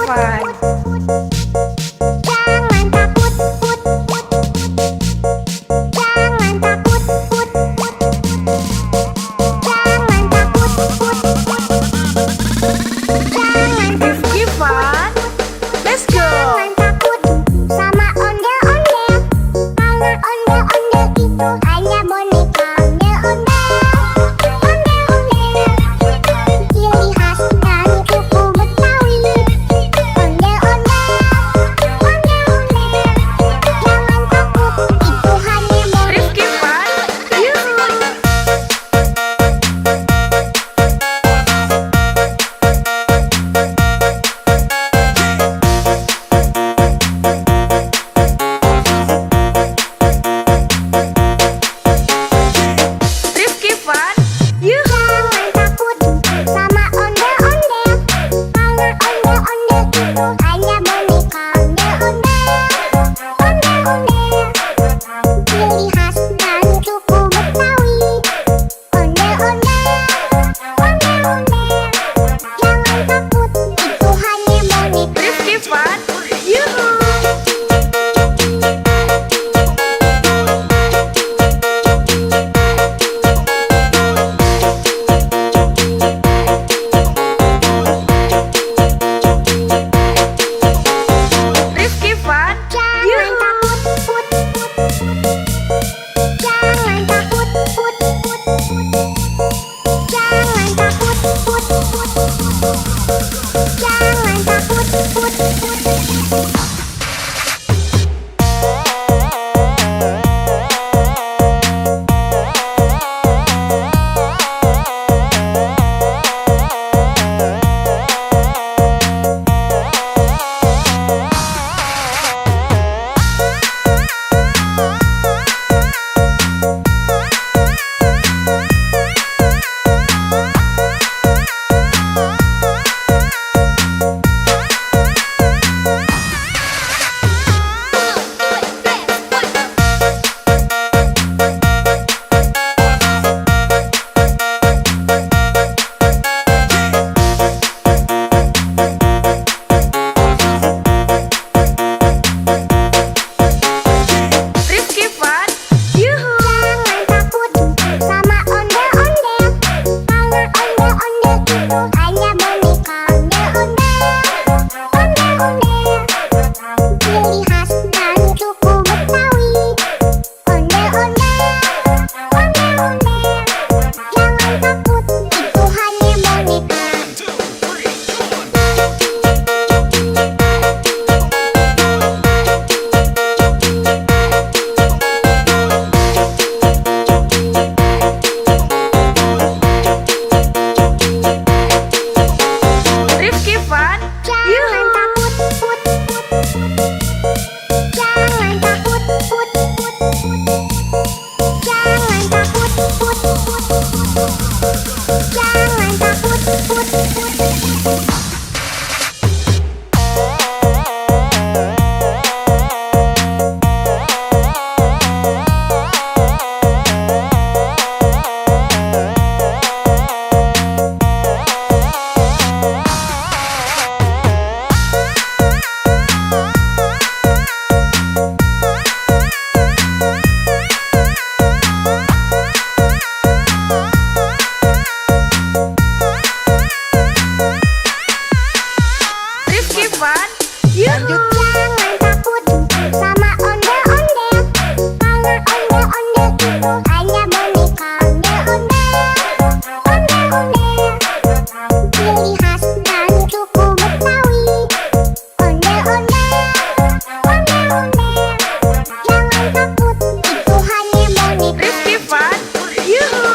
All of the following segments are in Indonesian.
Van. Jangan takut, put, put. Jangan takut, put, put. Jangan takut, put, put. Jangan Rifki Van. Let's go. Jangan takut sama ondel-ondel. Karena ondel-ondel itu hanya boneka ondel-ondel. Ondel-ondel, ciri khas dari suku Betawi. Ondel-ondel, ondel-ondel. Jangan takut, itu hanya boneka. Rifki Van. Yuhu. Rifki Van. Yuhu. Jangan takut sama ondel-ondel. Karena ondel-ondel itu hanya boneka ondel-ondel. Ondel-ondel, ciri khas dari suku Betawi. Ondel-ondel, ondel-ondel. Jangan takut, itu hanya boneka. Rifki Van. Yuhu. Rifki Van. Jangan takut, put, put. Jangan takut, put, put. Jangan takut, put, put. Jangan takut, put, put. Rifki Van. Yuhu. Jangan takut sama ondel-ondel. Karena ondel-ondel itu hanya boneka ondel-ondel. Ondel-ondel, ciri khas dari suku Betawi. Ondel-ondel, ondel-ondel. Jangan takut, itu hanya boneka. Rifki Van. Jangan takut, put, put. Jangan takut, put, put. Jangan takut, put, put. Jangan takut, put, put. Rifki Van. Yuhu. Jangan takut sama ondel-ondel. Karena ondel-ondel itu hanya boneka ondel-ondel. Ondel-ondel, ciri khas dari suku Betawi. Ondel-ondel, ondel-ondel. Jangan takut, itu hanya boneka. Rifki Van. Yuhu.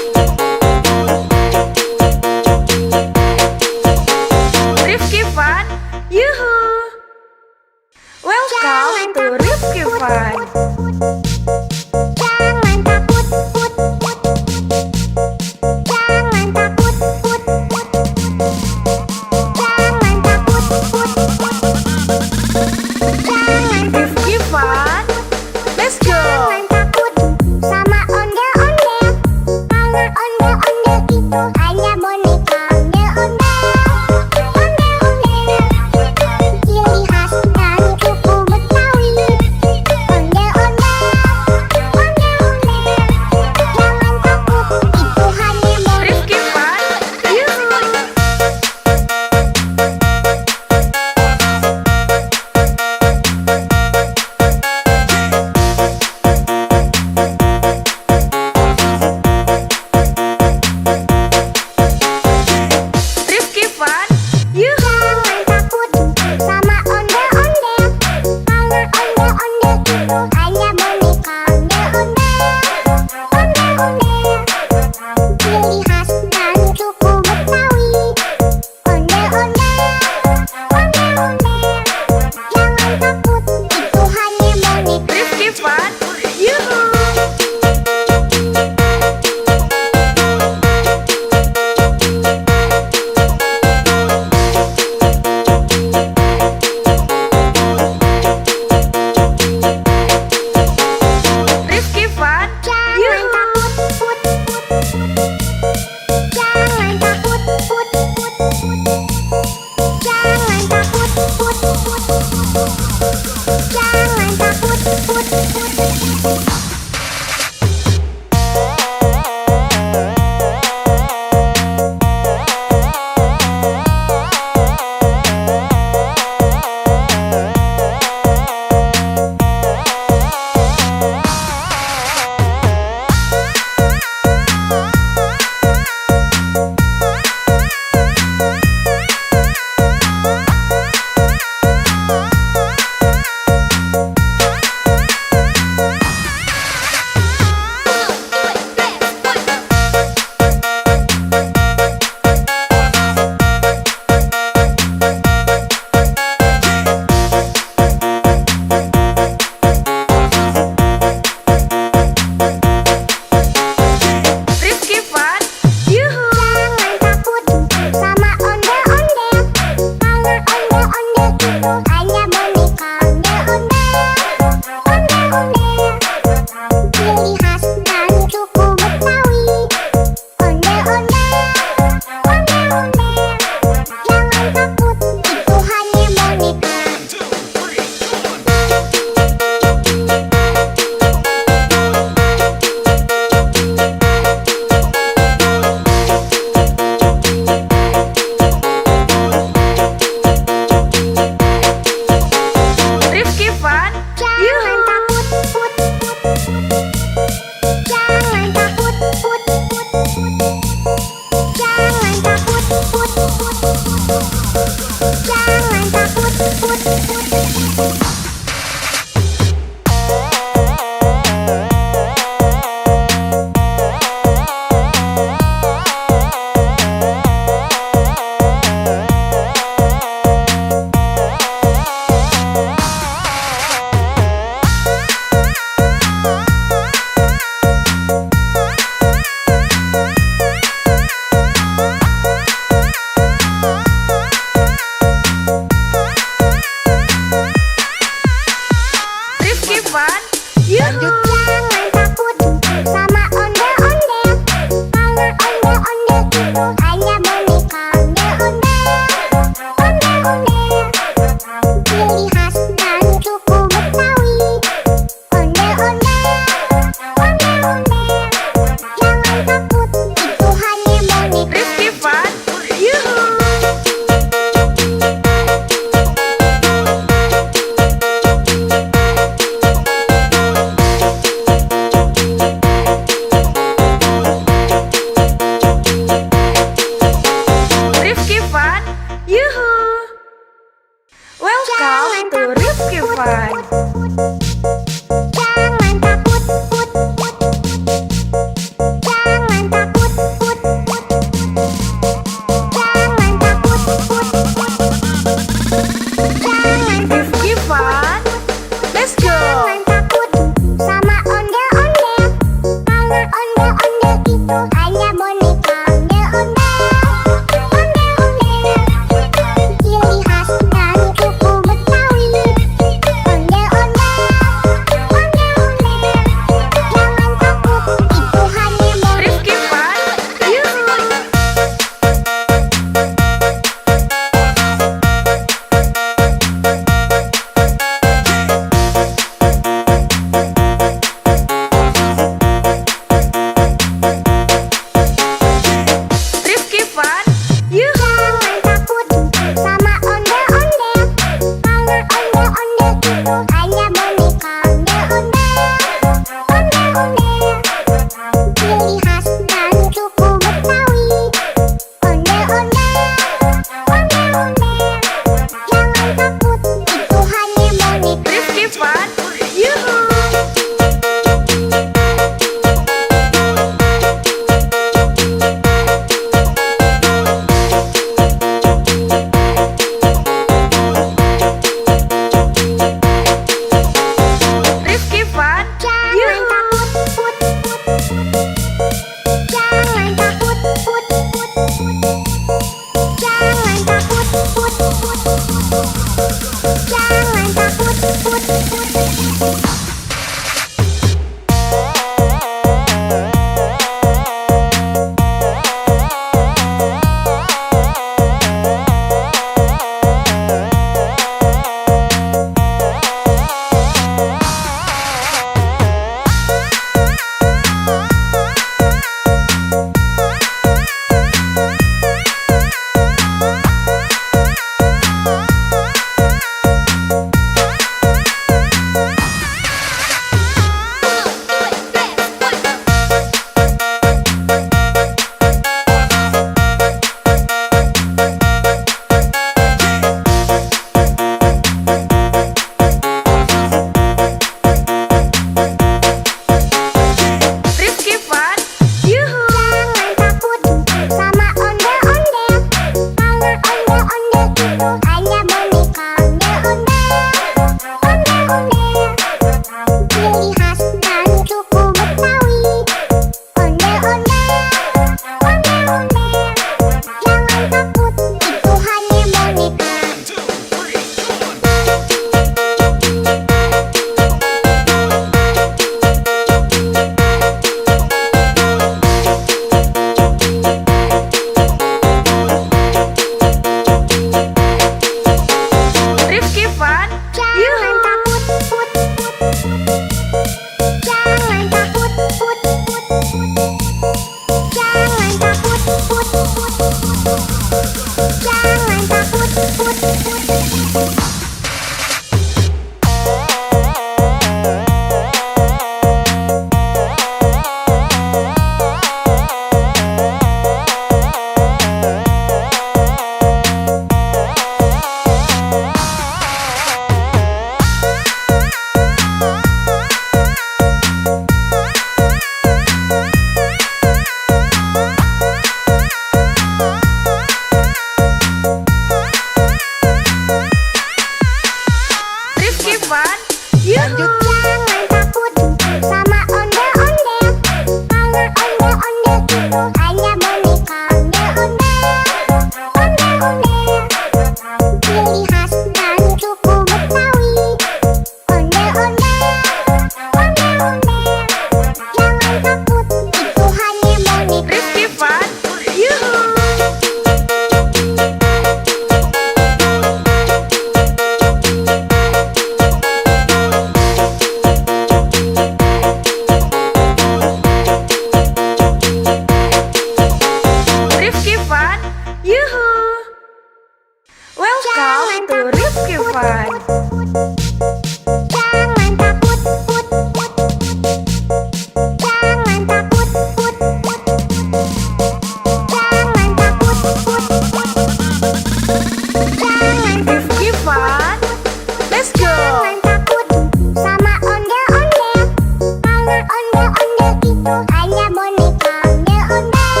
itu hanya boneka ondel-ondel.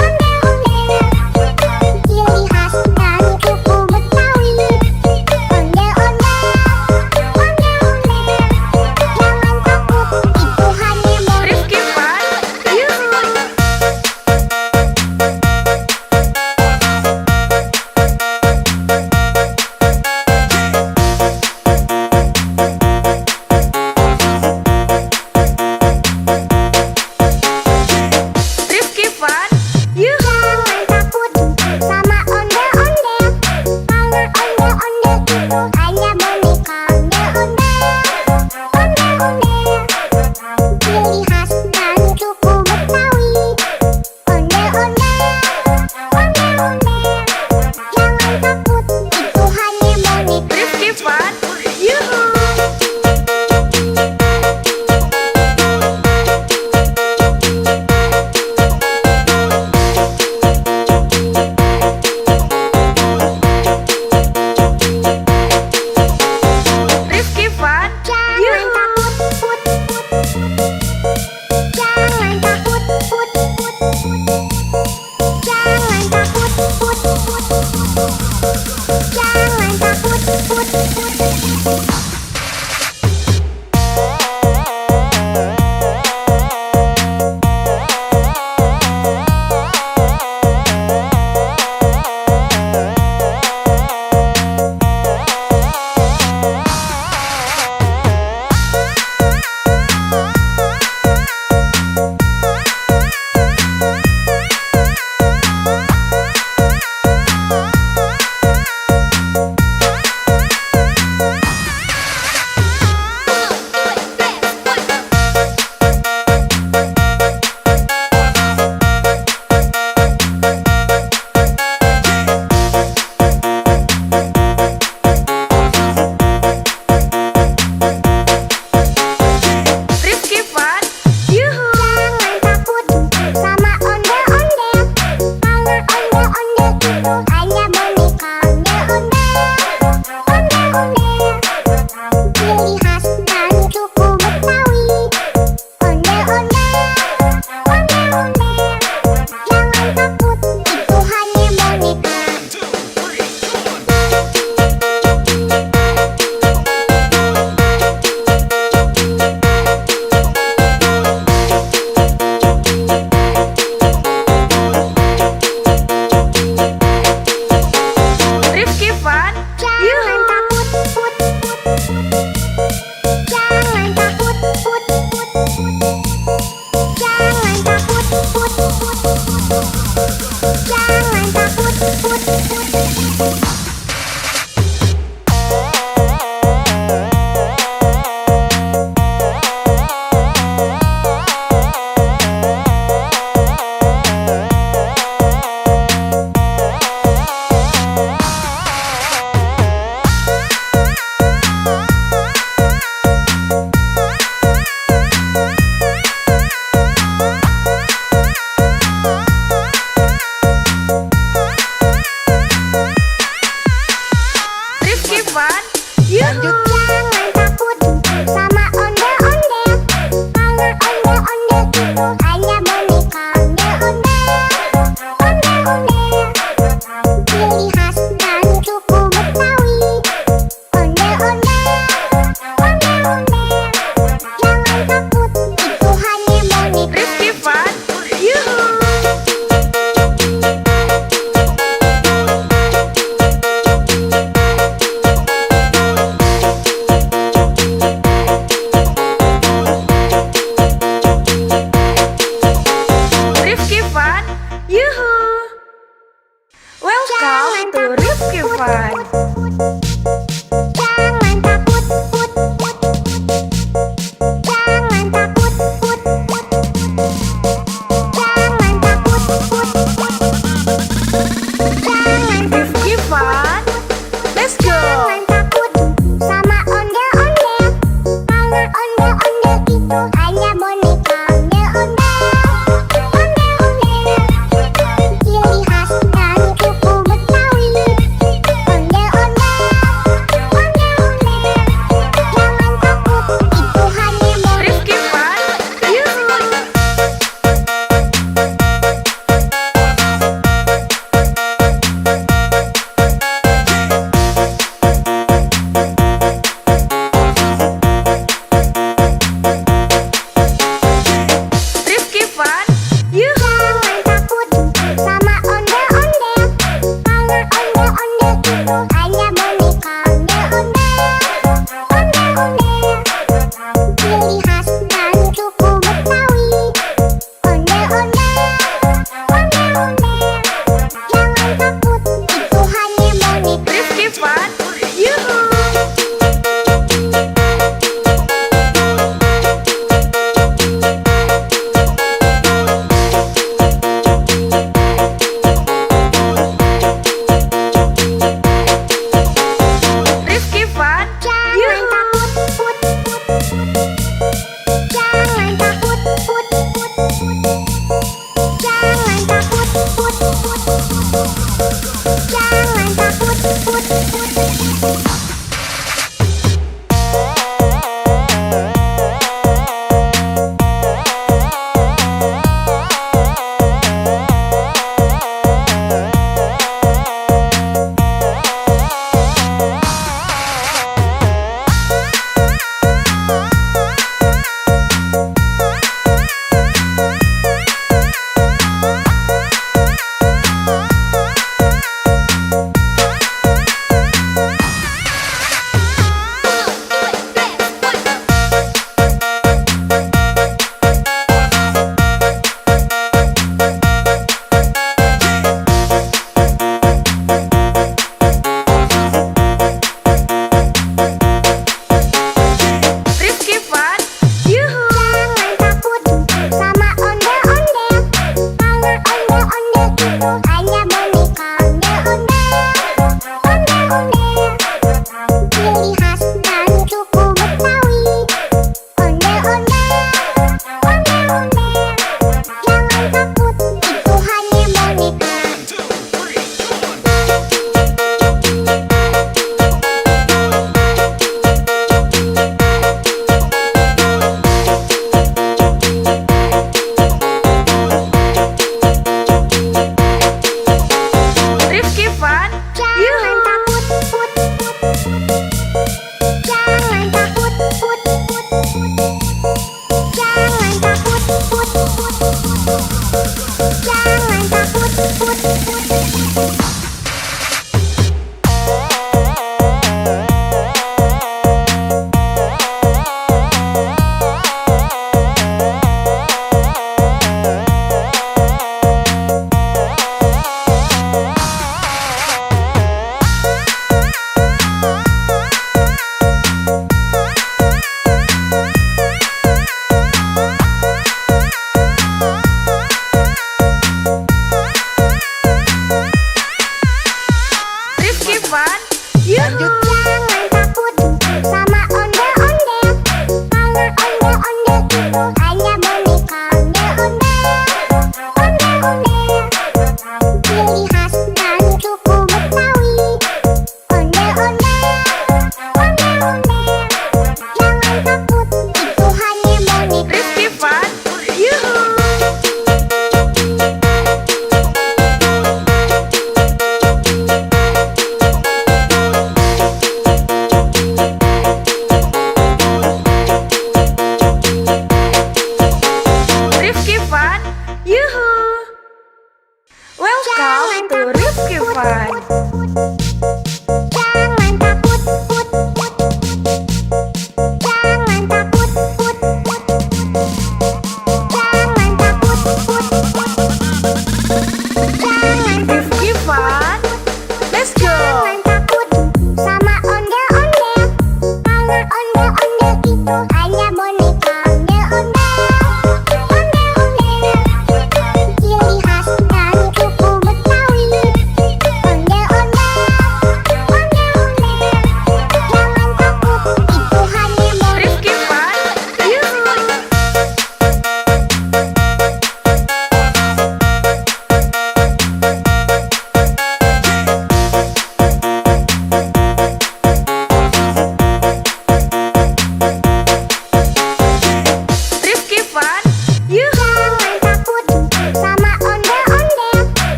Ondel-ondel, ciri khas dari suku Betawi. Ondel-ondel, ondel-ondel, jangan takut, itu hanya boneka. Rifki Fun, yuhu.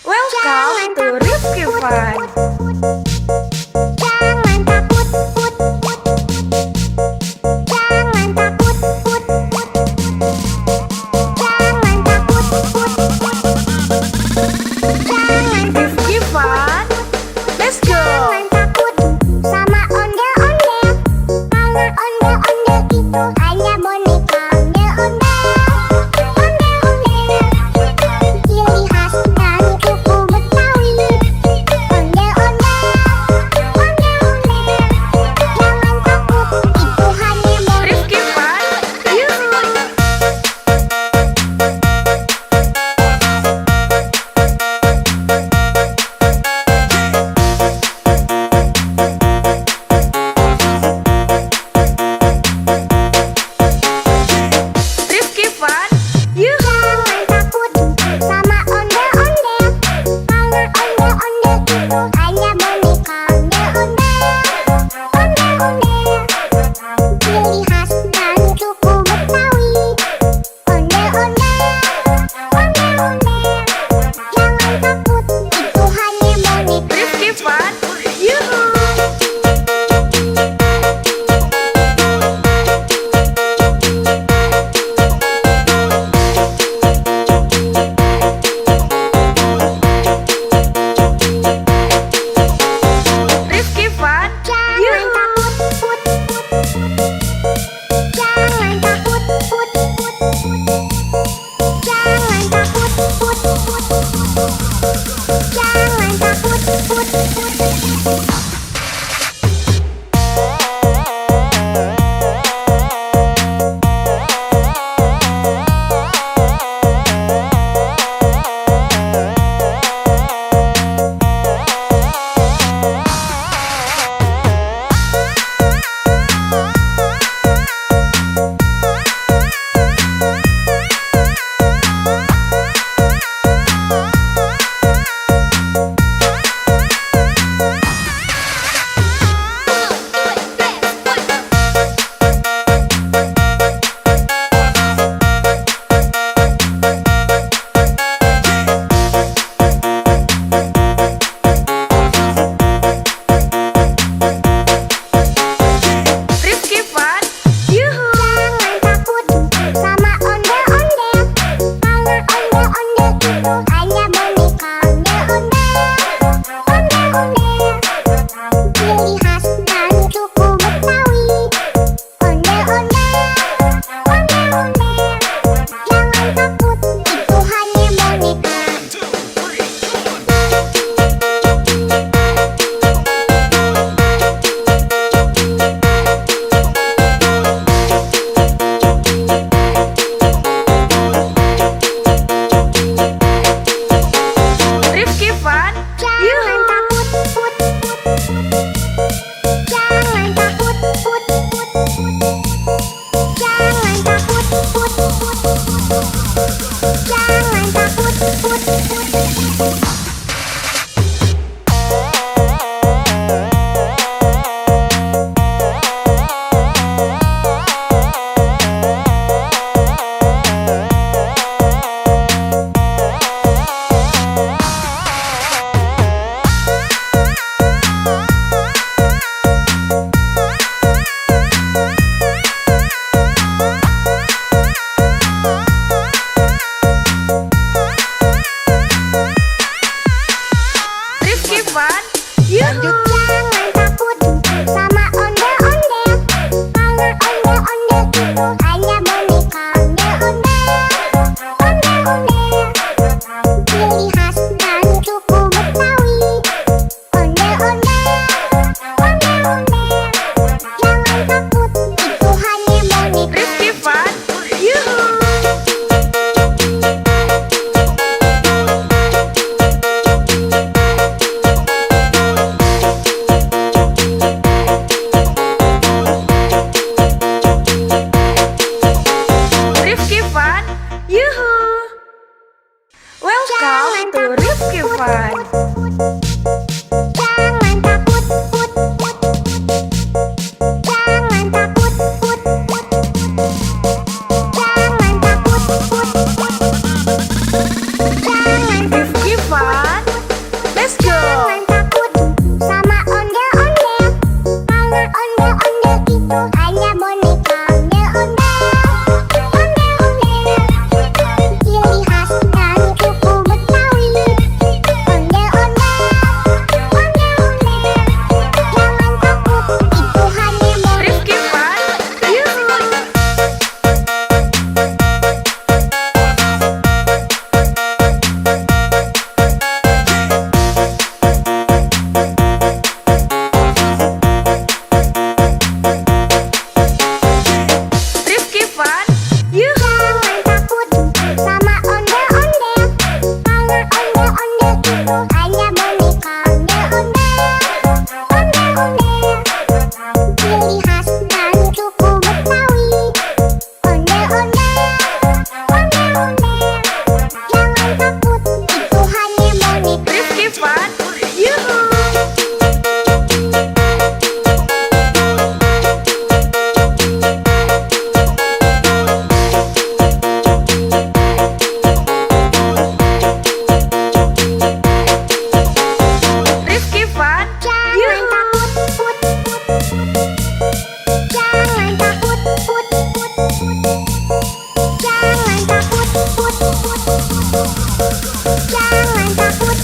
Welcome to Rifki Fun. Jangan takut, put, put. Jangan takut, put, put. Jangan takut, put, put. Jangan Rifki Fun. Let's go. Jangan takut sama ondel-ondel. Karena ondel-ondel itu hanya boneka ondel-ondel. Ondel-ondel, ciri khas dari suku Betawi. Ondel-ondel, ondel-ondel. Jangan takut, itu hanya boneka. Rifki Fun. Yuhu. Rifki Fun. Yuhu. Jangan takut sama ondel-ondel. Karena ondel-ondel itu hanya boneka ondel-ondel. Ondel-ondel, ciri khas dari suku Betawi. Ondel-ondel, ondel-ondel. Jangan takut, itu hanya boneka. Rifki Fun. Yuhu. Rifki Fun. Jangan Yuhu. takut, put, put, put. Jangan takut, put, put, put. Jangan takut, put, put, put. Jangan takut, put, put. Rifki Fun. Yuhu. Jangan takut sama ondel-ondel. Karena ondel-ondel itu hanya boneka ondel-ondel. Ondel-ondel, ciri khas dari suku Betawi. Ondel-ondel, ondel-ondel. Jangan takut, itu hanya boneka. Yuhu. Jangan takut sama ondel-ondel, karena ondel-ondel itu hanya boneka. Ondel-ondel, ciri khas dan suku Betawi. Ondel-ondel, jangan takut, itu hanya boneka. Rifki Fun, yuhu. Rifki Fun, yuhu. Welcome to Rifki Fun. Jangan takut, jangan takut, jangan takut, jangan Rifki Fun, let's go. jangan takut sama ondel-ondel, karena ondel-ondel itu hanya boneka. Ondel-ondel, ciri khas dan suku Betawi. Ondel-ondel, jangan takut, itu hanya boneka. Rifki Fun, yuhu. Rifki Fun, yuhu. Jangan takut sama ondel-ondel, karena ondel-ondel itu hanya boneka. Ondel-ondel, ciri khas dan suku Betawi. Ondel-ondel, jangan takut, itu hanya boneka. Rifki Fun, yuhu. Rifki Fun, Jangan yuhu. takut, jangan takut, jangan takut, jangan takut.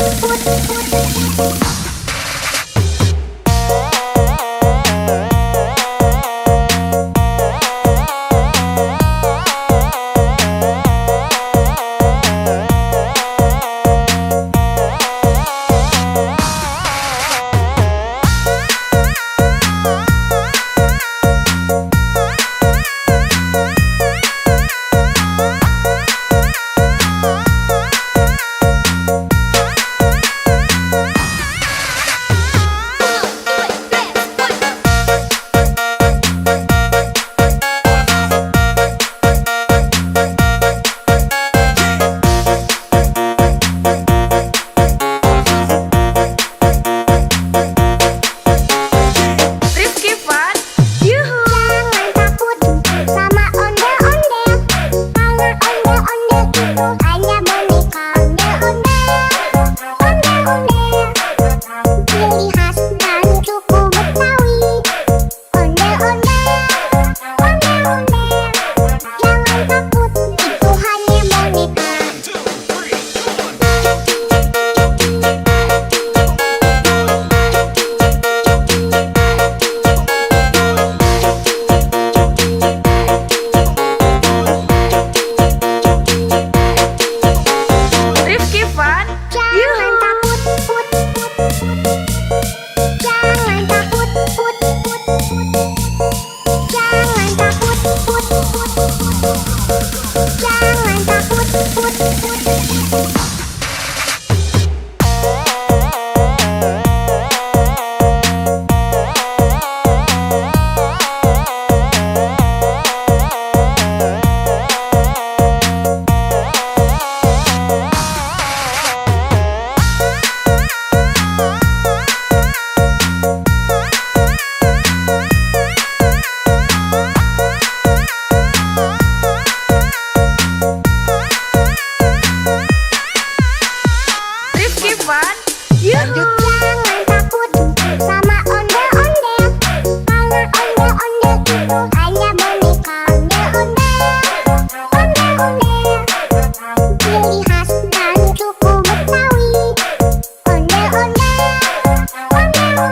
Rifki Fun, yuhu. Jangan takut sama ondel-ondel, karena ondel-ondel itu hanya boneka. Ondel-ondel, ciri khas dan suku Betawi. Ondel-ondel, jangan takut, itu hanya boneka. Rifki Fun, Jangan yuhu. takut, jangan takut, jangan takut, jangan takut.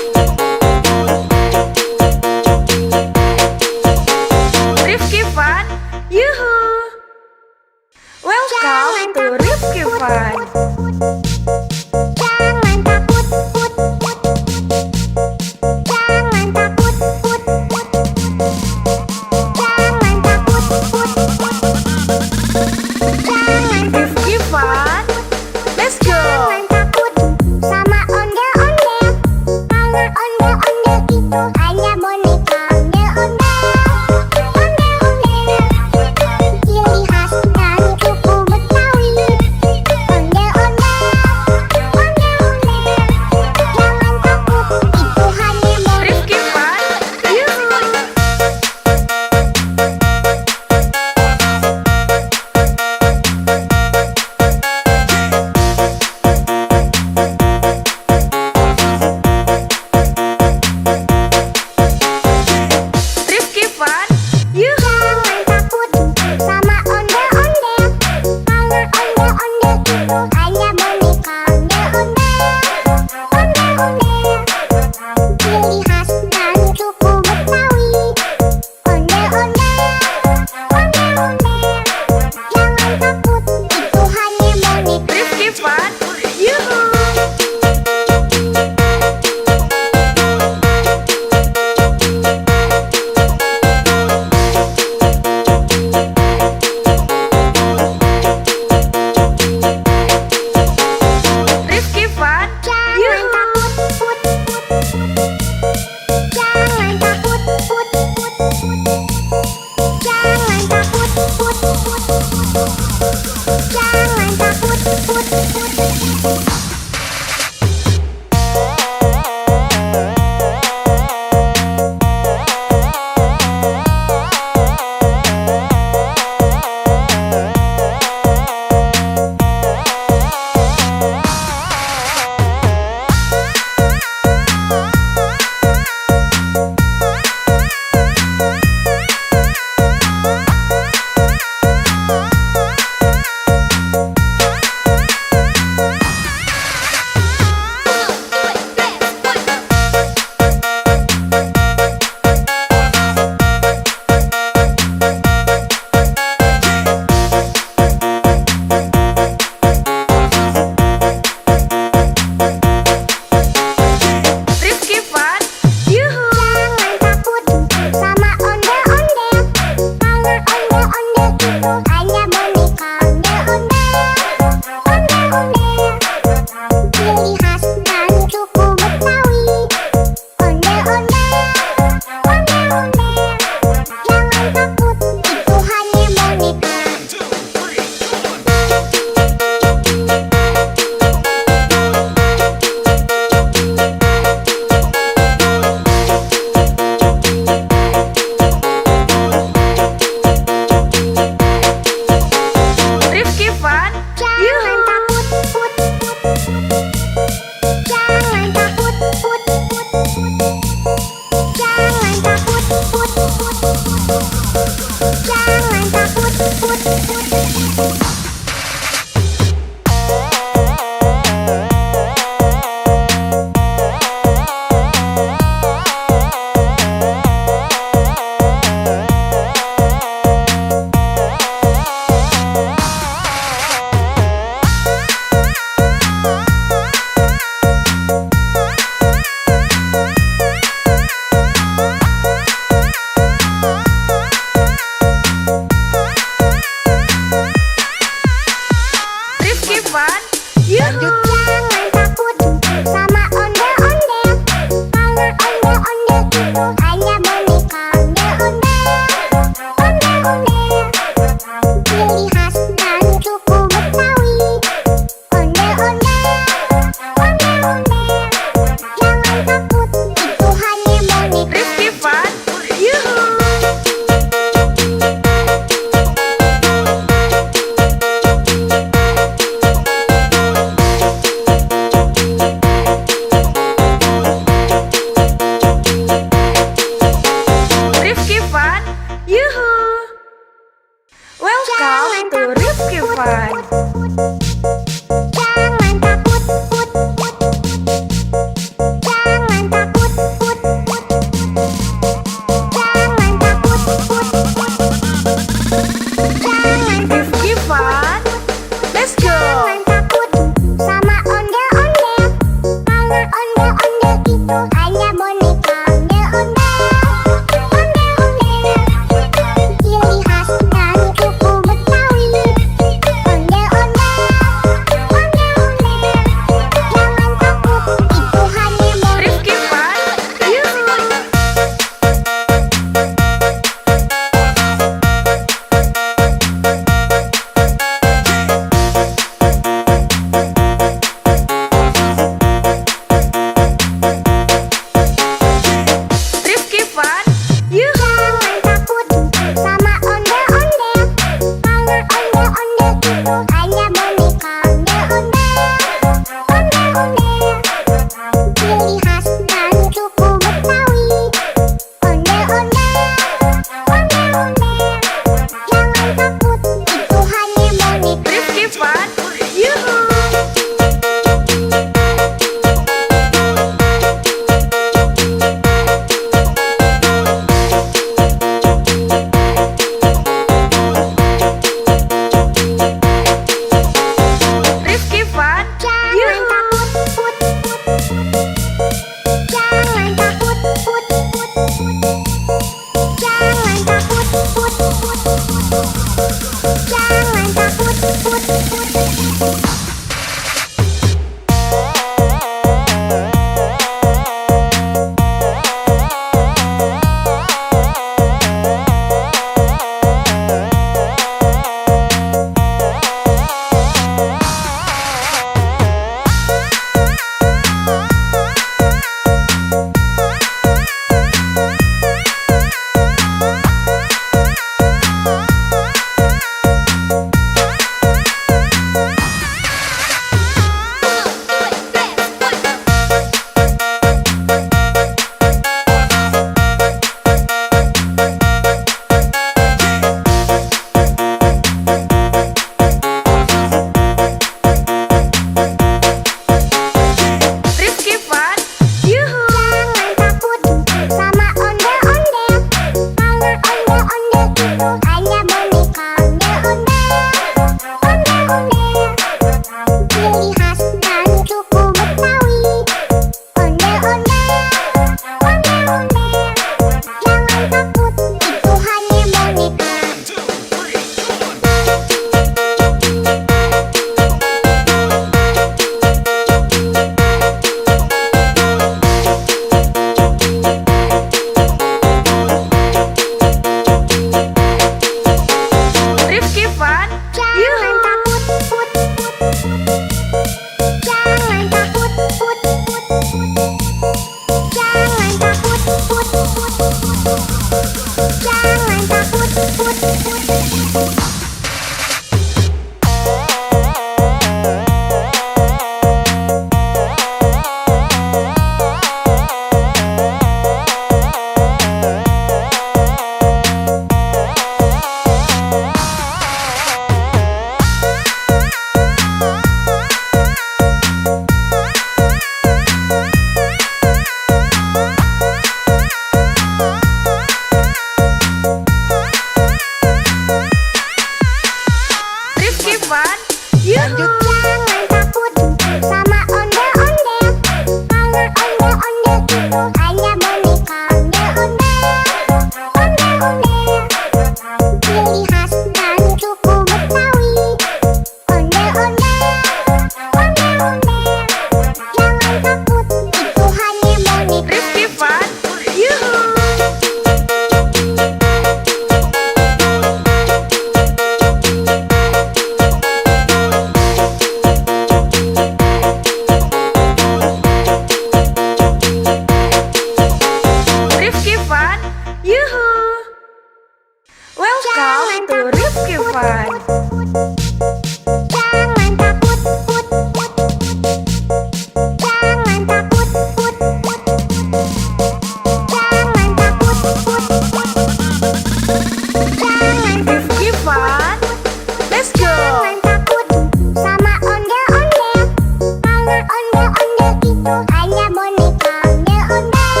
itu hanya boneka ondel-ondel.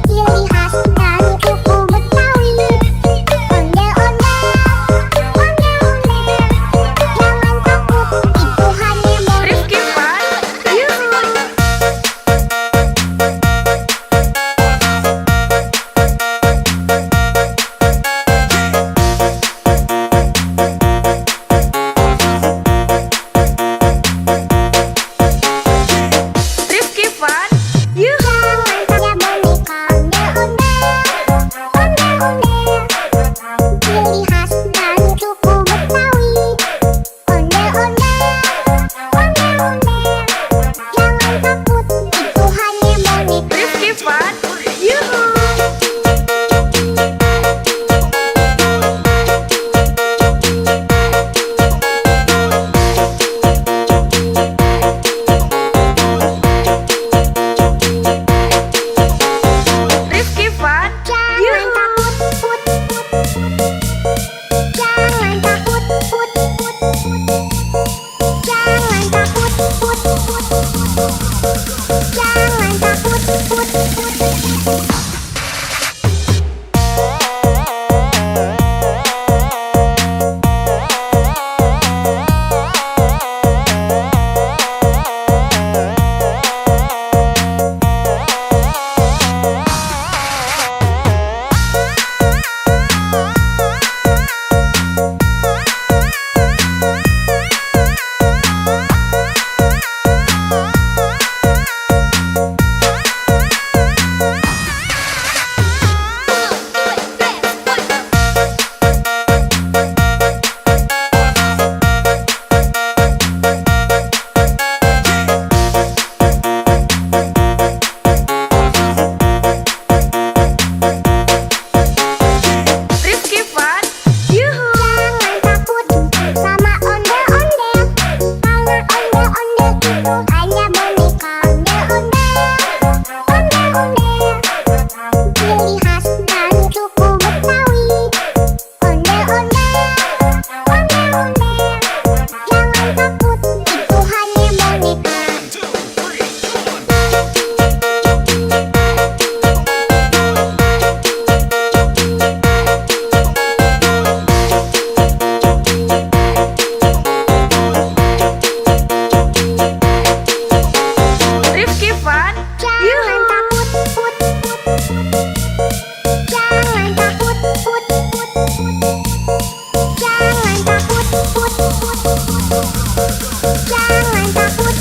Ciri khas dari suku Betawi. Ondel-ondel. Jangan takut, itu hanya boneka. Rifki Fun, yuhu. Rifki Fun, yuhu. Hanya boneka ondel-ondel. Ciri khas dari suku Betawi. Ondel-ondel. Jangan takut, itu hanya boneka. Rifki Fun, yuhu. Rifki Fun, Jangan yuhu. takut, jangan takut, jangan takut, jangan takut. Rifki Fun, yuhu. Jangan takut sama ondel-ondel. Karena ondel-ondel itu hanya boneka ondel-ondel. Ciri khas dari suku Betawi. Ondel-ondel. Jangan takut, itu hanya boneka. Rifki Fun, Jangan yuhu. takut, jangan takut, jangan takut, jangan takut.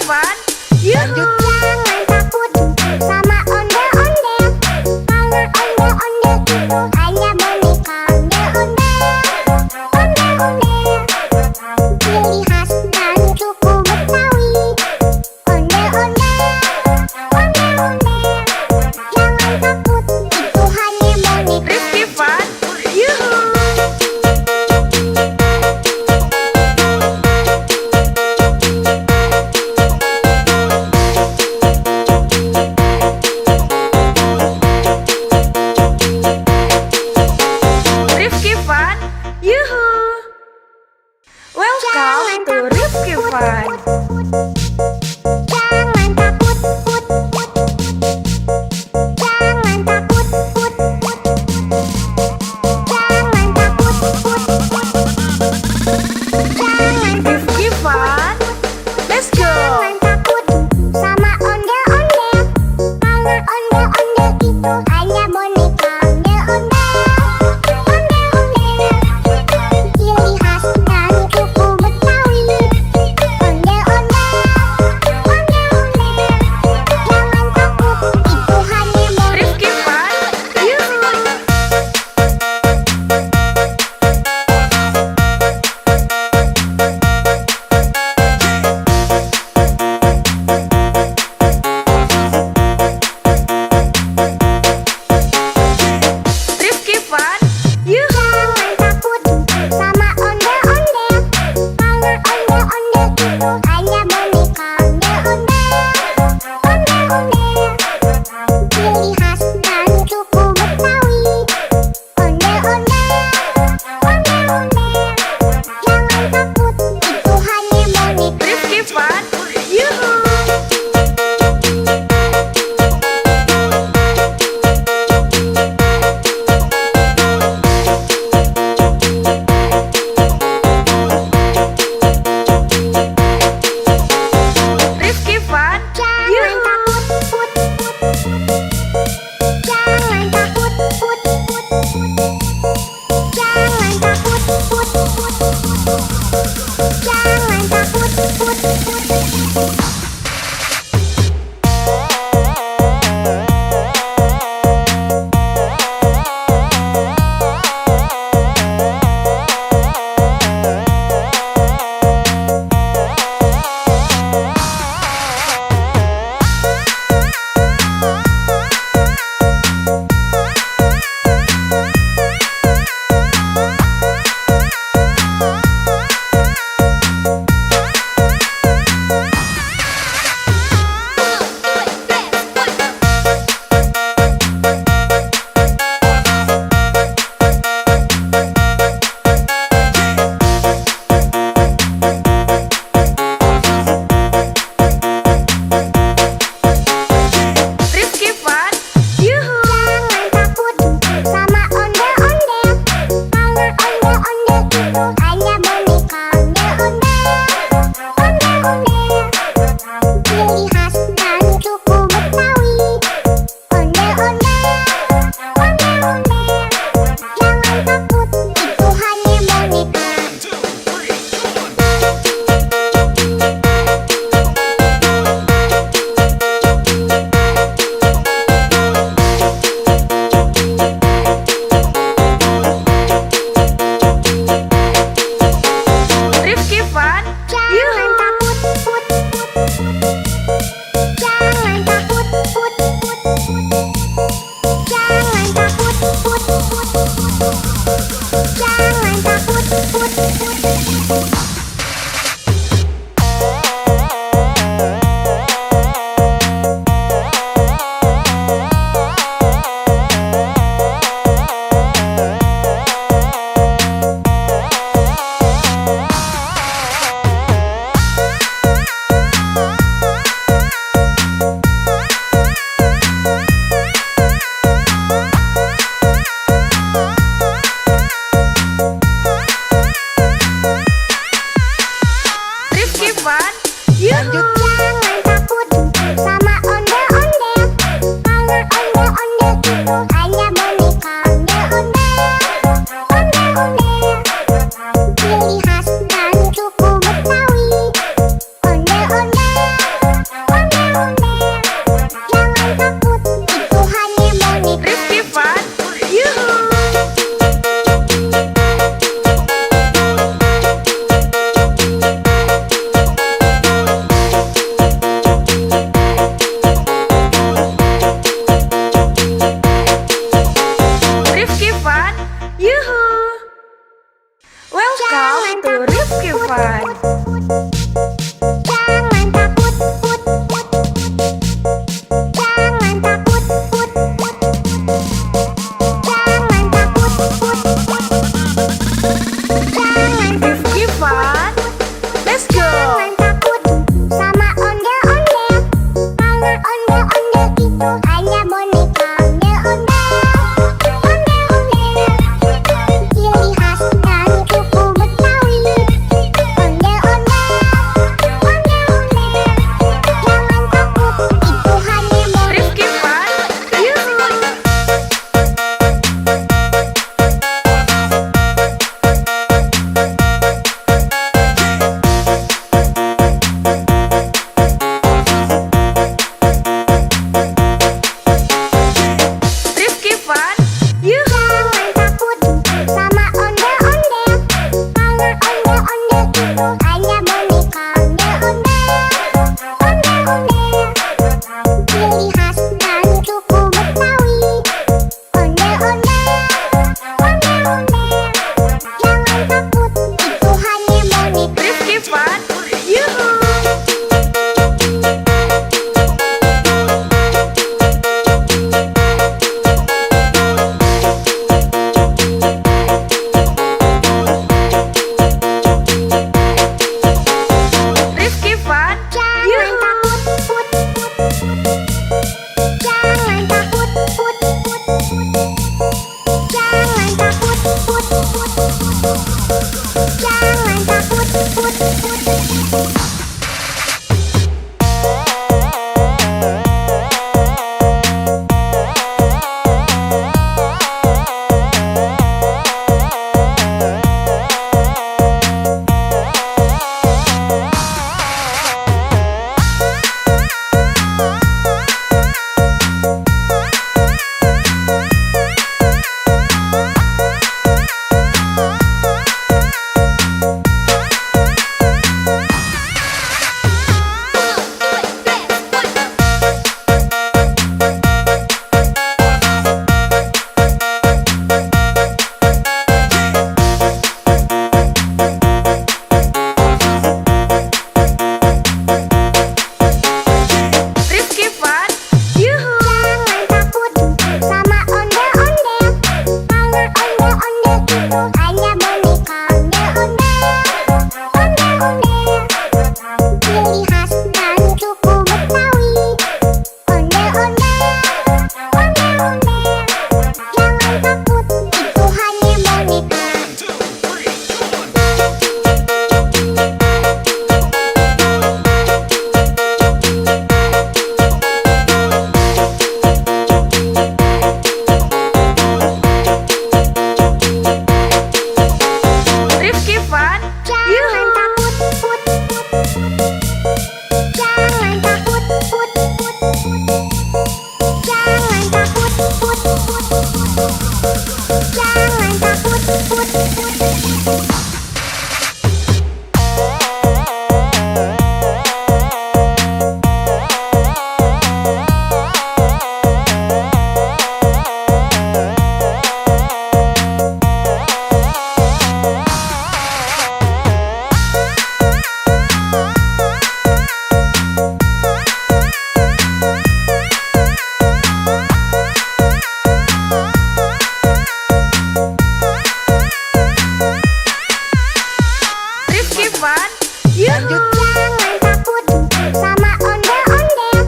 Fun, yuhu. Jangan takut sama ondel-ondel, karena ondel-ondel itu hanya boneka. Ondel-ondel, ciri khas dari suku Betawi. Ondel-ondel, jangan takut, itu hanya boneka. Rifki Fun, yuhu. Rifki Fun, yuhu. Welcome to Rifki Fun. Jangan takut, jangan takut, jangan takut, jangan Rifki Fun, let's go. jangan takut sama ondel-ondel, karena ondel-ondel itu hanya boneka. Ondel-ondel, ciri khas dari suku Betawi. Ondel-ondel, jangan takut, itu hanya boneka. Rifki Fun, yuhu. Rifki Fun, yuhu. Jangan takut sama ondel-ondel, karena ondel-ondel itu hanya boneka. Ondel-ondel, ciri khas dari suku Betawi. Ondel-ondel, jangan takut, itu hanya boneka. Rifki Fun, yuhu. Rifki Fun, Jangan yuhu. takut, jangan takut, jangan takut, jangan takut. Rifki Fun, yuhu. Jangan takut sama ondel-ondel, karena ondel-ondel itu hanya boneka. Ondel-ondel, ciri khas dari suku Betawi. Ondel-ondel, jangan takut, itu hanya boneka. Rifki Fun, Jangan yuhu. takut, jangan takut, jangan takut, jangan takut. Ciri khas dari suku Betawi. Ondel-ondel, ciri khas dari suku Betawi. Ondel-ondel, ondel-ondel, jangan takut, itu hanya boneka. Rifki Fun, Jangan takut, put, put, put. Jangan takut, put, put, put. Jangan takut, put, put, put. Jangan takut, put, put, put. Rifki Fun, Yuhu. Jangan takut sama ondel-ondel,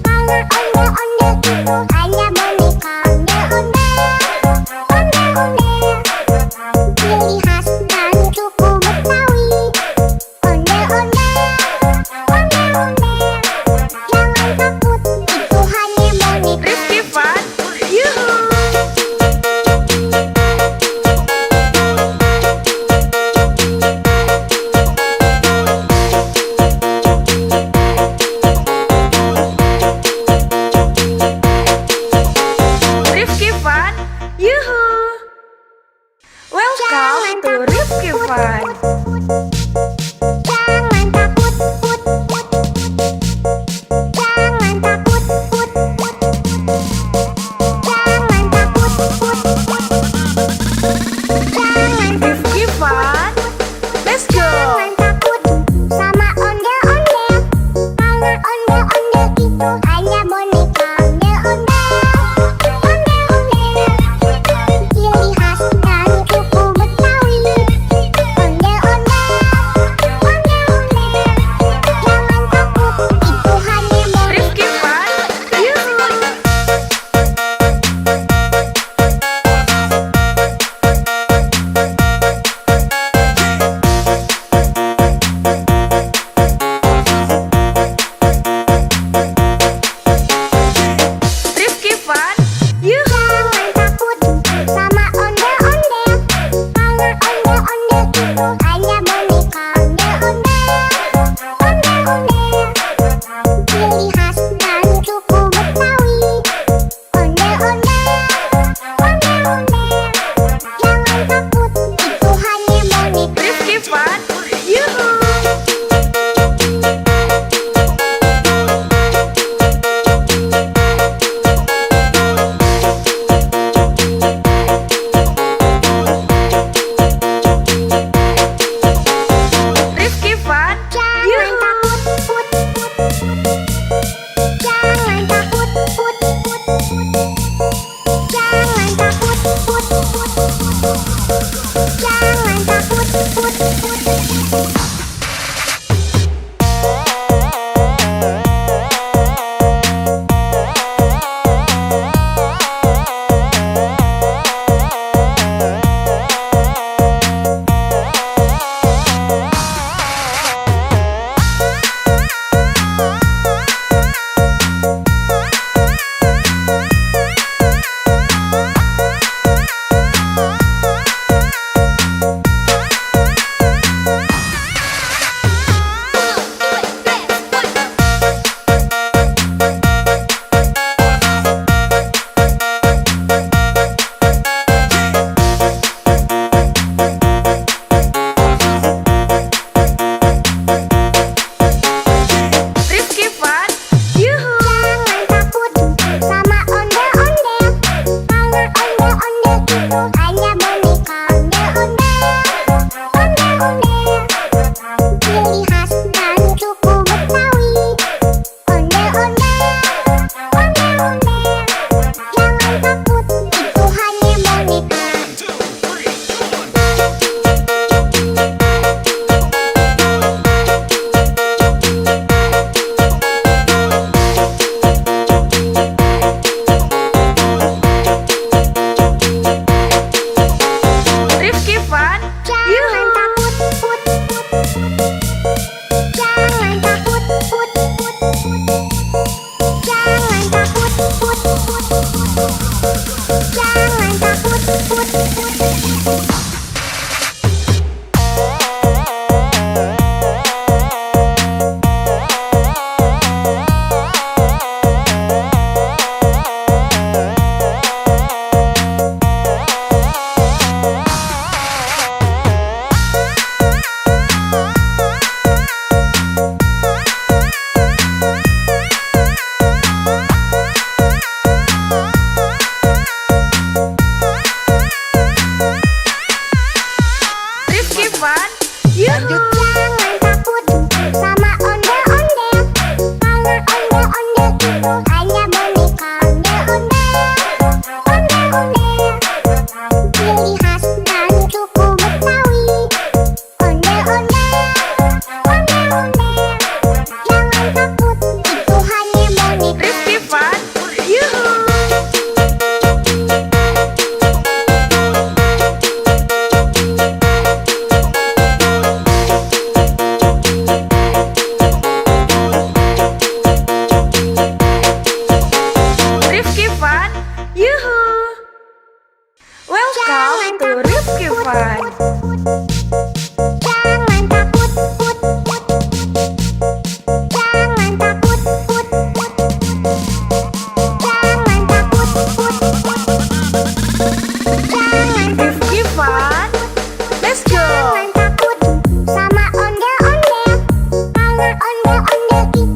karena ondel-ondel itu hanya boneka. Ondel-ondel, ondel-ondel, ciri khas dari suku Betawi. Ondel-ondel, ondel-ondel, jangan takut, itu hanya boneka. Rifki Fun, Yuhu.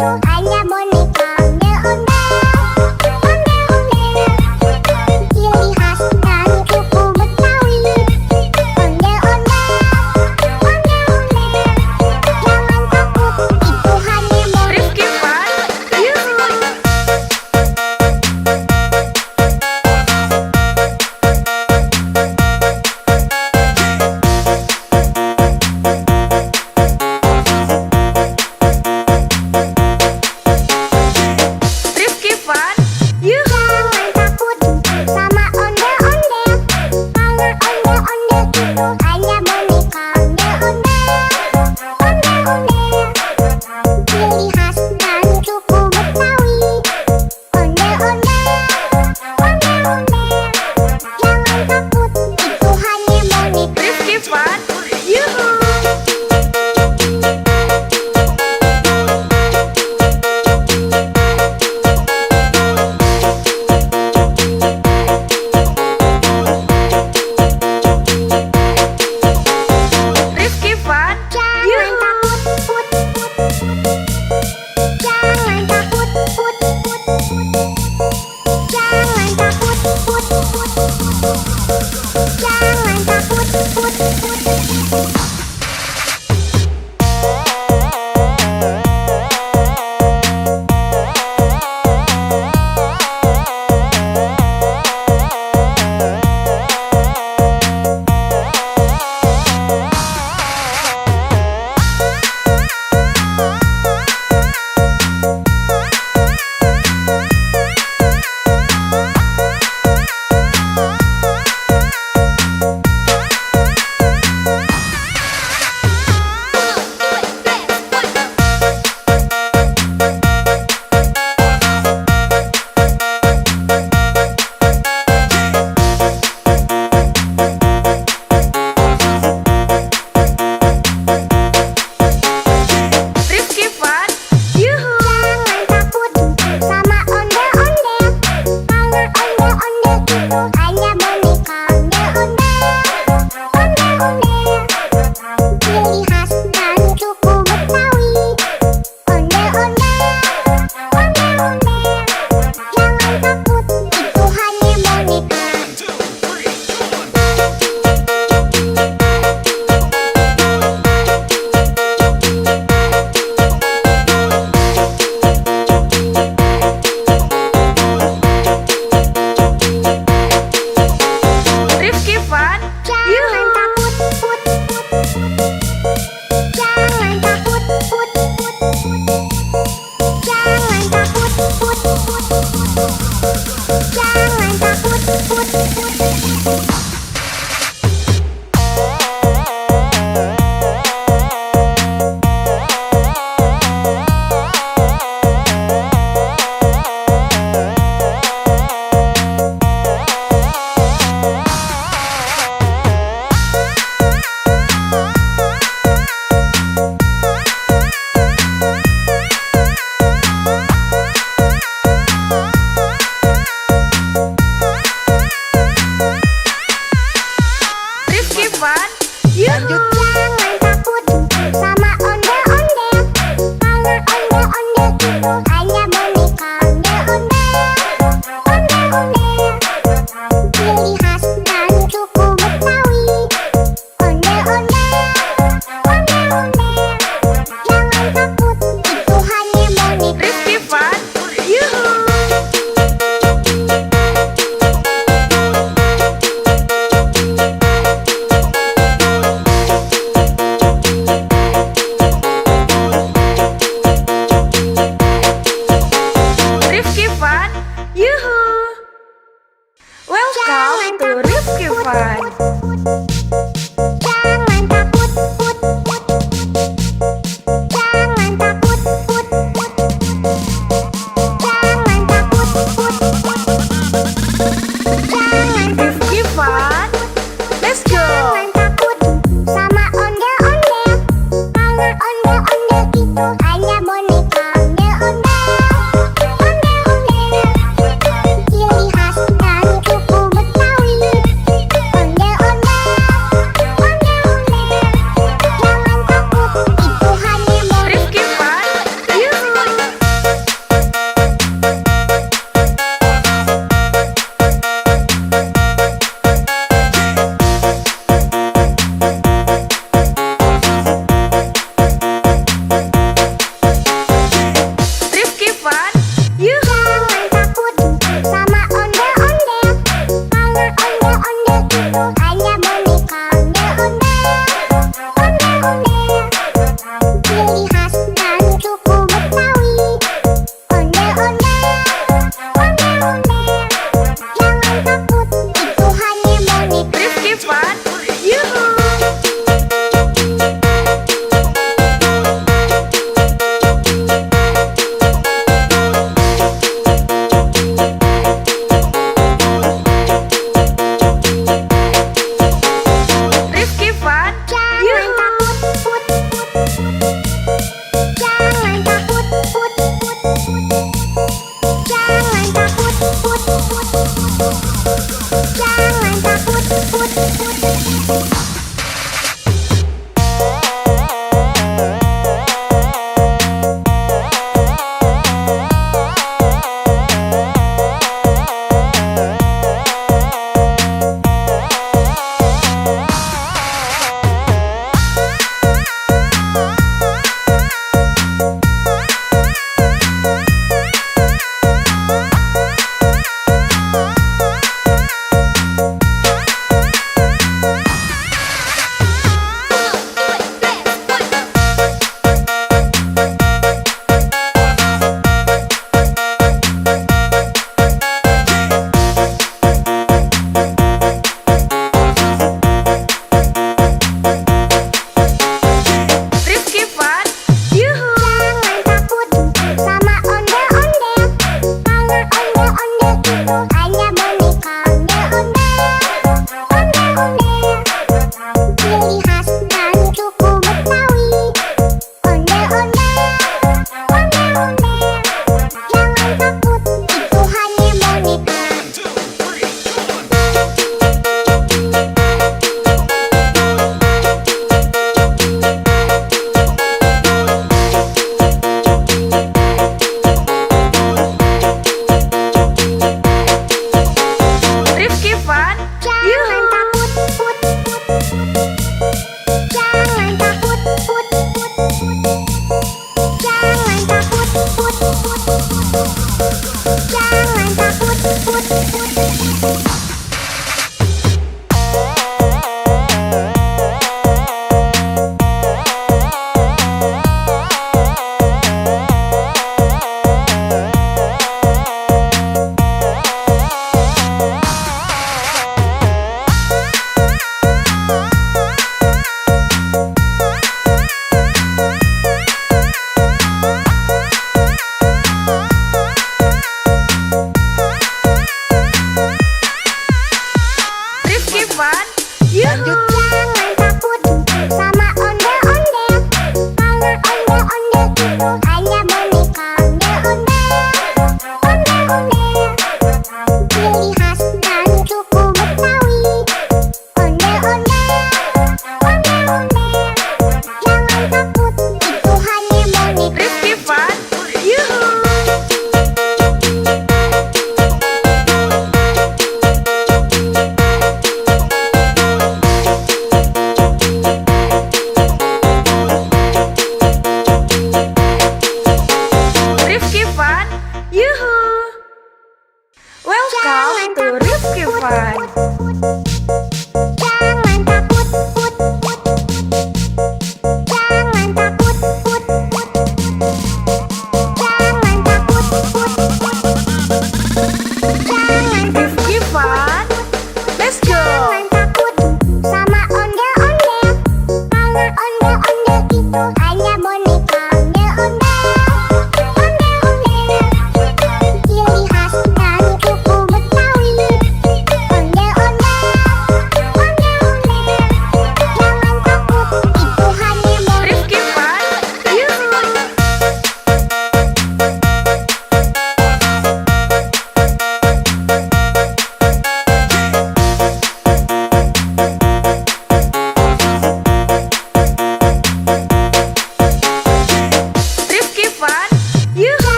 hanya boneka ondel-ondel, ciri khas dari suku Betawi. Ondel-ondel, jangan takut, itu hanya boneka. Rifki Fun, Yuhu. Rifki Fun, Yuhu. Jangan takut sama ondel-ondel, karena ondel-ondel itu hanya boneka ondel-ondel, ciri khas dari suku Betawi. Ondel-ondel, jangan takut, itu hanya boneka. Rifki Fun, Yuhu. Rifki Fun, Jangan Yuhu. takut,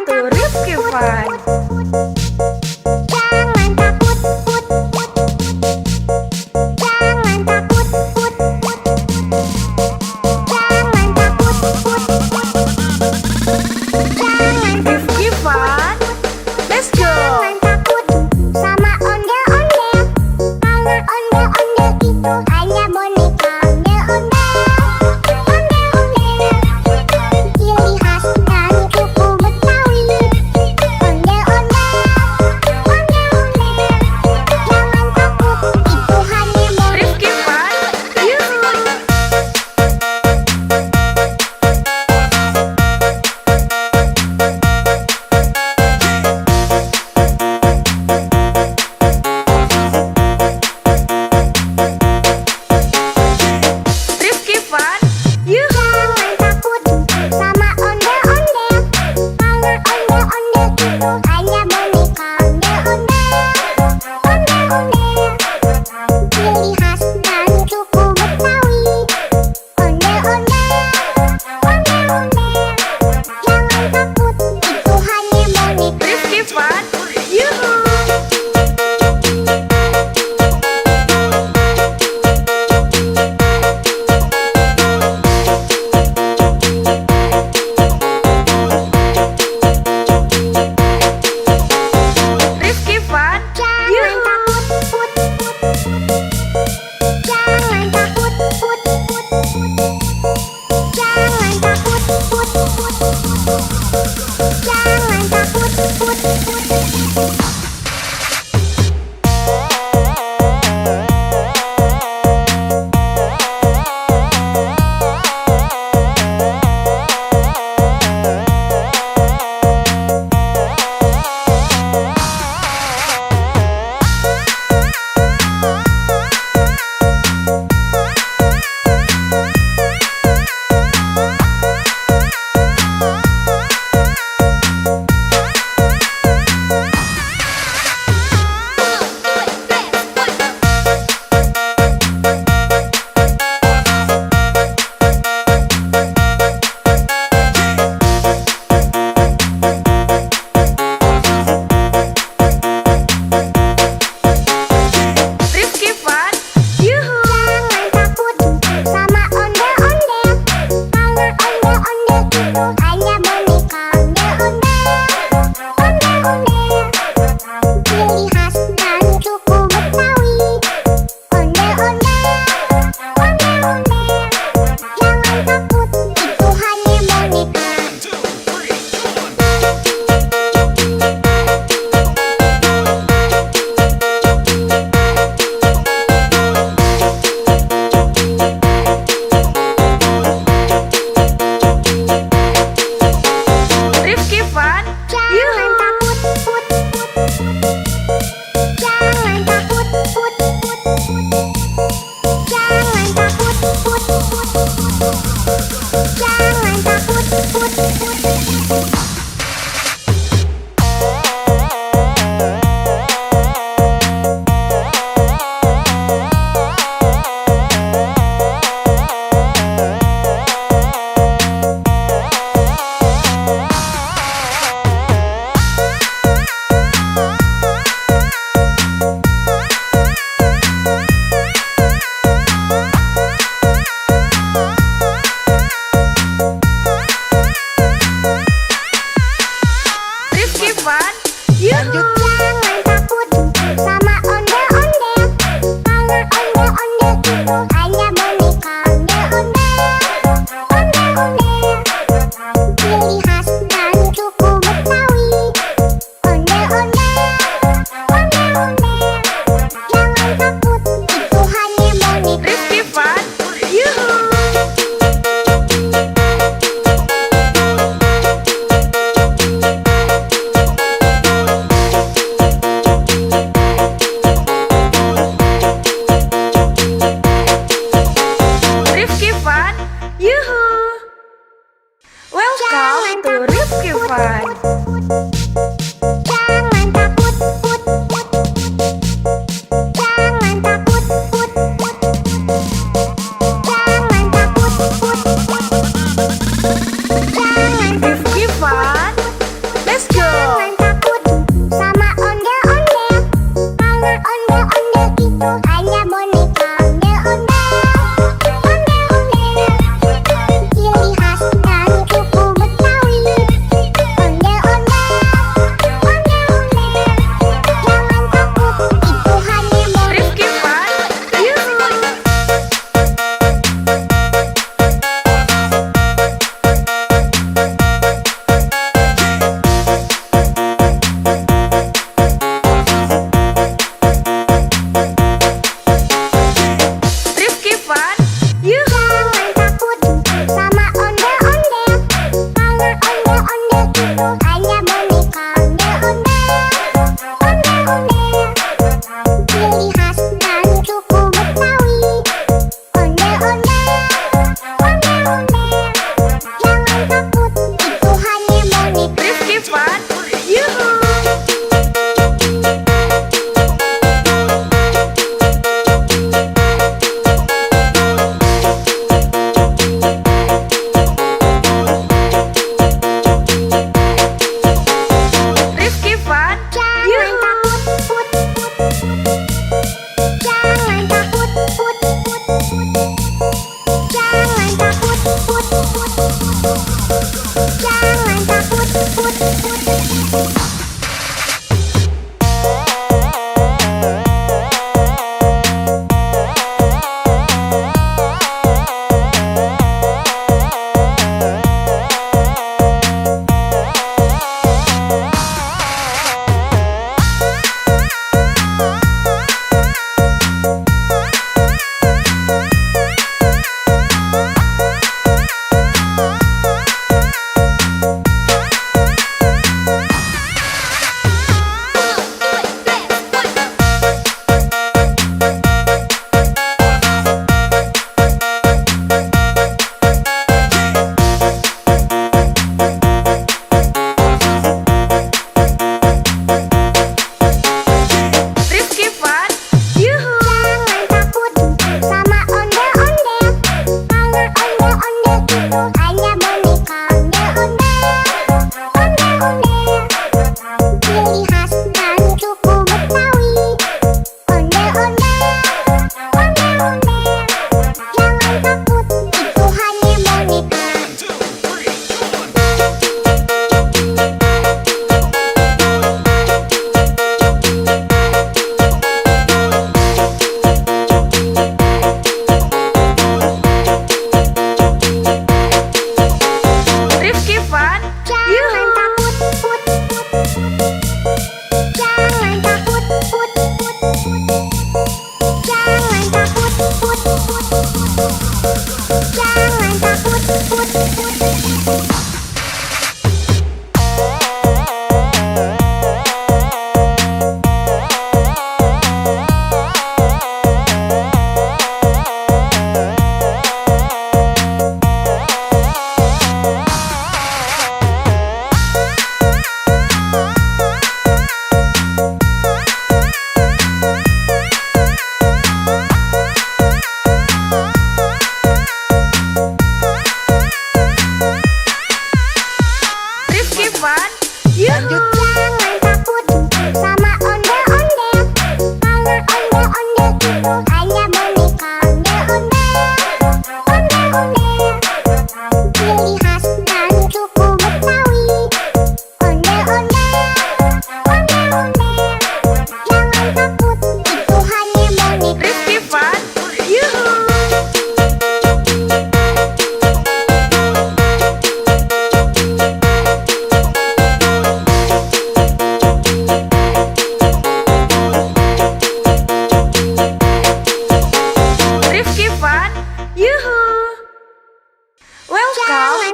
to Rifki Fun. Jangan takut, put, put. Jangan takut, put, put. Jangan takut, put, put. Jangan Rifki Fun, let's go. Jangan takut sama ondel-ondel. Karena ondel-ondel itu hanya boneka ondel-ondel. Ondel-ondel, ciri khas dari suku Betawi. Ondel-ondel, ondel-ondel. Jangan takut, itu hanya boneka. Rifki Fun, yuhu. Rifki Fun, yuhu. Jangan takut sama ondel-ondel. Karena ondel-ondel itu hanya boneka ondel-ondel. Ondel-ondel, ciri khas dari suku Betawi. Ondel-ondel, ondel-ondel. Jangan takut, itu hanya boneka. Rifki Fun, yuhu. Rifki Fun, Jangan yuhu. takut, put, put. Jangan takut, put, put, put. Jangan takut, put, put. Jangan takut, put, put. Rifki Fun, yuhu. Jangan takut sama ondel-ondel. Karena ondel-ondel itu hanya boneka ondel-ondel. Ondel-ondel, ciri khas dari suku Betawi. Ondel-ondel, ondel-ondel. Jangan takut, itu hanya boneka. Rifki Fun, Jangan yuhu. takut, put, put. Jangan takut, put, put. Jangan takut, put, put. Jangan takut, put, put. Rifki Fun, yuhu. Jangan takut sama ondel-ondel. Karena ondel-ondel itu hanya boneka ondel-ondel. Ondel-ondel, ciri khas dari suku Betawi. Ondel-ondel, ondel-ondel. Jangan takut, itu hanya boneka. Rifki Fun, yuhu. Rifki Fun, yuhu. Welcome to Rifki Fun. Jangan takut, put, put. Jangan takut, put, put. Jangan takut, put, put. Jangan Rifki Fun, let's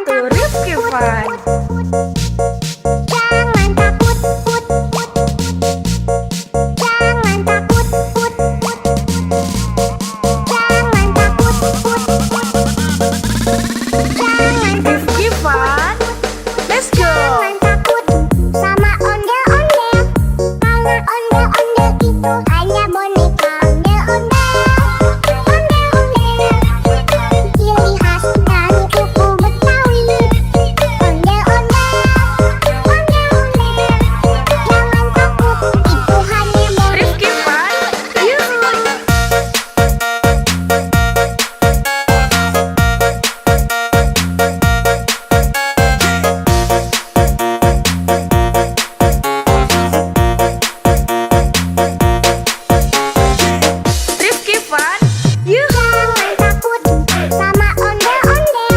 to Rifki Fun. Jangan takut, put, put. Jangan takut, put, put. Jangan takut, put, put. Jangan Rifki Fun, let's go. Jangan takut sama ondel-ondel. Karena ondel-ondel itu hanya boneka ondel-ondel. Ondel-ondel, ciri khas dari suku Betawi. Ondel-ondel, ondel-ondel. Jangan takut, itu hanya boneka. Rifki Fun, yuhu. Rifki Fun, yuhu. Jangan takut sama ondel-ondel.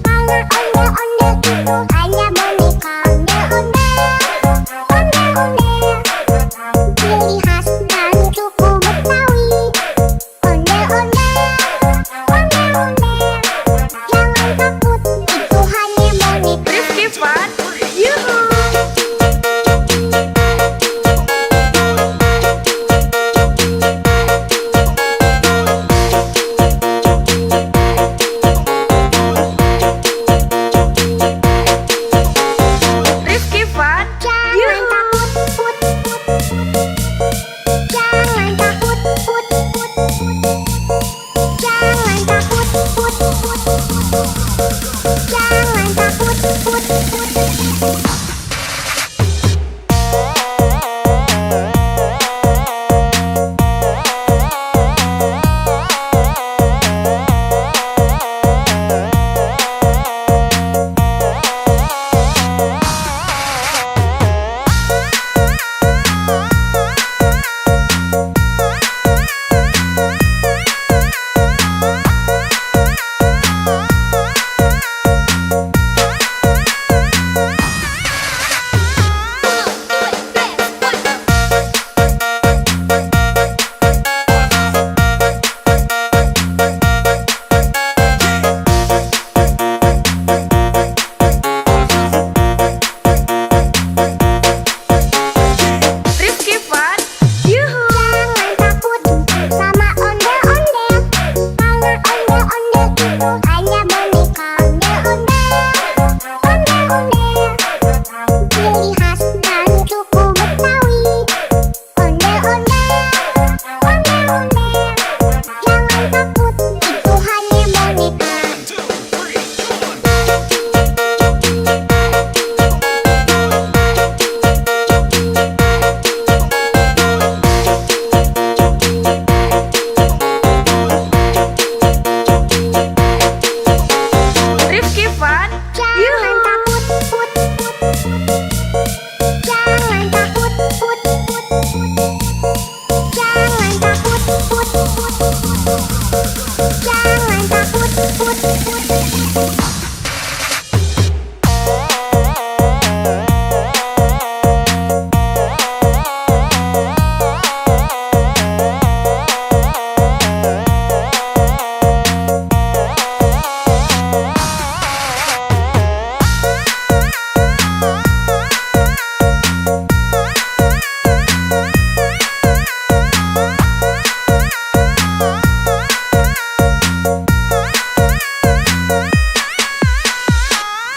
Karena ondel-ondel itu hanya boneka ondel-ondel. Ondel-ondel, ciri khas dari suku Betawi. Ondel-ondel, ondel-ondel. Jangan takut, itu hanya boneka. Rifki Fun, yuhu. Rifki Fun, Jangan yuhu. takut, put, put. Jangan takut, put, put. Jangan takut, put, put. Jangan takut, put, put. Rifki Fun, yuhu. Jangan takut sama ondel-ondel. Karena ondel-ondel itu hanya boneka ondel-ondel. Ondel-ondel, ciri khas dari suku Betawi. Ondel-ondel, ondel-ondel. Jangan takut, itu hanya boneka. Rifki Fun, Jangan yuhu. takut, put, put. Jangan takut, put, put. Jangan takut, put, put. Jangan takut, put, put.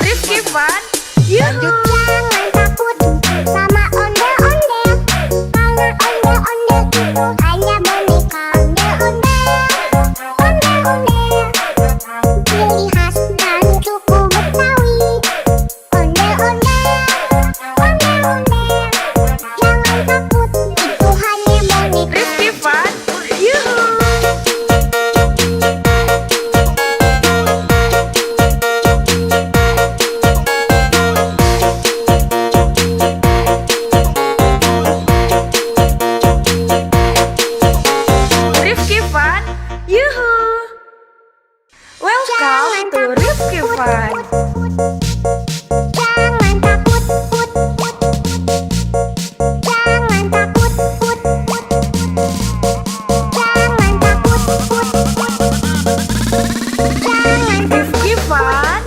Rifki Fun, yuhu. Jangan takut sama ondel-ondel. Karena ondel-ondel itu hanya boneka ondel-ondel. Ondel-ondel, ciri khas dari suku Betawi. Ondel-ondel, ondel-ondel. Jangan takut, itu hanya boneka. Rifki Fun, yuhu. Rifki Fun, yuhu. Welcome to Rifki Fun. Jangan takut, put, put. Jangan takut, put, put. Jangan takut, put, put. Jangan Rifki Fun,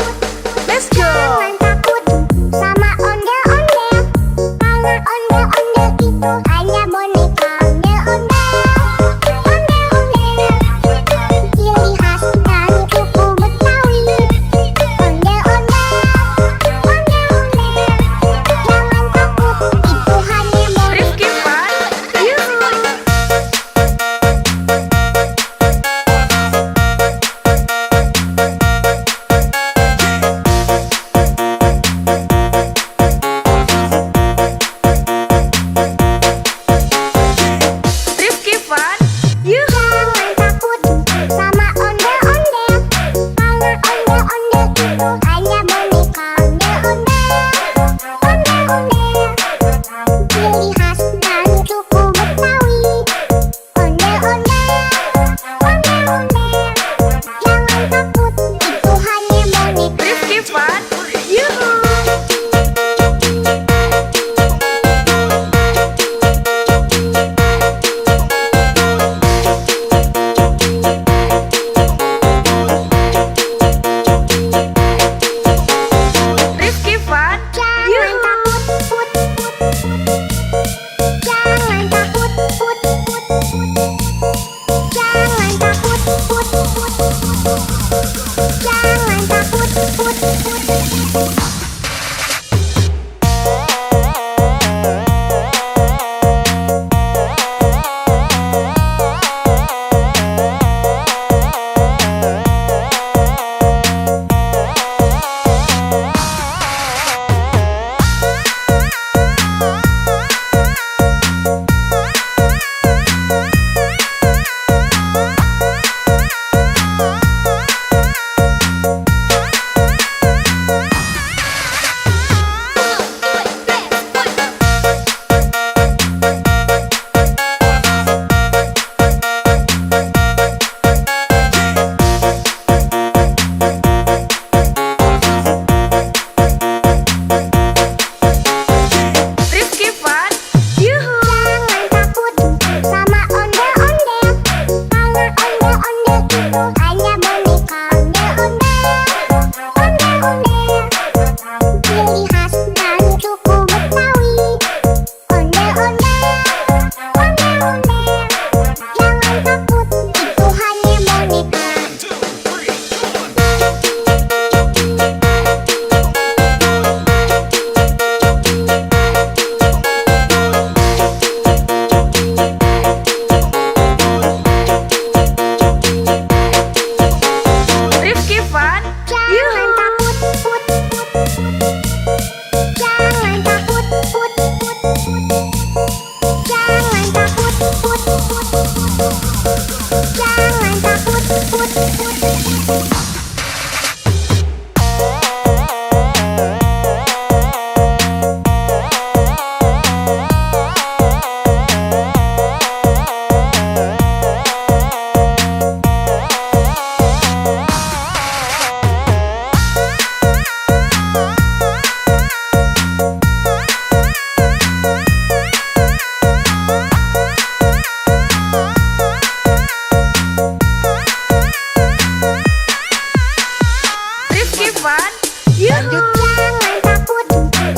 Fun, yuhu. Jangan takut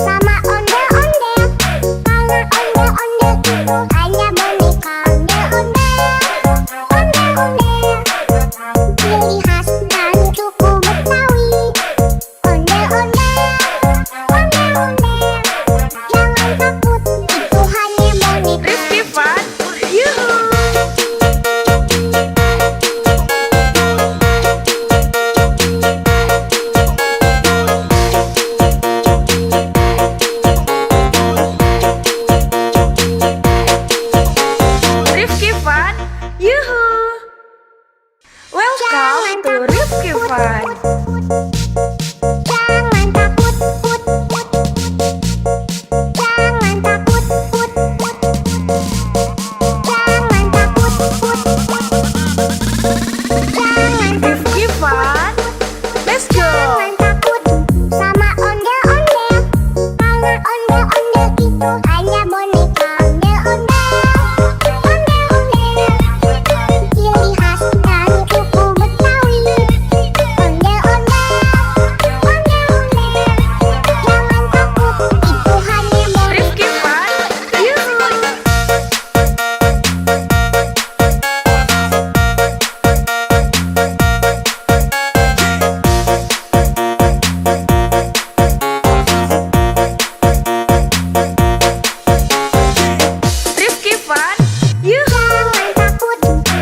sama ondel-ondel, karena ondel-ondel itu hanya boneka ondel-ondel. Ondel-ondel, ciri khas dan suku Betawi. Ondel-ondel, ondel-ondel, jangan takut, itu hanya boneka. Rifki Fun, yuhu. Rifki Fun, yuhu. Welcome to Rifki Fun. Jangan takut, put, put. Jangan takut, put, put. Jangan takut, put, put. Jangan Rifki Fun, let's go. Jangan takut sama ondel-ondel, karena ondel-ondel itu hanya boneka ondel-ondel. Ondel-ondel, ciri khas dan suku Betawi. Ondel-ondel, ondel-ondel, jangan takut, itu hanya boneka. Rifki Fun, yuhu. Rifki Fun, yuhu. Jangan takut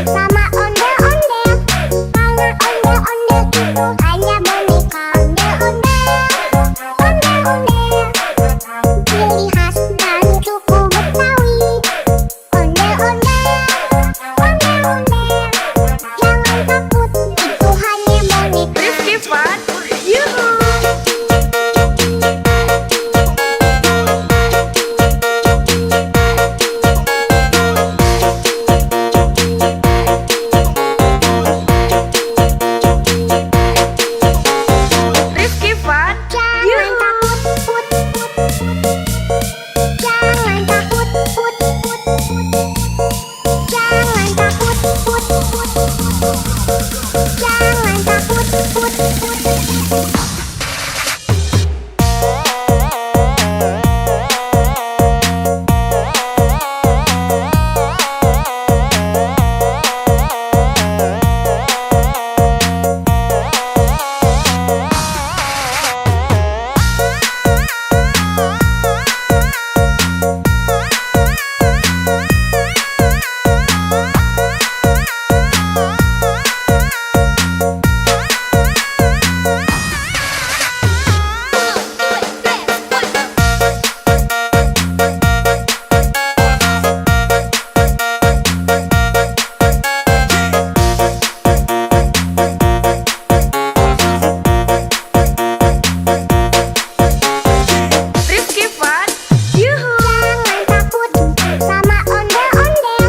sama ondel-ondel, karena ondel-ondel itu hanya boneka ondel-ondel. Ondel-ondel, ciri khas dan suku Betawi. Ondel-ondel, ondel-ondel, jangan takut, itu hanya boneka. Rifki Fun, yuhu. Rifki Fun, Jangan yuhu. takut, put, put. Jangan takut, put, put. Jangan takut, put, put. Jangan takut, put, put. Rifki Fun, yuhu. Jangan takut sama ondel-ondel,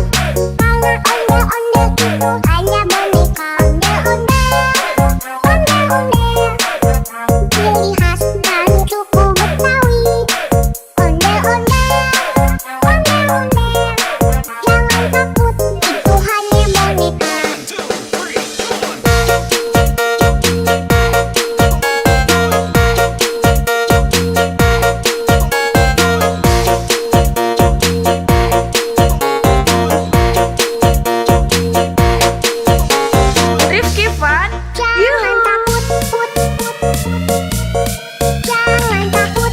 karena ondel-ondel itu hanya boneka ondel-ondel. Ondel-ondel, ciri khas dan suku Betawi. Ondel-ondel, ondel-ondel, jangan takut, itu hanya boneka. Rifki Fun, Jangan yuhu. takut, put, put. Jangan takut,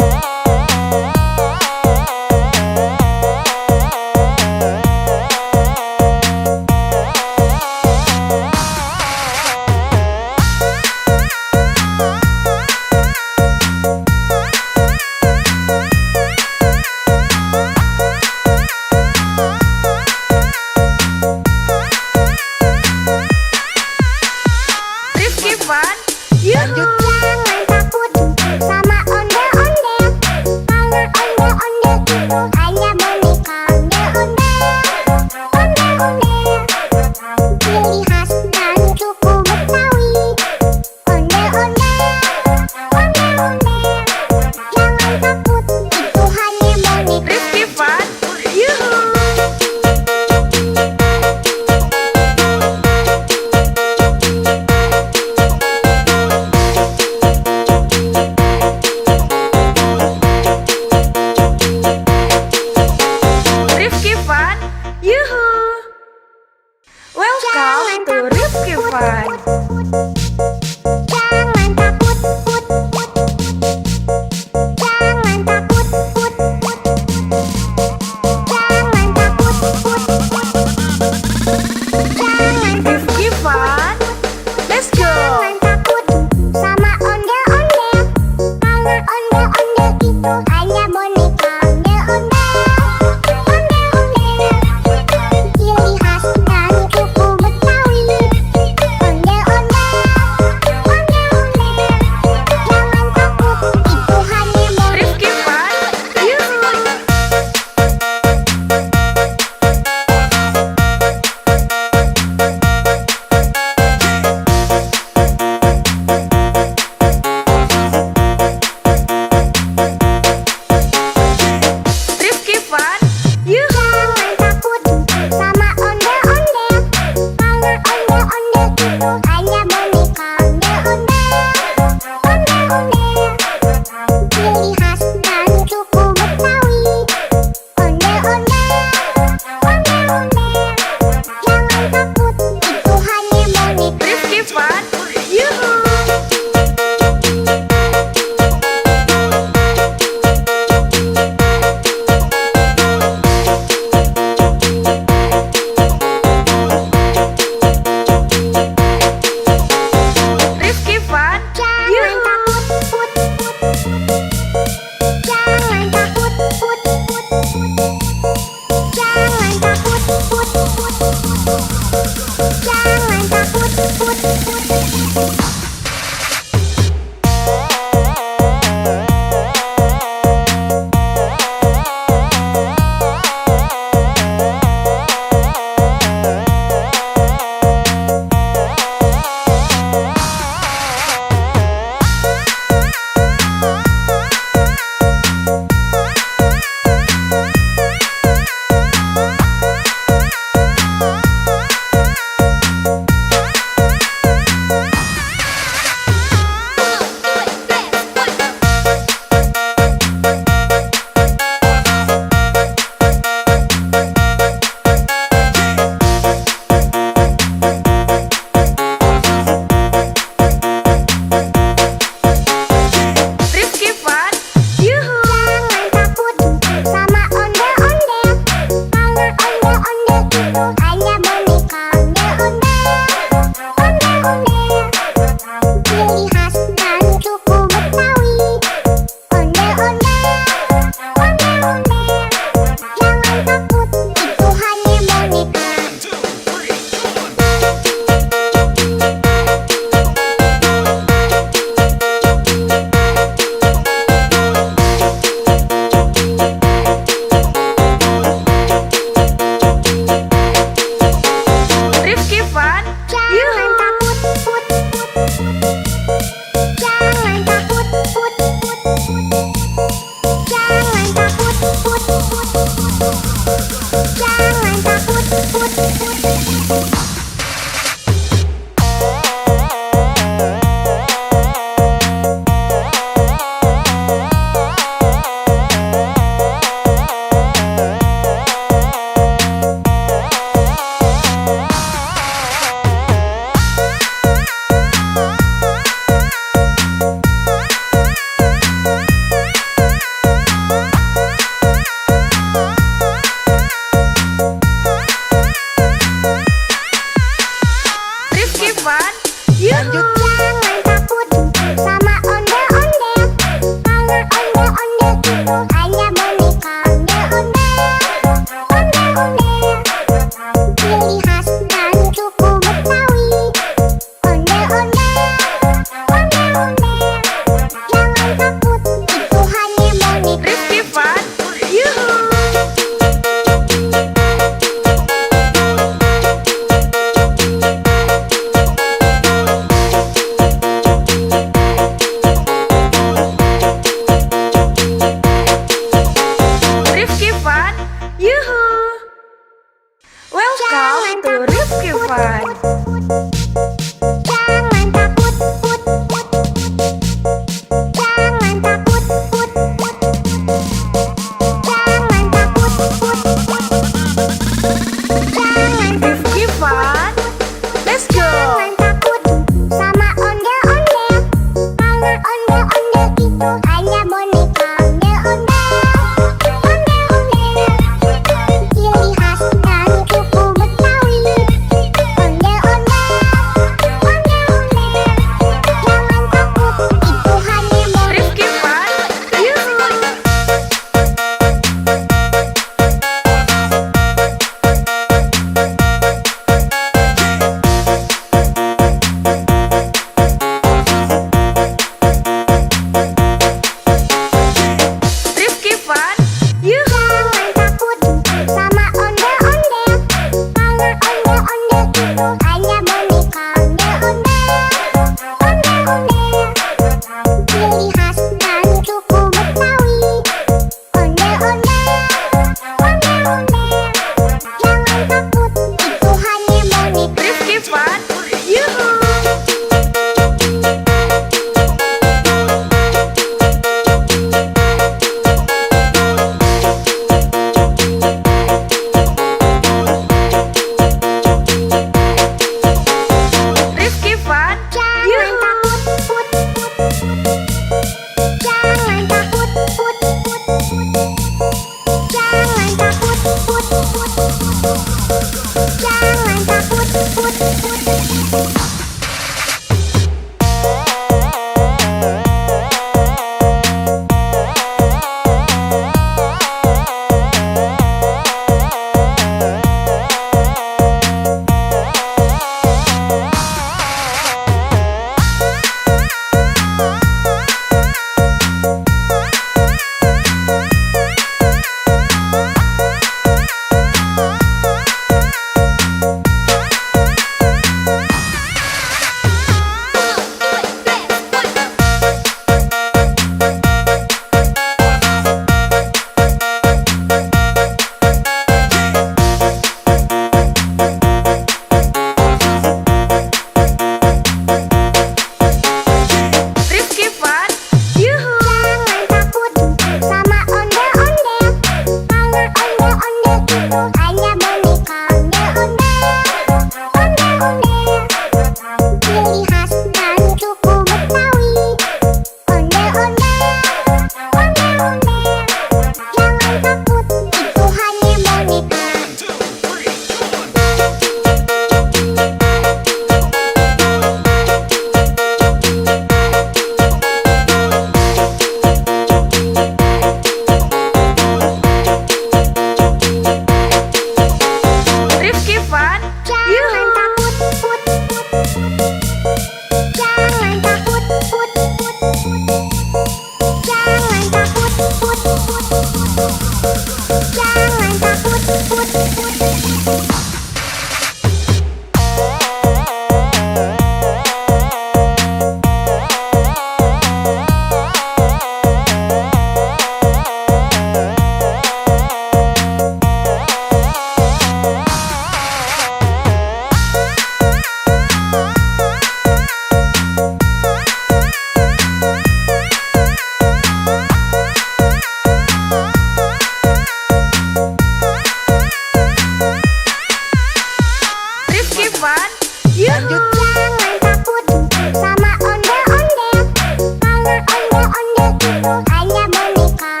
itu hanya boneka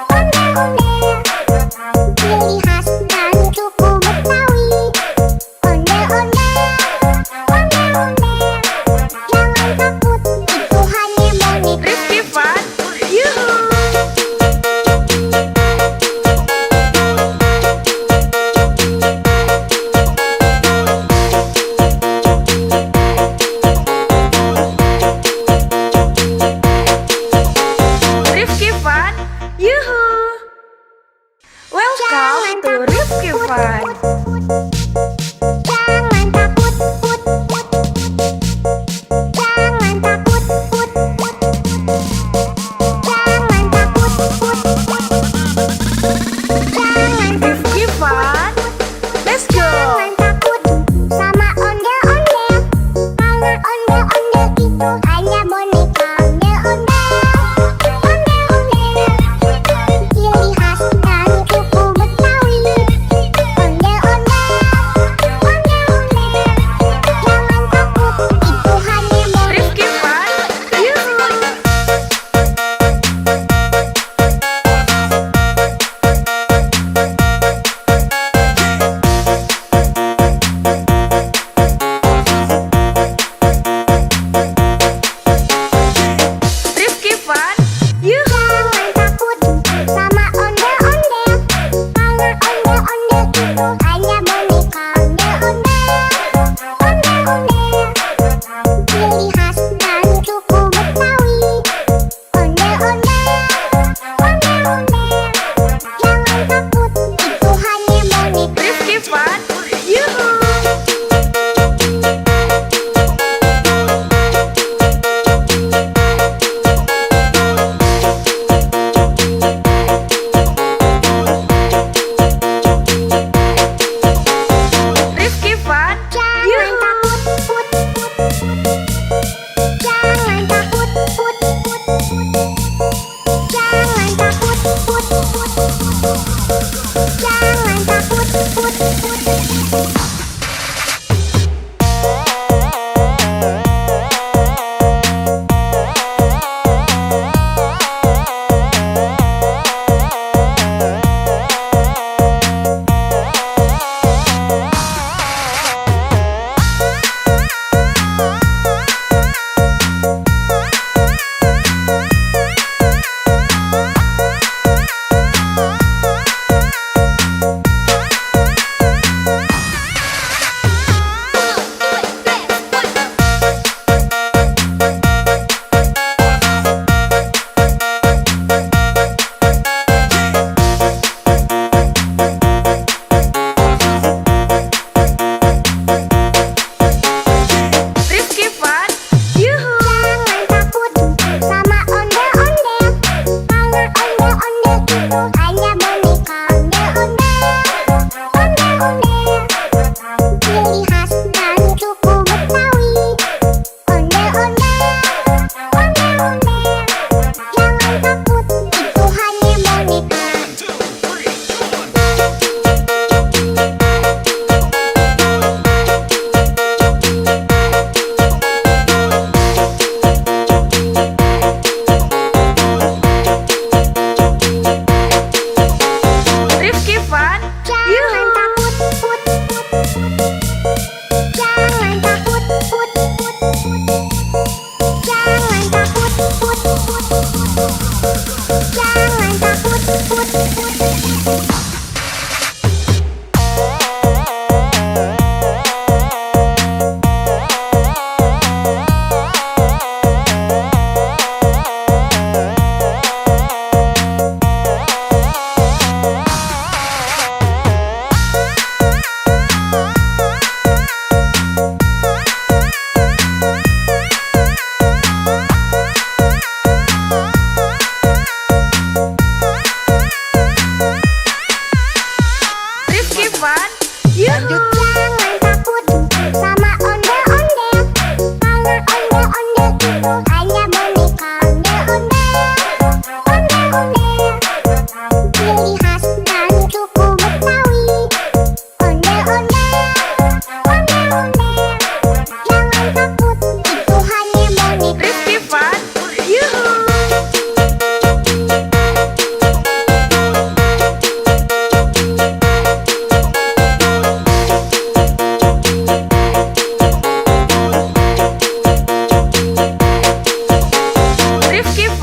ondel-ondel. Ciri khas dan suku Betawi. Ondel-ondel, ondel-ondel. Jangan takut, itu hanya boneka. Rifki Fun, yuhu.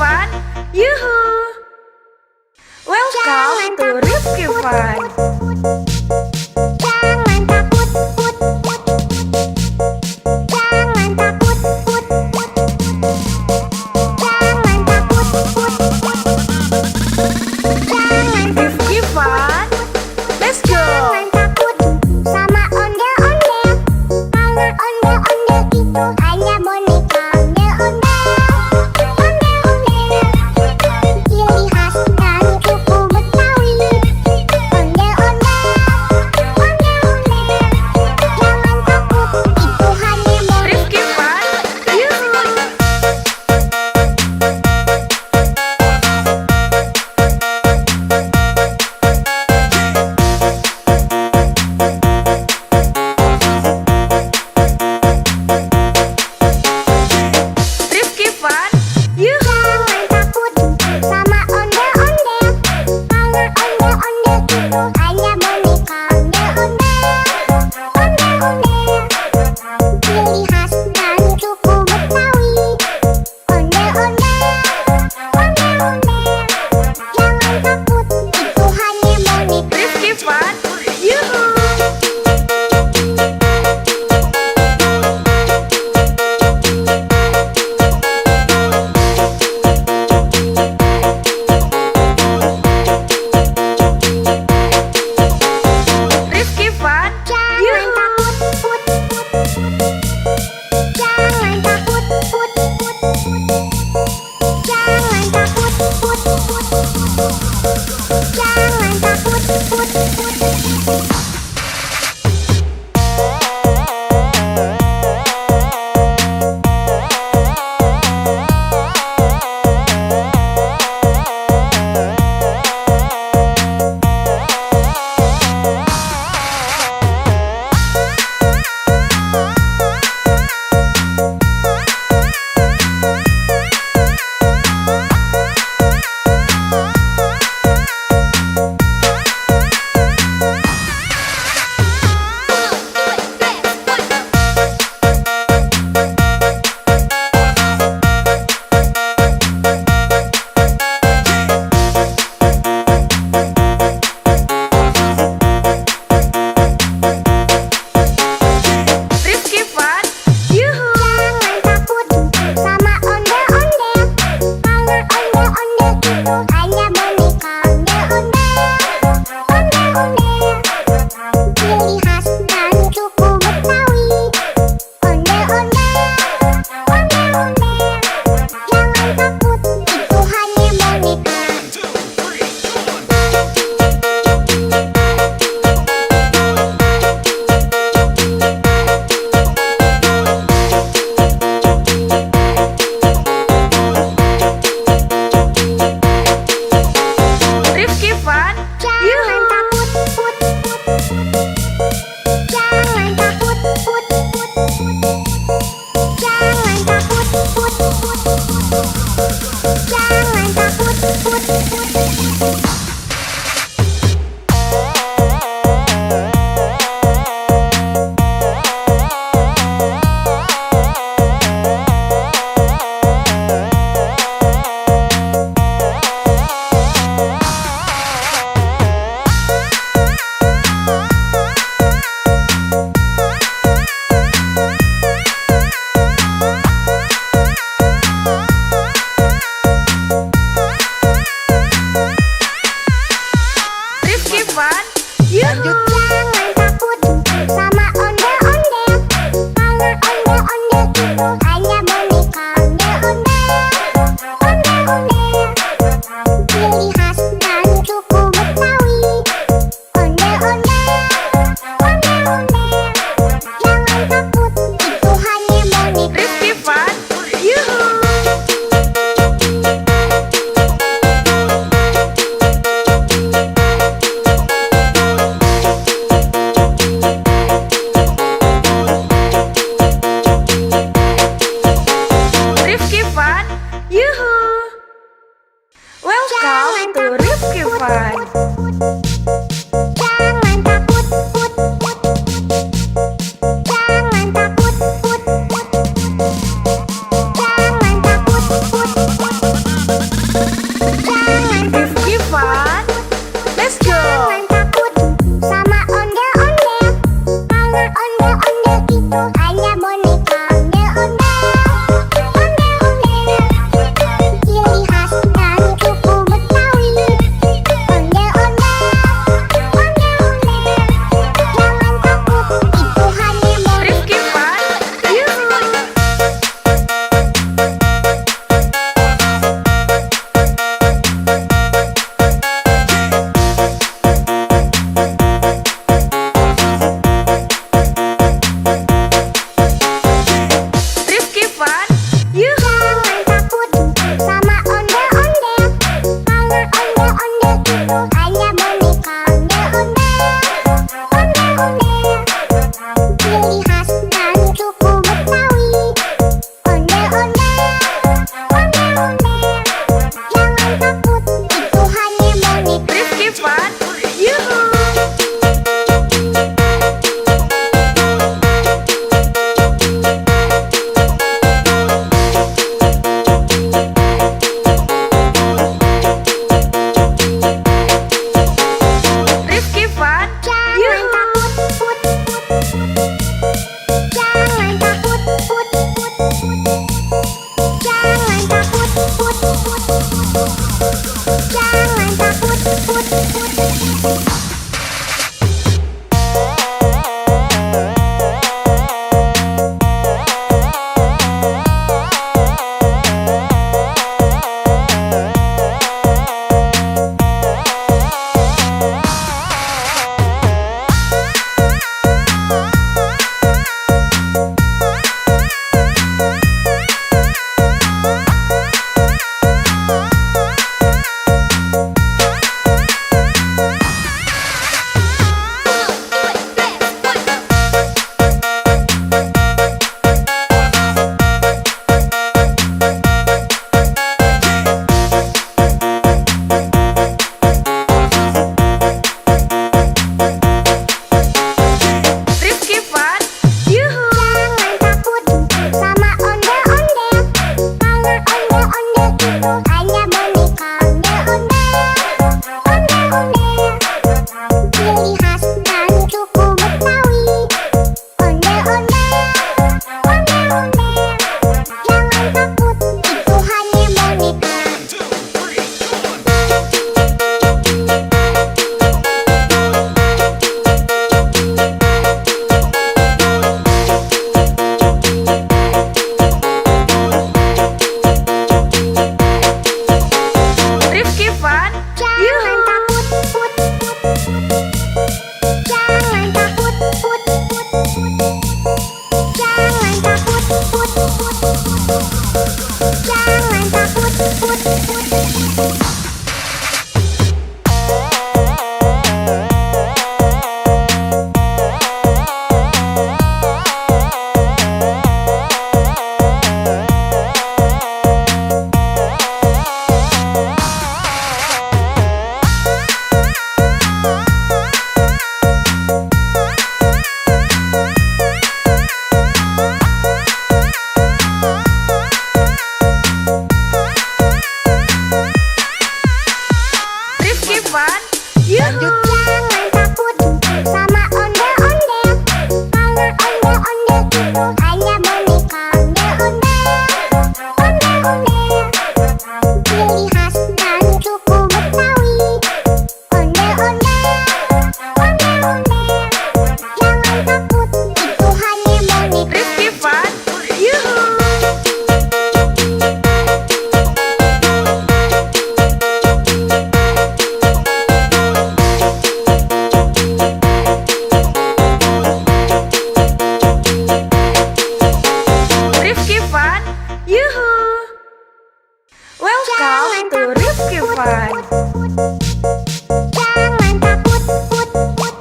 Fun. Yuhu! Welcome to Rifki Fun. Jangan takut, put, put. Jangan takut, put, put. Jangan takut, put, put. Jangan Rifki Fun. Let's go! Jangan takut sama ondel-ondel. Karena ondel-ondel itu hanya boneka. Ondel-ondel, ondel-ondel. Ciri khas dari suku Betawi. Ondel-ondel, ondel-ondel. Jangan takut, itu hanya boneka. Rifki Fun. Yuhu! Rifki Fun. Yuhu! Jangan takut sama ondel-ondel. Karena ondel-ondel itu hanya boneka. Ondel-ondel, ondel-ondel. Ciri khas dari suku Betawi. Ondel-ondel, ondel-ondel. Jangan takut, itu hanya boneka. Rifki Fun. Yuhu! Rifki Fun. Jangan Yuhu! takut, put, put. Jangan takut, put, put. Jangan takut, put, put. Jangan takut, put, put. Rifki Fun. Yuhu! Jangan takut sama ondel-ondel. Karena ondel-ondel itu hanya boneka. Ondel-ondel, ondel-ondel. Ciri khas dari suku Betawi. Ondel-ondel, ondel-ondel. Jangan takut, itu hanya boneka. Rifki Fun. Jangan Yuhu! takut, put, put. Jangan takut, put, put. Jangan takut, put, put. Jangan takut, put, put. Rifki Fun. Yuhu! Jangan takut sama ondel-ondel. Karena ondel-ondel itu hanya boneka. Ondel-ondel, ondel-ondel. Ciri khas dari suku Betawi. Ondel-ondel, ondel-ondel. Jangan takut, itu hanya boneka. Rifki Fun. Yuhu! Rifki Fun. Yuhu! Welcome to Rifki Fun. Jangan takut, put, put. Jangan takut, put, put. Jangan takut, put, put. Fun. Jangan takut, put, put.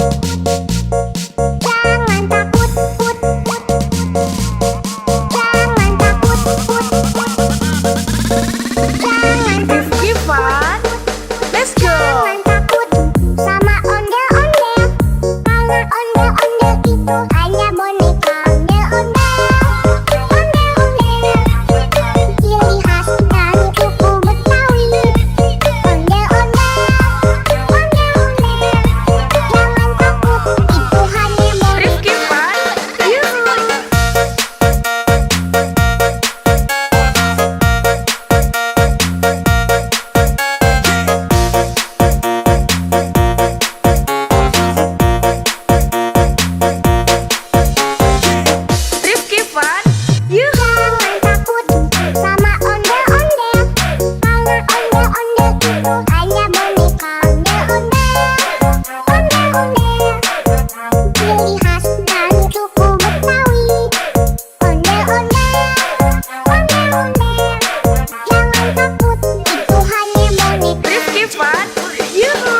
Jangan takut, put, put. Jangan takut, put, put. Jangan Rifki Fun. Let's go. Jangan takut sama ondel-ondel, karena ondel-ondel itu hanya boneka. Ondel-ondel, ondel-ondel, ciri khas dari suku Betawi. Ondel-ondel, ondel-ondel, jangan takut, itu hanya boneka. Rifki Fun. Yuhu. Rifki Fun. Yuhu. Jangan takut sama ondel-ondel, karena ondel-ondel itu hanya boneka. Ondel-ondel, ondel-ondel, ciri khas dari suku Betawi. Ondel-ondel, ondel-ondel, jangan takut, itu hanya boneka. Rifki Fun. Yuhu.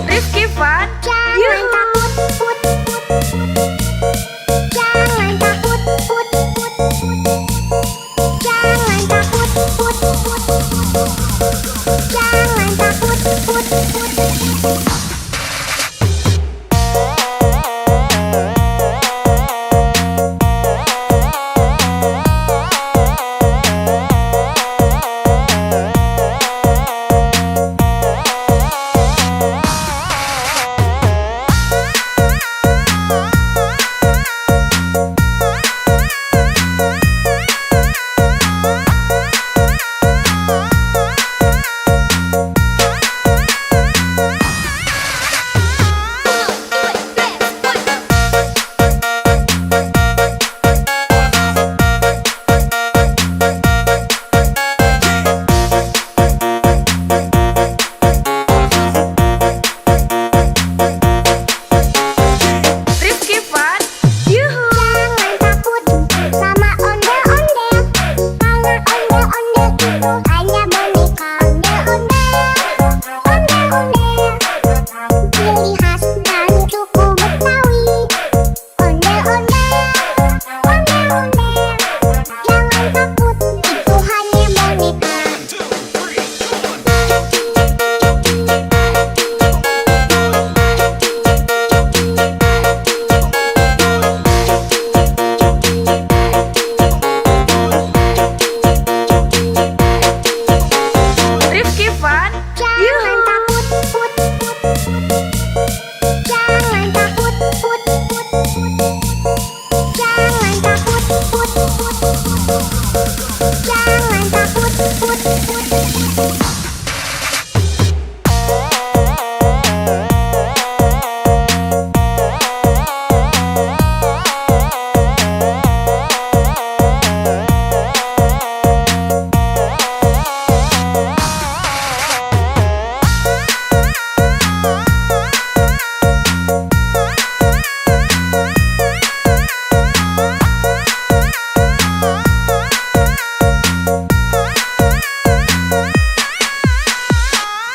Rifki Fun. Jangan Yuhu. takut, put, put. Jangan takut, put, put. Jangan takut, put, put. Jangan takut, put, put. Rifki Fun. Yuhu. Jangan takut sama ondel-ondel, karena ondel-ondel itu hanya boneka. Ondel-ondel, ondel-ondel, ciri khas dari suku Betawi. Ondel-ondel, ondel-ondel, jangan takut, itu hanya boneka. Rifki Fun. Jangan Yuhu. takut, put, put. Jangan takut, put, put. Jangan takut, put, put. Jangan takut, put, put.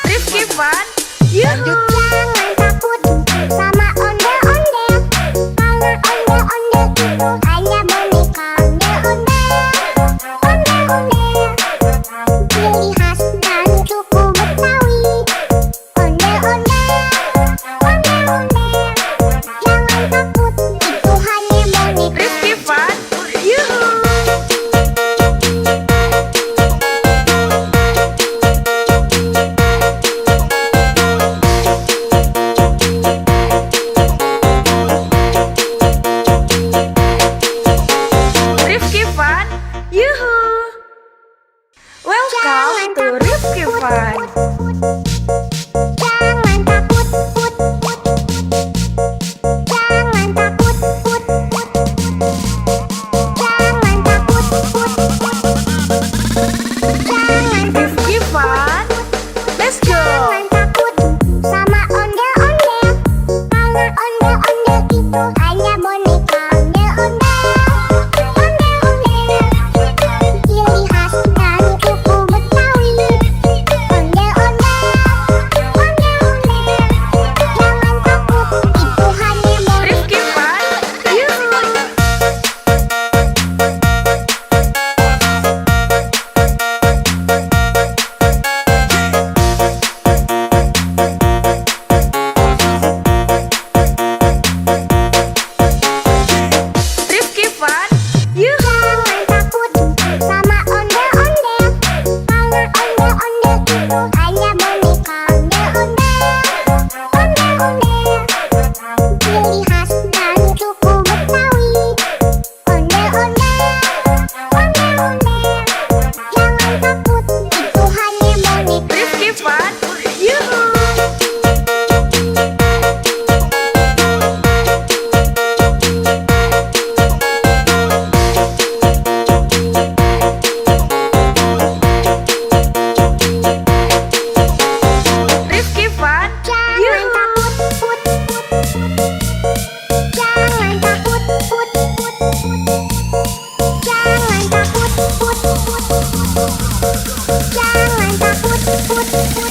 Rifki Fun. Yuhu. Jangan takut sama ondel-ondel, karena ondel-ondel itu hanya boneka. Ondel-ondel, ondel-ondel, ciri khas dari suku Betawi. Ondel-ondel, ondel-ondel, jangan takut, itu hanya boneka. Rifki Fun. Yuhu. hanya boneka ondel-ondel. Ciri khas dan suku Betawi. Ondel-ondel, ondel-ondel. Jangan takut, itu hanya boneka. Rifki Fun, yuhu. Rifki Fun, Jangan yuhu. takut, put, put, put. Jangan takut, put, put, put. Jangan takut, put, put, put. Jangan takut, put, put.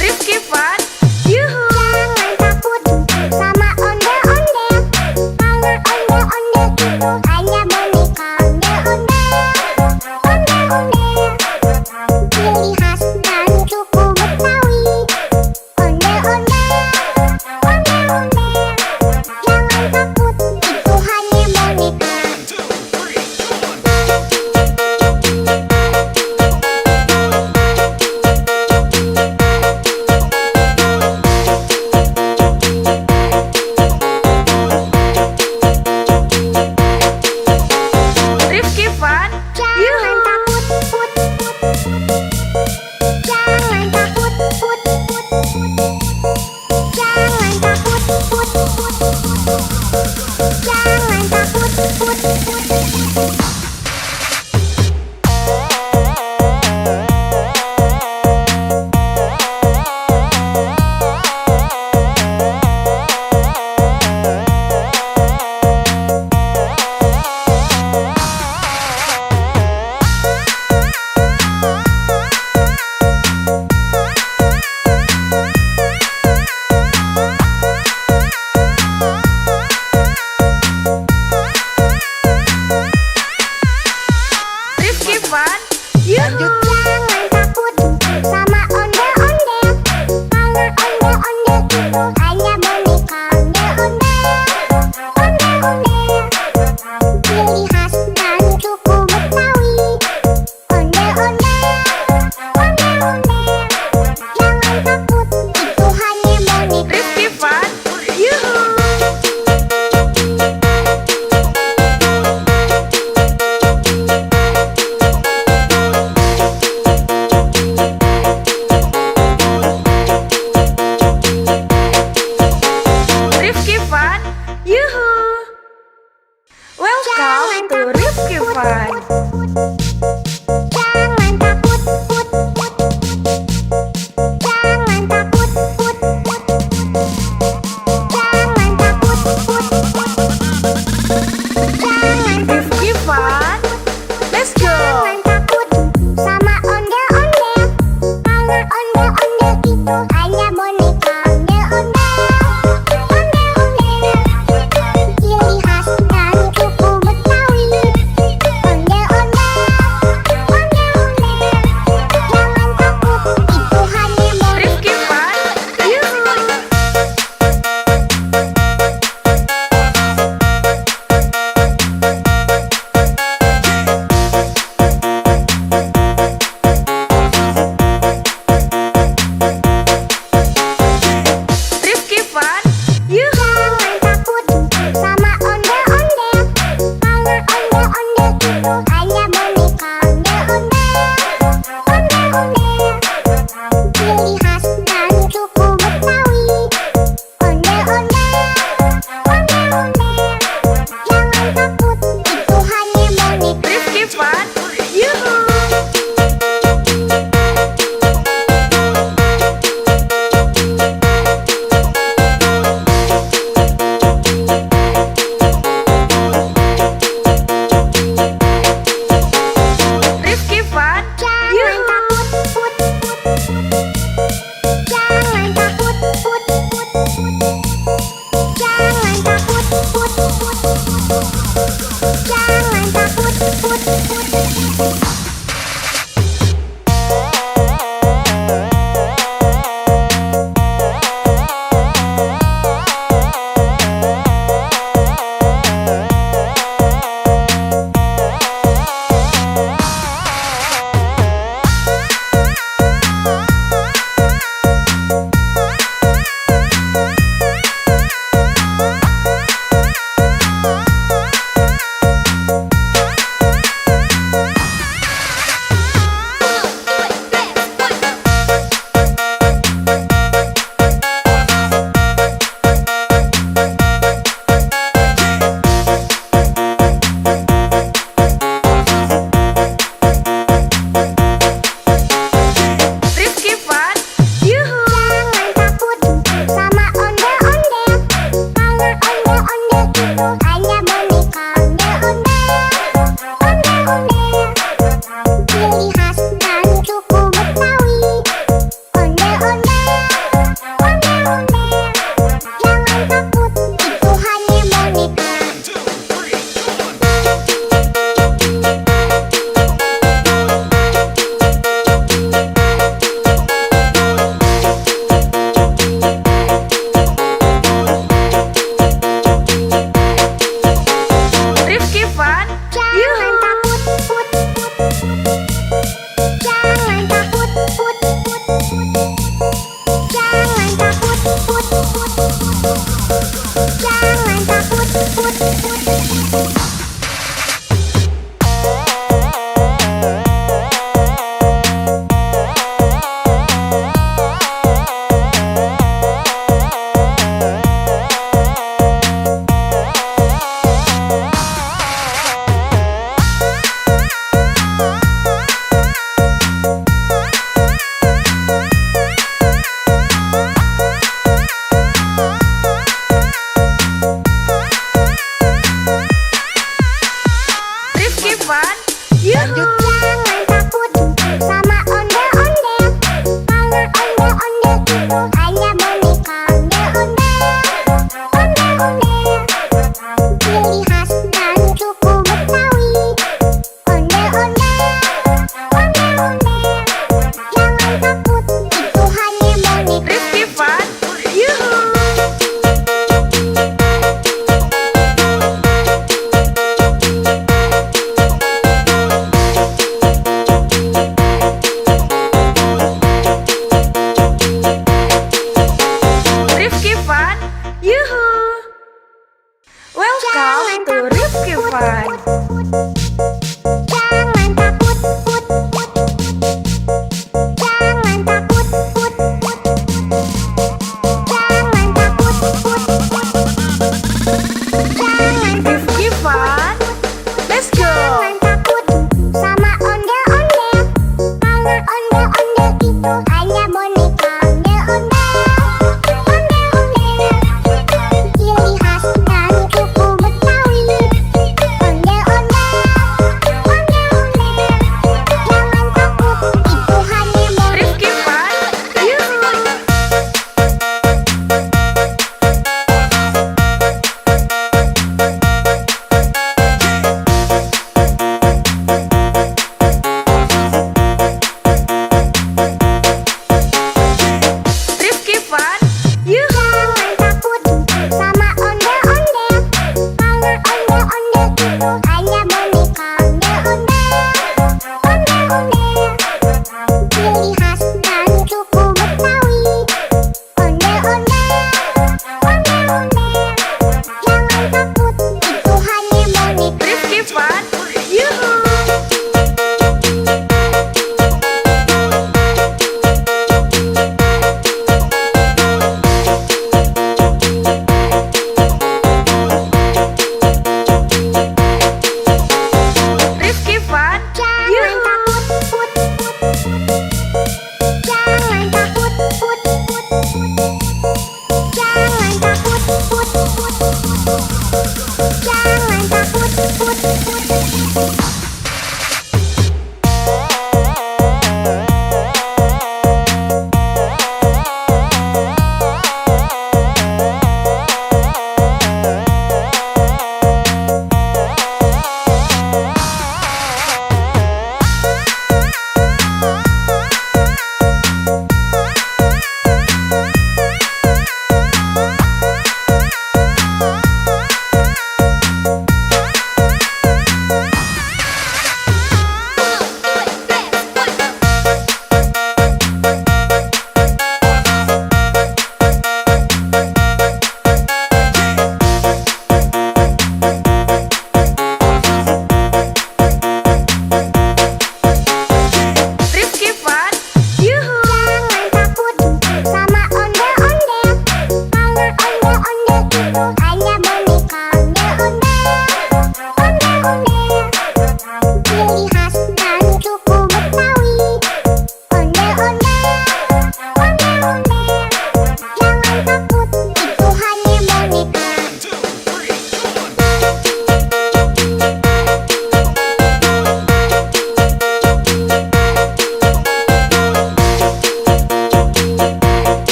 Rifki Fun, yuhu. Jangan takut sama ondel-ondel. Karena ondel-ondel itu hanya boneka ondel-ondel. Ondel-ondel. Ciri khas dan suku Betawi. Ondel-ondel, ondel-ondel. Jangan takut, itu hanya boneka. Rifki Fun, Jangan yuhu. takut, put, put, put. Jangan takut, put, put, put. Jangan takut, put, put, put. Jangan takut, put, put. Rifki Fun, yuhu. Jangan takut sama ondel-ondel. Karena ondel-ondel itu hanya boneka ondel-ondel. Ondel-ondel. Ciri khas dan suku Betawi. Ondel-ondel, ondel-ondel. Jangan takut, itu hanya boneka. Rifki Fun, yuhu.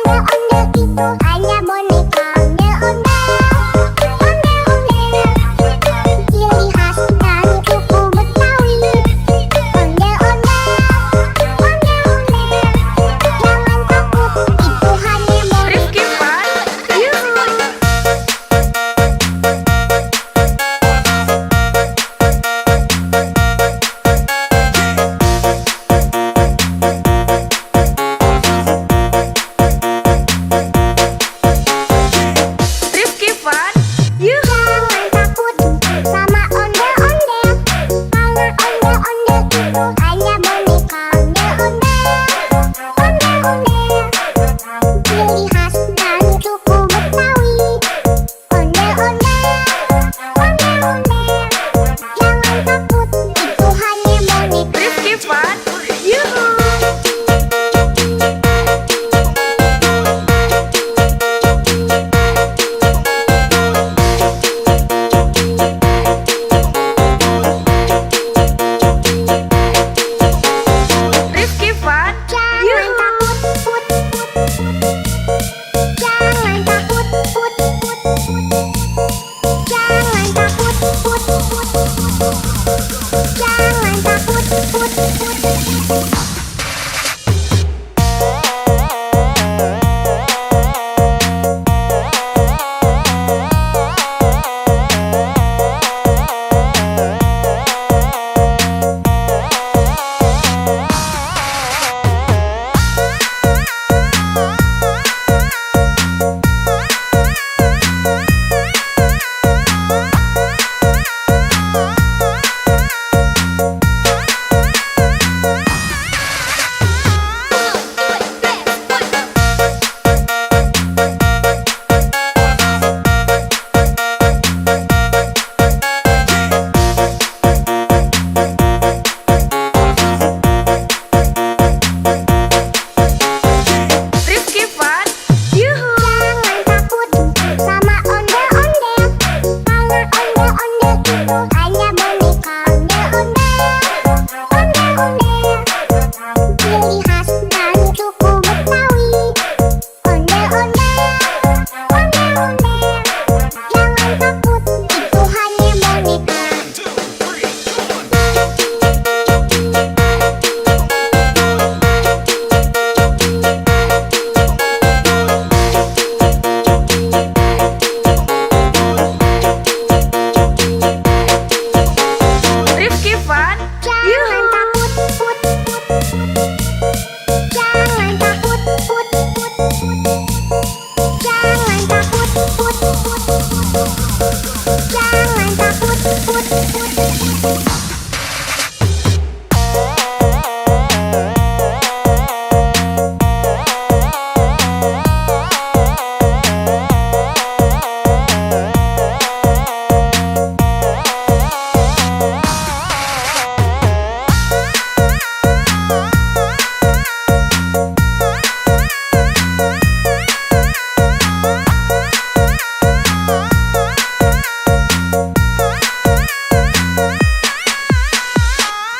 itu hanya boneka ondel-ondel. Ciri khas dari suku Betawi. Ondel-ondel. Jangan takut, itu hanya boneka. Rifki Fun, yuhu. Rifki Fun, yuhu. Jangan takut sama ondel-ondel. Karena ondel-ondel itu hanya boneka ondel-ondel. Ciri khas dari suku Betawi. Ondel-ondel. Jangan takut, itu hanya boneka. Rifki Fun, yuhu. Rifki Fun, Jangan yuhu. takut, jangan takut, jangan takut, jangan takut. Rifki Fun, yuhu. Jangan takut sama ondel-ondel. Karena ondel-ondel itu hanya boneka ondel-ondel. Ciri khas dari suku Betawi. Ondel-ondel. Jangan takut, itu hanya boneka. Rifki Fun, Jangan yuhu. takut, jangan takut, jangan takut, jangan takut.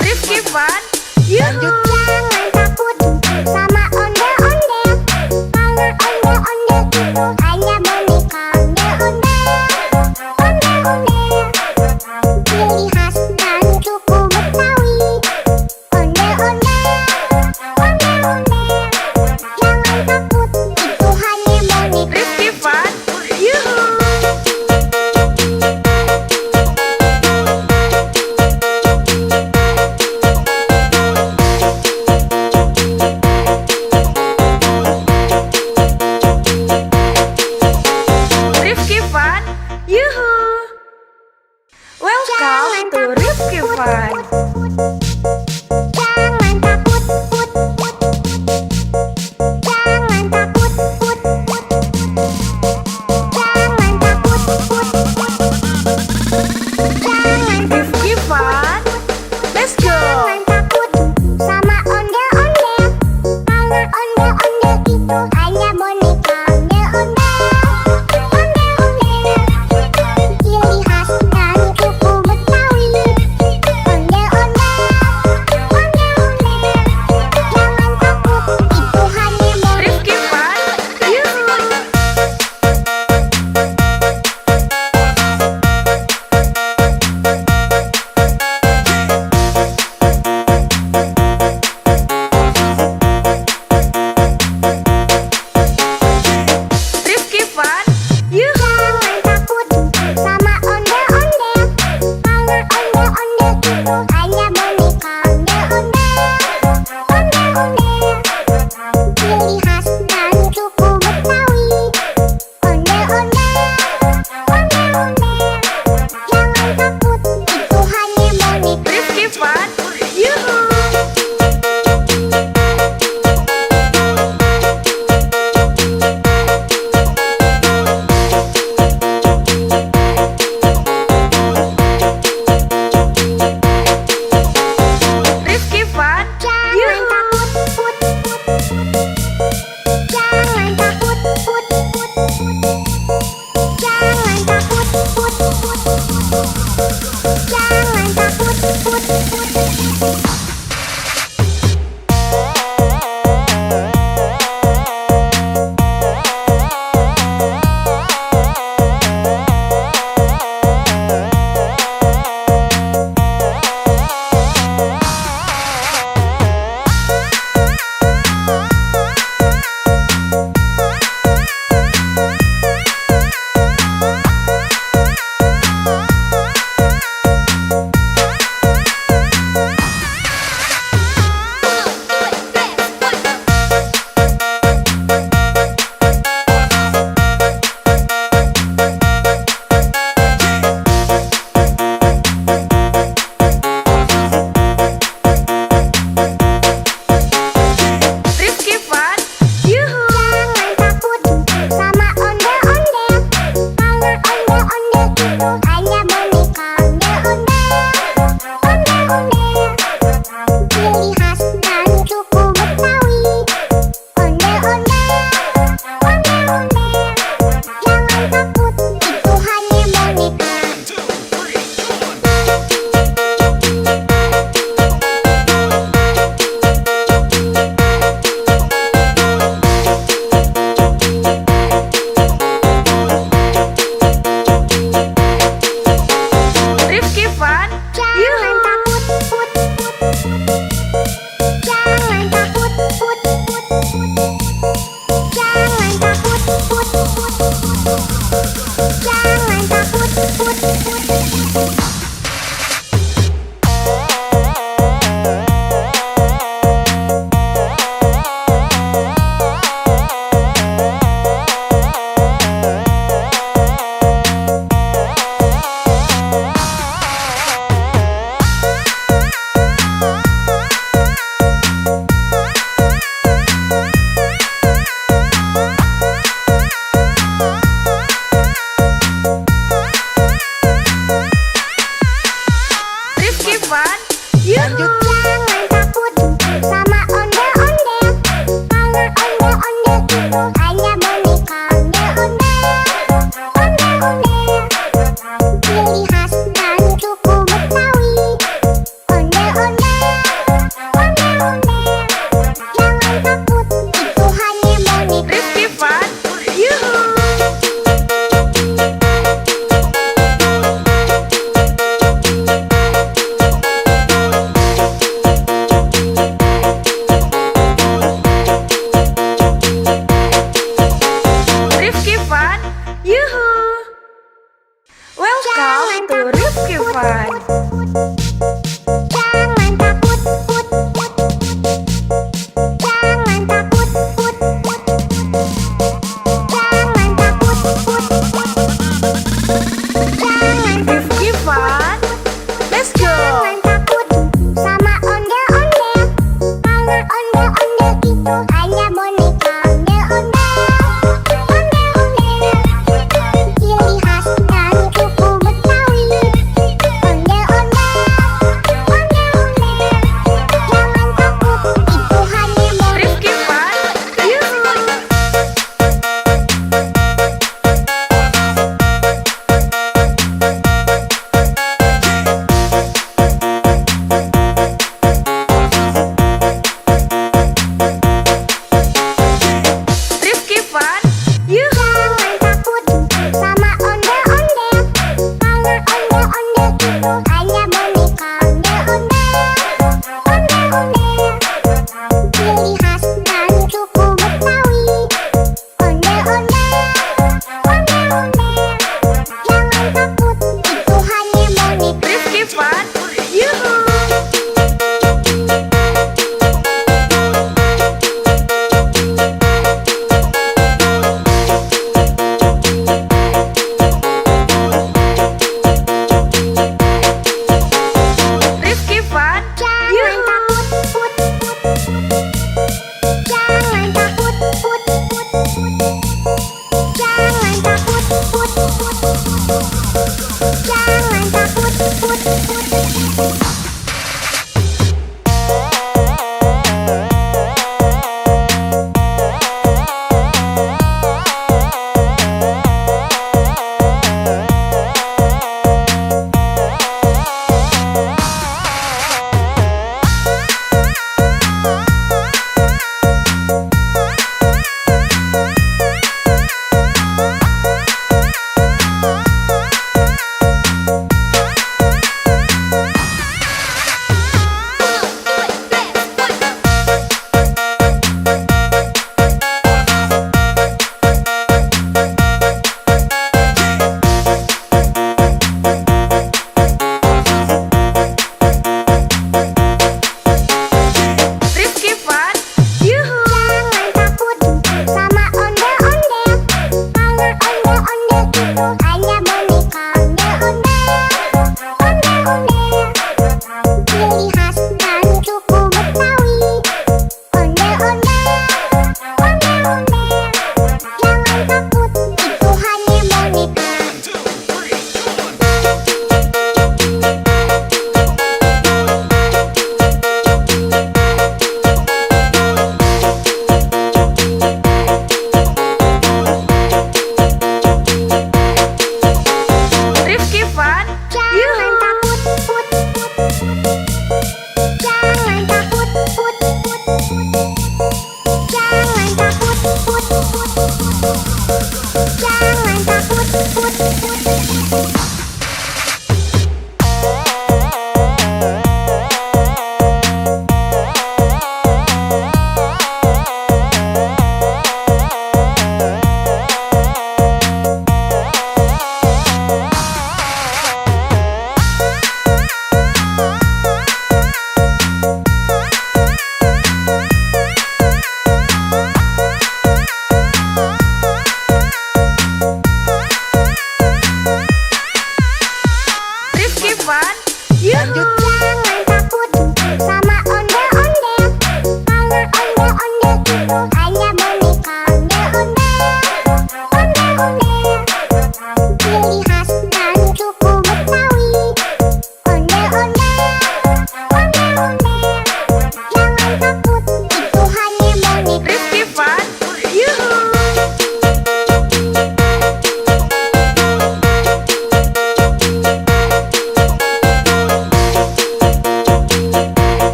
Rifki Fun, yuhu. Jangan takut sama ondel-ondel. Karena ondel-ondel itu hanya boneka ondel-ondel. Ciri khas dari suku Betawi. Ondel-ondel. Jangan takut, itu hanya boneka. Rifki Fun, yuhu.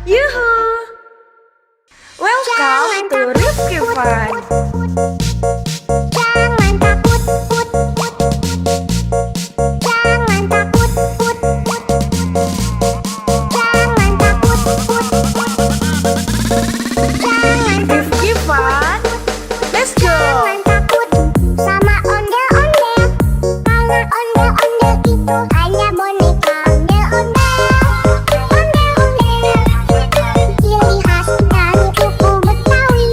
Yuhu! Welcome to Rifki Fun. Jangan takut, put, put. Jangan takut, put, put. Jangan takut, put, put. Jangan Rifki Fun. Let's go! Jangan takut sama ondel-ondel. Karena ondel-ondel itu hanya boneka. Ondel-ondel, ondel-ondel. Ciri khas dari suku Betawi.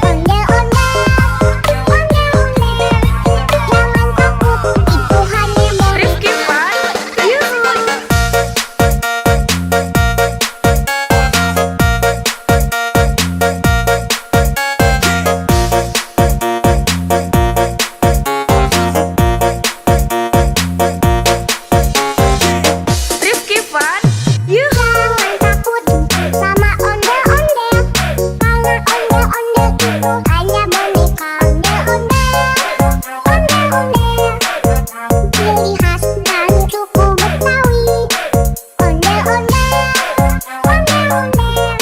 Ondel-ondel, ondel-ondel. Jangan takut, itu hanya boneka. Rifki Fun. Yuhu! Rifki Fun. Yuhu! Jangan takut sama ondel-ondel. Karena ondel-ondel itu hanya boneka. Ondel-ondel, ondel-ondel. Ciri khas dari suku Betawi. Ondel-ondel, ondel-ondel.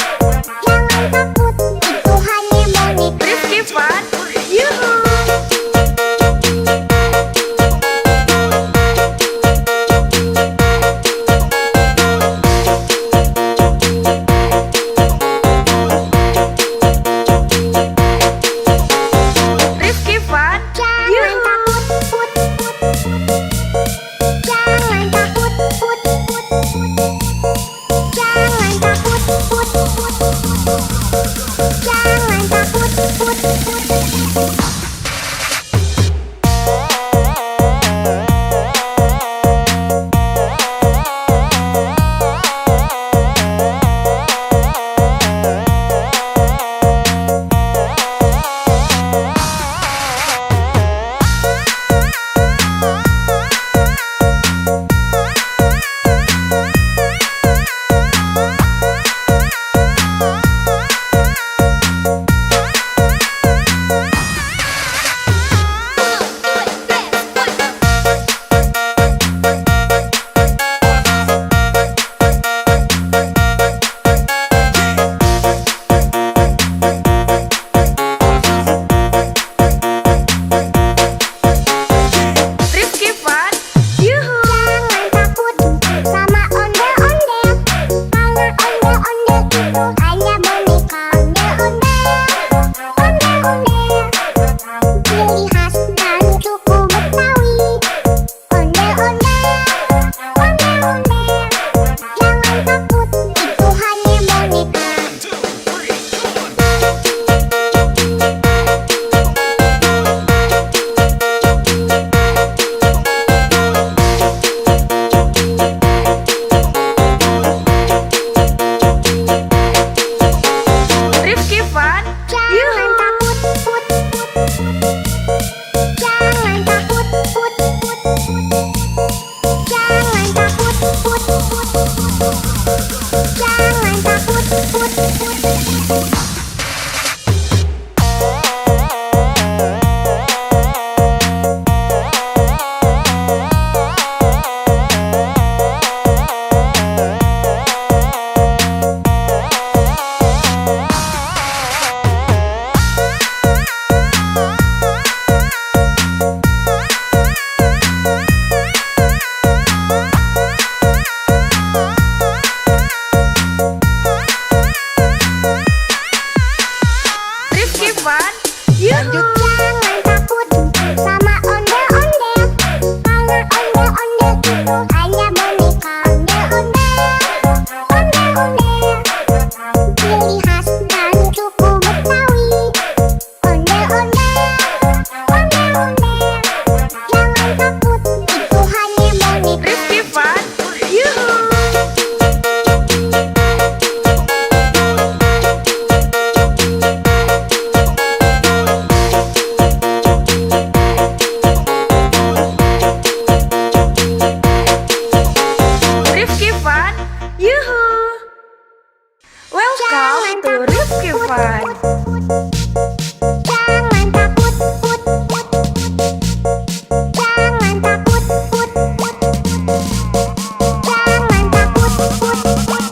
Jangan takut, itu hanya boneka. Rifki Fun. Yuhu! Rifki Fun. Jangan Yuhu! takut, put, put. Jangan takut, put, put. Jangan takut, put, put. Jangan takut, put, put. Rifki Fun. Yuhu! Jangan takut sama ondel-ondel. Karena ondel-ondel itu hanya boneka. Ondel-ondel, ondel-ondel. Ciri khas dari suku Betawi. Ondel-ondel, ondel-ondel. Jangan takut, itu hanya boneka. Rifki Fun. Jangan Yuhu! takut, put, put. Jangan takut, put, put. Jangan takut, put, put. Jangan takut, put, put. Rifki Fun. Yuhu! Jangan takut sama ondel-ondel. Karena ondel-ondel itu hanya boneka. Ondel-ondel, ondel-ondel. Ciri khas dari suku Betawi. Ondel-ondel, ondel-ondel. Jangan takut, itu hanya boneka. Rifki Fun. Yuhu! Rifki Fun. Yuhu! Welcome to Rifki Fun. Jangan takut, put, put. Jangan takut, put, put. Jangan takut, put, put.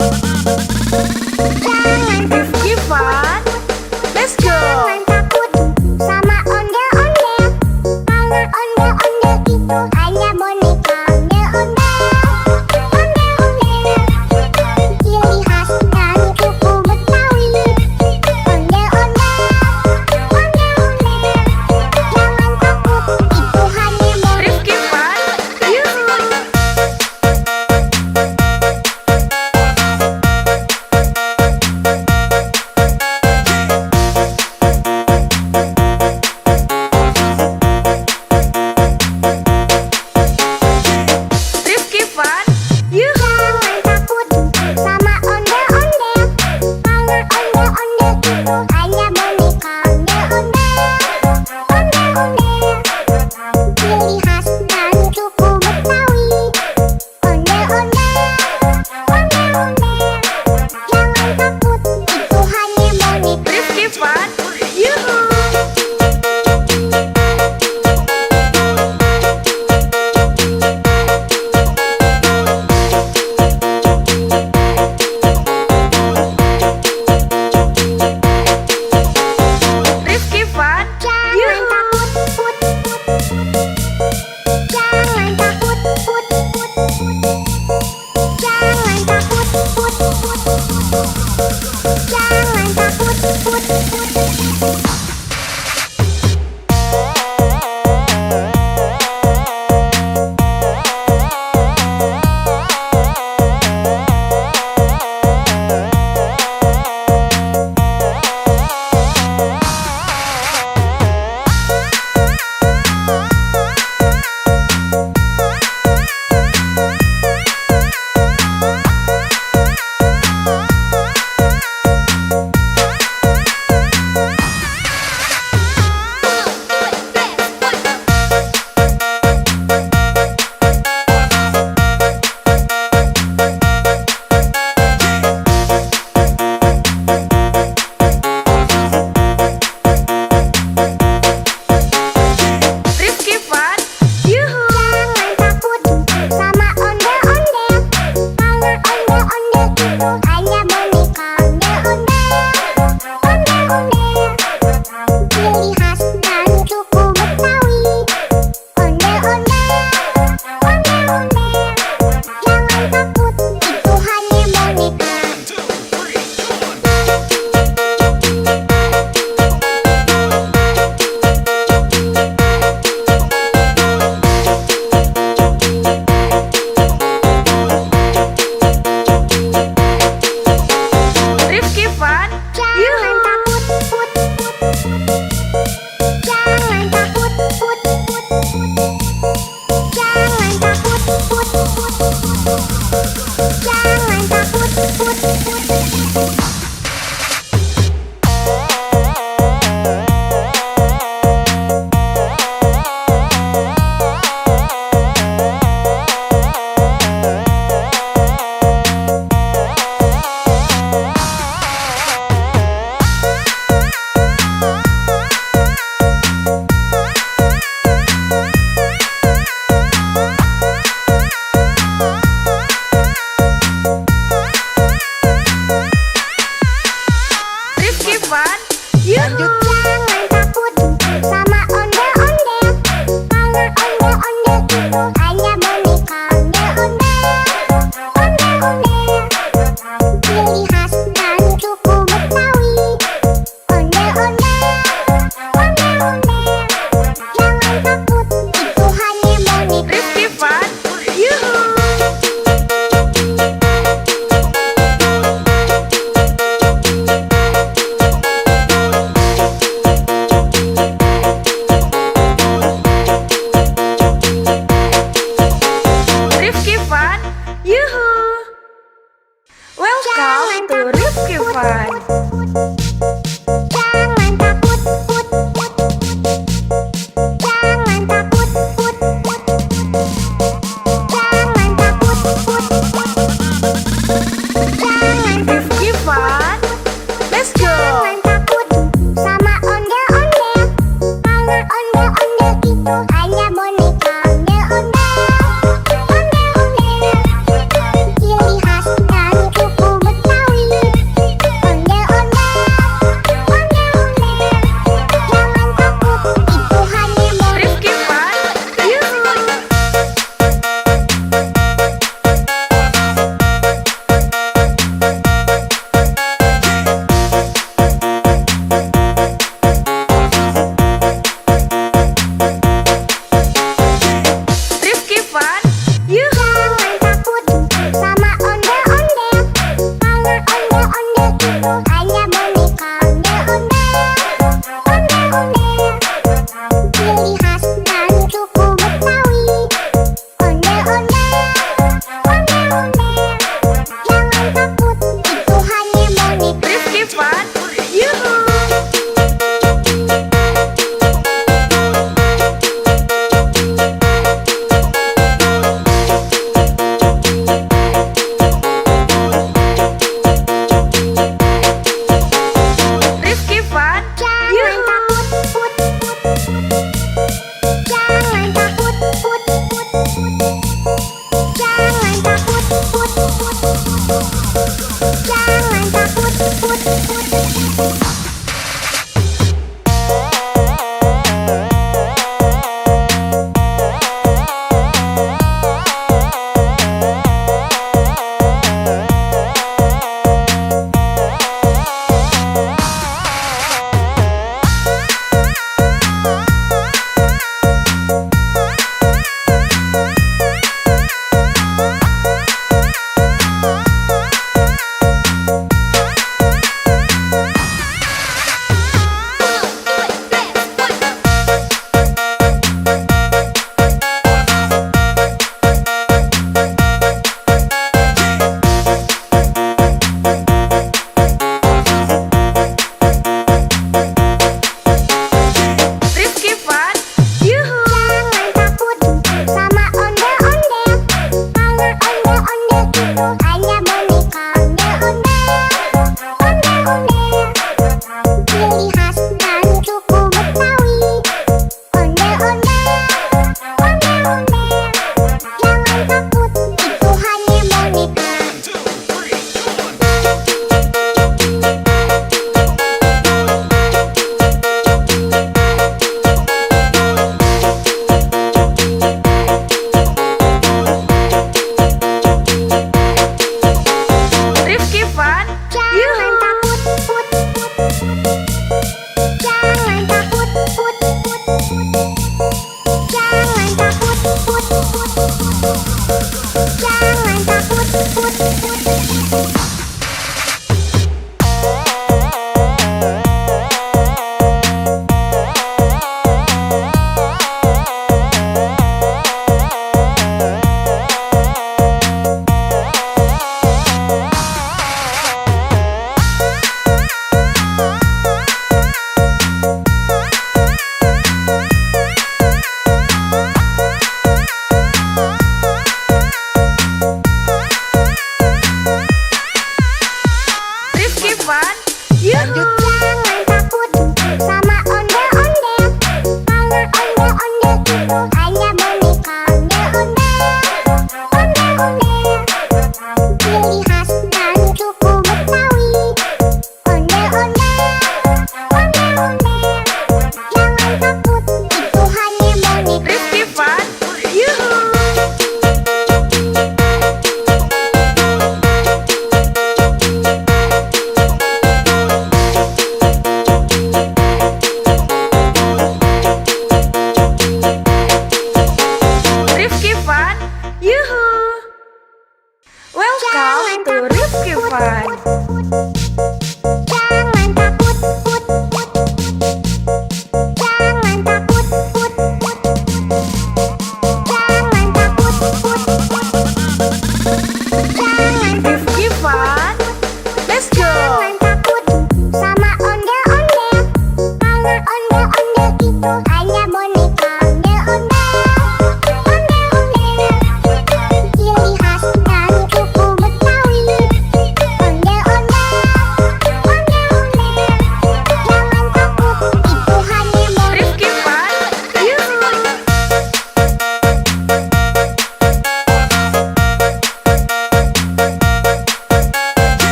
itu hanya boneka ondel-ondel. Ciri khas dan suku Betawi. Ondel-ondel. Jangan takut, itu hanya boneka. Rifki Fun, yuhu. Rifki Fun, Jangan yuhu. takut, jangan takut, jangan takut, jangan takut. Rifki Fun, yuhu. Jangan takut sama ondel-ondel, karena ondel-ondel itu hanya boneka ondel-ondel. Ciri khas dan suku Betawi. Ondel-ondel. Jangan takut, itu hanya boneka. Rifki Fun, Jangan yuhu. takut, jangan takut, jangan takut, jangan takut. Rifki Fun, yuhu. Jangan takut sama ondel-ondel, karena ondel-ondel itu hanya boneka ondel-ondel. Ciri khas dan suku Betawi. Ondel-ondel. Jangan takut, itu hanya boneka. Rifki Fun, yuhu.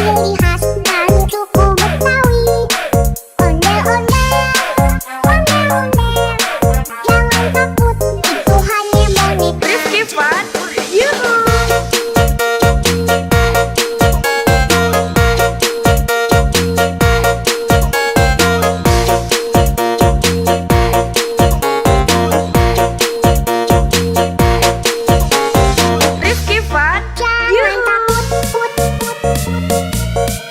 ciri khas dari suku Betawi. Ondel-ondel, ondel-ondel, jangan takut, itu hanya boneka. Rifki Fun, yuhu. Rifki Fun, Jangan yuhu. takut, put, put, put.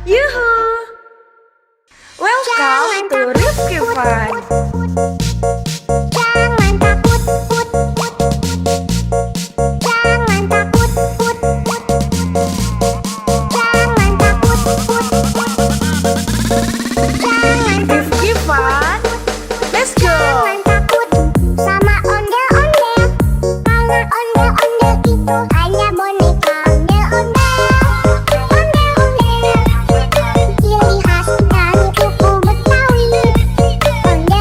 Yuhu! Welcome to Rifki Fun. Jangan takut, put, put. Jangan takut, put, put. Jangan takut, put, put. Jangan Rifki Fun. Let's go! Jangan takut sama ondel-ondel, karena ondel-ondel itu hanya boneka ondel-ondel. Ondel-ondel ciri khas dari suku Betawi. Ondel-ondel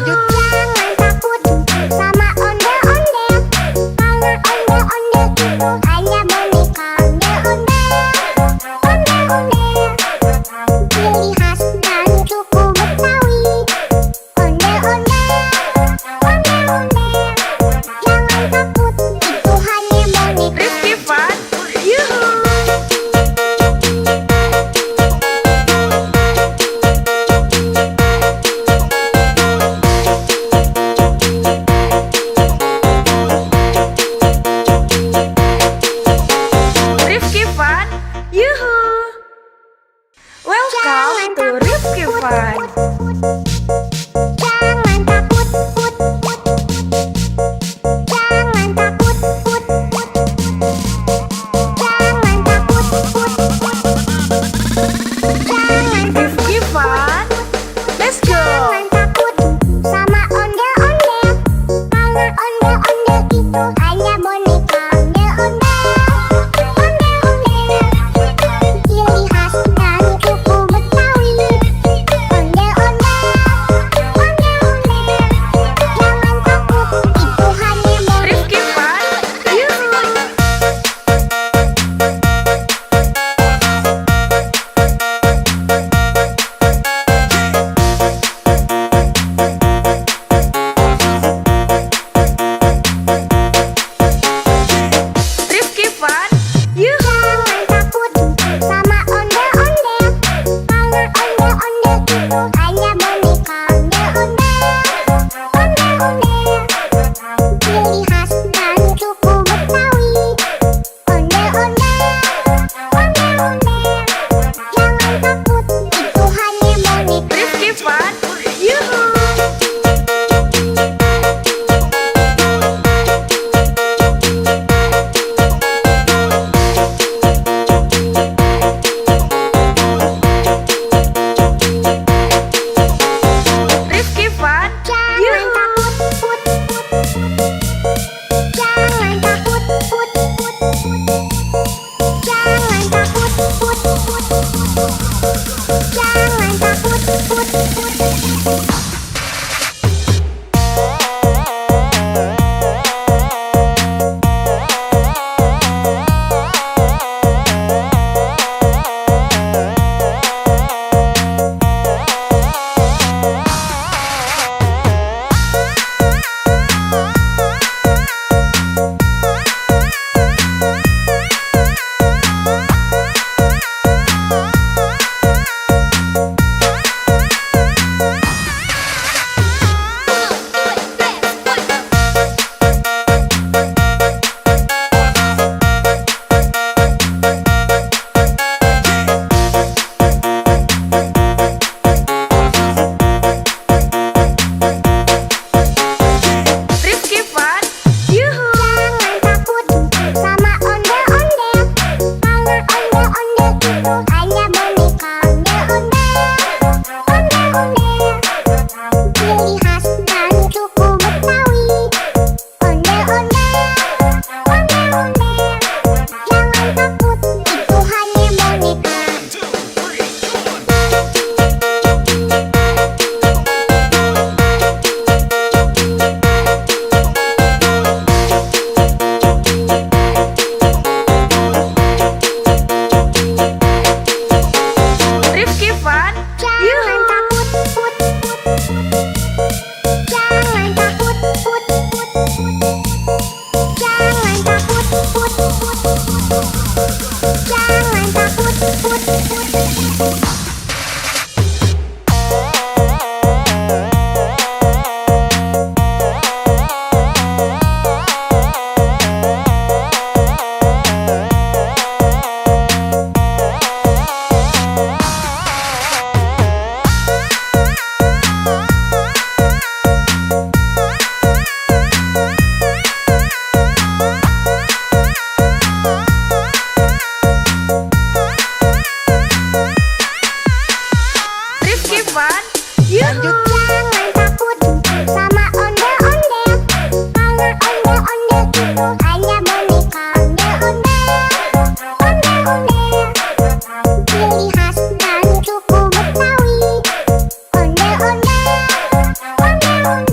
Lanjut. Jangan takut sama ondel-ondel, karena ondel-ondel itu hanya boneka. Ondel-ondel, ciri khas dan suku Betawi. Ondel-ondel, jangan takut, itu hanya boneka. Rifki Fun, yuhu. Rifki Fun, yuhu. Welcome to Rifki Fun. Jangan takut, jangan takut, jangan takut, jangan Rifki Fun, let's go. jangan takut sama ondel-ondel, karena ondel-ondel itu hanya boneka. Ondel-ondel, ciri khas dan suku Betawi. Ondel-ondel, jangan takut, itu hanya boneka. Rifki Fun, yuhu. Rifki Fun, yuhu. Jangan takut sama ondel-ondel, karena ondel-ondel itu hanya boneka. Ondel-ondel, ciri khas dan suku Betawi. Ondel-ondel, jangan takut, itu hanya boneka. Rifki Fun, yuhu. Rifki Fun, Jangan yuhu. takut, jangan takut, jangan takut, jangan takut. Rifki Fun, yuhu. Jangan takut sama ondel-ondel, karena ondel-ondel itu hanya boneka. Ondel-ondel, ciri khas dan suku Betawi. Ondel-ondel, jangan takut, itu hanya boneka. Rifki Fun, Jangan yuhu. takut, jangan takut, jangan takut, jangan takut. Ondel-ondel,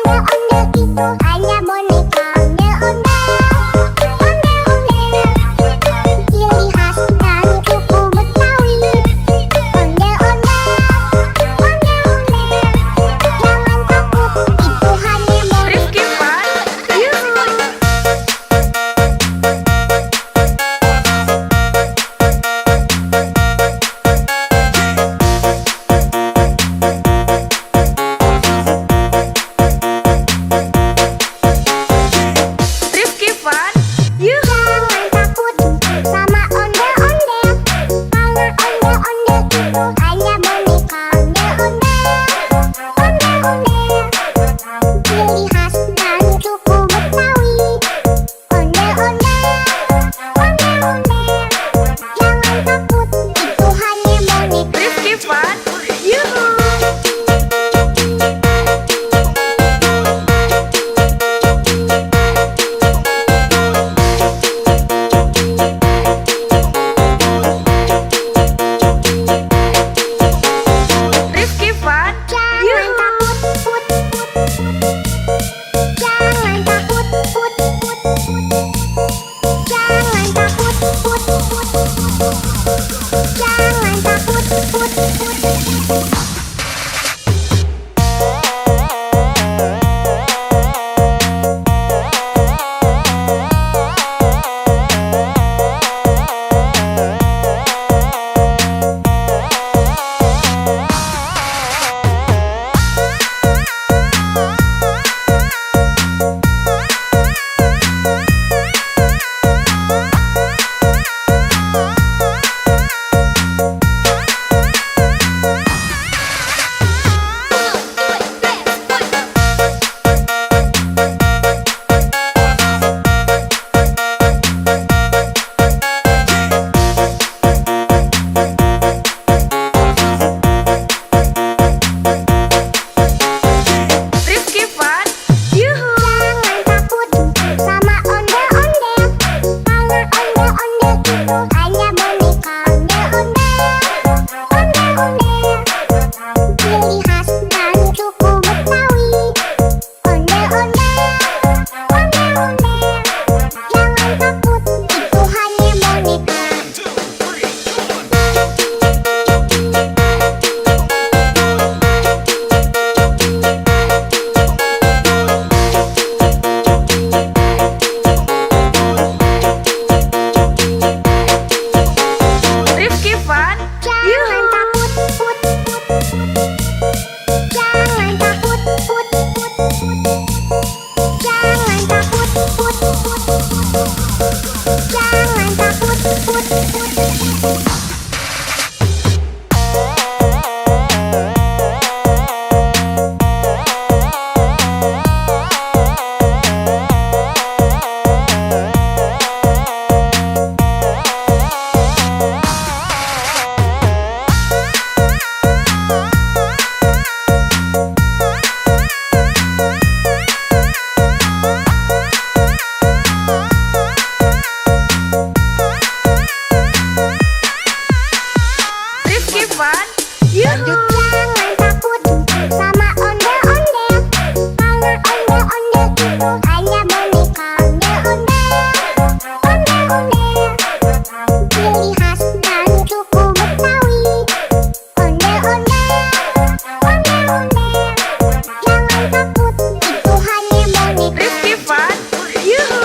Ondel-ondel itu hanya boneka. Ondel-ondel, ciri khas dari suku Betawi. Ondel-ondel, jangan takut, itu hanya boneka. Rifki Fun, yuhu. Rifki Fun, yuhu. Jangan takut sama ondel-ondel, karena ondel-ondel itu hanya boneka. Ondel-ondel, ciri khas dari suku Betawi. Ondel-ondel, jangan takut, itu hanya boneka. Rifki Fun, yuhu. Rifki Fun, Jangan yuhu. takut, jangan takut, jangan takut, jangan takut. Rifki Fun, yuhu. Jangan takut sama ondel-ondel, karena ondel-ondel itu hanya boneka. Ondel-ondel, ciri khas dari suku Betawi. Ondel-ondel, jangan takut, itu hanya boneka. Rifki Fun, Jangan yuhu. takut, jangan takut, jangan takut, jangan takut. Rifki Fun, yuhu. Jangan takut sama ondel-ondel, karena ondel-ondel itu hanya boneka. Ondel-ondel, ciri khas dari suku Betawi. Ondel-ondel, jangan takut, itu hanya boneka. Rifki Fun, yuhu.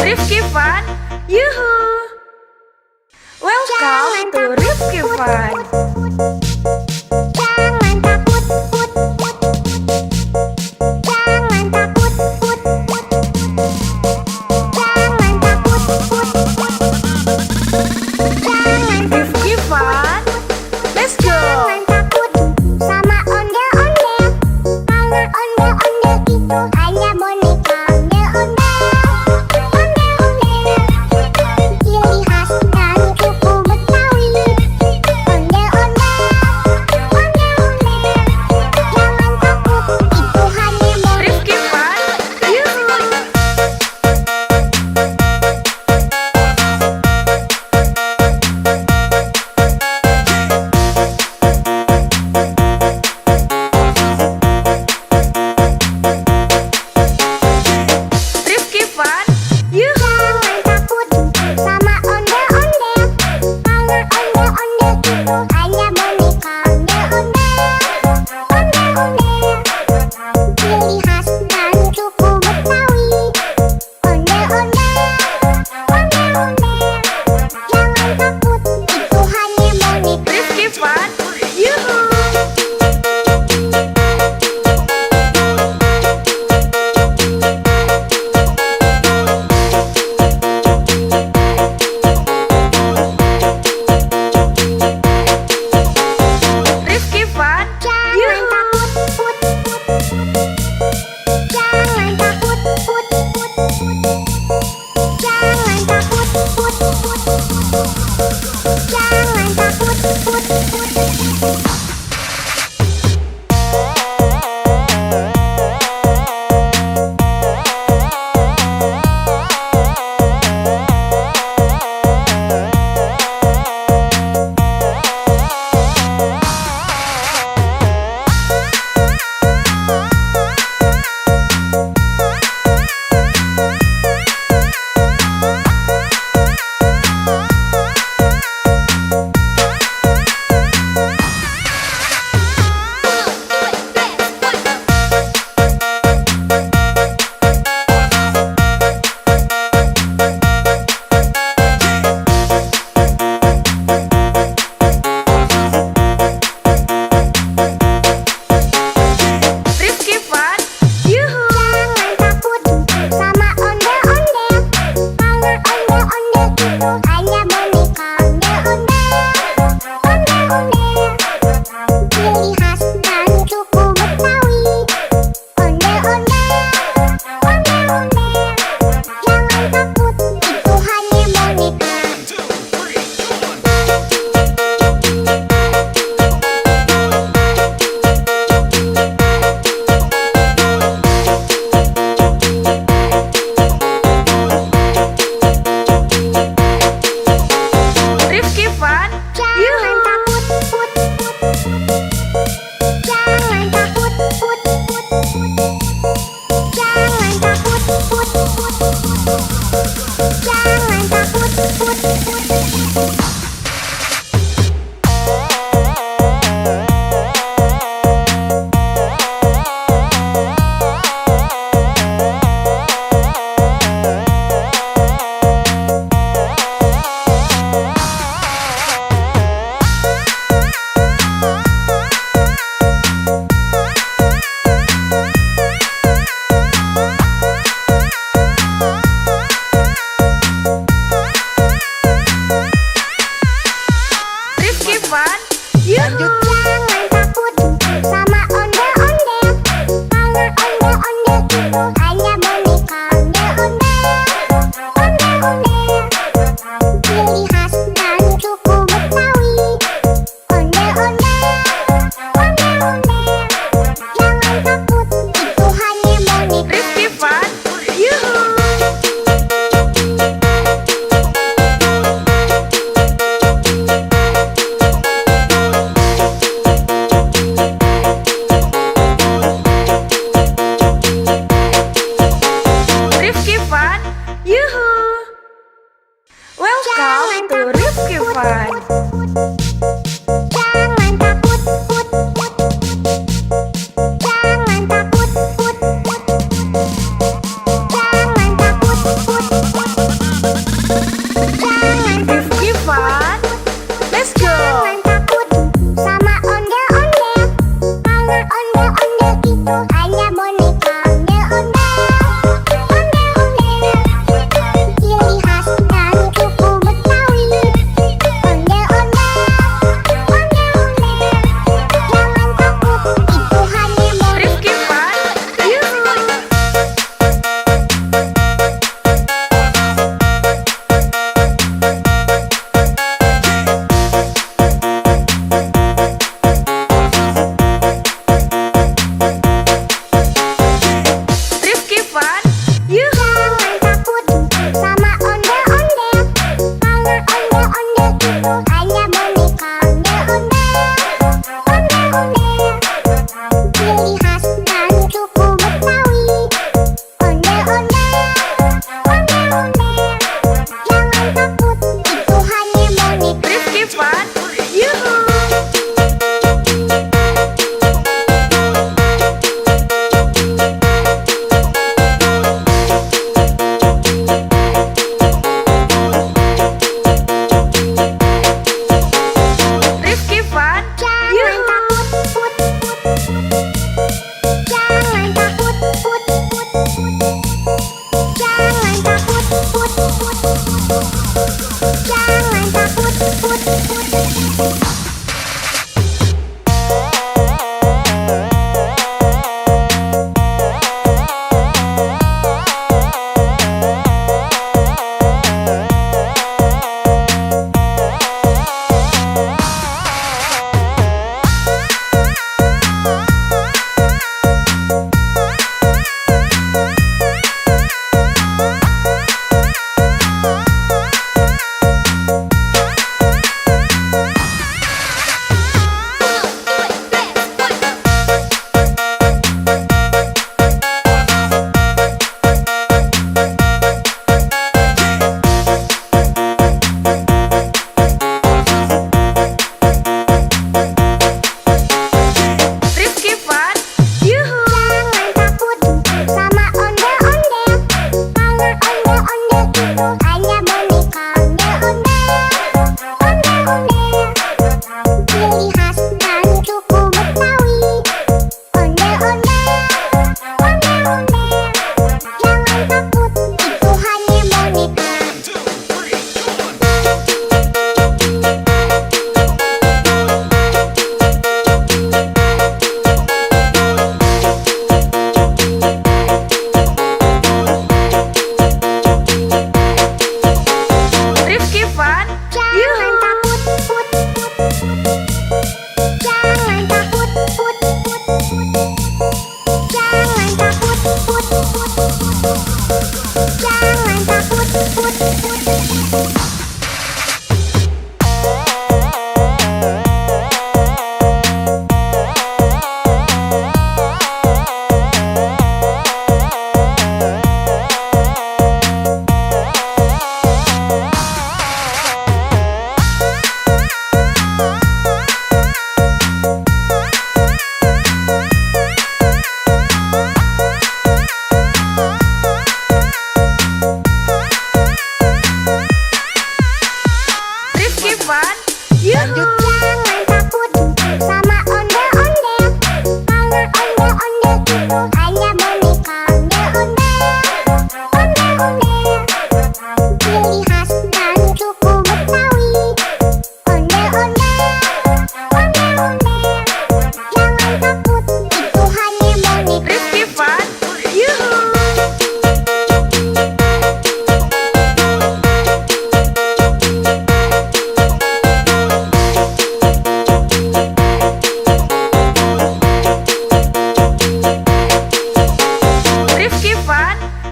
Rifki Fun, yuhu. Welcome to Rifki Fun. Jangan takut, jangan takut, jangan takut, jangan Rifki Fun, let's go. jangan takut sama ondel-ondel, karena ondel-ondel itu hanya boneka. Ondel-ondel, ciri khas dari suku Betawi. Ondel-ondel, jangan takut, itu hanya boneka. Rifki Fun, hanya boneka ondel-ondel. Ciri khas dan suku Betawi. Ondel-ondel, ondel-ondel. Jangan takut, itu hanya boneka. Rifki Fun, yuhu. Rifki Fun, yuhu. Welcome to Rifki Fun. Jangan takut, put, put. Jangan takut, put, put. Jangan takut, put, put. Jangan Rifki Fun, let's go. Jangan takut sama ondel-ondel. Karena ondel-ondel itu hanya boneka ondel-ondel. Ondel-ondel. Ciri khas dan suku Betawi. Ondel-ondel,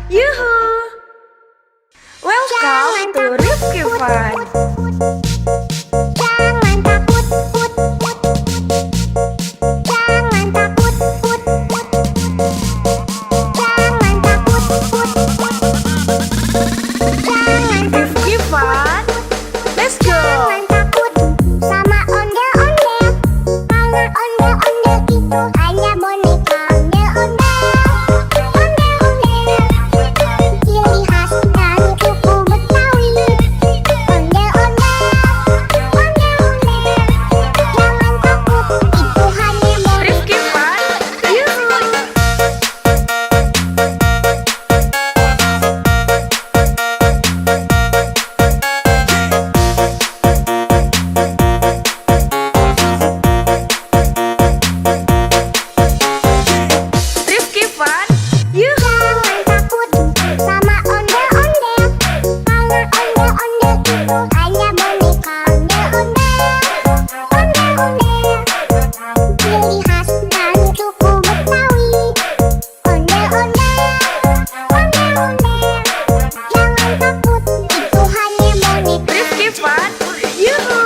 Yuhu! Welcome to Rifki Fun. Jangan takut, put, put. Jangan takut, put, put. Jangan takut, put, put. Jangan Rifki Fun. Let's go! Jangan takut sama ondel-ondel. Kalau ondel-ondel itu hanya boneka ondel-ondel. Ondel-ondel, ciri khas dari suku Betawi. Ondel-ondel, ondel-ondel. Jangan takut, itu hanya boneka. Rifki Fun. Yuhu! Rifki Fun. Yuhu! Jangan takut sama ondel-ondel. Kalau ondel-ondel itu hanya boneka ondel-ondel. Ondel-ondel, ciri khas dari suku Betawi. Ondel-ondel, ondel-ondel. Jangan takut, itu hanya boneka. Rifki Fun. Yuhu!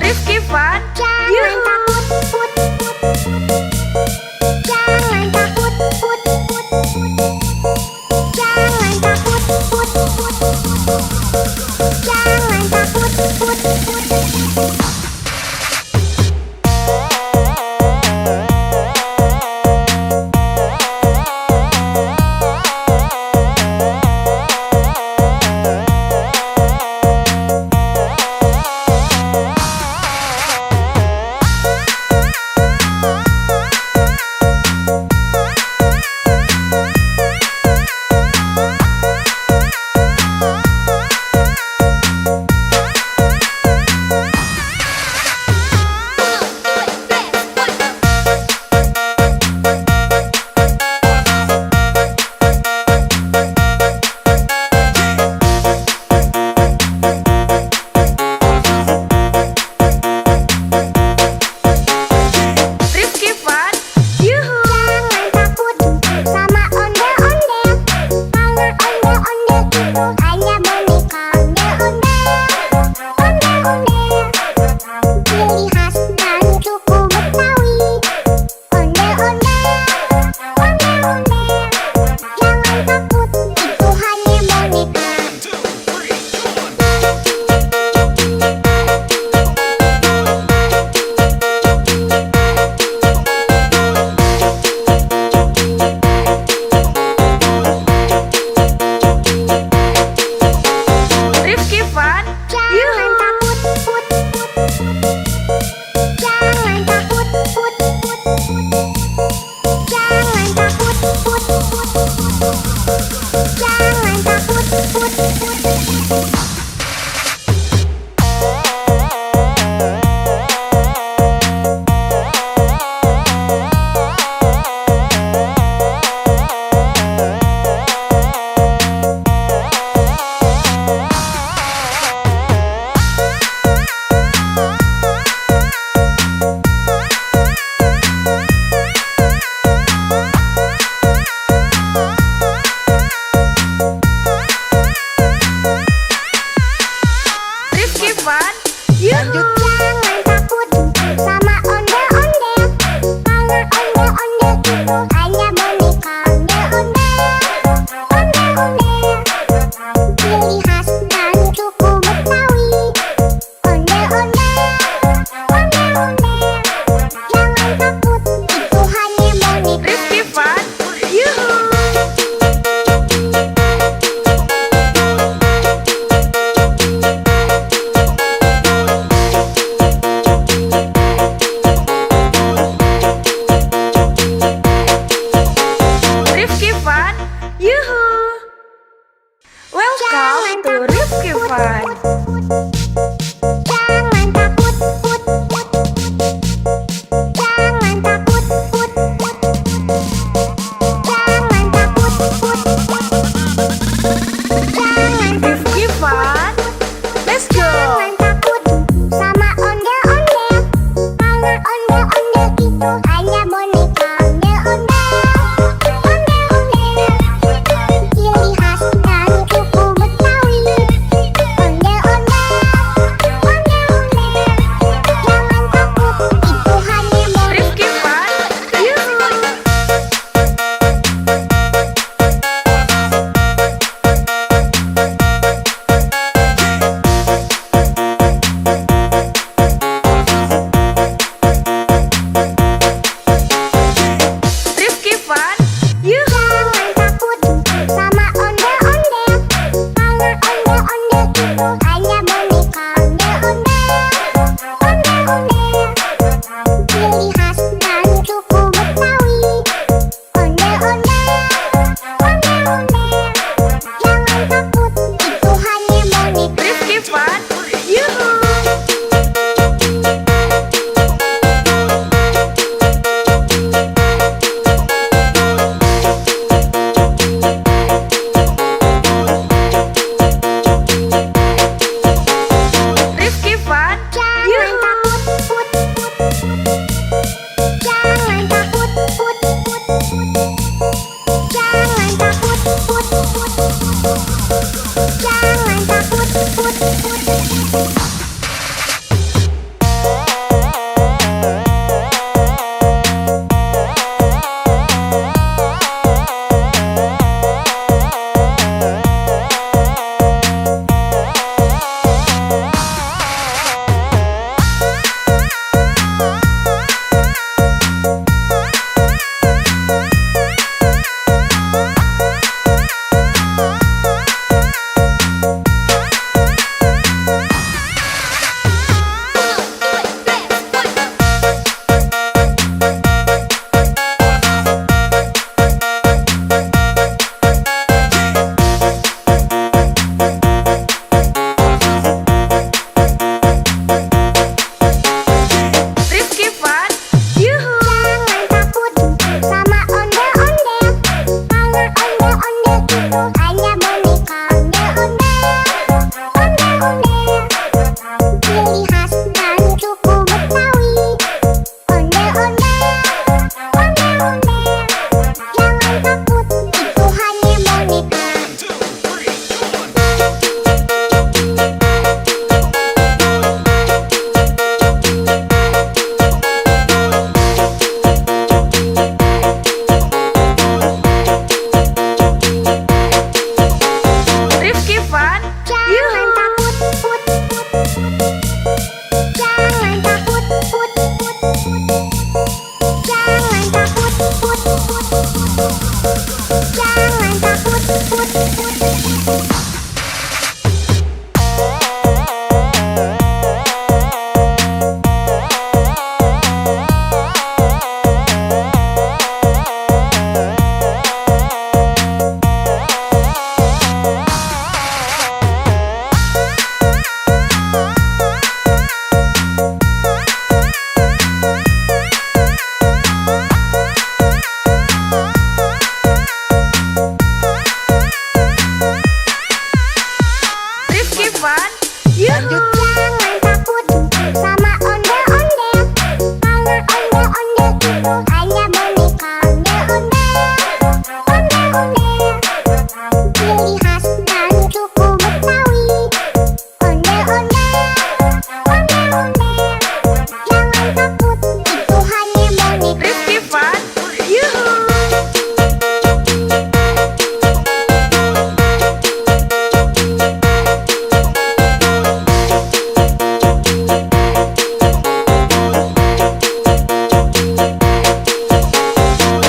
Rifki Fun. Jangan Yuhu! takut, put, put. Jangan takut, put, put. Jangan takut, put, put. Jangan takut, put, put. Rifki Fun. Yuhu! Jangan takut sama ondel-ondel. Kalau ondel-ondel itu hanya boneka ondel-ondel. Ondel-ondel, ciri khas dari suku Betawi. Ondel-ondel, ondel-ondel. Jangan takut, itu hanya boneka. Rifki Fun. Jangan Yuhu! takut, put, put. Jangan takut, put, put. Jangan takut, put, put. Jangan takut, put, put. Rifki Fun. Yuhu! Jangan takut sama ondel-ondel. Kalau ondel-ondel itu hanya boneka ondel-ondel. Ondel-ondel, ciri khas dari suku Betawi. Ondel-ondel, ondel-ondel. Jangan takut, itu hanya boneka. Rifki Fun. Yuhu! Rifki Fun. Yuhu! Welcome to Rifki Fun. Jangan takut, put, put. Jangan takut, put, put. Jangan takut, put, put. Rifki Fun, yuhu. Jangan takut sama ondel-ondel, karena ondel-ondel itu hanya boneka. Ondel-ondel, ciri khas dari suku Betawi. Ondel-ondel, jangan takut, itu hanya boneka. Rifki Fun, yuhu.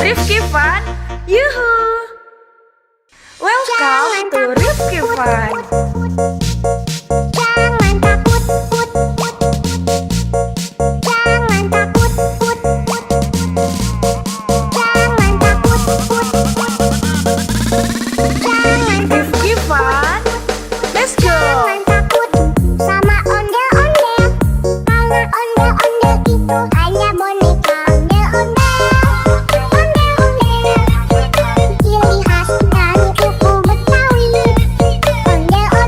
Rifki Fun, yuhu. Welcome to Rifki Fun. Jangan takut, jangan takut, jangan takut, jangan Rifki Fun, let's go. jangan takut sama ondel-ondel, karena ondel-ondel itu hanya boneka. Ondel-ondel, ciri khas dari suku Betawi. Ondel-ondel,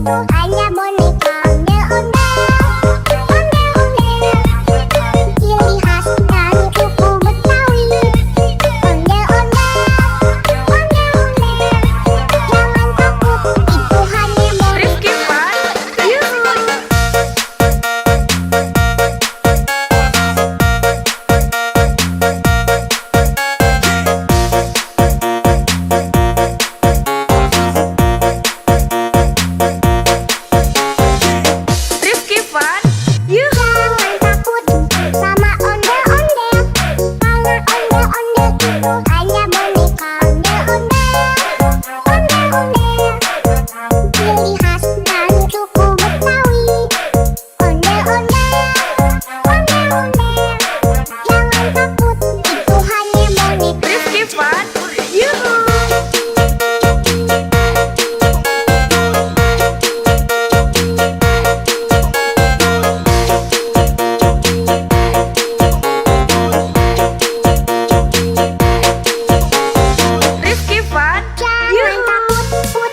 itu hanya boneka ondel-ondel, ciri khas dari suku Betawi. Ondel-ondel, jangan takut, itu hanya boneka. Rifki Fun, yuhu. Rifki Fun, yuhu. Jangan takut sama ondel-ondel, karena ondel-ondel itu hanya boneka ondel-ondel, ciri khas dari suku Betawi. Ondel-ondel, jangan takut, itu hanya boneka. Rifki Fun, yuhu. Rifki Fun, Jangan yuhu. takut,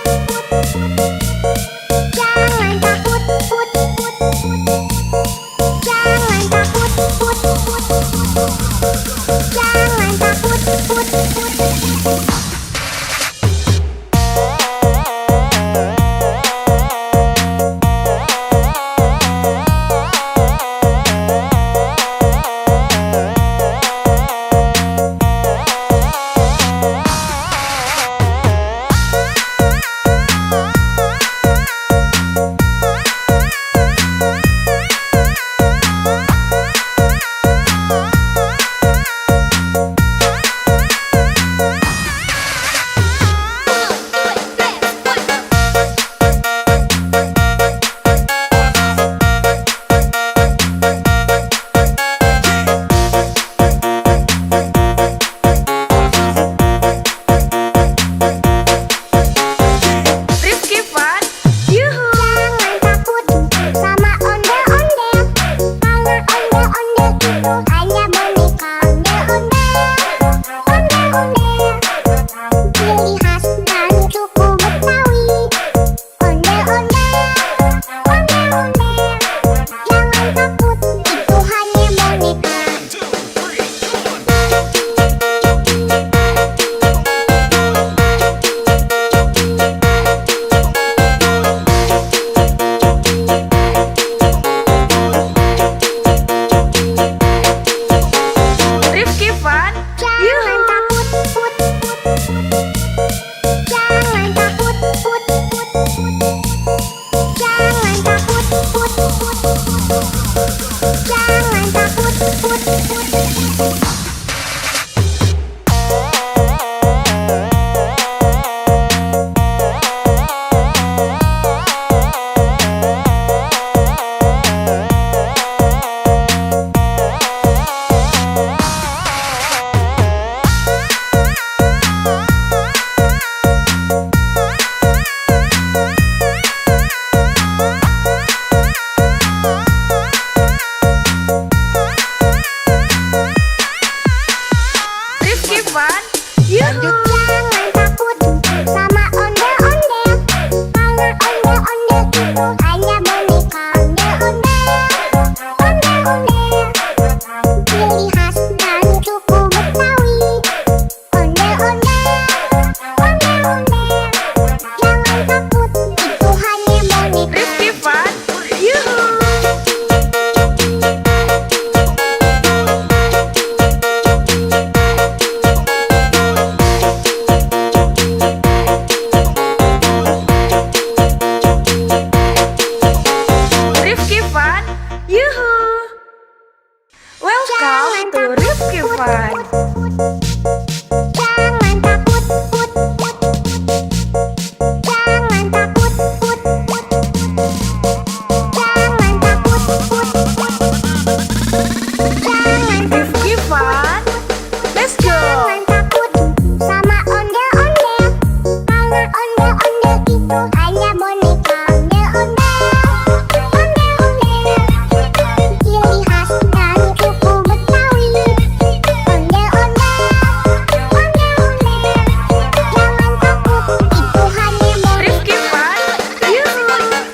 jangan takut, jangan takut, jangan takut. Rifki Fun, yuhu. Jangan takut sama ondel-ondel, karena ondel-ondel itu hanya boneka ondel-ondel, ciri khas dari suku Betawi. Ondel-ondel, jangan takut, itu hanya boneka. Rifki Fun, Jangan yuhu. takut, jangan takut, jangan takut, jangan takut. Rifki Fun, yuhu. Jangan takut sama ondel-ondel, karena ondel-ondel itu hanya boneka ondel-ondel, ciri khas dari suku Betawi. Ondel-ondel, jangan takut, itu hanya boneka. Rifki Fun, yuhu. Rifki Fun, yuhu. Welcome to Rifki Fun. Jangan takut, jangan takut, jangan takut, jangan Rifki Fun, let's go. jangan takut sama ondel-ondel, karena ondel-ondel itu hanya boneka ondel-ondel, ciri khas dari suku Betawi. Ondel-ondel, jangan takut, itu hanya boneka. Rifki Fun, yuhu.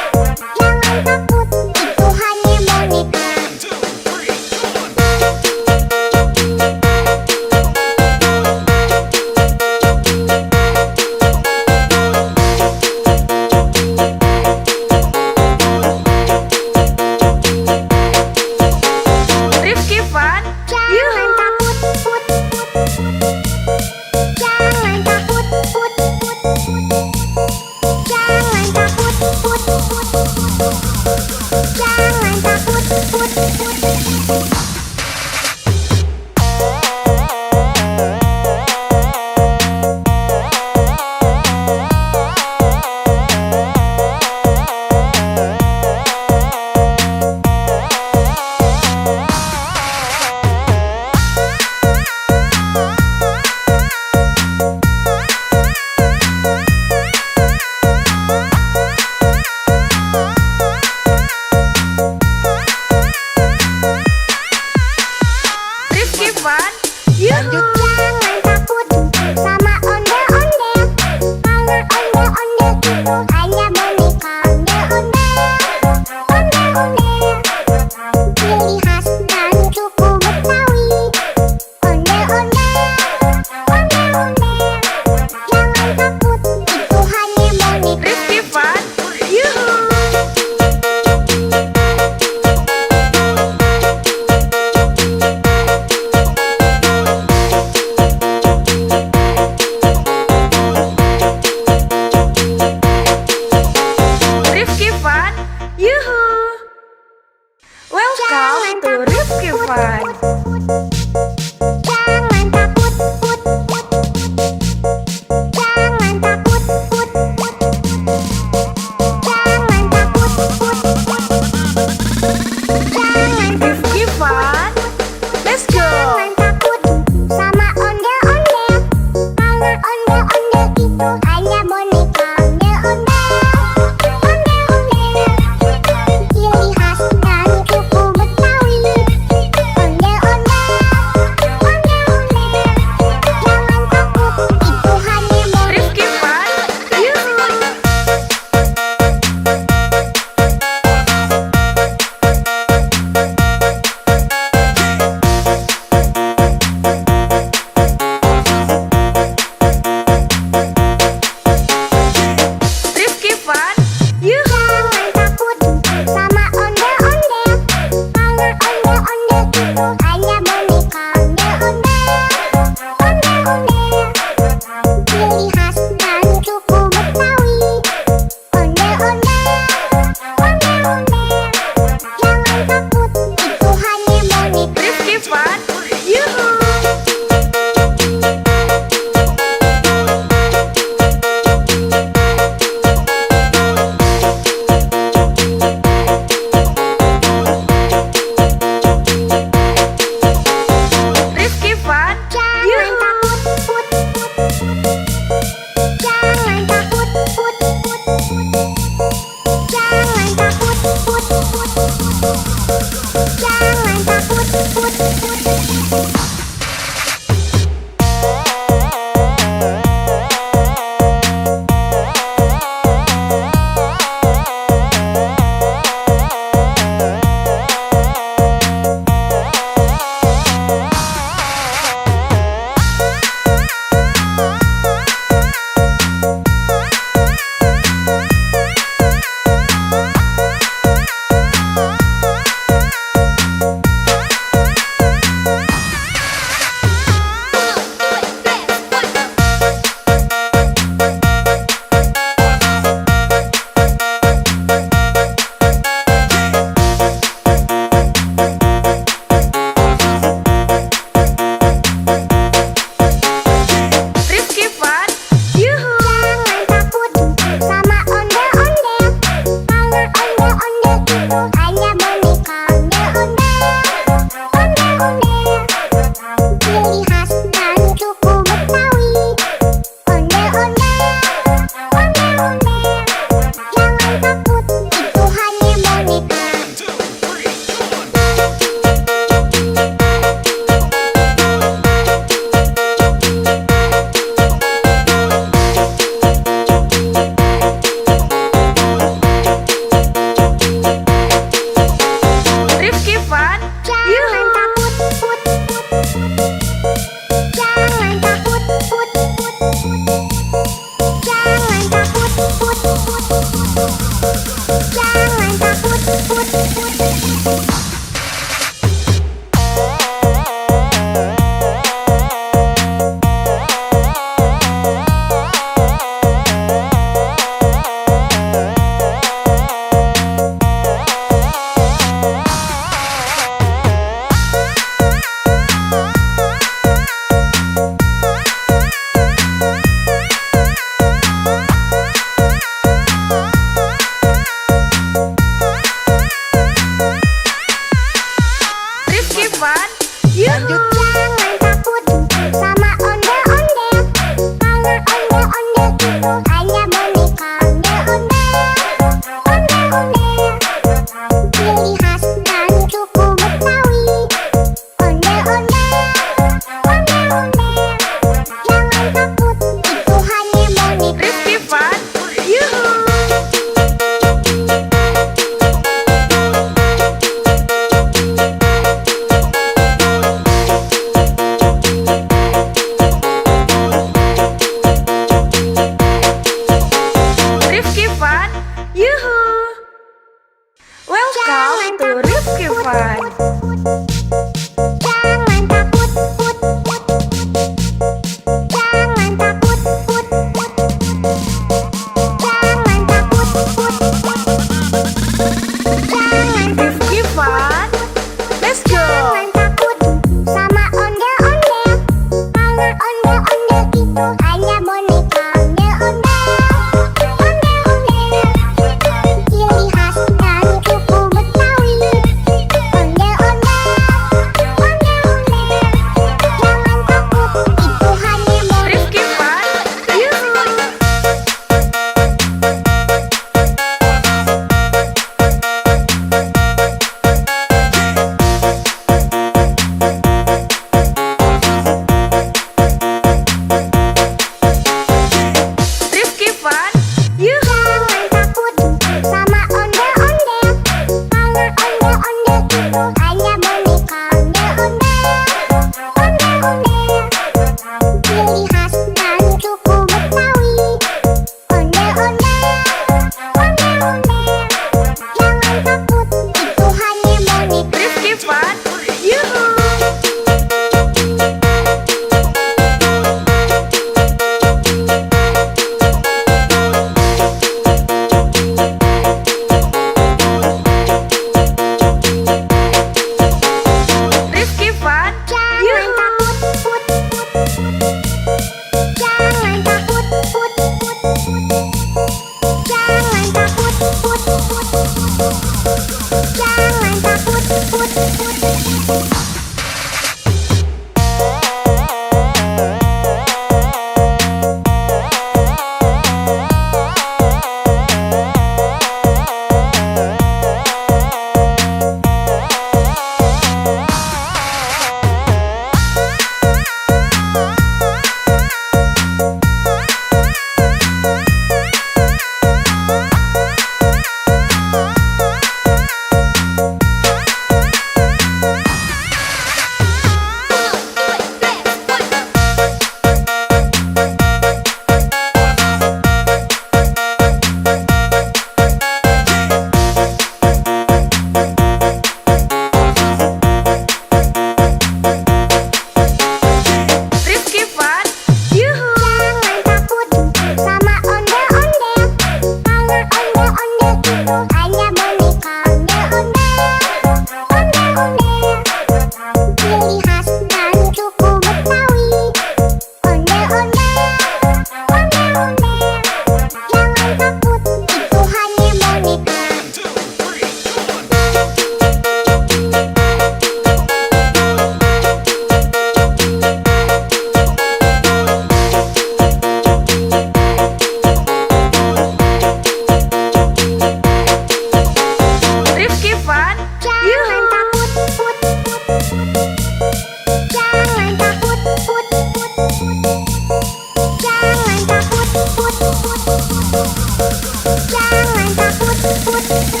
Jangan takut, put, put.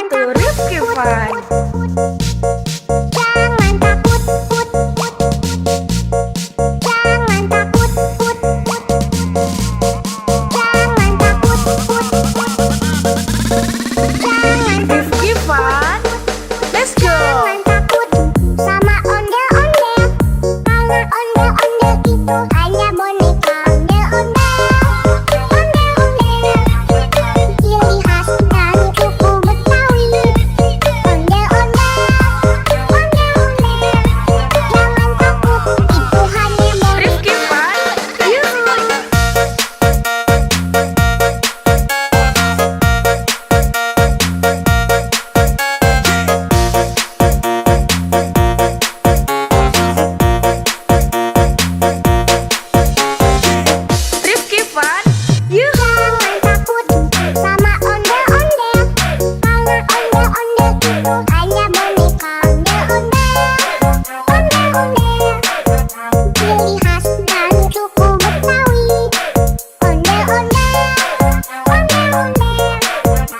Itu Rifki Fun. Jangan takut, put, put. Jangan takut, put, put. Jangan takut, put, put. Jangan Rifki Fun. Let's go. Jangan takut sama ondel-ondel. Karena ondel-ondel itu hanya boneka ondel-ondel. Ondel-ondel, ciri khas dari suku Betawi. Ondel-ondel, ondel-ondel. Jangan takut, itu hanya boneka. Rifki Fun. Yuhu. Rifki Fun. Yuhu. Jangan takut sama ondel-ondel. Karena ondel-ondel itu hanya boneka ondel-ondel. Ondel-ondel, ciri khas dari suku Betawi. Ondel-ondel, ondel-ondel.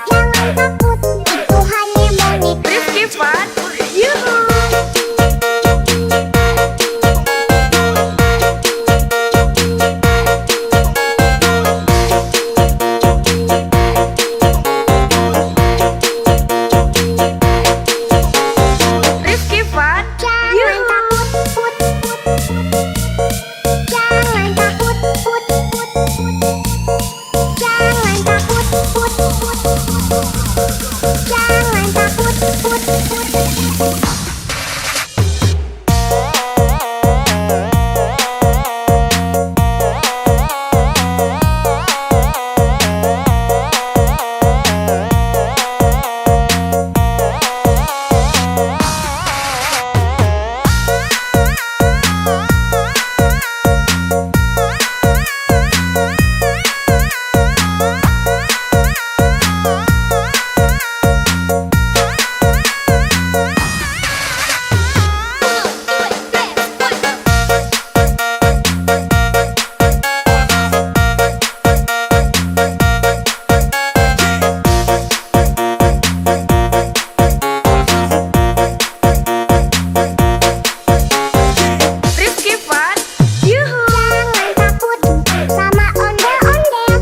Jangan takut, itu hanya boneka. Rifki Fun. Yuhu. Rifki Fun. Jangan Yuhu. takut, put, put. Jangan takut, put, put. Jangan takut, put, put. Jangan takut, put, put. Rifki Fun. Yuhu. Jangan takut sama ondel-ondel.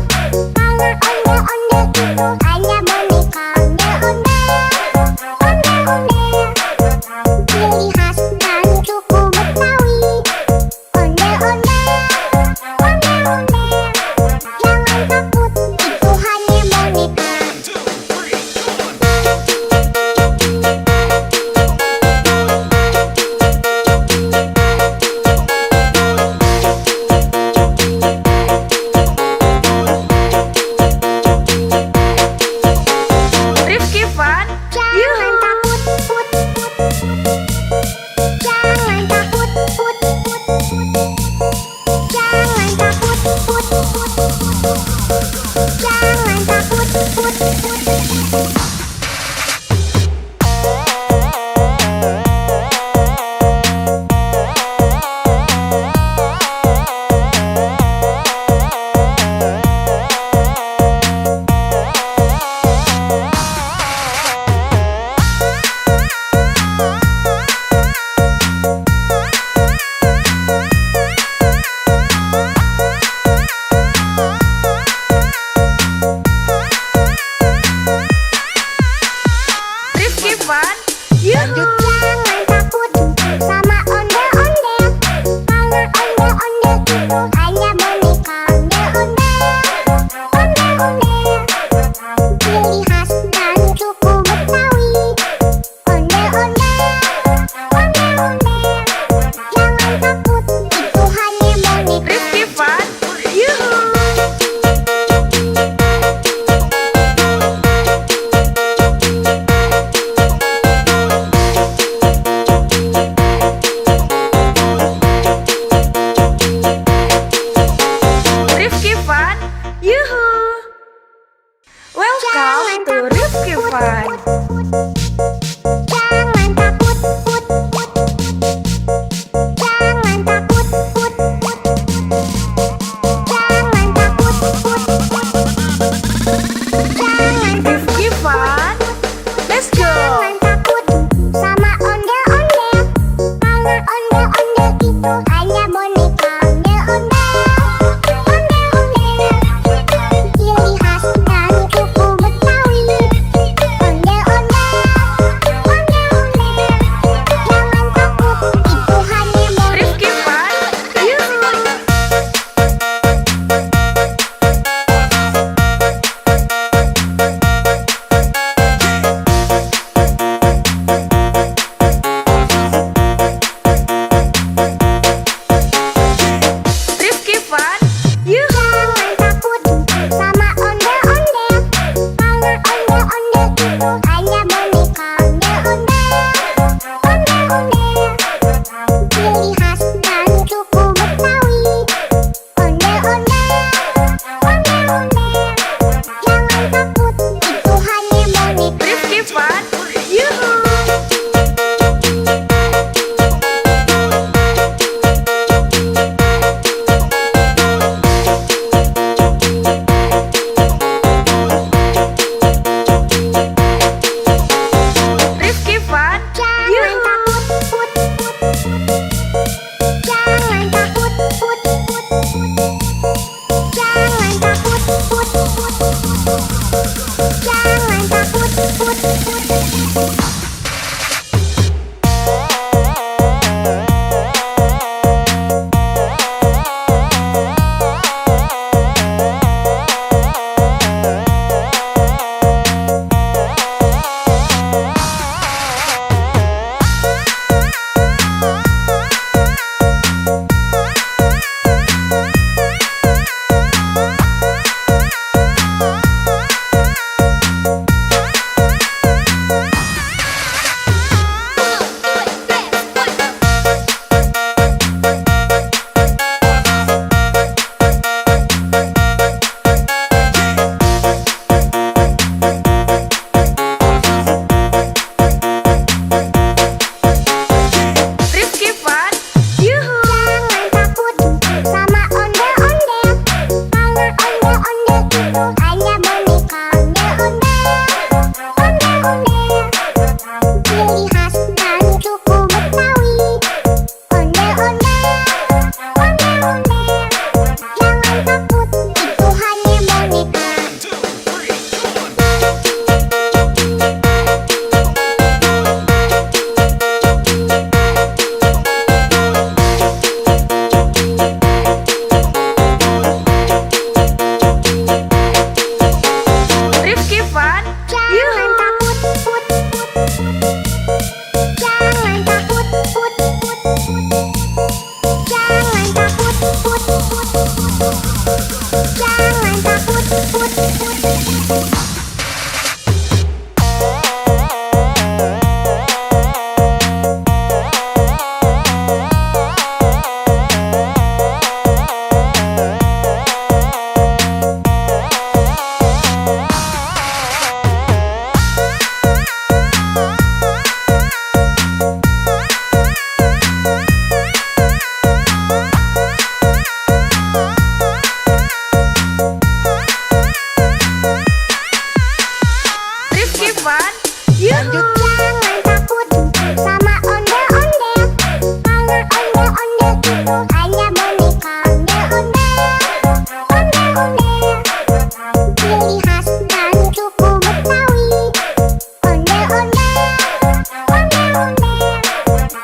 Karena ondel-ondel itu hanya boneka ondel-ondel. Ondel-ondel, ciri khas dari suku Betawi. Ondel-ondel, ondel-ondel. Jangan takut, itu hanya boneka. Rifki Fun. Jangan Yuhu. takut, put, put. Jangan takut, put, put. Jangan takut, put, put. Jangan takut, put, put. Rifki Fun. Yuhu. Jangan takut sama ondel-ondel. Karena ondel-ondel itu hanya boneka ondel-ondel. Ondel-ondel, ciri khas dari suku Betawi. Ondel-ondel, ondel-ondel. Jangan takut, itu hanya boneka. Rifki Fun. Yuhu. ciri khas dari suku Betawi. Ondel-ondel, ondel-ondel, jangan takut, itu hanya boneka. Rifki Fun, Jangan takut, put, put. Jangan takut, put, put. Jangan takut, put, put. Jangan takut, put, put. Rifki Fun, yuhu. Jangan takut sama ondel-ondel, karena ondel-ondel itu hanya boneka. Ondel-ondel, ondel-ondel, ciri khas dari suku Betawi. Ondel-ondel, ondel-ondel,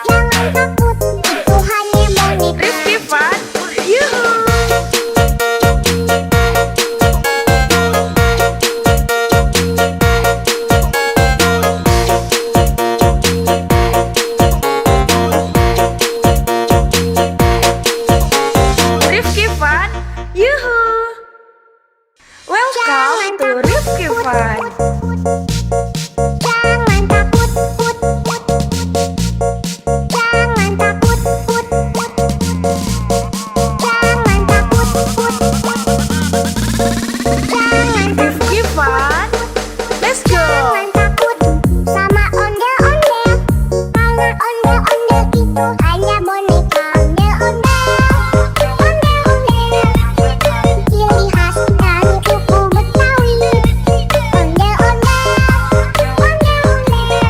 jangan takut, itu hanya boneka. Rifki Fun, yuhu. Rifki Fun, yuhu. Welcome to Rifki Fun. Jangan takut, put, put. Jangan takut, put, put. Jangan takut, put, put. Jangan Rifki Fun, let's go. Jangan takut sama ondel-ondel, karena ondel-ondel itu hanya boneka. Ondel-ondel, ondel-ondel, ciri khas dari suku Betawi. Ondel-ondel, ondel-ondel,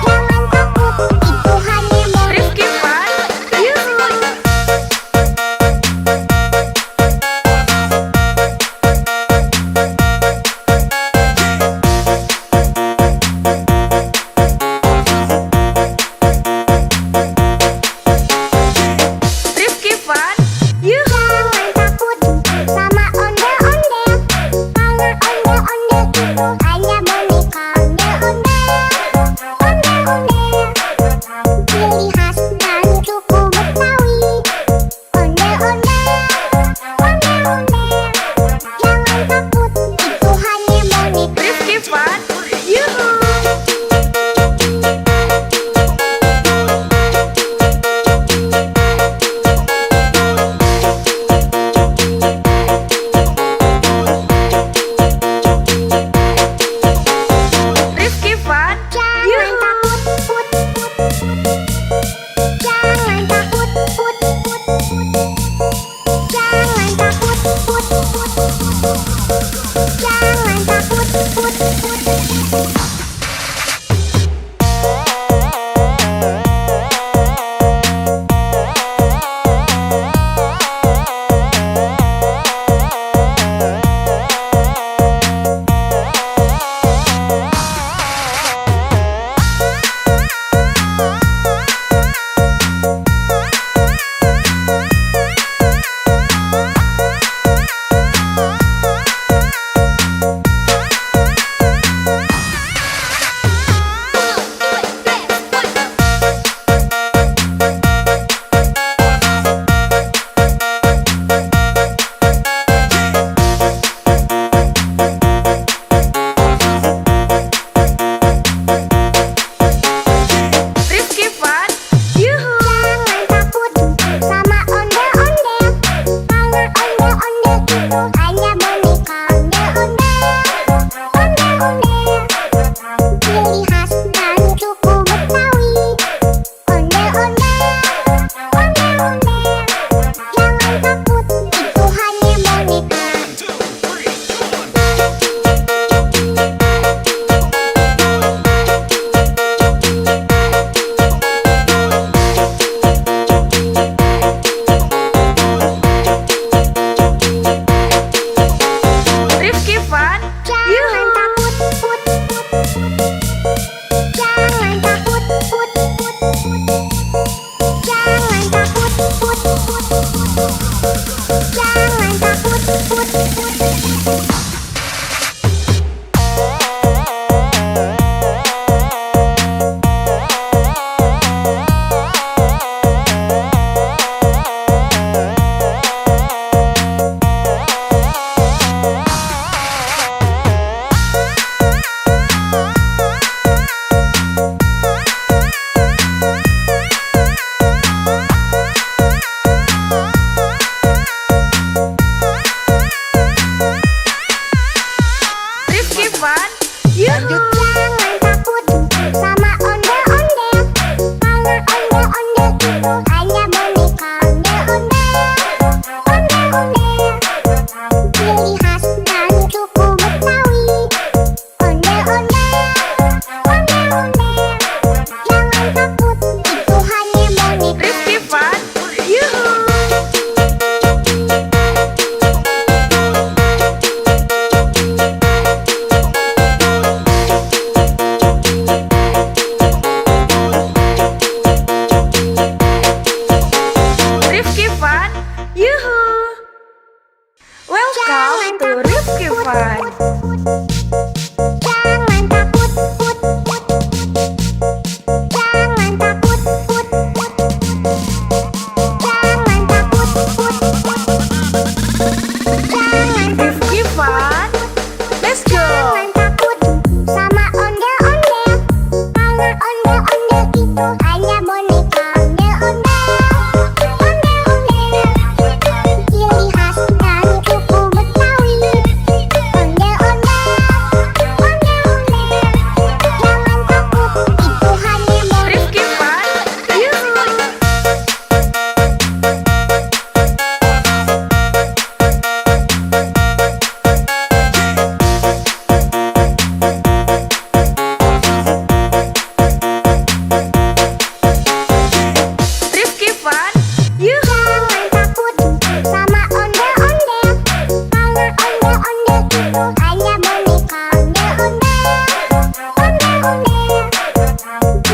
jangan takut, itu hanya boneka. Rifki Fun, yuhu. Rifki Fun, yuhu. Jangan takut sama ondel-ondel, karena ondel-ondel itu hanya boneka. Ondel-ondel, ondel-ondel, ciri khas dari suku Betawi. Ondel-ondel, ondel-ondel, jangan takut, itu hanya boneka. Rifki Fun, yuhu. Rifki Fun, Jangan yuhu. takut, put, put. Jangan takut, put, put. Jangan takut, put, put. Jangan takut, put, put.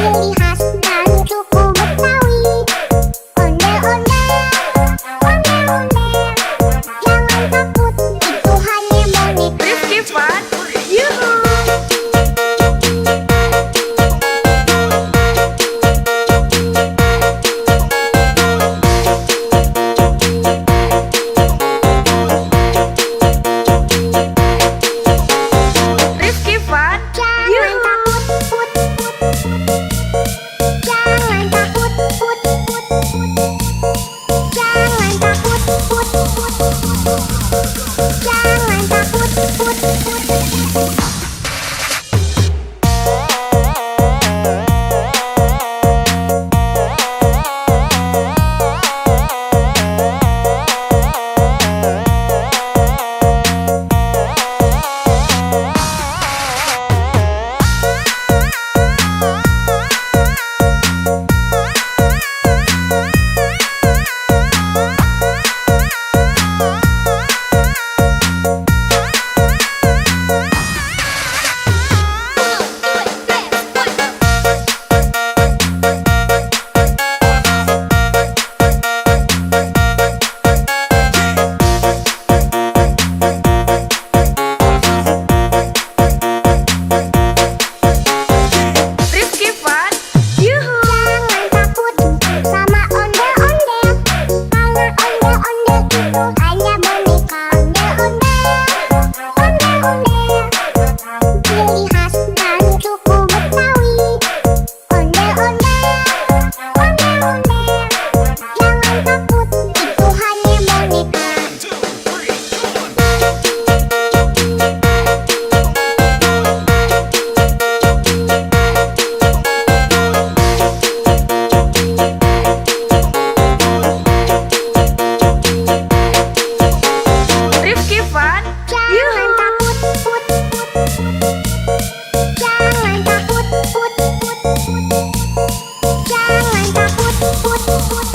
ciri khas dari suku Betawi. Ondel-ondel, ondel-ondel, jangan takut, itu hanya boneka. Rifki Fun, yuhu. Rifki Fun, Jangan yuhu. takut, put, put, put. Jangan takut, put, put, put. Jangan takut, put, put, put. Jangan takut, put, put, put. Rifki Fun, yuhu. Jangan takut sama ondel-ondel, karena ondel-ondel itu hanya boneka. Ondel-ondel, ondel-ondel, ciri khas dari suku Betawi. Ondel-ondel, ondel-ondel, jangan takut, itu hanya boneka. Rifki Fun, Jangan yuhu. takut, put, put, put. Jangan takut, put, put, put. Jangan takut, put, put, put.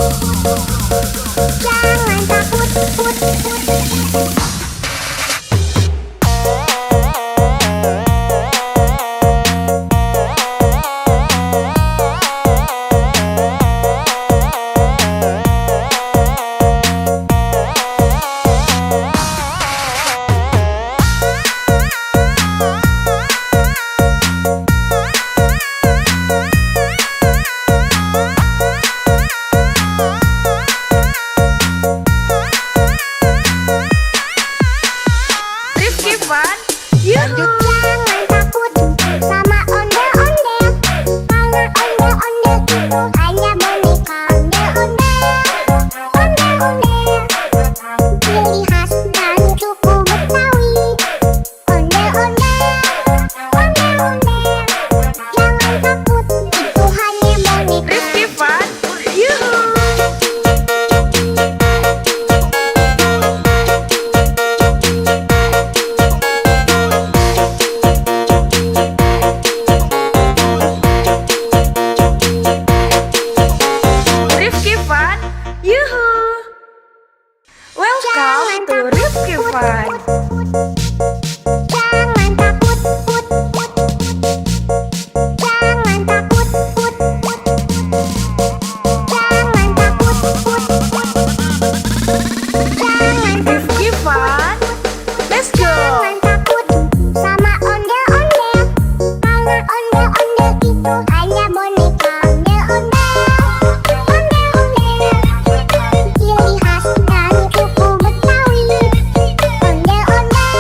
Jangan takut, put, put, put. Rifki Fun, yuhu. Jangan takut sama ondel-ondel, karena ondel-ondel itu hanya boneka. Ondel-ondel, ondel-ondel, ciri khas dari suku Betawi. Ondel-ondel, ondel-ondel, jangan takut, itu hanya boneka. Rifki Fun, yuhu. Rifki Fun, yuhu. Welcome to Rifki Fun. Jangan takut, put, put, put. Jangan takut, put, put, put. Jangan takut, put, put, put. Jangan Rifki Fun, let's go. Jangan takut sama ondel-ondel, karena ondel-ondel itu hanya boneka. Ondel-ondel, ondel-ondel, ciri khas dari suku Betawi. Ondel-ondel,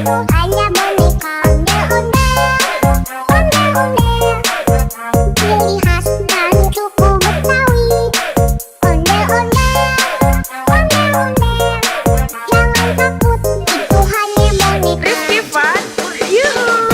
hanya boneka ondel-ondel. Ciri khas dan suku Betawi. Ondel-ondel. Jangan takut, itu hanya boneka. Rifki Fun, yuhu.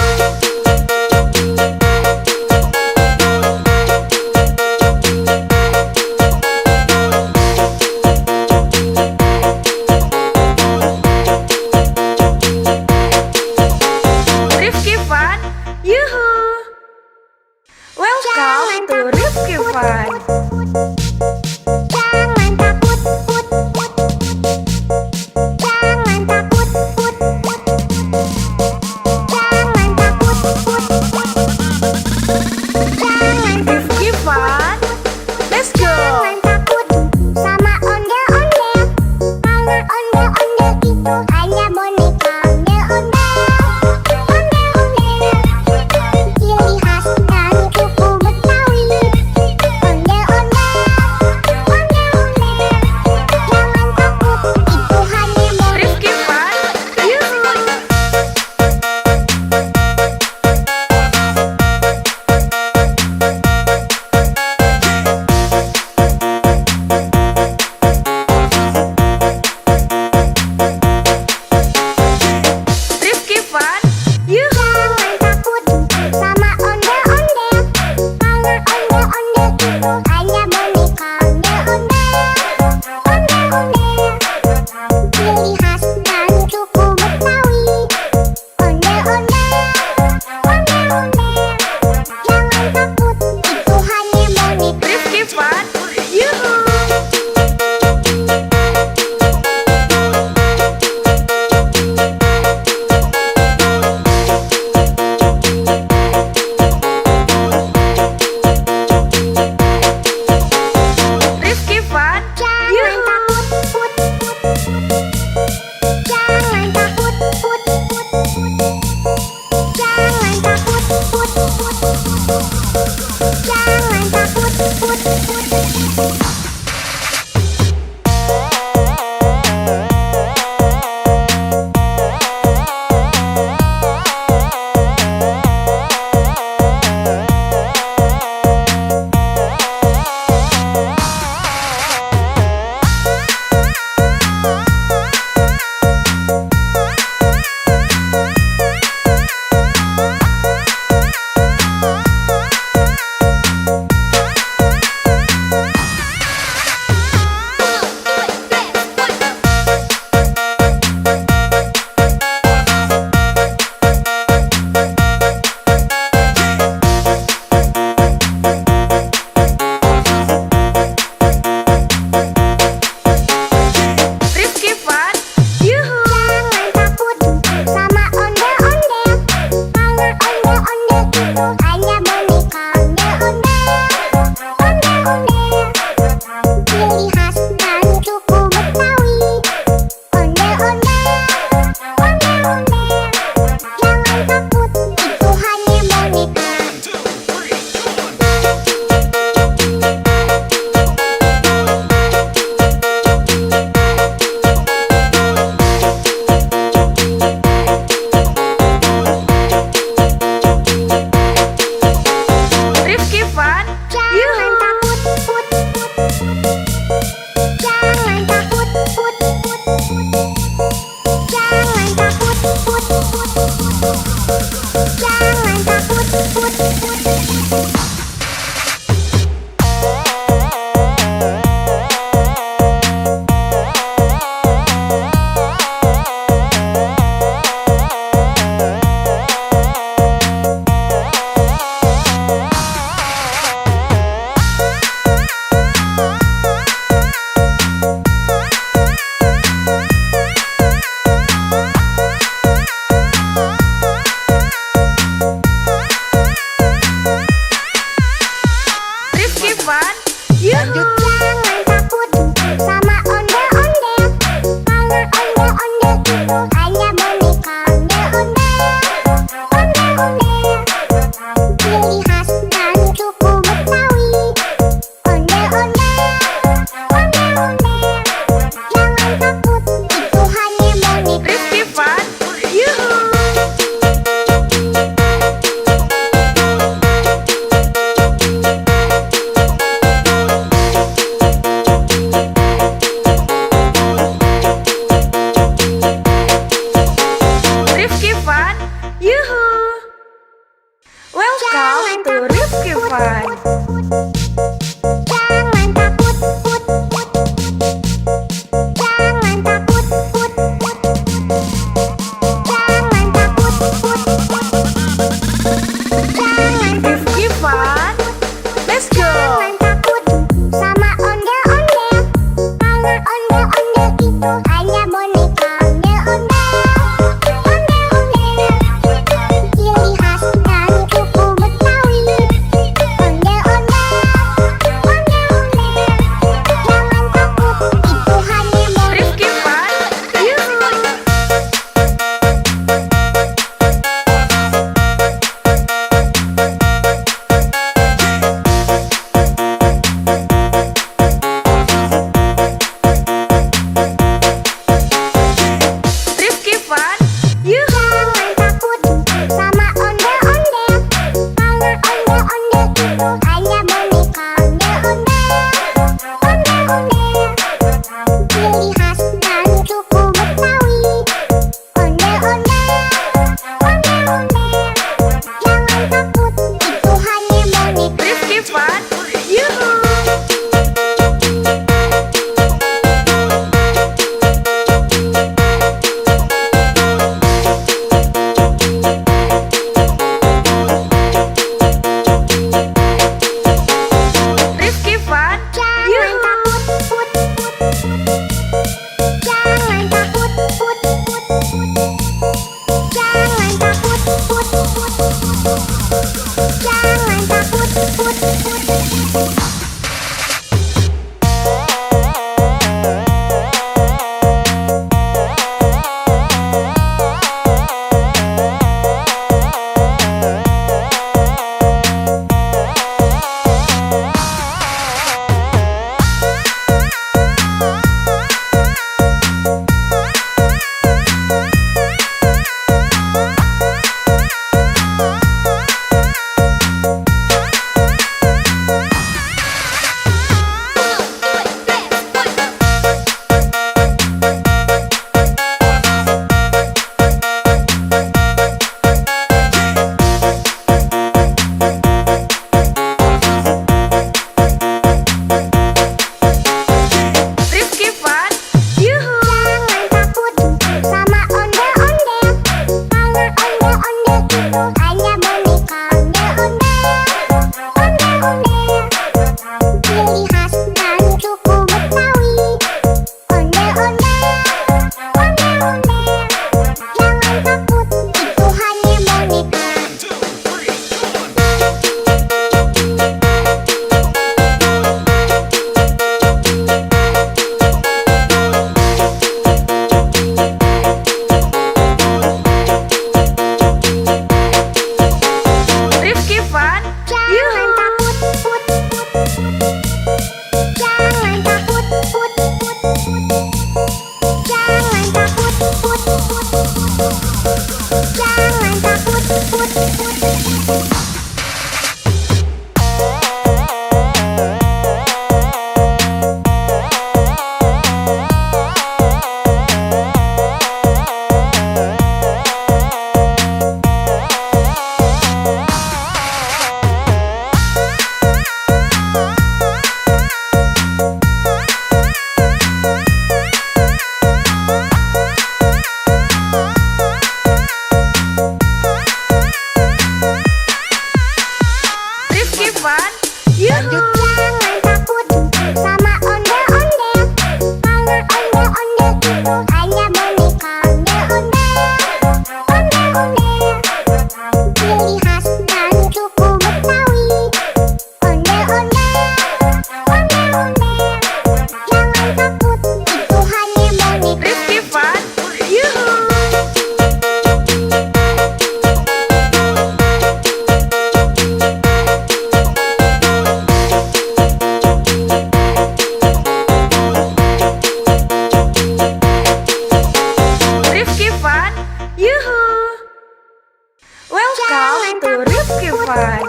to Rifki Fun.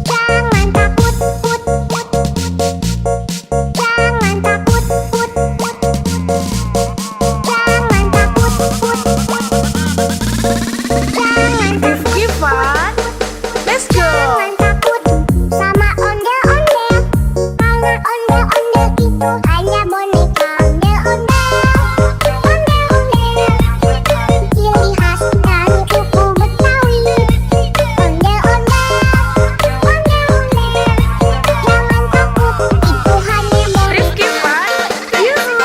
Jangan takut, put, put. Jangan takut, put, put. Jangan takut, put, put. Jangan Rifki Fun. Let's go. Jangan takut sama ondel-ondel. Karena ondel-ondel itu hanya boneka. Ondel-ondel, ondel-ondel. Ciri khas dari suku Betawi. Ondel-ondel, ondel-ondel. Jangan takut, itu hanya boneka. Rifki Fun. Yuhu.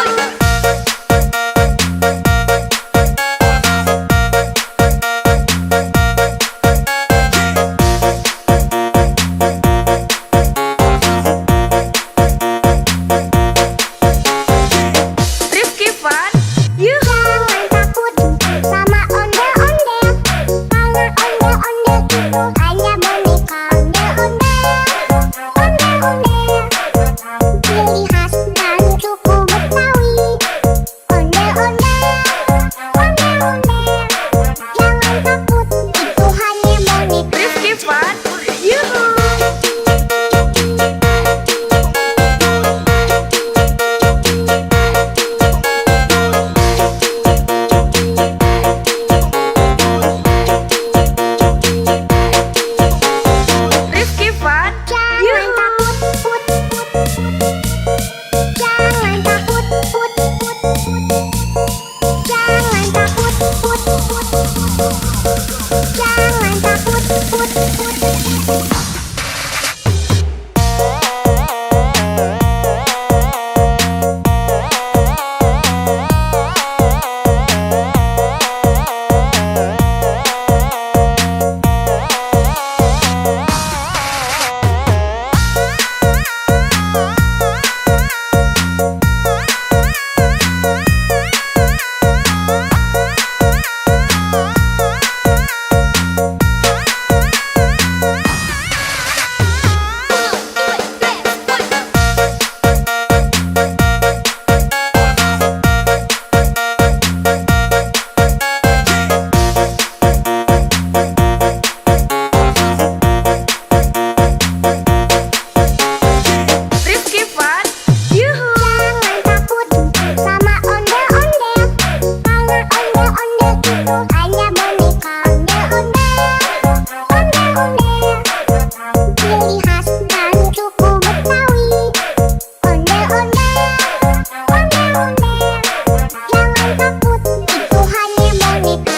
Rifki Fun. Yuhu. Jangan takut sama ondel-ondel. Karena ondel-ondel itu hanya boneka. Ondel-ondel, ondel-ondel. Ciri khas dari suku Betawi. Ondel-ondel, ondel-ondel. Jangan takut, itu hanya boneka. Rifki Fun. Yuhu. Rifki Fun. Jangan Yuhu. takut, put, put. Jangan takut, put, put. Jangan takut, put, put. Jangan takut, put, put. Rifki Fun. Yuhu. Jangan takut sama ondel-ondel. Karena ondel-ondel itu hanya boneka. Ondel-ondel, ondel-ondel. Ciri khas dari suku Betawi. Ondel-ondel, ondel-ondel. Jangan takut, itu hanya boneka.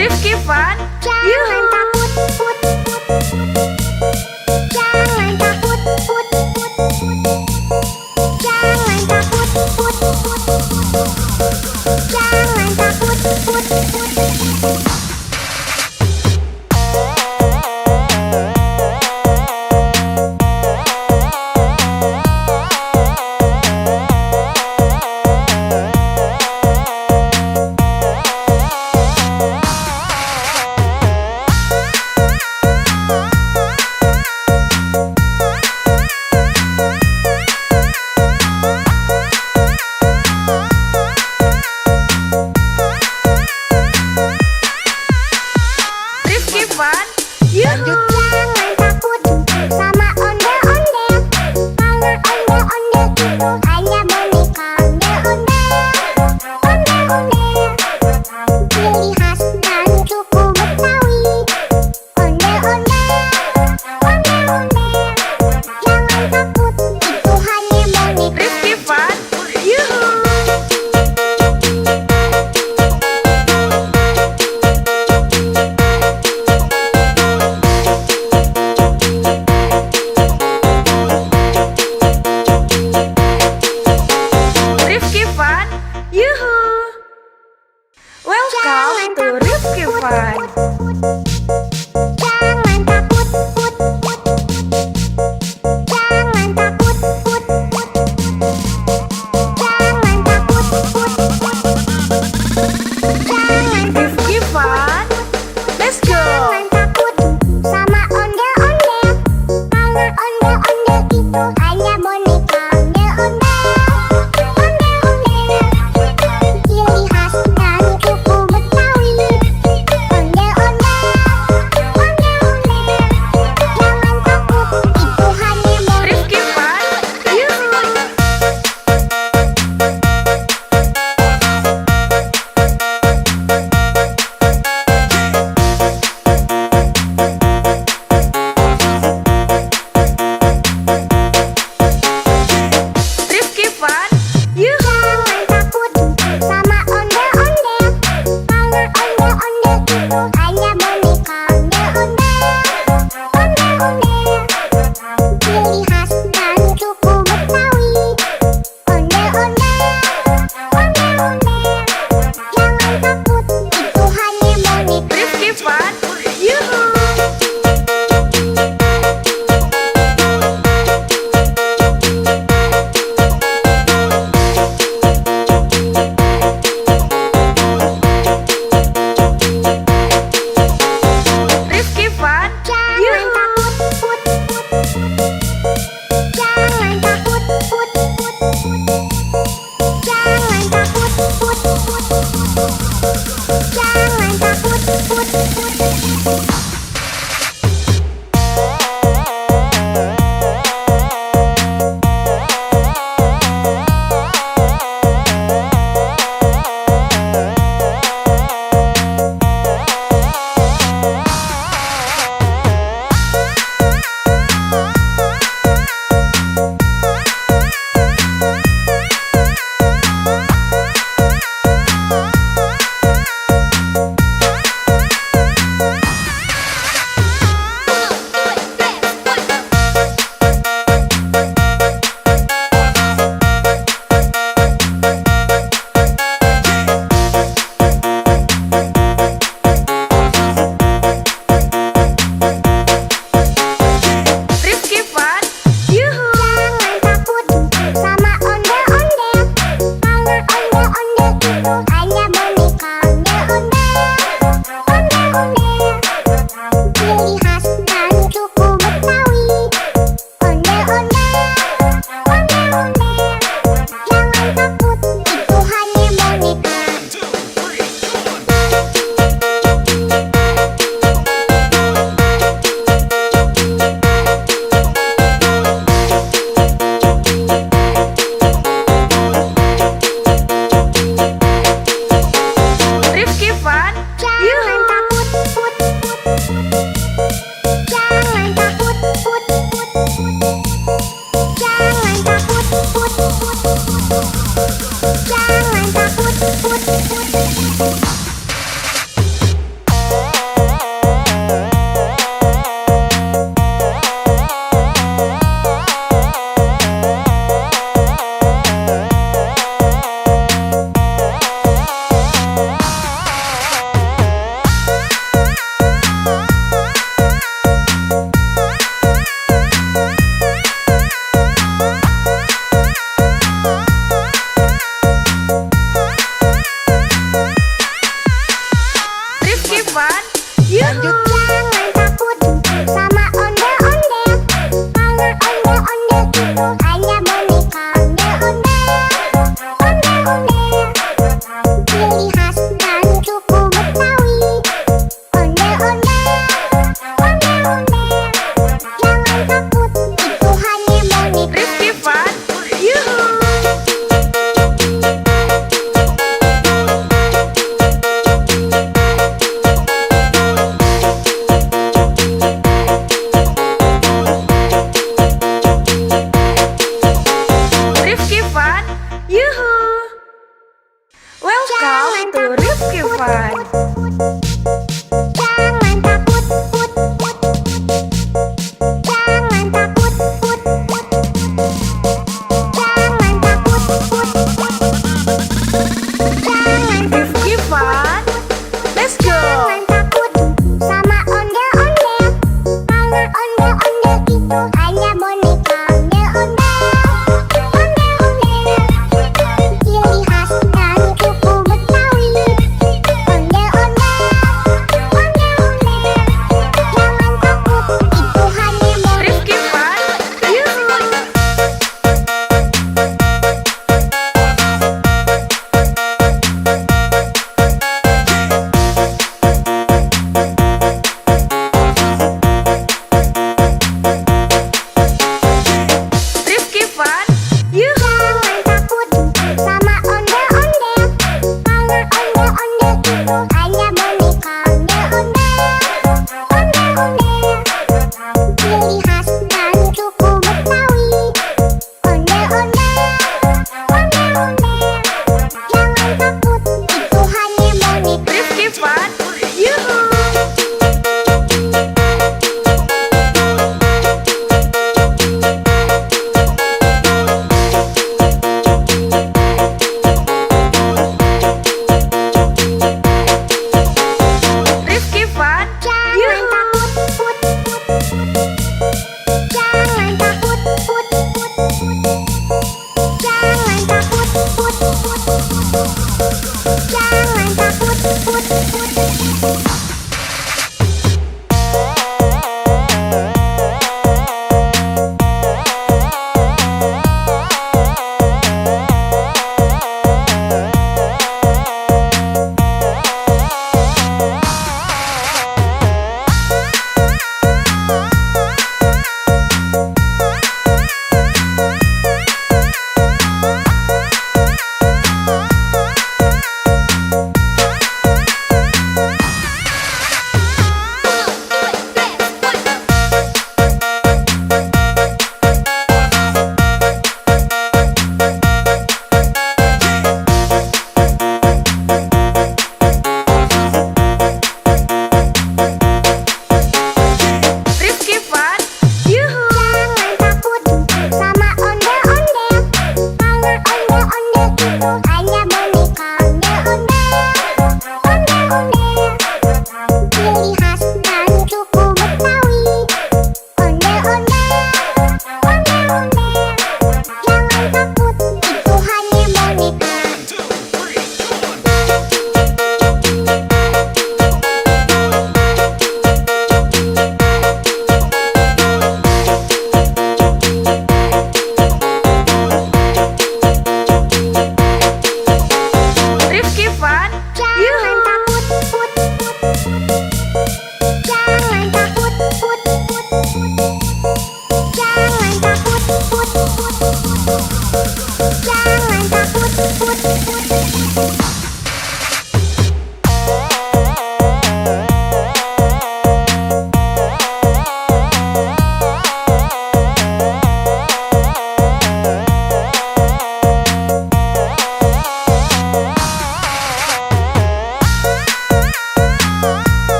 Rifki Fun. Jangan takut, put, put. Jangan takut, put, put. Jangan takut, put, put. Jangan takut, put, put. Rifki Fun. Yuhu. Jangan takut sama ondel-ondel. Karena ondel-ondel itu hanya boneka. Ondel-ondel, ondel-ondel. Ciri khas dari suku Betawi. Ondel-ondel, ondel-ondel. Jangan takut, itu hanya boneka. Rifki Fun. Yuhu. Rifki Fun. Yuhu. Welcome to Rifki Fun. Jangan takut, put, put. Jangan takut, put, put. Jangan takut, put, put. Jangan Rifki Fun. Let's Rifki Fun, yuhu. Jangan takut sama ondel-ondel, karena ondel-ondel itu hanya boneka ondel-ondel. Ondel-ondel, ciri khas dan suku Betawi. Ondel-ondel, ondel-ondel, jangan takut, itu hanya boneka. Rifki Fun, Jangan yuhu. takut, put, put, put. Jangan takut, put, put, put. Jangan takut, put, put, put. Jangan takut, put, put. Rifki Fun, yuhu. Jangan takut sama ondel-ondel, karena ondel-ondel itu hanya boneka ondel-ondel. Ondel-ondel, ciri khas dan suku Betawi. Ondel-ondel, ondel-ondel, jangan takut, itu hanya boneka. Rifki Fun, yuhu. Rifki Fun, yuhu. Welcome to Rifki Fun. Jangan takut, put, put. Jangan takut, put, put. Jangan takut, put, put. Jangan Rifki Fun, let's go. Jangan takut sama ondel-ondel, karena ondel-ondel itu hanya boneka ondel-ondel. Ondel-ondel, ciri khas dan suku Betawi. Ondel-ondel,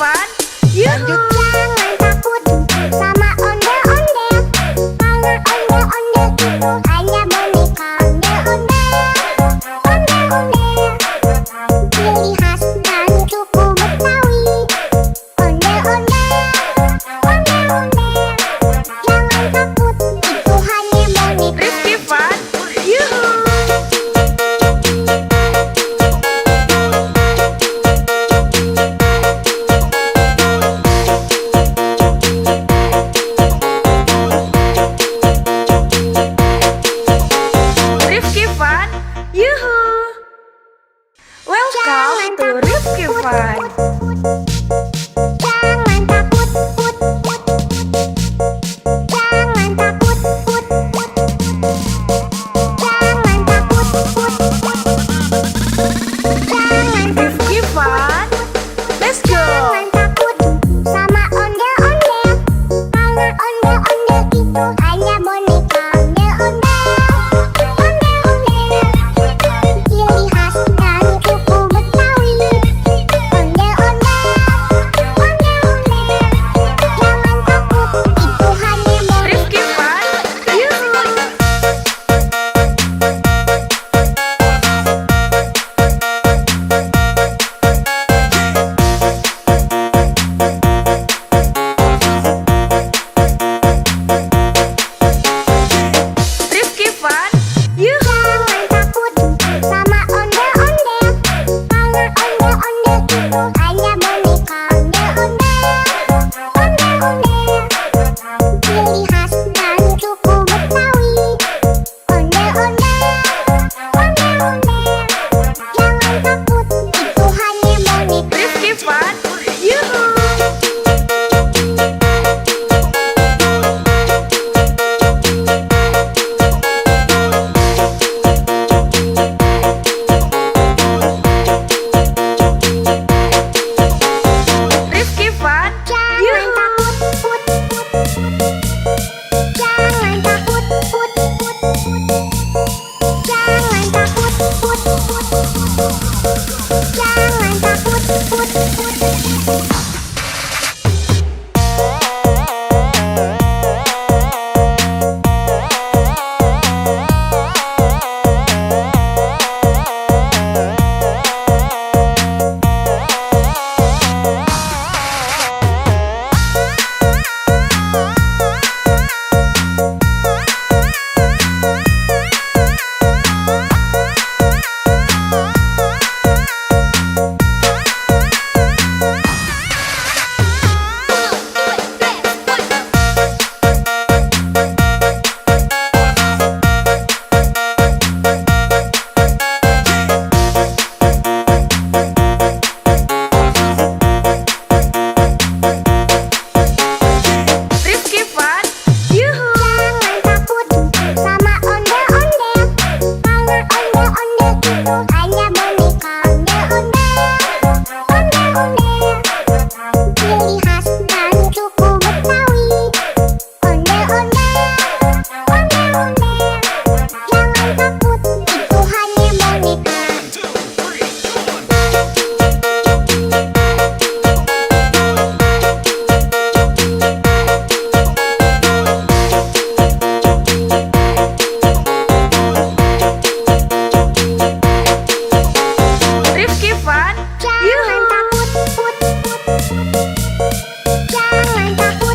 Fun, yuhu. Jangan takut sama ondel-ondel, karena ondel-ondel itu hanya boneka. Ondel-ondel, ciri khas dan suku Betawi. Ondel-ondel, jangan takut, itu hanya boneka. Rifki Fun, yuhu. Rifki Fun, yuhu. Welcome to Rifki Fun. Jangan takut, jangan takut, jangan takut, jangan Rifki Fun, let's go. jangan takut sama ondel-ondel, karena ondel-ondel itu hanya boneka. Ondel-ondel, ciri khas dan suku Betawi. Ondel-ondel, jangan takut, itu hanya boneka. Rifki Fun, yuhu. Rifki Fun, yuhu. Jangan takut sama ondel-ondel, karena ondel-ondel itu hanya boneka. Ondel-ondel, ciri khas dan suku Betawi. Ondel-ondel, jangan takut, itu hanya boneka. Rifki Fun, yuhu. Rifki Fun, Jangan yuhu. takut, jangan takut, jangan takut, jangan takut. Rifki Fun, yuhu. Jangan takut sama ondel-ondel, karena ondel-ondel itu hanya boneka. Ondel-ondel, ciri khas dan suku Betawi. Ondel-ondel, jangan takut, itu hanya boneka. Rifki Fun, Jangan yuhu. takut, jangan takut.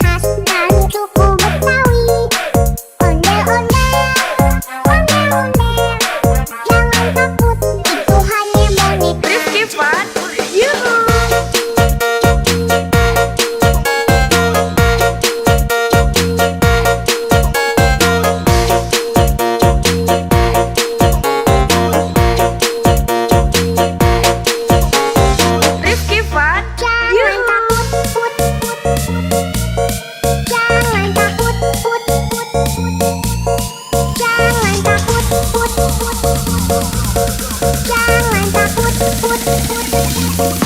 khas dari suku Betawi. Ondel-ondel, ondel-ondel, jangan takut, itu hanya boneka. Rifki Fun, yuhu. Rifki Fun, Jangan yuhu. takut, put, put, jangan takut, put, put, jangan takut, put, put, jangan takut, put, put.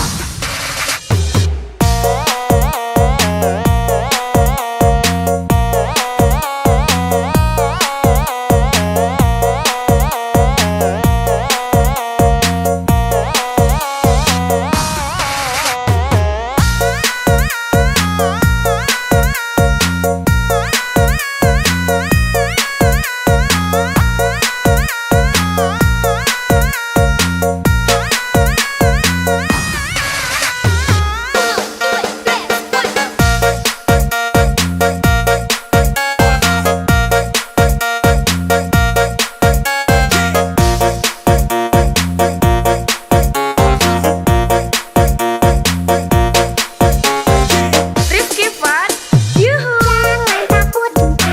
Rifki Fun, yuhu. Jangan takut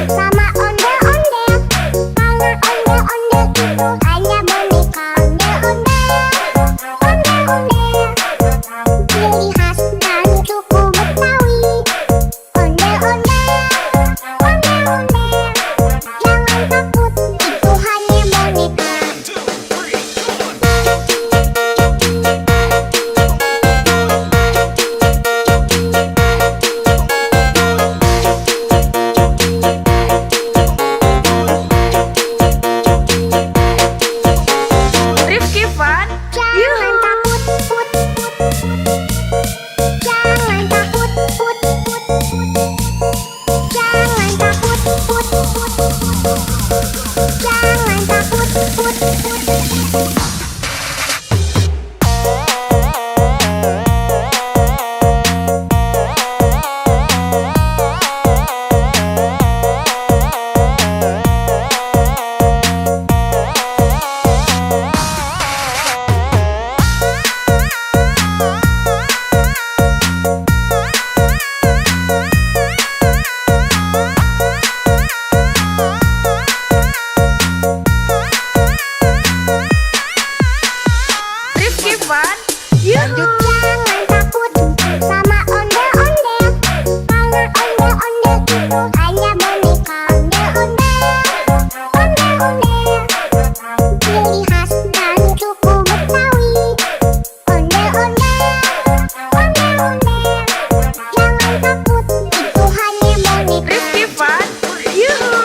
sama ondel-ondel, karena ondel-ondel itu hanya boneka. Ondel-ondel, ciri khas dari suku Betawi. Ondel-ondel, ondel-ondel, jangan takut, itu hanya boneka. Rifki Fun, Jangan yuhu. takut, put, put, jangan takut, put, put, jangan takut, put, put, jangan takut, put, put. Rifki Fun, yuhu. Jangan takut sama ondel-ondel, karena ondel-ondel itu hanya boneka. Ondel-ondel, ciri khas dari suku Betawi. Ondel-ondel, jangan takut, itu hanya boneka. Rifki Fun, yuhu.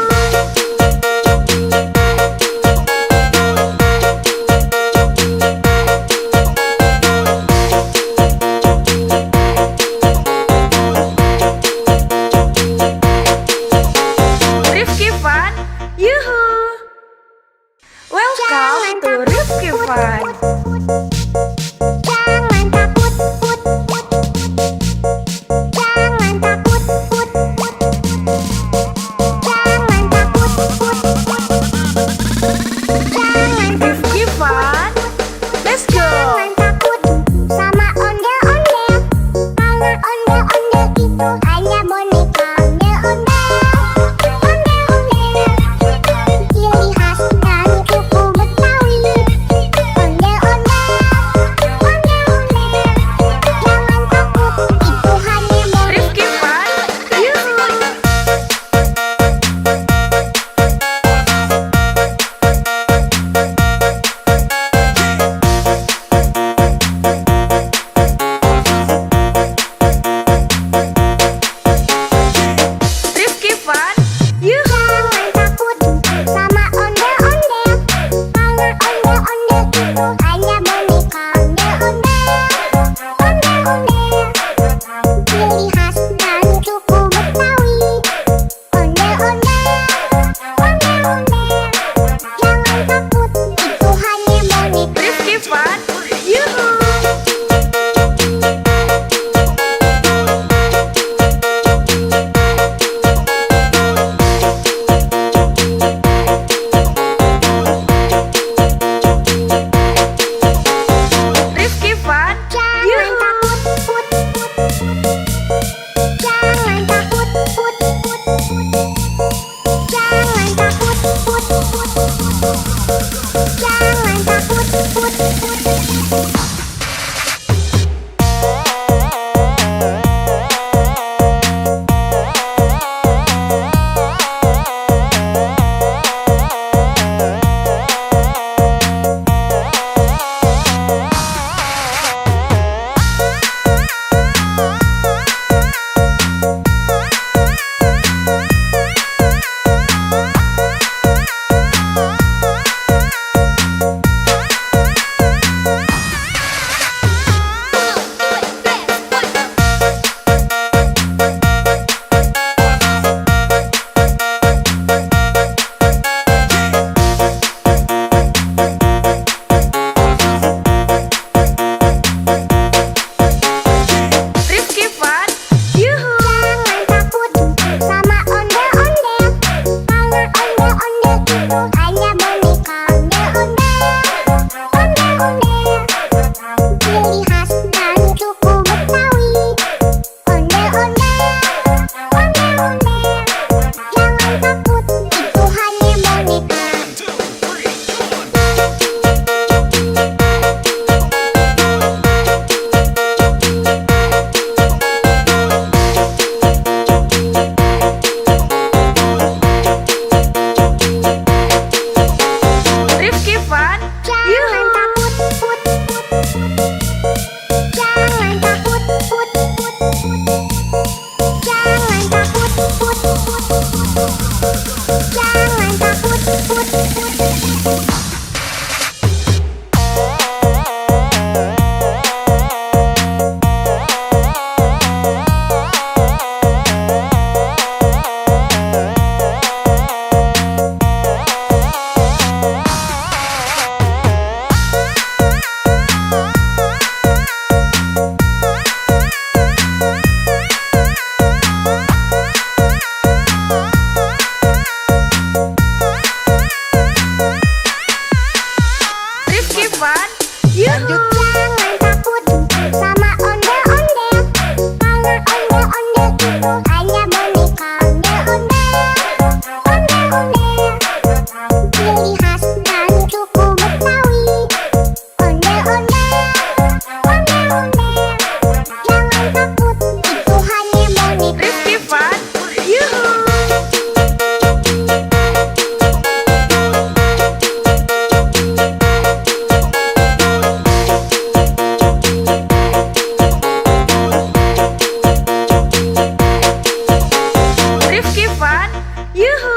Fun. Yuhu!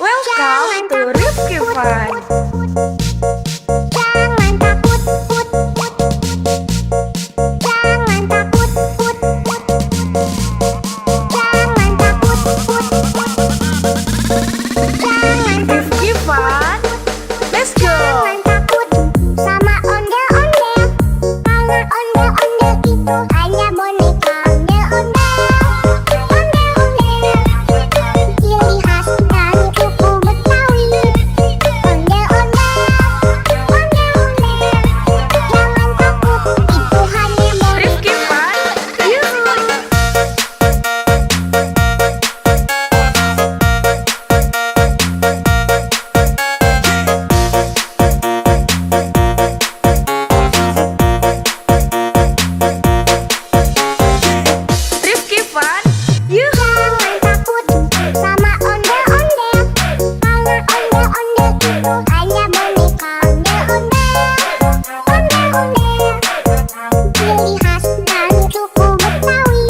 Welcome to Rifki Fun. Jangan takut, put, put. Jangan takut, put, put. Jangan takut, put, put. Jangan Rifki Fun. Let's go! Jangan takut sama ondel-ondel. Karena ondel-ondel itu hanya boneka. Ondel-ondel, ondel-ondel. Ciri khas dari suku Betawi. Ondel-ondel, ondel-ondel. Jangan takut, itu hanya boneka. Rifki Fun. Yuhu! Rifki Fun. Yuhu! Jangan takut sama ondel-ondel. Karena ondel-ondel itu hanya boneka. Ondel-ondel, ondel-ondel. Ciri khas dari suku Betawi.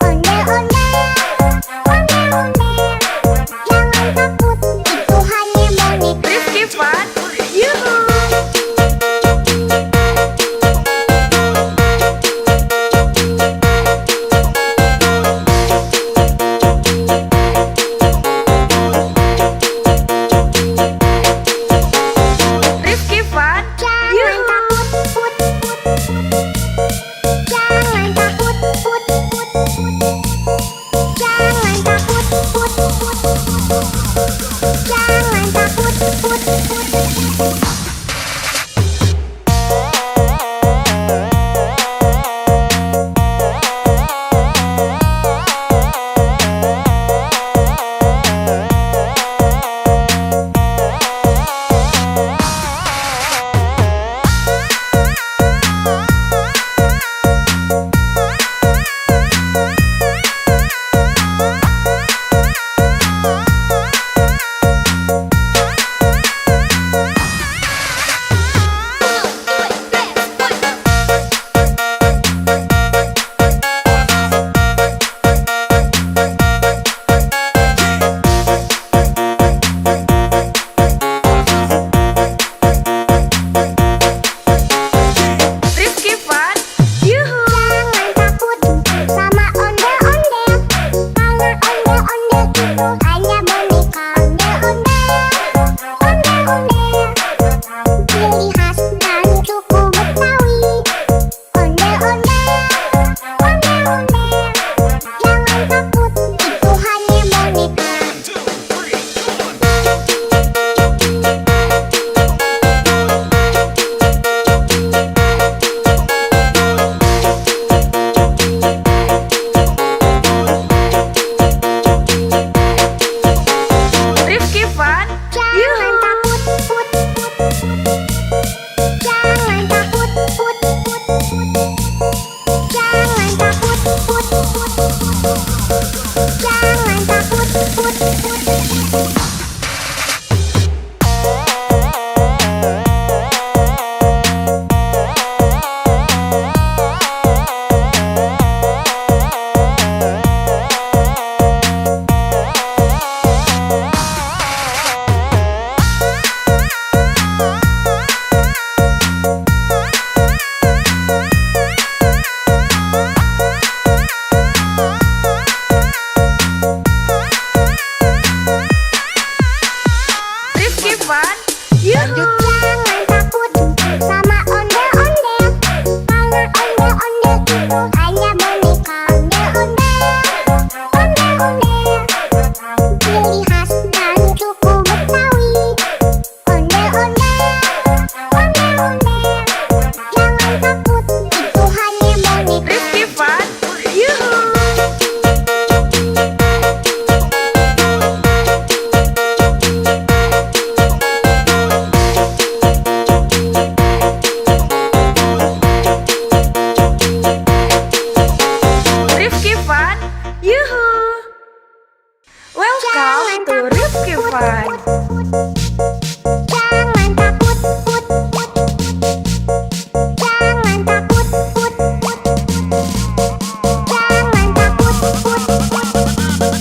Ondel-ondel, ondel-ondel. Jangan takut, itu hanya boneka. Rifki Fun. Yuhu! Rifki Fun. Jangan Yuhu! takut, put, put. Jangan takut, put, put. Jangan takut, put, put. Jangan takut, put, put. Rifki Fun. Yuhu! Jangan takut sama ondel-ondel. Karena ondel-ondel itu hanya boneka. Ondel-ondel, ondel-ondel. Ciri khas dari suku Betawi. Ondel-ondel, ondel-ondel. Jangan takut, itu hanya boneka. Rifki Fun. Jangan Yuhu! takut, put, put. Jangan takut, put, put. Jangan takut, put, put. Jangan takut, put, put. Rifki Fun. Yuhu! Jangan takut sama ondel-ondel. Karena ondel-ondel itu hanya boneka. Ondel-ondel, ondel-ondel. Ciri khas dari suku Betawi. Ondel-ondel, ondel-ondel. Jangan takut, itu hanya boneka. Rifki Fun. Yuhu! Rifki Fun. Yuhu! Welcome to Rifki Fun. Jangan takut, put, put. Jangan takut, put, put. Jangan takut, put, put.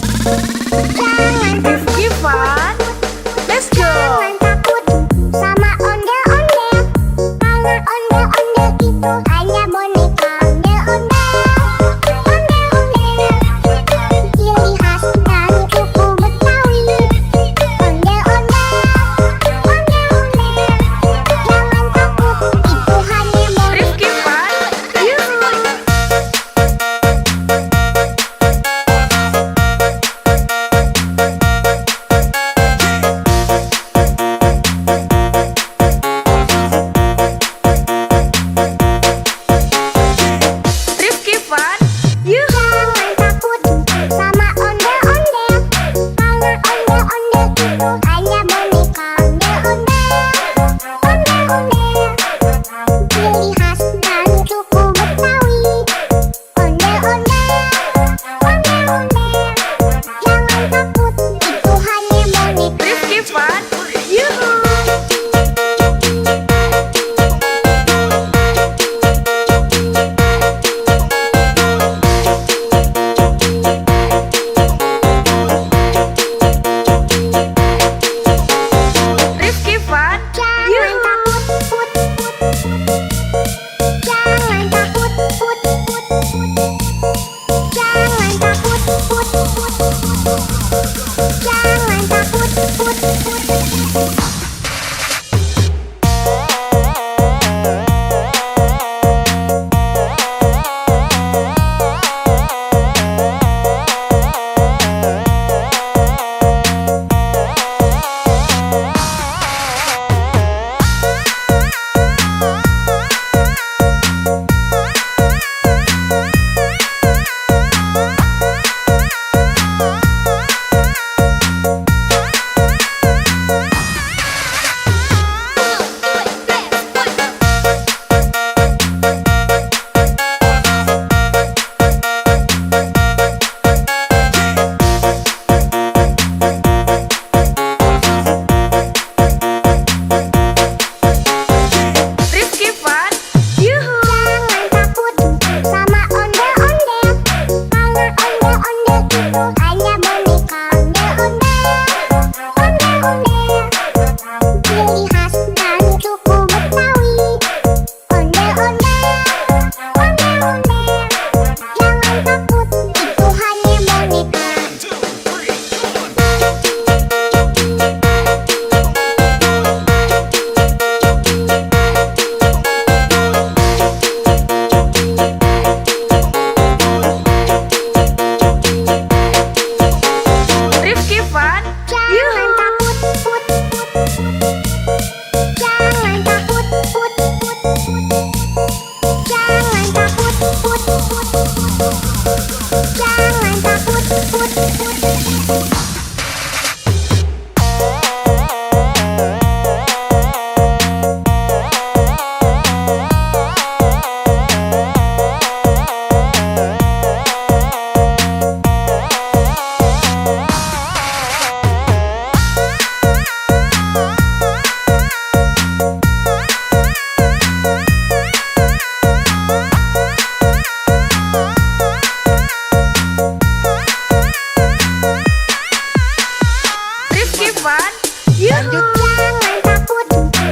Fun, yuhu. Jangan takut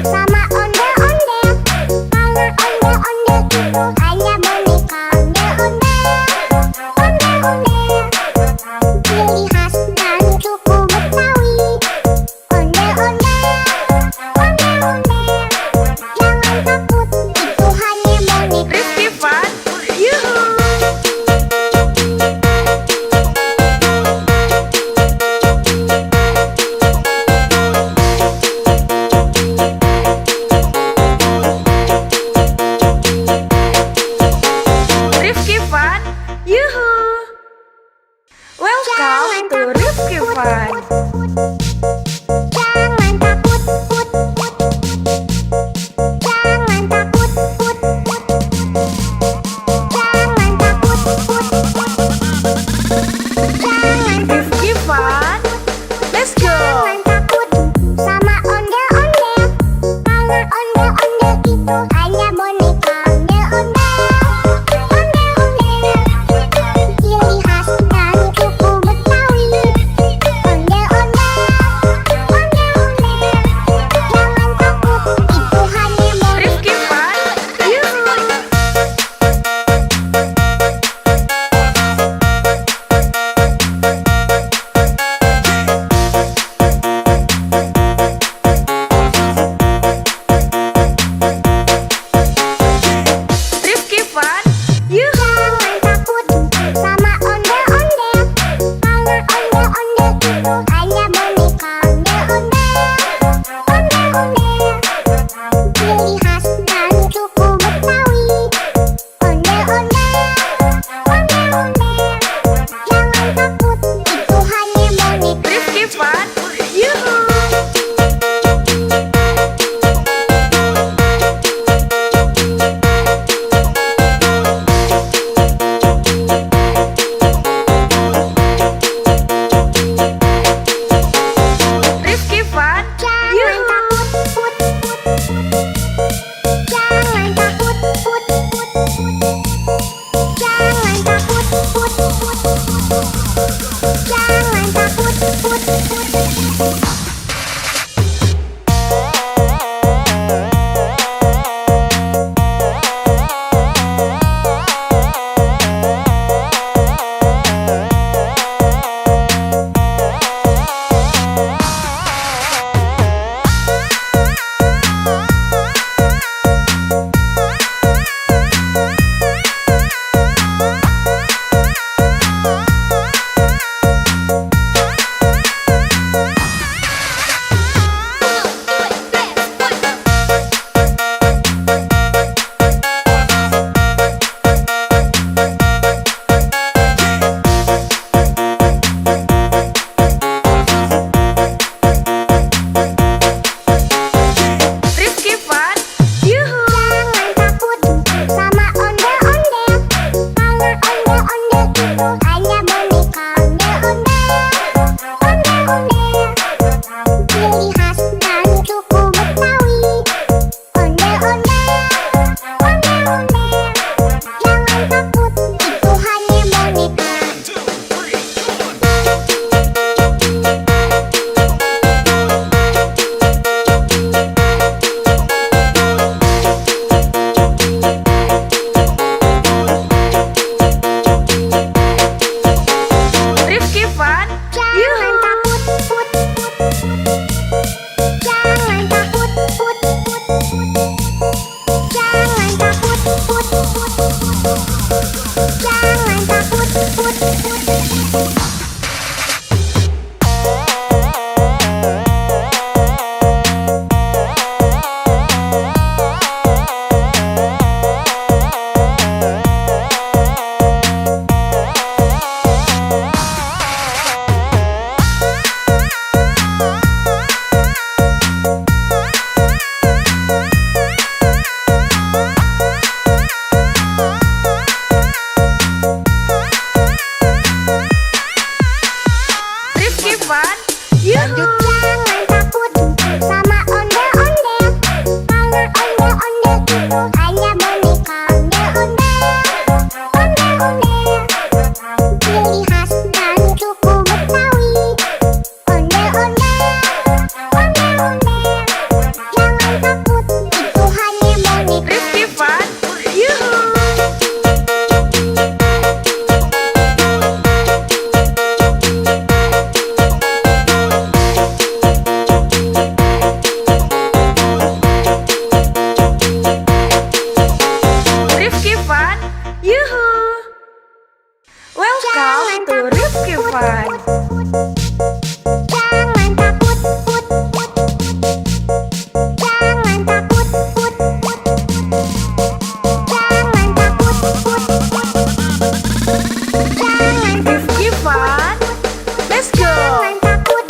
sama ondel-ondel, karena ondel-ondel itu hanya boneka ondel-ondel. Ondel-ondel, ciri khas dan suku Betawi. Ondel-ondel, ondel-ondel, jangan takut, itu hanya boneka. Rifki Fun, yuhu. Rifki Fun, yuhu. Welcome to Rifki Fun. Jangan takut, put, put. Jangan takut, put, put. Jangan takut, put, put. Jangan Rifki Fun, let's go. Jangan takut sama ondel-ondel, karena ondel-ondel itu hanya boneka ondel-ondel. Ondel-ondel, ciri khas dan suku Betawi. Ondel-ondel, Fun. Jangan takut, put, put. Jangan takut, put, put. Jangan takut, put, put. Jangan Rifki Fun. Let's go. Jangan takut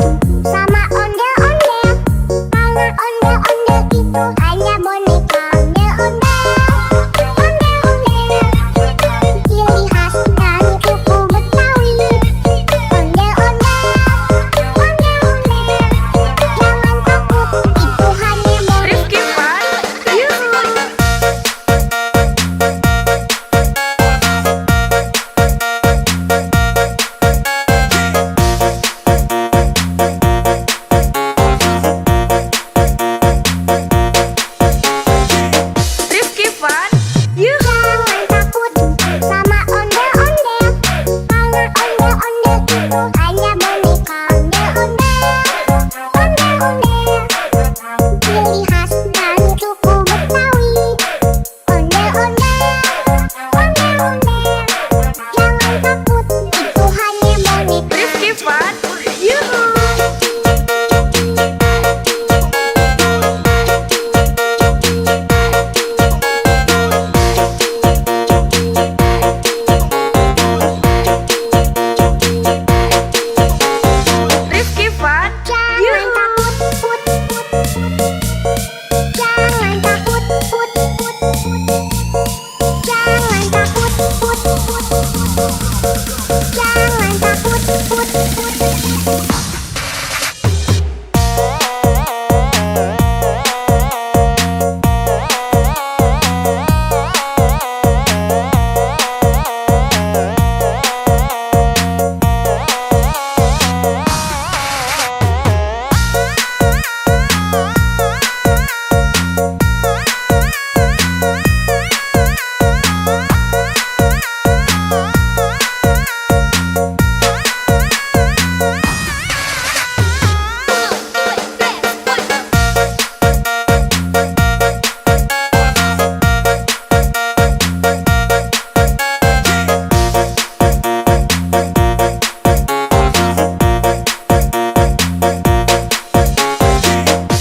sama ondel-ondel. Karena ondel-ondel itu hanya boneka. Ondel-ondel, ondel-ondel. Ciri khas dari suku Betawi. Ondel-ondel, ondel-ondel. Jangan takut, itu hanya boneka. Rifki Fun. Yuhu. Rifki Fun. Yuhu. Jangan takut sama ondel-ondel. Karena ondel-ondel itu hanya boneka. Ondel-ondel, ondel-ondel. Ciri khas dari suku Betawi. Ondel-ondel, ondel-ondel. Jangan takut, itu hanya boneka. Rifki Fun. Yuhu. Rifki Fun. Jangan Yuhu. takut, put, put. Jangan takut, put, put. Jangan takut, put, put. Jangan takut, put, put.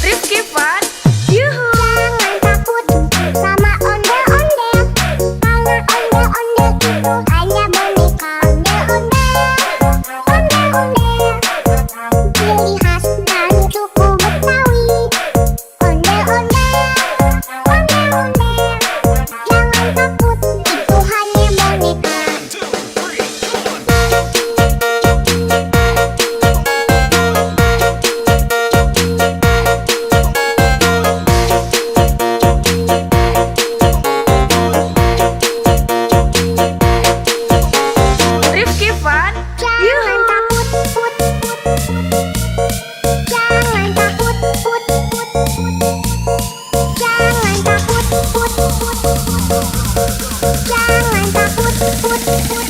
Rifki Fun. Yuhu. Jangan takut sama ondel-ondel. Karena ondel-ondel itu hanya boneka. Ondel-ondel, ondel-ondel. Ciri khas dari suku Betawi. Ondel-ondel, ondel-ondel. Jangan takut, itu hanya boneka. Rifki Fun. Jangan Yuhu. takut, put, put. Jangan takut, put, put. Jangan takut, put, put. Jangan takut, put, put.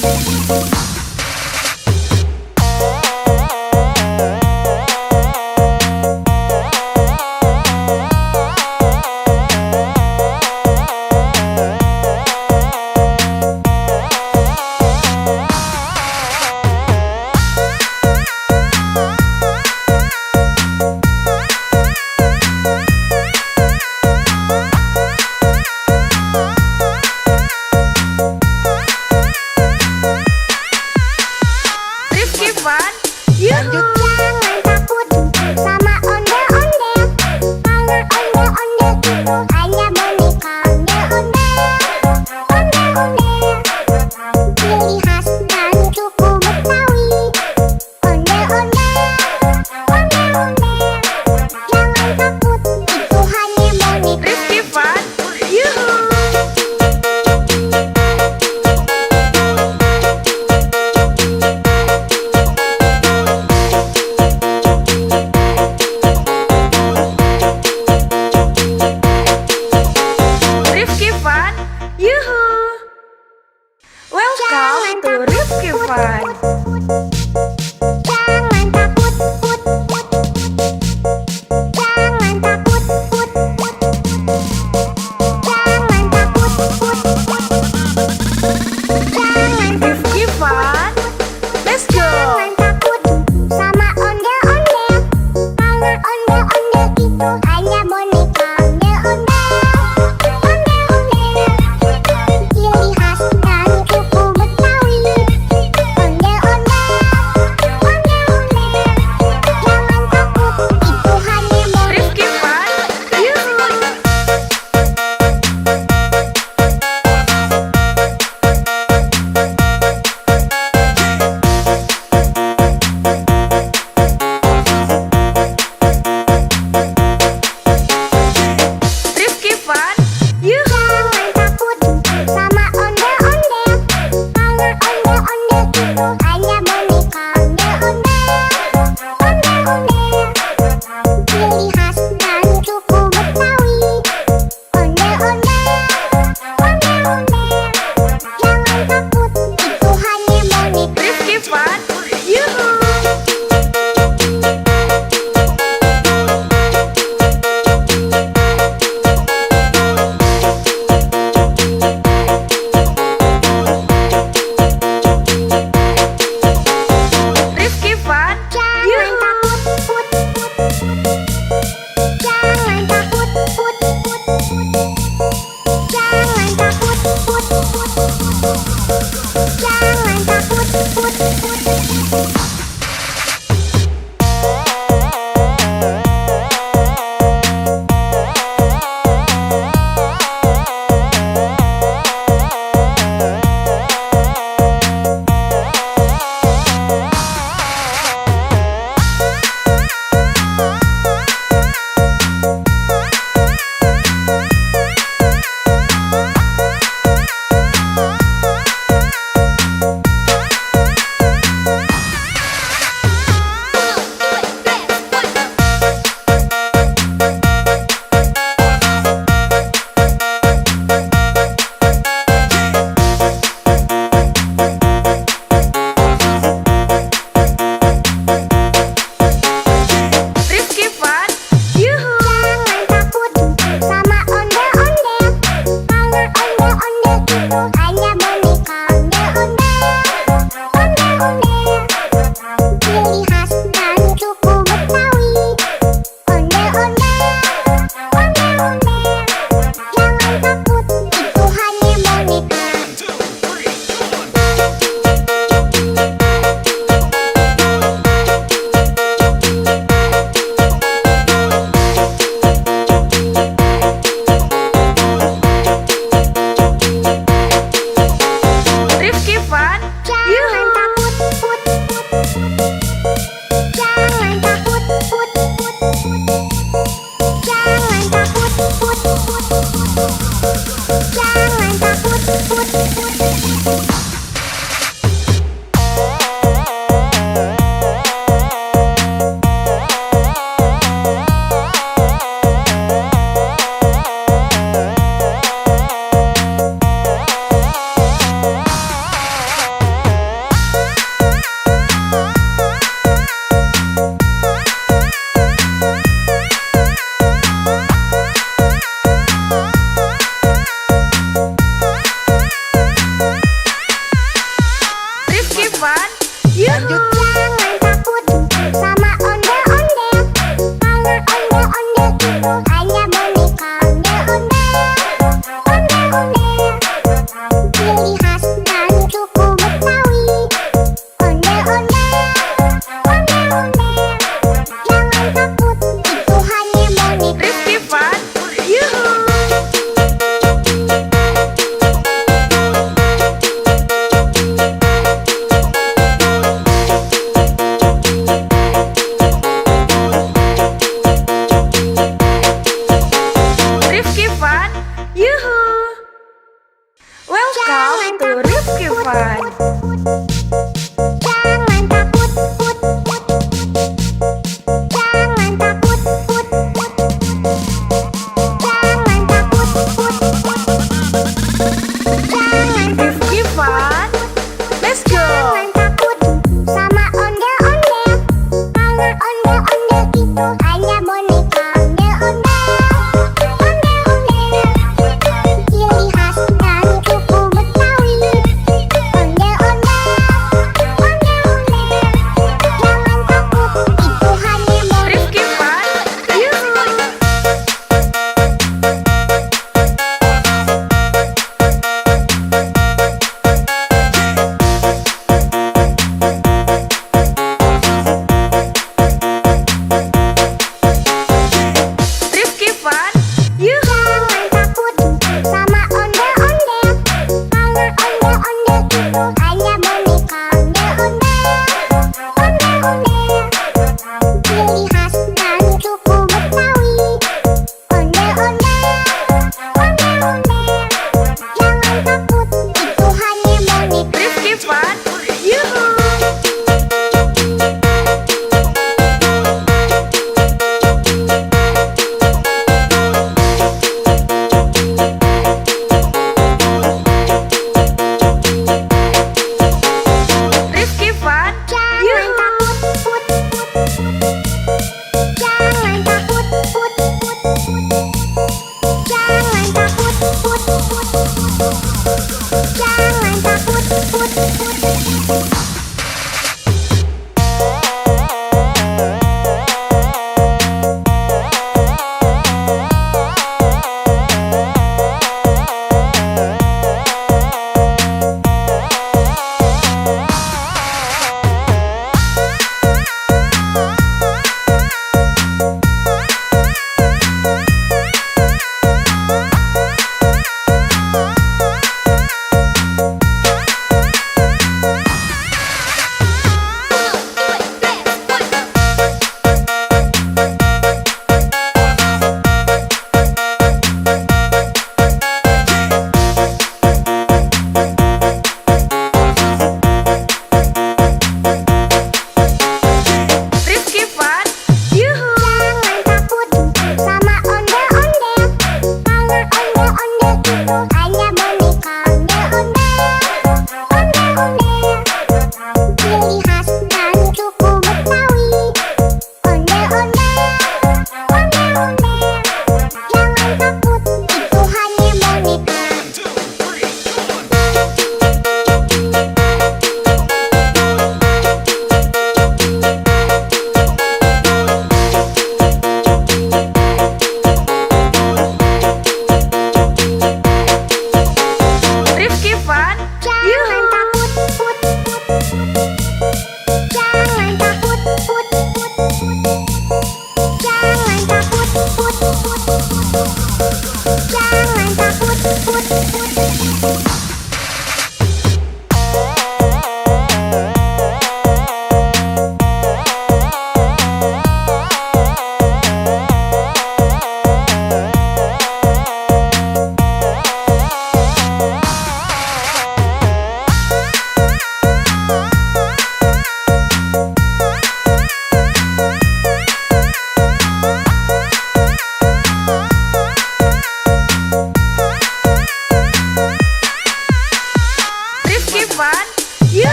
Rifki Fun. Yuhu. Jangan takut sama ondel-ondel. Karena ondel-ondel itu hanya boneka. Ondel-ondel, ondel-ondel. Ciri khas dari suku Betawi. Ondel-ondel, ondel-ondel. Jangan takut, itu hanya boneka. Rifki Fun. Yuhu.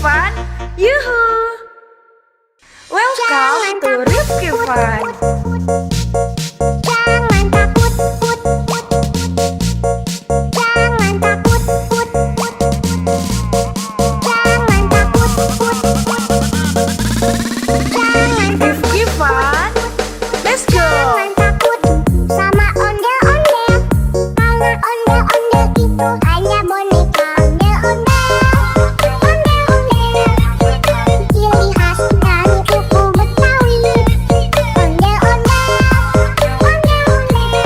Fun. Yuhu! Welcome to Rifki Fun. Jangan takut, put, put. Jangan takut, put, put. Jangan takut, put, put. Jangan Rifki Fun. Let's go! Jangan takut sama ondel-ondel. Karena ondel-ondel itu hanya boneka ondel-ondel. Ondel-ondel ciri khas dari suku Betawi. Ondel-ondel, ondel-ondel.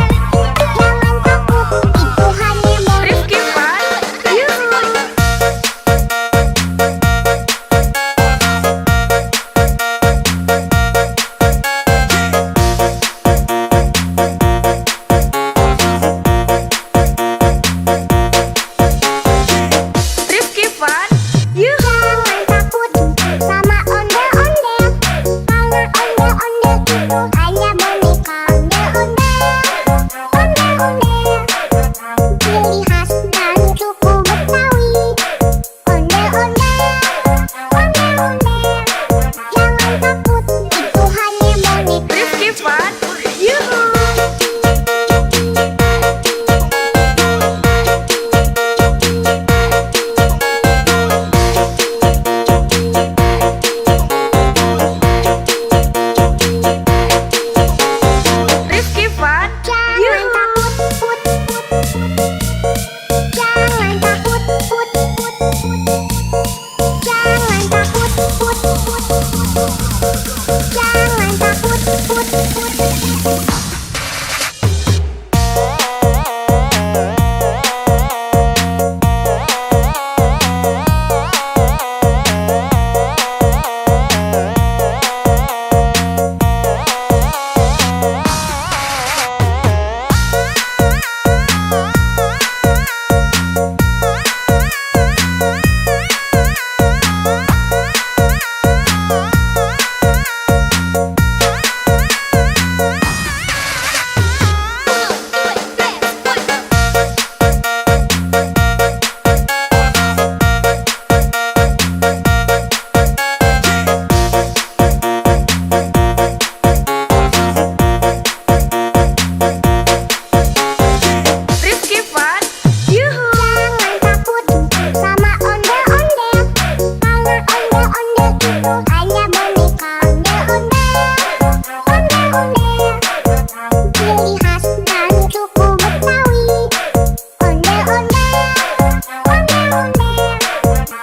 Jangan takut, itu hanya boneka. Rifki Fun. Yuhu! Rifki Fun. Yuhu! Jangan takut sama ondel-ondel. Karena ondel-ondel itu hanya boneka ondel-ondel. Ondel-ondel ciri khas dari suku Betawi. Ondel-ondel, ondel-ondel. Jangan takut, itu hanya boneka. Rifki Fun. Yuhu! Rifki Fun. Jangan Yuhu! takut, put, put, put. Jangan takut, put, put, put. Jangan takut, put, put, put. Jangan takut, put, put. Rifki Fun. Yuhu! Jangan takut sama ondel-ondel. Karena ondel-ondel itu hanya boneka ondel-ondel. Ondel-ondel ciri khas dari suku Betawi. Ondel-ondel, ondel-ondel.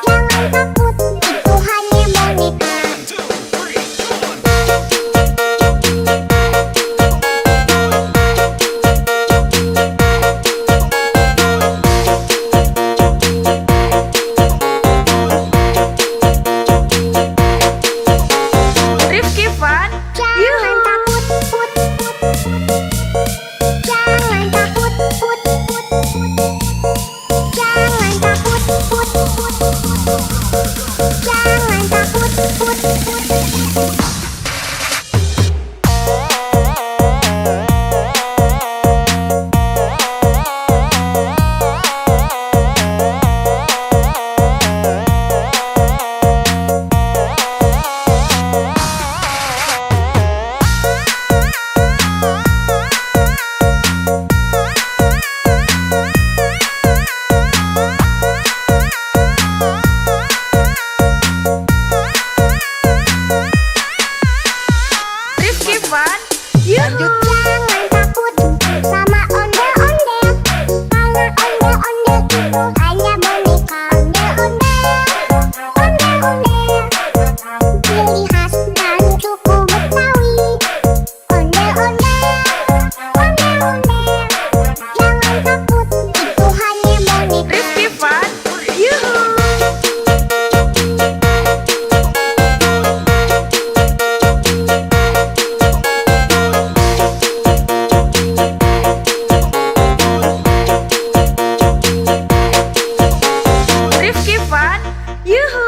Jangan takut, itu hanya boneka. Rifki Fun. Jangan Yuhu! takut, put, put, put. Jangan takut, put, put, put. Jangan takut, put, put, put. Jangan takut, put, put. Rifki Fun. Yuhu! Jangan takut sama ondel-ondel. Karena ondel-ondel itu hanya boneka ondel-ondel. Ondel-ondel ciri khas dari suku Betawi. Ondel-ondel, ondel-ondel. Jangan takut, itu hanya boneka. Rifki Fun. Yuhu! Rifki Fun. Yuhu!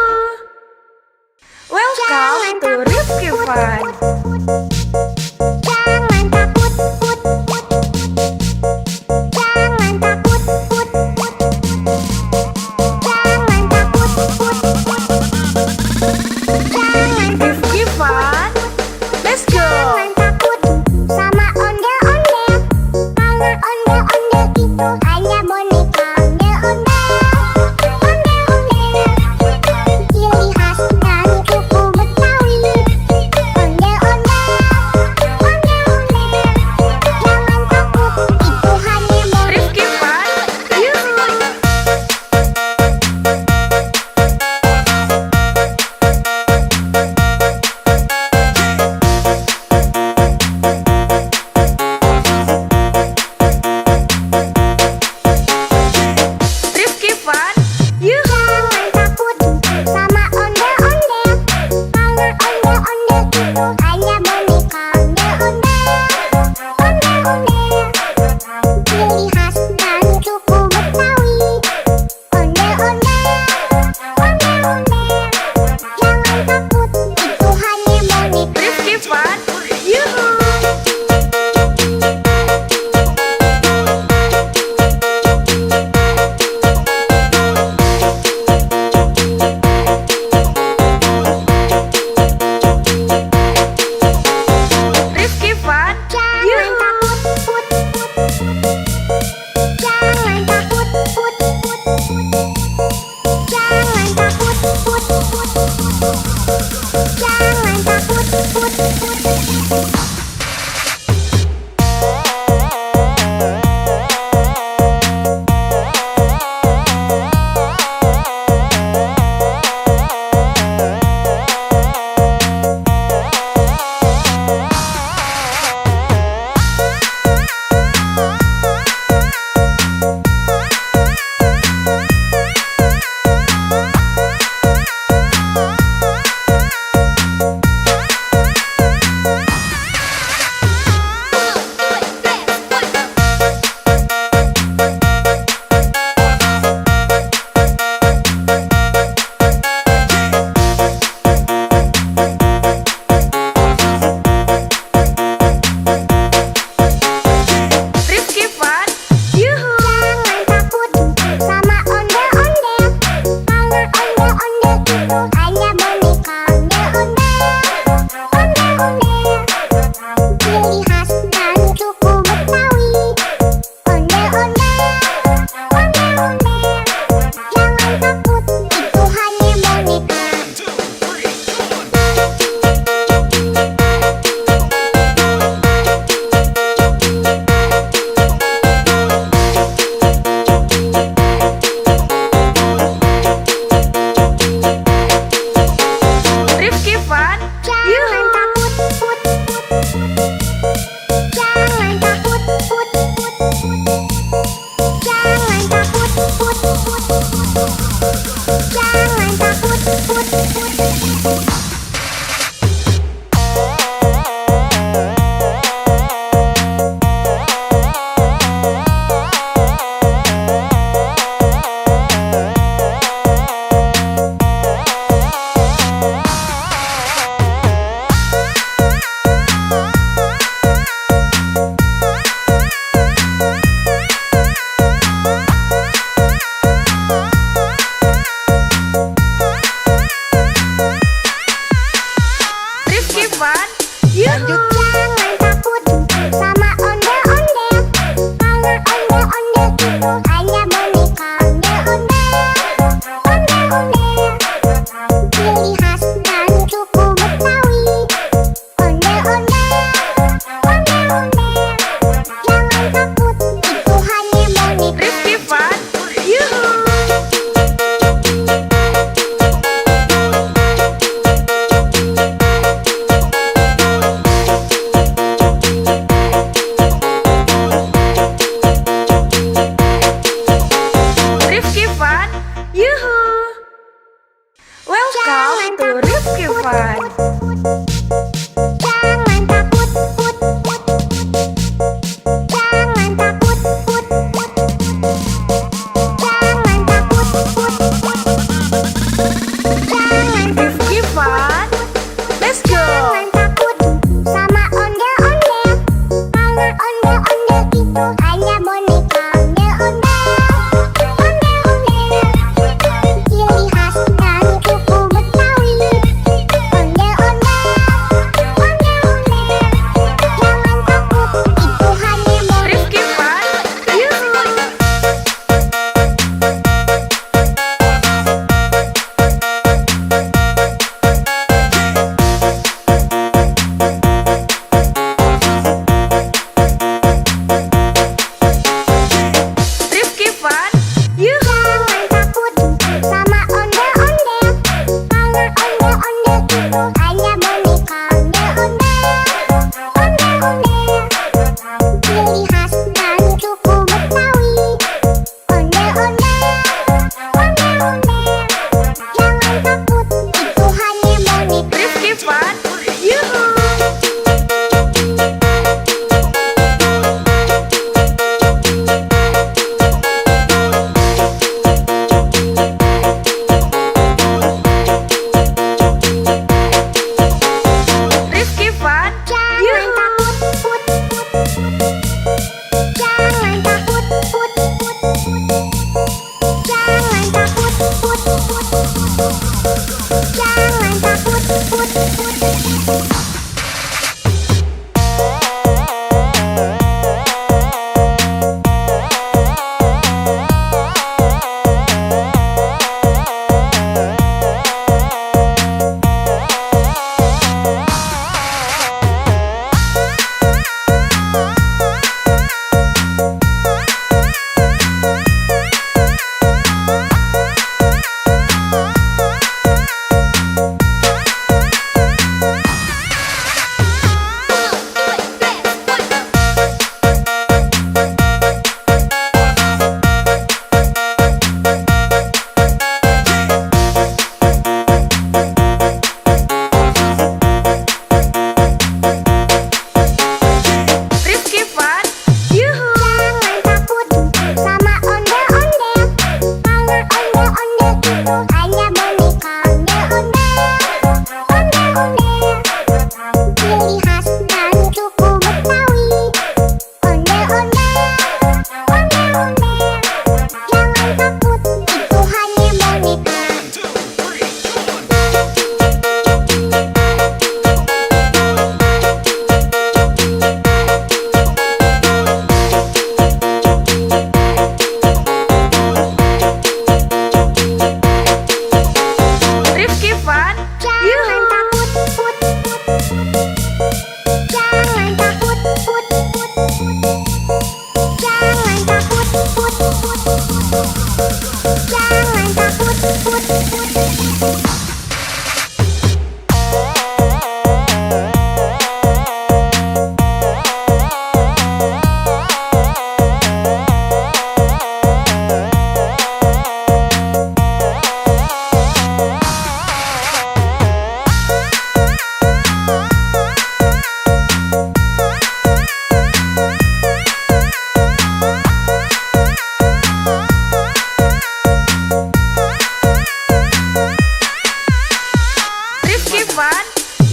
Welcome to Rifki Fun. Jangan takut, put, put. Jangan takut, put, put. Jangan takut, put, put. Ondel-ondel itu hanya boneka ondel-ondel. Ondel-ondel, ciri khas dari suku Betawi. Ondel-ondel, ondel-ondel, jangan takut, itu hanya boneka. Rifki Fun, Jangan takut, put. Jangan takut, put. Jangan takut, put. Jangan takut, put. Rifki Fun, Yuhu. Jangan takut sama ondel-ondel, karena ondel-ondel itu hanya boneka ondel-ondel. Ondel-ondel, ciri khas dari suku Betawi. Ondel-ondel, ondel-ondel, jangan takut, itu hanya boneka. Rifki Fun, Yuhu. Rifki Fun, Yuhu. Welcome to Rifki Fun. Jangan takut, put. Jangan takut, put. Jangan takut, put. Jangan Rifki Fun, let's go. Jangan takut sama ondel-ondel, karena ondel-ondel itu hanya boneka ondel-ondel. Ondel-ondel, ciri khas dari suku Betawi.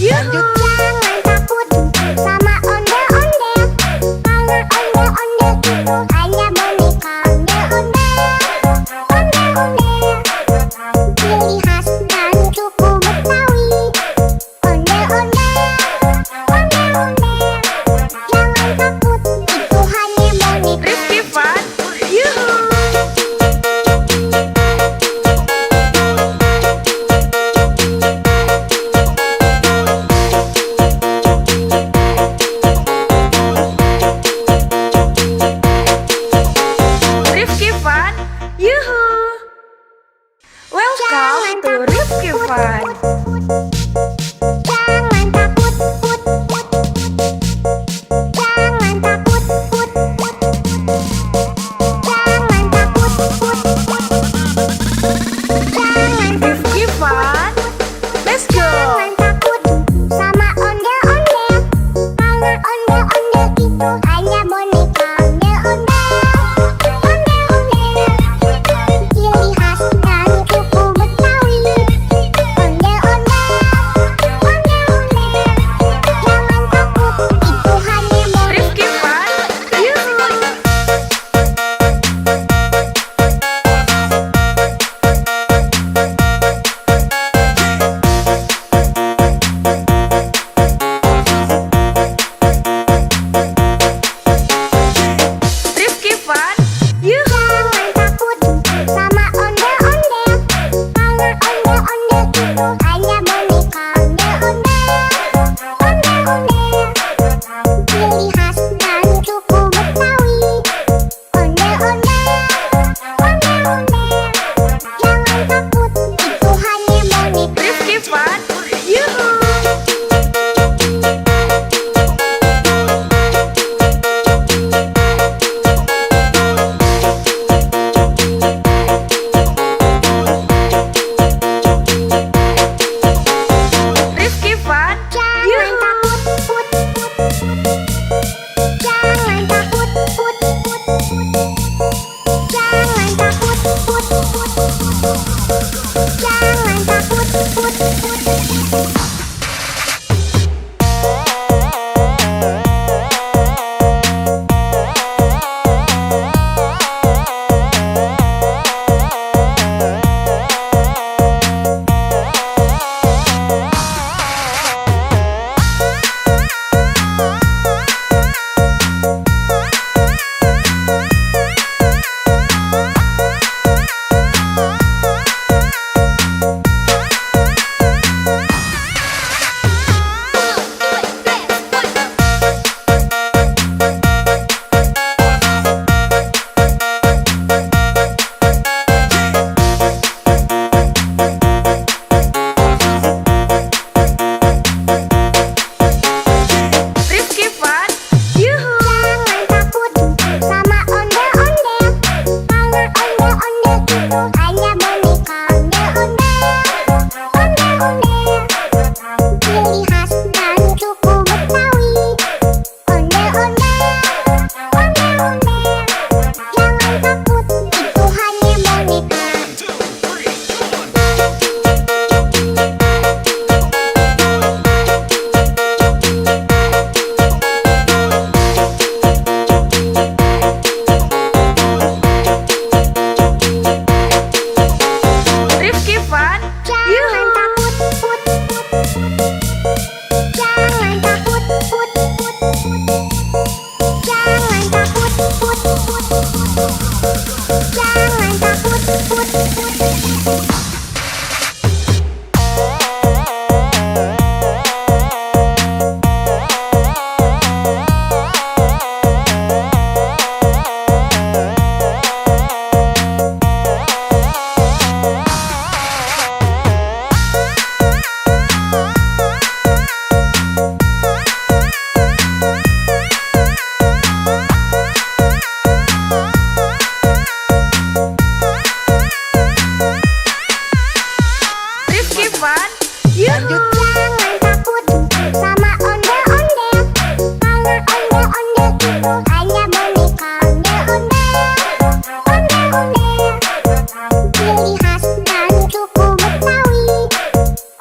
Yuhu. Jangan takut sama ondel-ondel, karena ondel-ondel itu hanya boneka. Ondel-ondel, ciri khas dan suku Betawi. Ondel-ondel, jangan takut, itu hanya boneka. Rifki Fun, yuhu. Rifki Fun, yuhu. Welcome to Rifki Fun. Jangan takut, jangan takut, jangan takut, jangan Rifki Fun, let's go. jangan takut sama ondel-ondel, karena ondel-ondel itu hanya boneka. Ondel-ondel, ciri khas dan suku Betawi. Ondel-ondel, jangan takut, itu hanya boneka. Rifki Fun, yuhu. Rifki Fun, yuhu. Jangan takut sama ondel-ondel, karena ondel-ondel itu hanya boneka. Ondel-ondel, ciri khas dan suku Betawi. Ondel-ondel, jangan takut, itu hanya boneka. Rifki Fun, yuhu. Rifki Fun, Jangan yuhu. takut, jangan takut, jangan takut, jangan takut. Rifki Fun, yuhu. Jangan takut sama ondel-ondel, karena ondel-ondel itu hanya boneka. Ondel-ondel, ciri khas dan suku Betawi. Ondel-ondel, jangan takut, itu hanya boneka. Rifki Fun, Jangan yuhu. takut, jangan takut, jangan takut, jangan takut.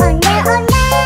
Ondel-ondel,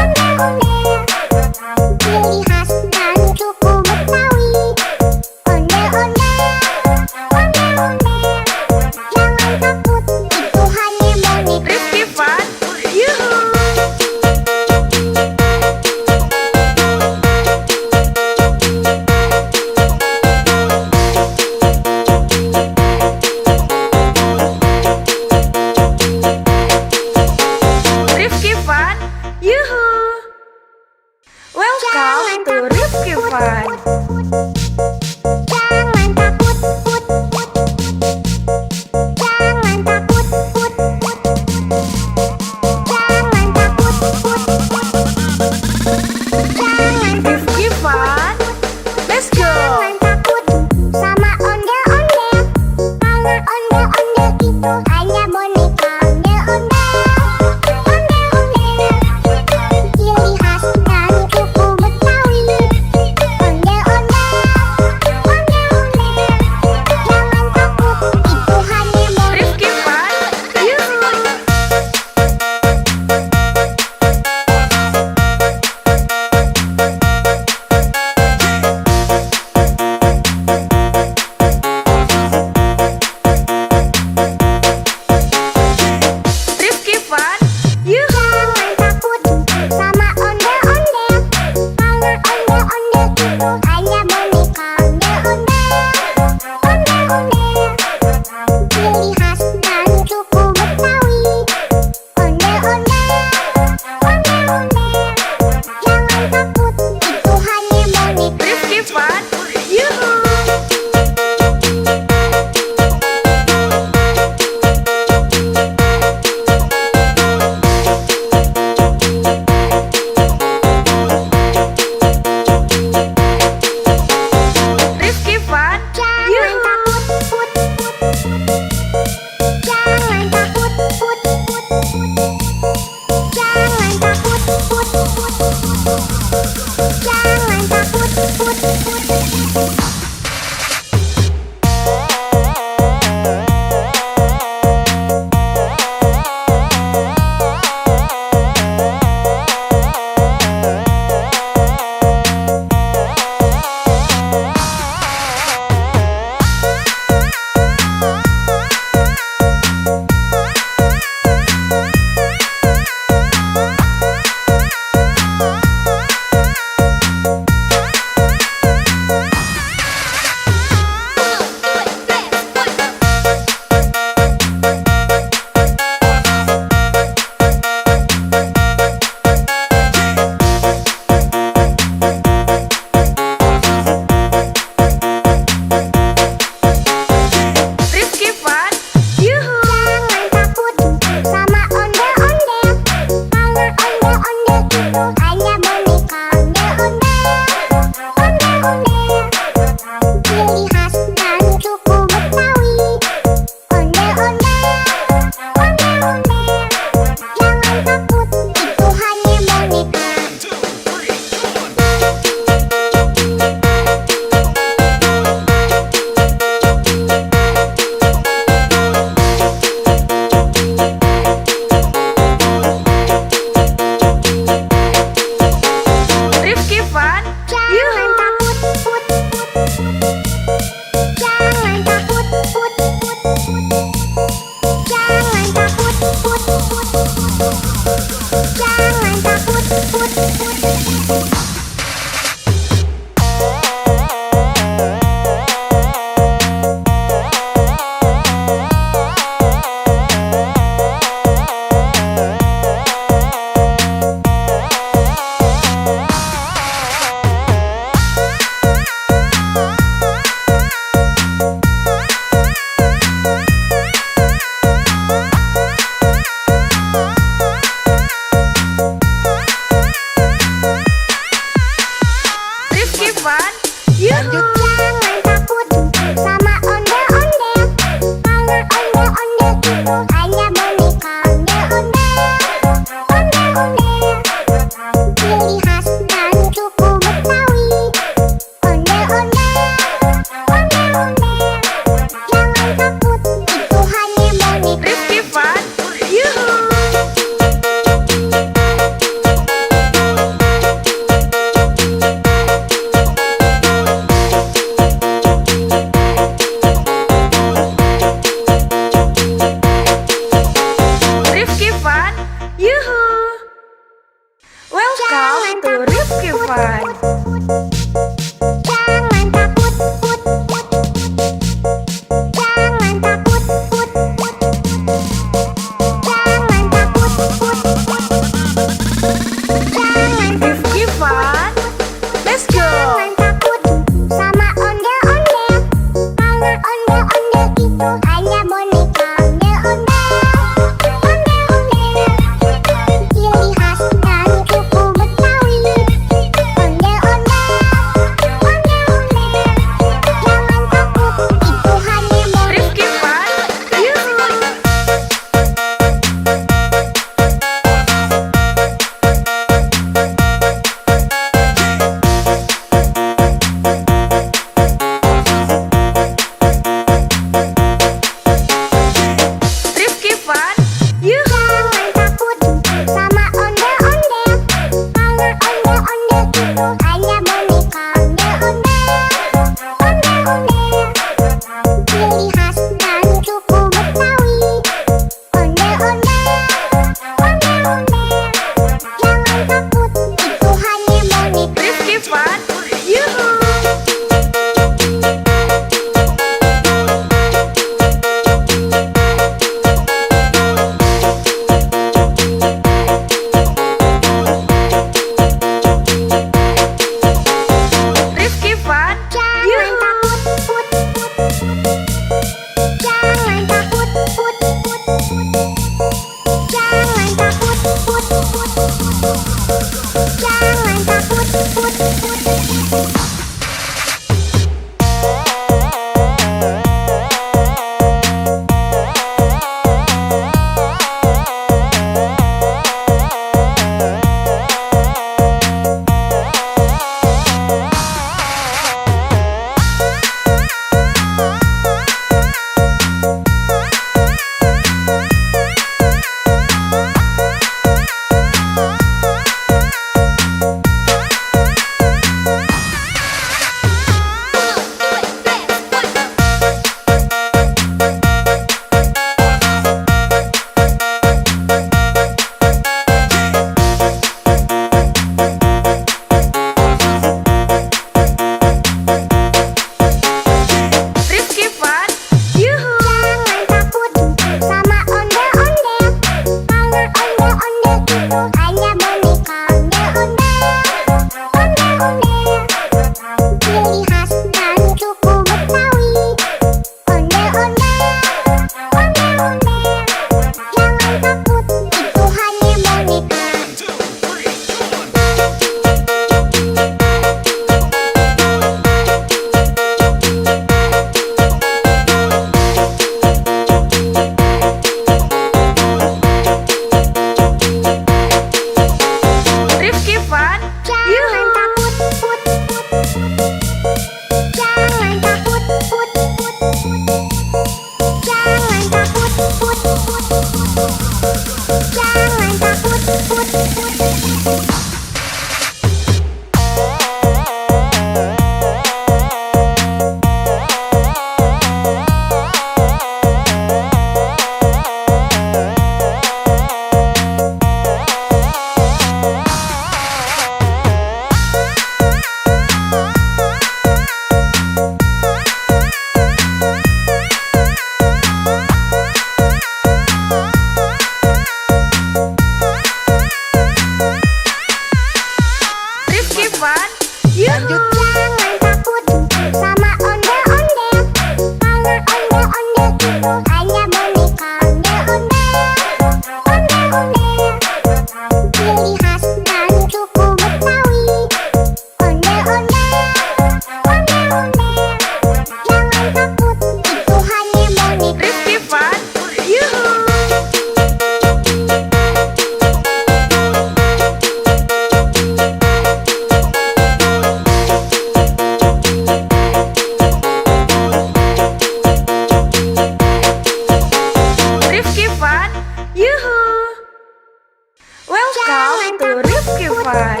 Fun.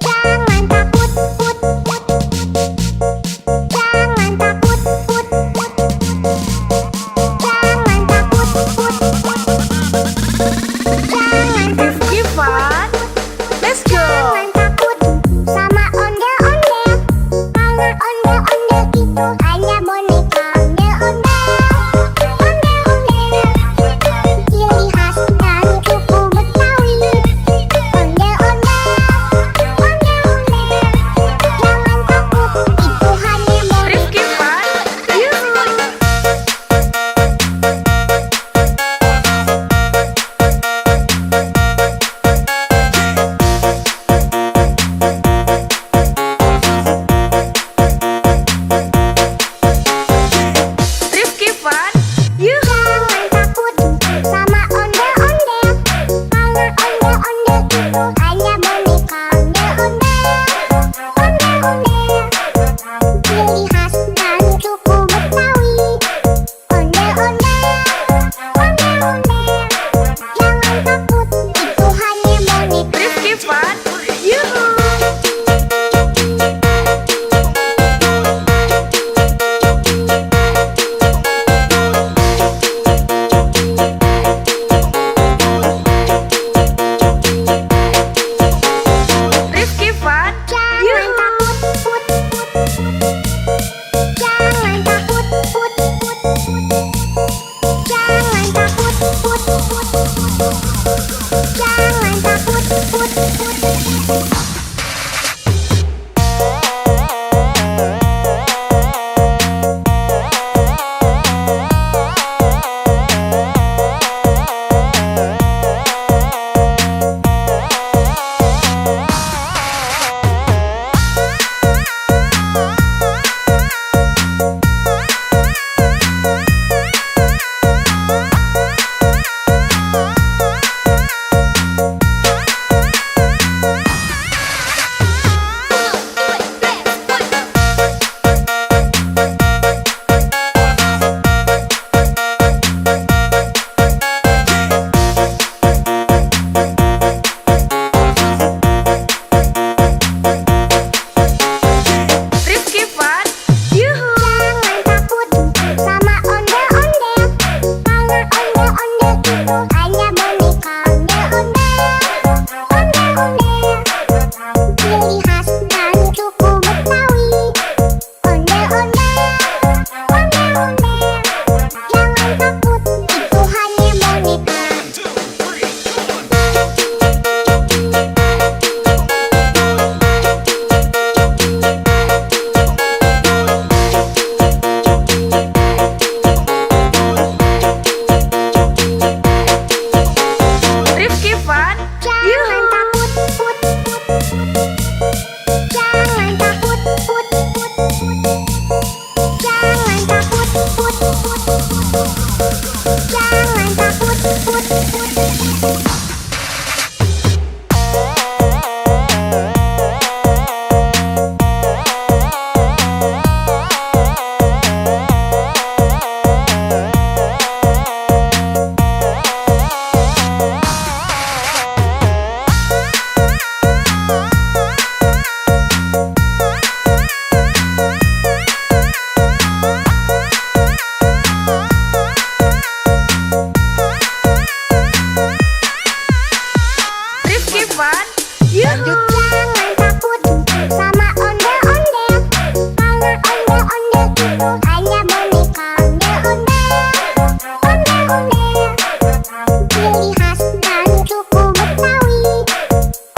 Jangan takut, put, put. Jangan takut, put, put. Jangan takut, put, put. Jangan Rifki Fun. Let's go. Jangan takut sama ondel-ondel, karena ondel-ondel itu hanya boneka. Ondel-ondel, ondel-ondel, ciri khas dari suku Betawi. Ondel-ondel, ondel-ondel, jangan takut, itu hanya boneka. Rifki Fun. Yuhu. Rifki Fun. Yuhu. Jangan takut sama ondel-ondel, karena ondel-ondel itu hanya boneka. Ondel-ondel, ondel-ondel, ciri khas dari suku Betawi. Ondel-ondel, ondel-ondel, jangan takut, itu hanya boneka. Rifki Fun. Yuhu. Rifki Fun. Jangan Yuhu. takut, put, put, put. Jangan takut, put, put, put. Jangan takut, put, put, put. Jangan takut, put, put. Rifki Fun. Yuhu. Jangan takut sama ondel-ondel, karena ondel-ondel itu hanya boneka. Ondel-ondel, ondel-ondel, ciri khas dari suku Betawi. Ondel-ondel, ondel-ondel, jangan takut, itu hanya boneka. Rifki Fun. Jangan Yuhu. takut, put, put, put. Jangan takut, put, put, put. Jangan takut, put, put, put. Jangan takut, put, put. Rifki Fun. Yuhu. Jangan takut sama ondel-ondel, karena ondel-ondel itu hanya boneka. Ondel-ondel, ondel-ondel, ciri khas dari suku Betawi.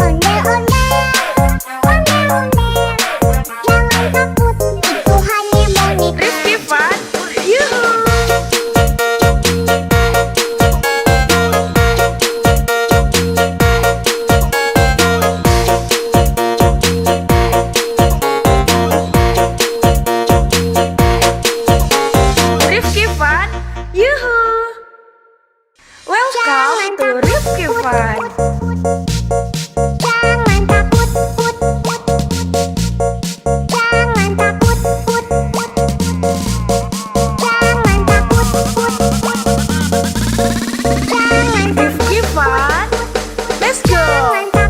Ondel-ondel, ondel-ondel, jangan takut, itu hanya boneka. Rifki Fun. Yuhu. Rifki Fun. Yuhu. Welcome to Rifki Fun. Jangan takut, put, put, put. Jangan takut, put, put, put. Jangan takut, put, put. Jangan Rifki Fun. Let's go. Jangan takut.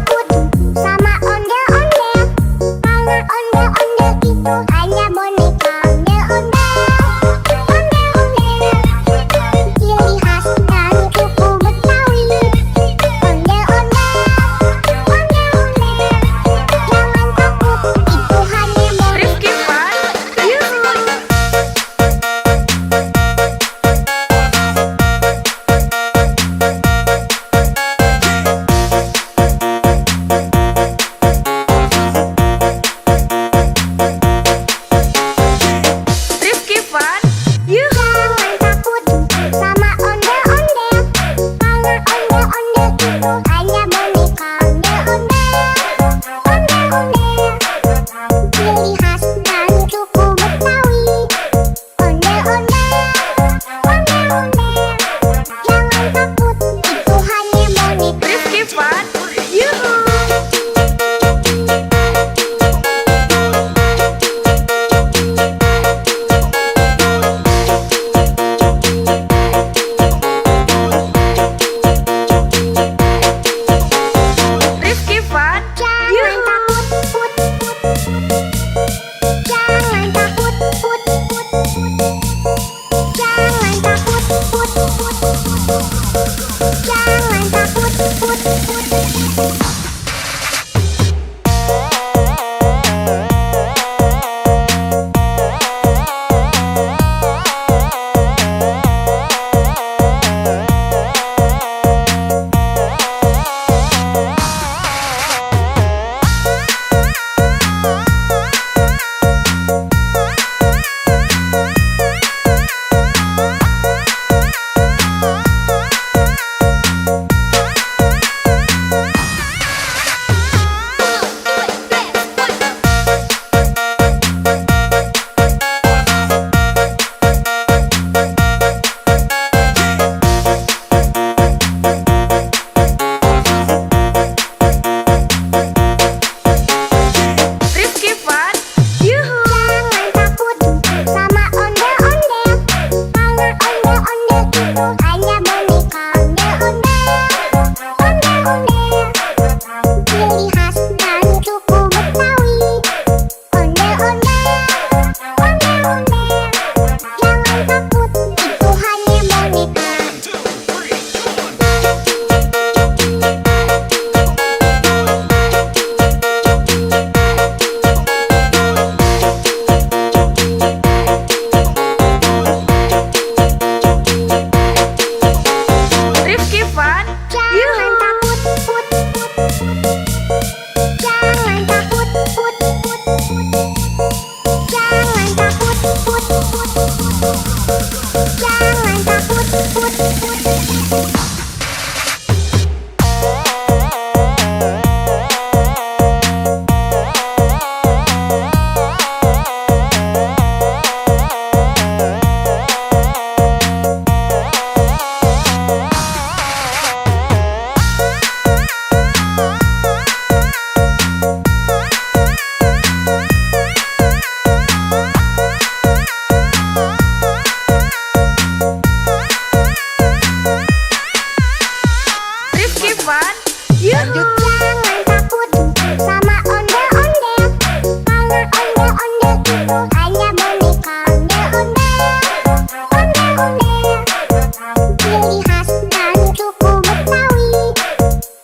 ciri khas dari suku Betawi.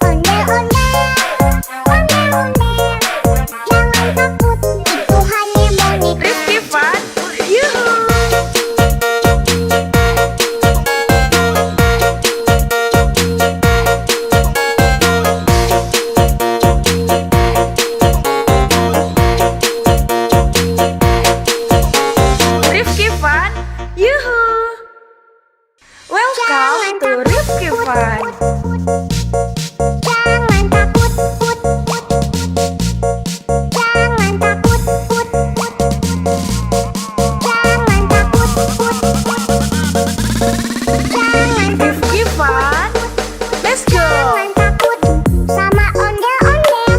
Ondel-ondel, ondel-ondel, jangan takut, itu hanya boneka. Rifki Fun, yuhu. Rifki Fun, yuhu. Welcome to Rifki Fun. Jangan takut, put, put. Jangan takut, put, put. Jangan takut, put, put. Jangan Rifki Fun, let's go. Jangan takut sama ondel-ondel,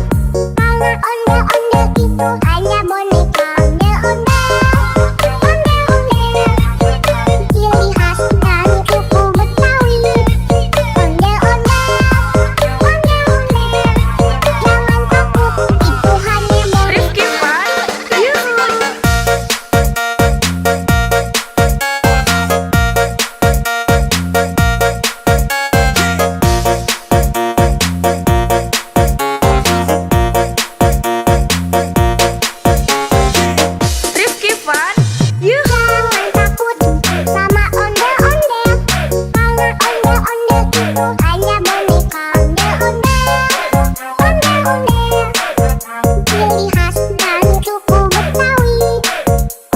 karena ondel-ondel itu hanya boneka. Ondel-ondel, ondel-ondel, ciri khas dari suku Betawi. Ondel-ondel, ondel-ondel, jangan takut, itu hanya boneka. Rifki Fun, yuhu. Rifki Fun, yuhu. Jangan takut sama ondel-ondel, karena ondel-ondel itu hanya boneka. Ondel-ondel, ondel-ondel, ciri khas dari suku Betawi.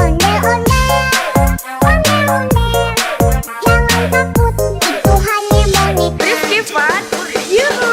Ondel-ondel, ondel-ondel, jangan takut, itu hanya boneka. Rifki Fun, yuhu.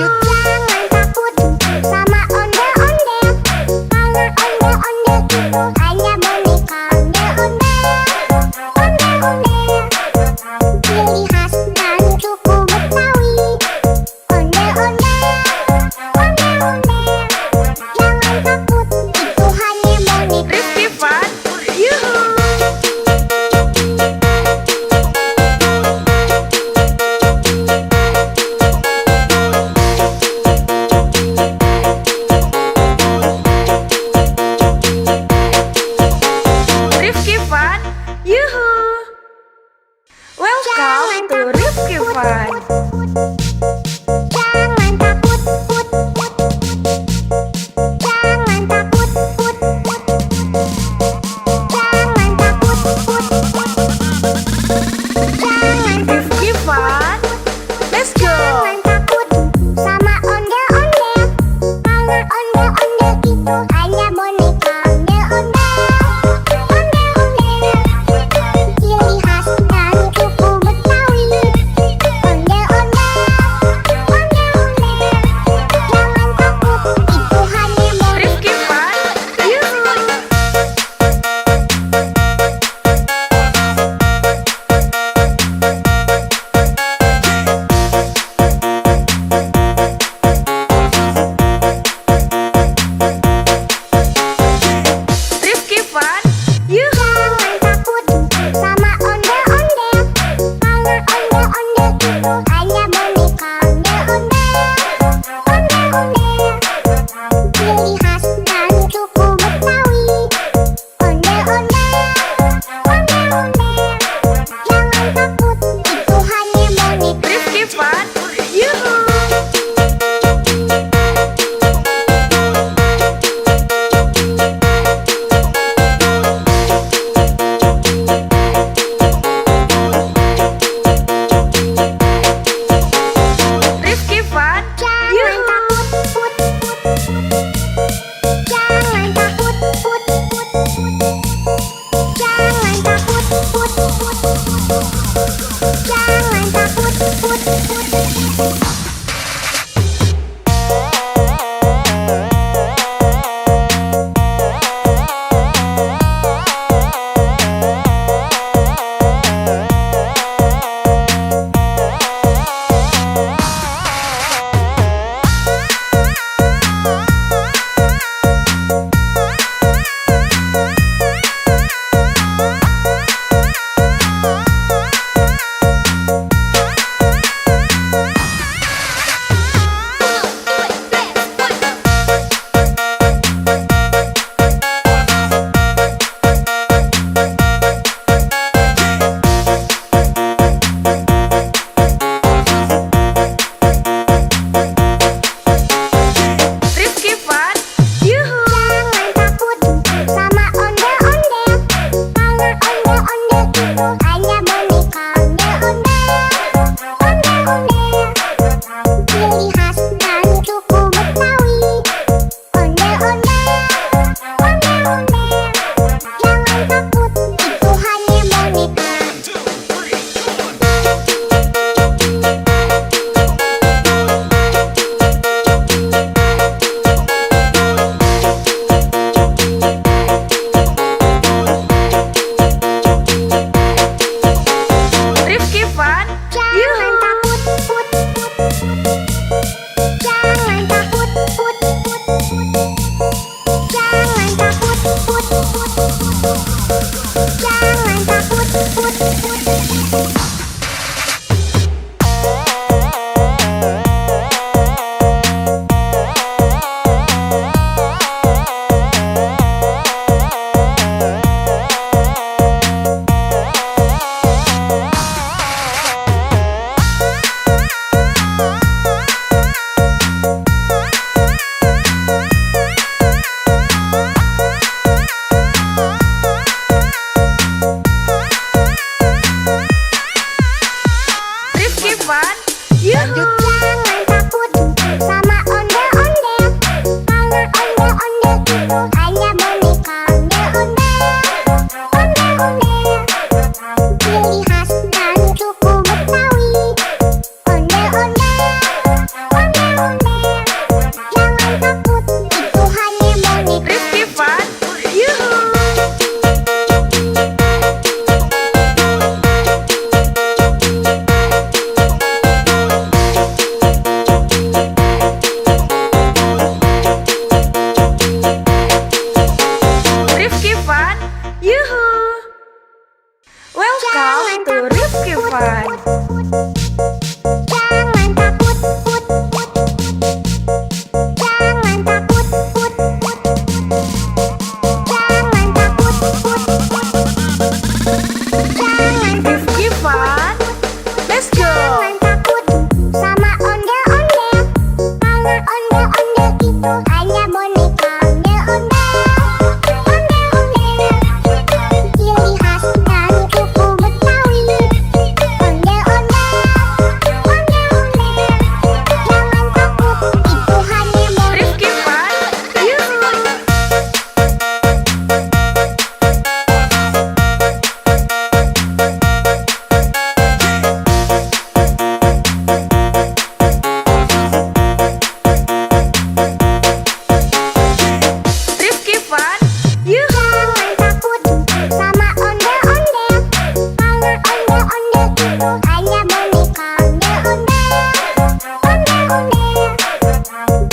Jangan takut sama ondel-ondel, karena ondel-ondel itu hanya boneka. Ondel-ondel, ciri khas dan suku Betawi. Ondel-ondel, jangan takut, itu hanya boneka. Rifki Fun, yuhu.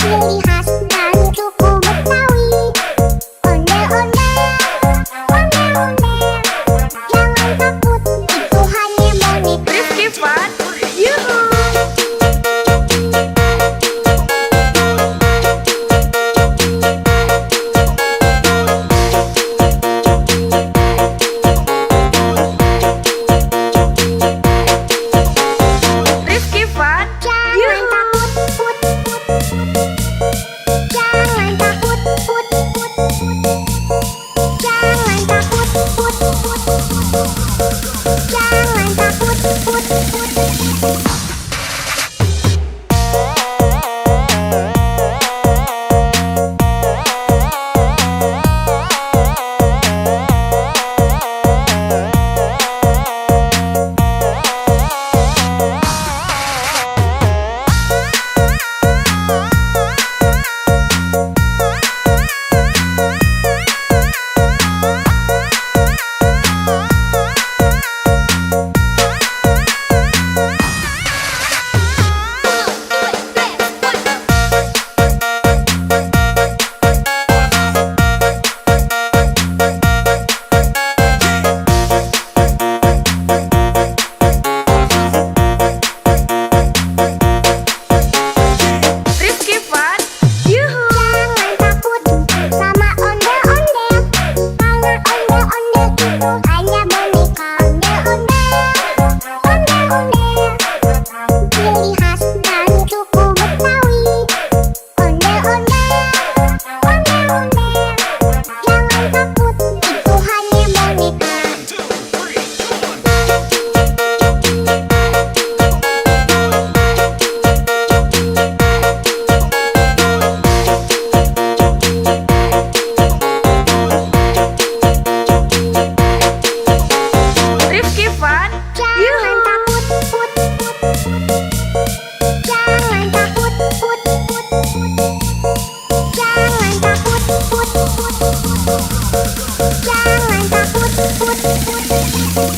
ciri khas dari suku Betawi. Ondel-ondel, ondel-ondel, jangan takut, itu hanya boneka. Rifki Fun, yuhu. Rifki Fun, Jangan takut, put, put. Jangan takut, put, put. Jangan takut, put, put. Jangan takut, put, put. Rifki Fun, yuhu. Jangan takut sama ondel-ondel, karena ondel-ondel itu hanya boneka. Ondel-ondel, ondel-ondel, ciri khas dari suku Betawi. Ondel-ondel, ondel-ondel, jangan takut, itu hanya boneka. Rifki Fun, Jangan yuhu. takut, put, put. Jangan takut, put, put. Jangan takut, put, put. Jangan takut, put, put.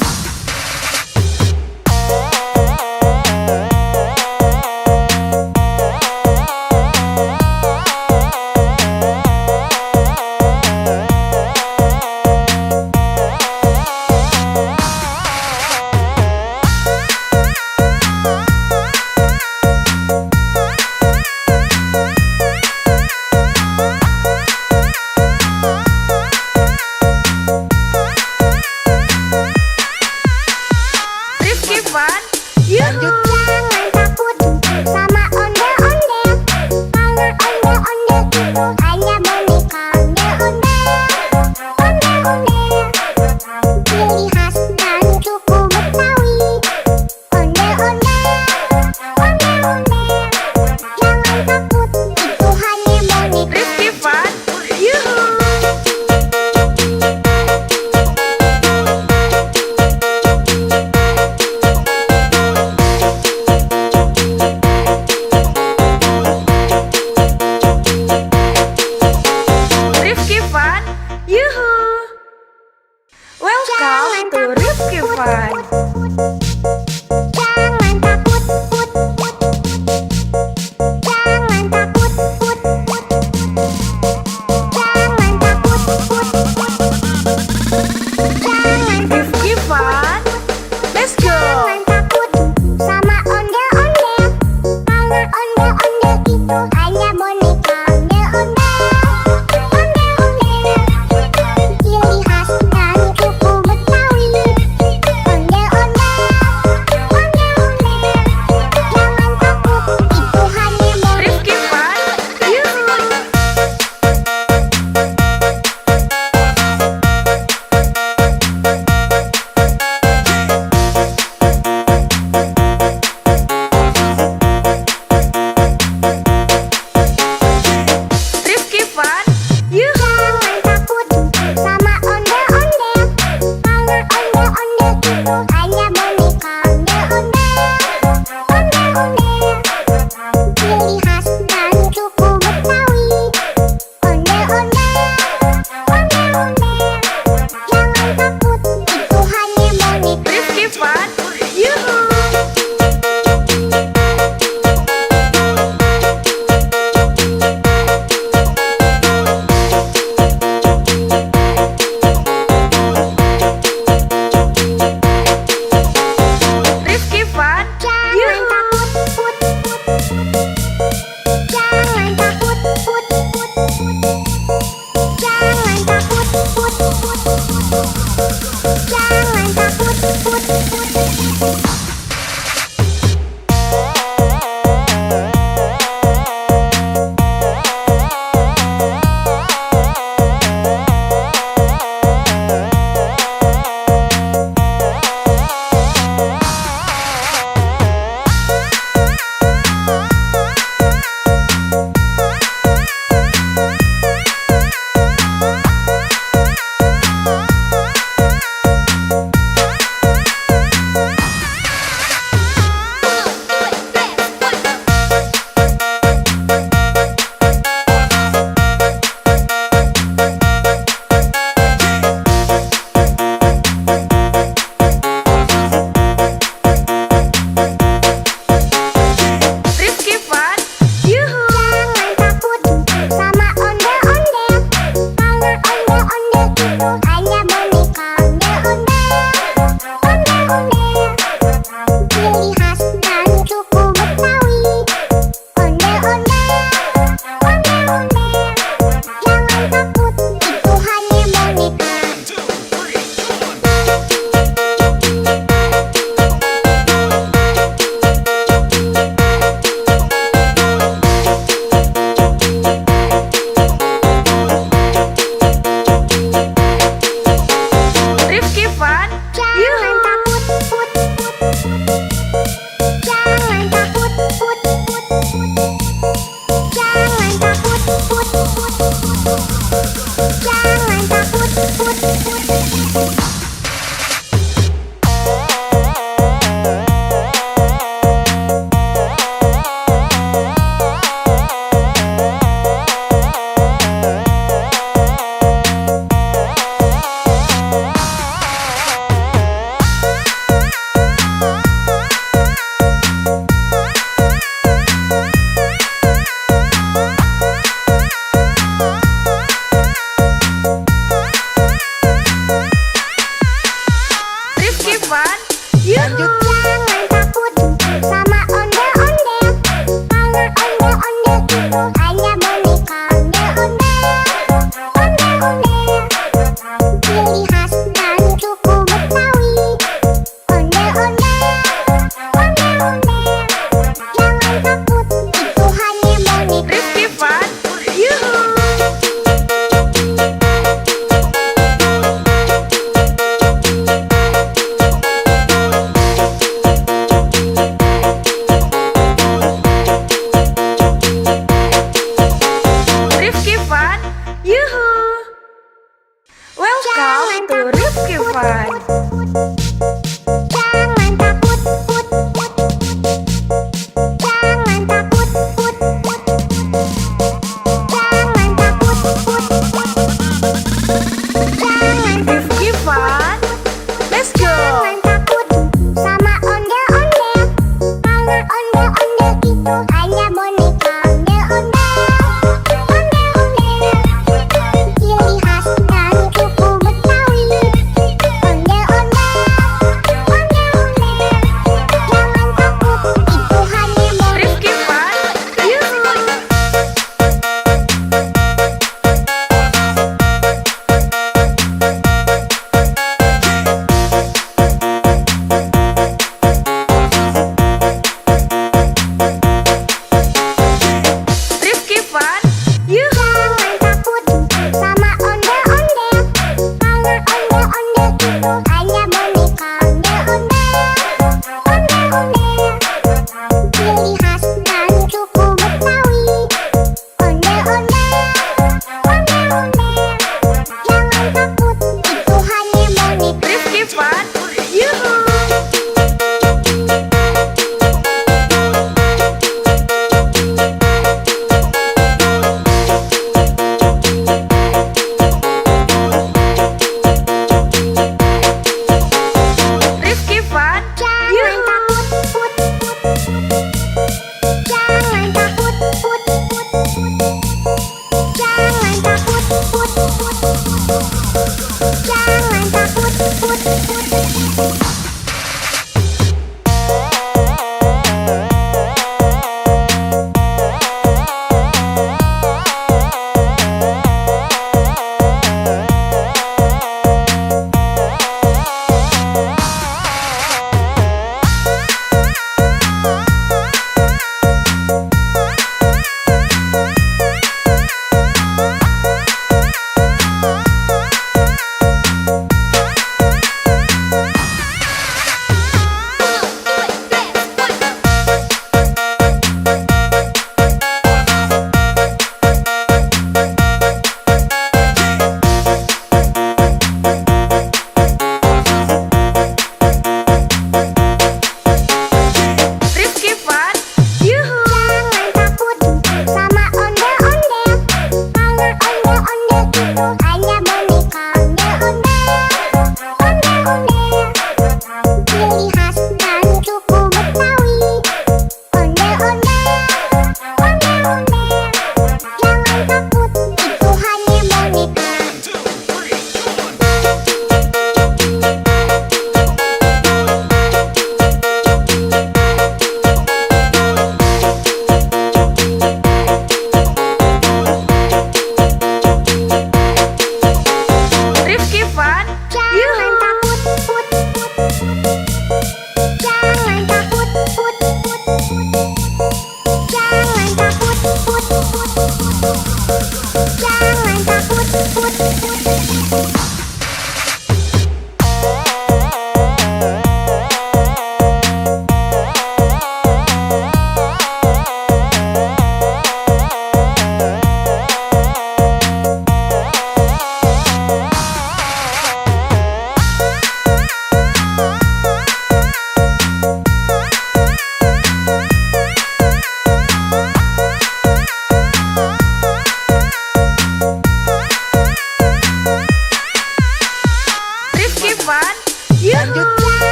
Rifki Fun, yuhu. Jangan takut sama ondel-ondel, karena ondel-ondel itu hanya boneka. Ondel-ondel, ondel-ondel, ciri khas dari suku Betawi. Ondel-ondel, ondel-ondel, jangan takut, itu hanya boneka. Rifki Fun, yuhu. Rifki Fun, yuhu. Welcome to Rifki Fun. Jangan takut, put, put. Jangan takut, put, put. Jangan takut, put, put. Jangan Rifki Fun, let's go. Jangan takut sama ondel-ondel, karena ondel-ondel itu hanya boneka. Ondel-ondel, ondel-ondel, ciri khas dari suku Betawi. Ondel-ondel,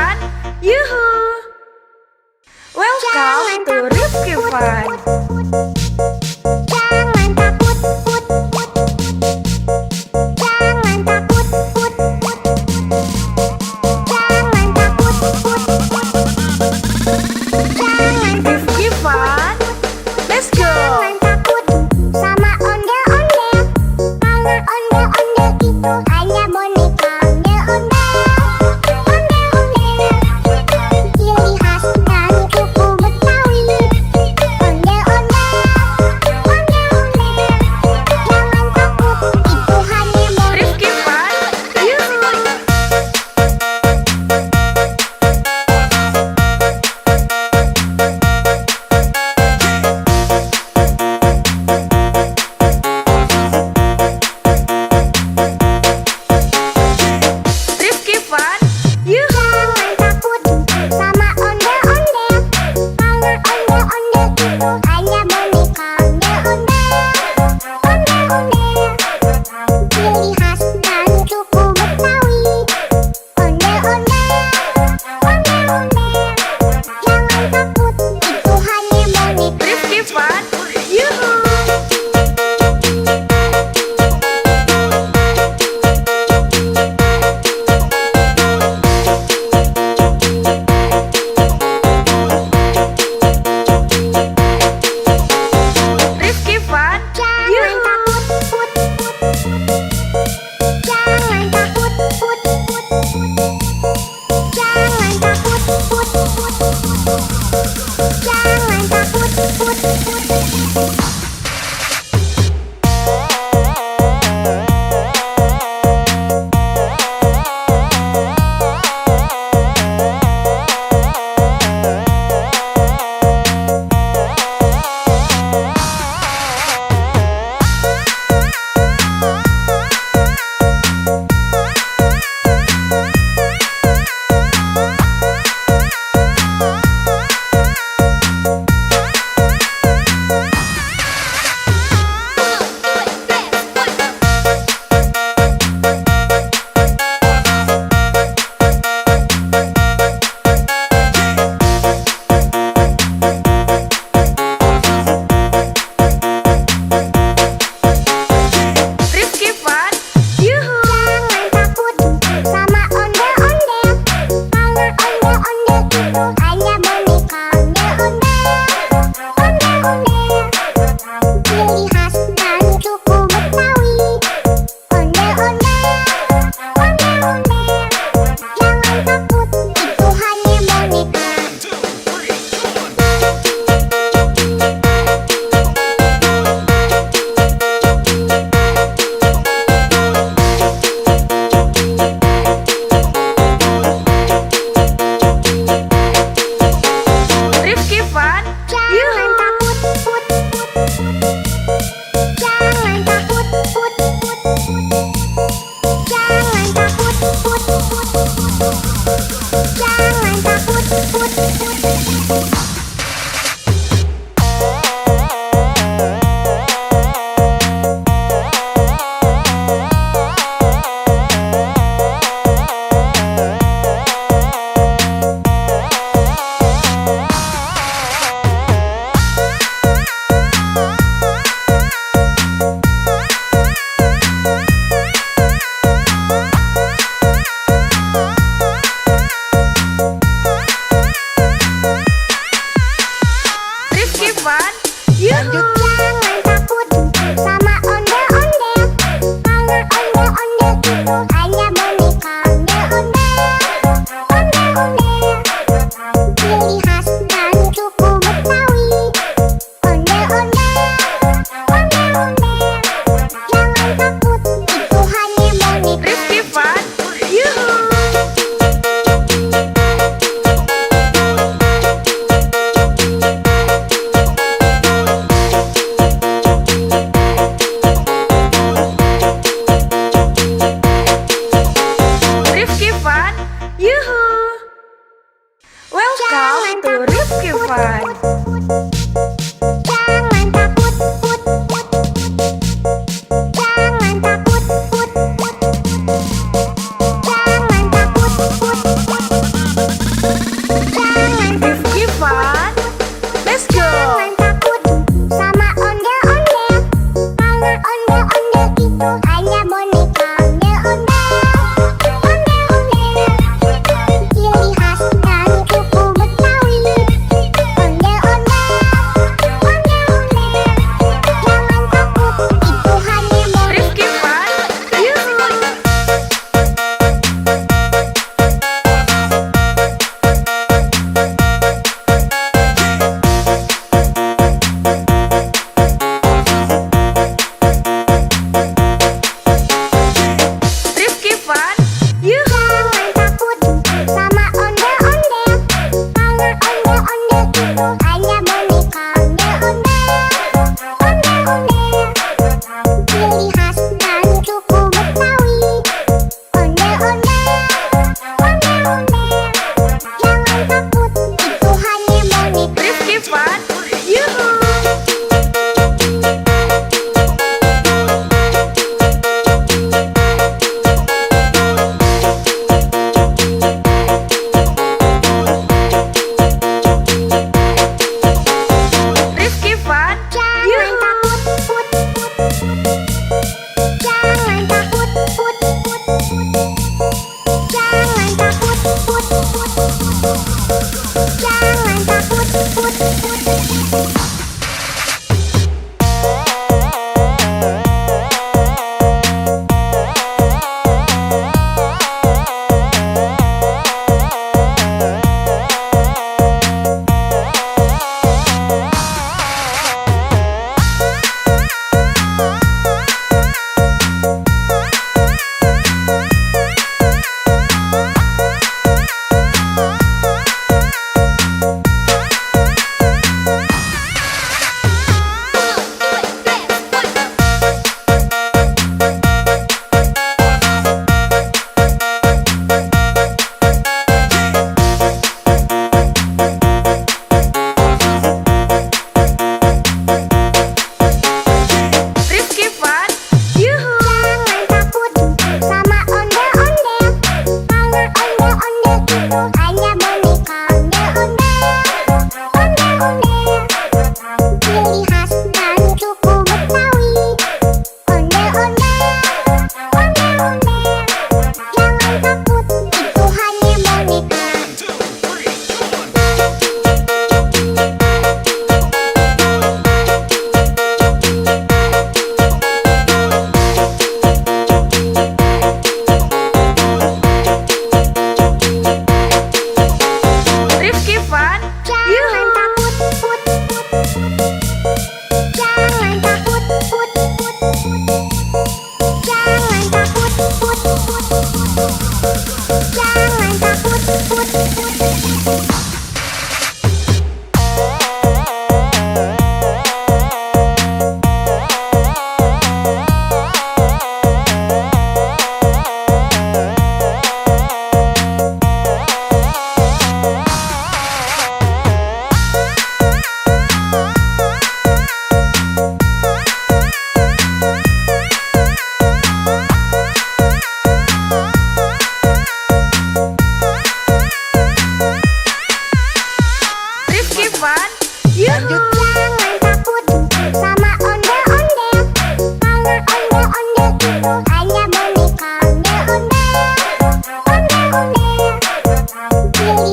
Fun. Yuhu! Welcome to Rifki Fun. Jangan takut, put, put. Jangan takut, put, put. Jangan takut, put, put. Jangan Rifki Fun. Let's go! Jangan takut sama ondel-ondel. Karena ondel-ondel itu hanya boneka ondel-ondel. Ondel-ondel ciri khas dari suku Betawi. Ondel-ondel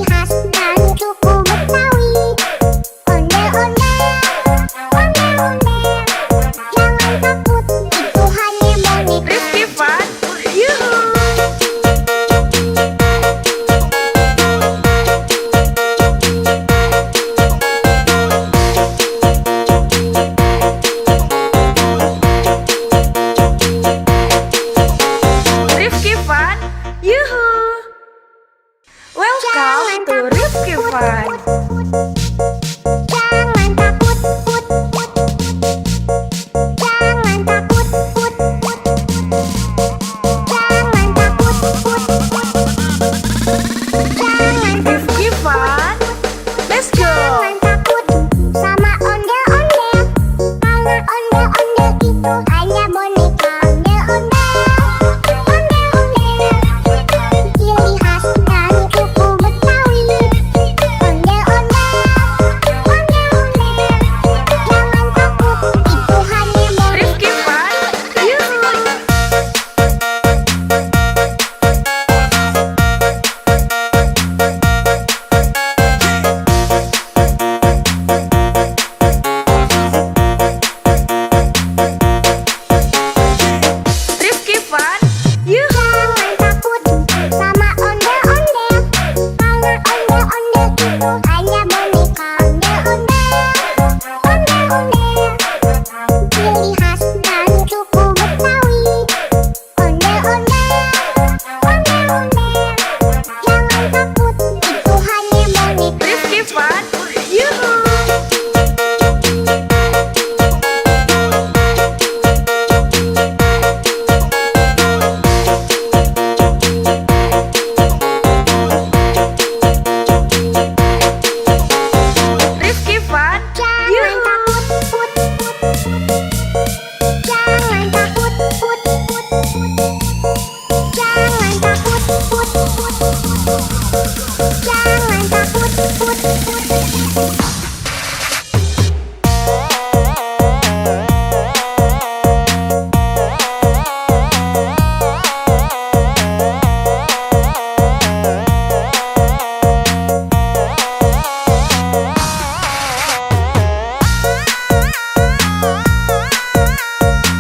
khas dari suku Betawi. Ondel-ondel, ondel-ondel, jangan takut, itu hanya boneka. Rifki Fun, Yuhu. Rifki Fun, Yuhu. Welcome to Rifki Fun. Jangan takut, put, put. Jangan takut, put, put. Jangan takut, put, put. Jangan Rifki Fun, let's go. Jangan takut sama ondel-ondel, karena ondel-ondel itu hanya boneka. Ondel-ondel, ondel-ondel, ciri khas dari suku Betawi. Ondel-ondel, ondel-ondel, jangan takut, itu hanya boneka. Rifki Fun, Yuhu. Rifki Fun, Yuhu. Jangan takut sama ondel-ondel, karena ondel-ondel itu hanya boneka. Ondel-ondel, ondel-ondel, ciri khas dari suku Betawi. Ondel-ondel, ondel-ondel, jangan takut, itu hanya boneka. Rifki Fun, Yuhu. Rifki Fun, Jangan Yuhu. takut, put, put. Jangan takut, put, put. Jangan takut, put, put. Jangan takut, put, put. Rifki Fun, Yuhu. Jangan takut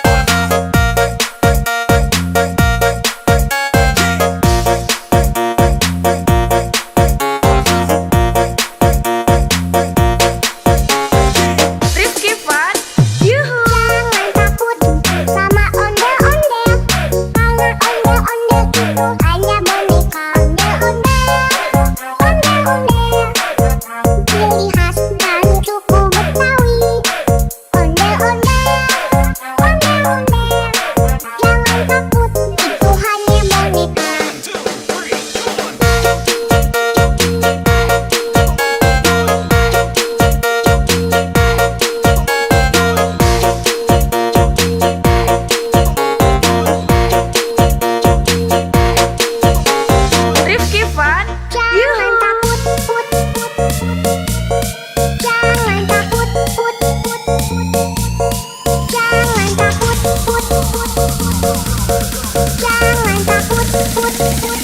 sama ondel-ondel, karena ondel-ondel itu hanya boneka. Ondel-ondel, ondel-ondel, ciri khas dari suku Betawi. Ondel-ondel, ondel-ondel, jangan takut, itu hanya boneka. Rifki Fun, Jangan Yuhu. takut, put, put. Jangan takut, put, put. Jangan takut, put, put. Jangan takut, put, put.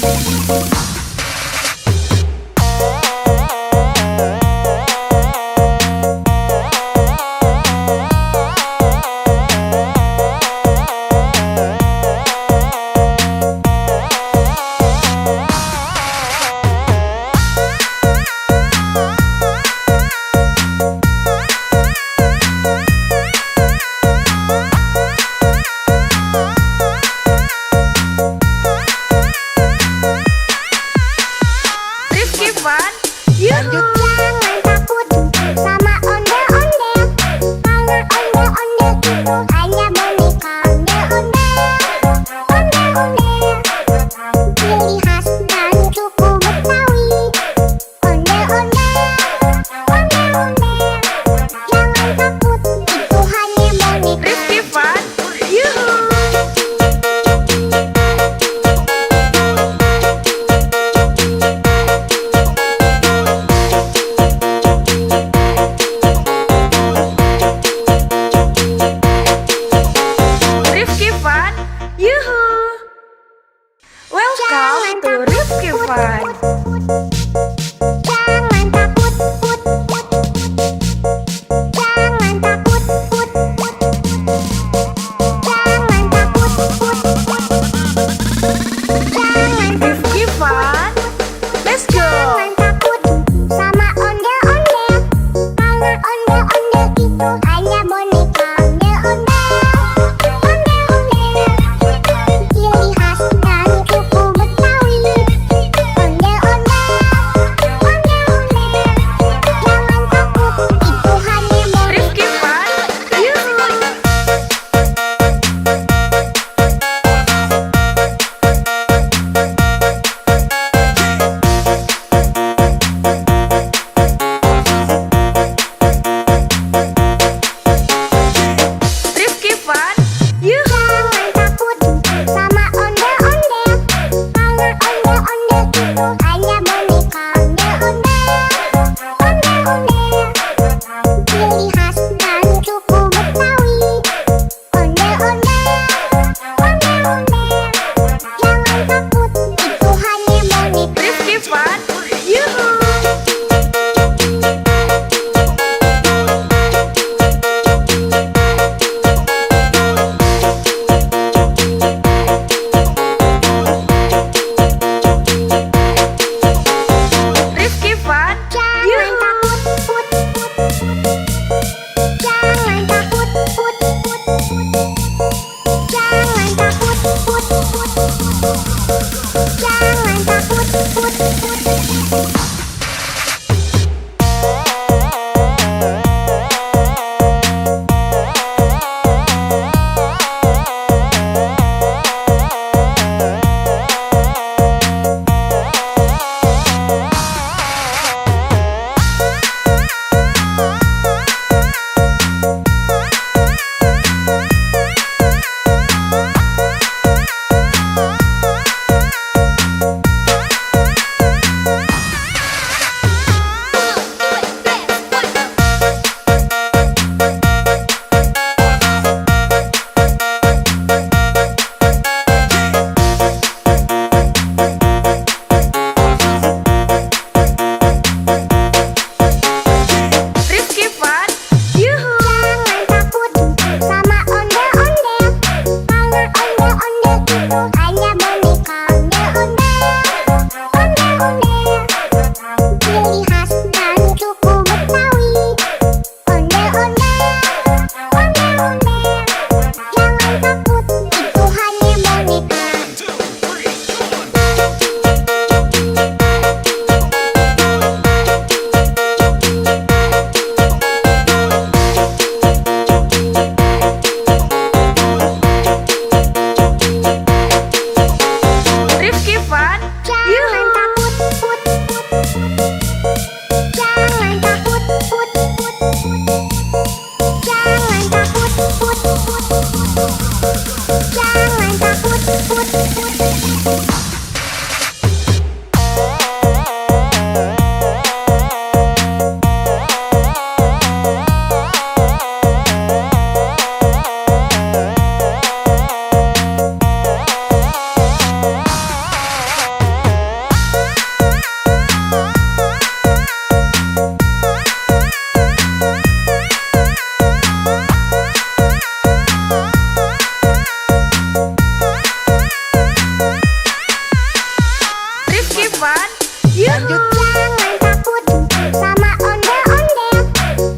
Yuhu. Jangan takut sama ondel-ondel,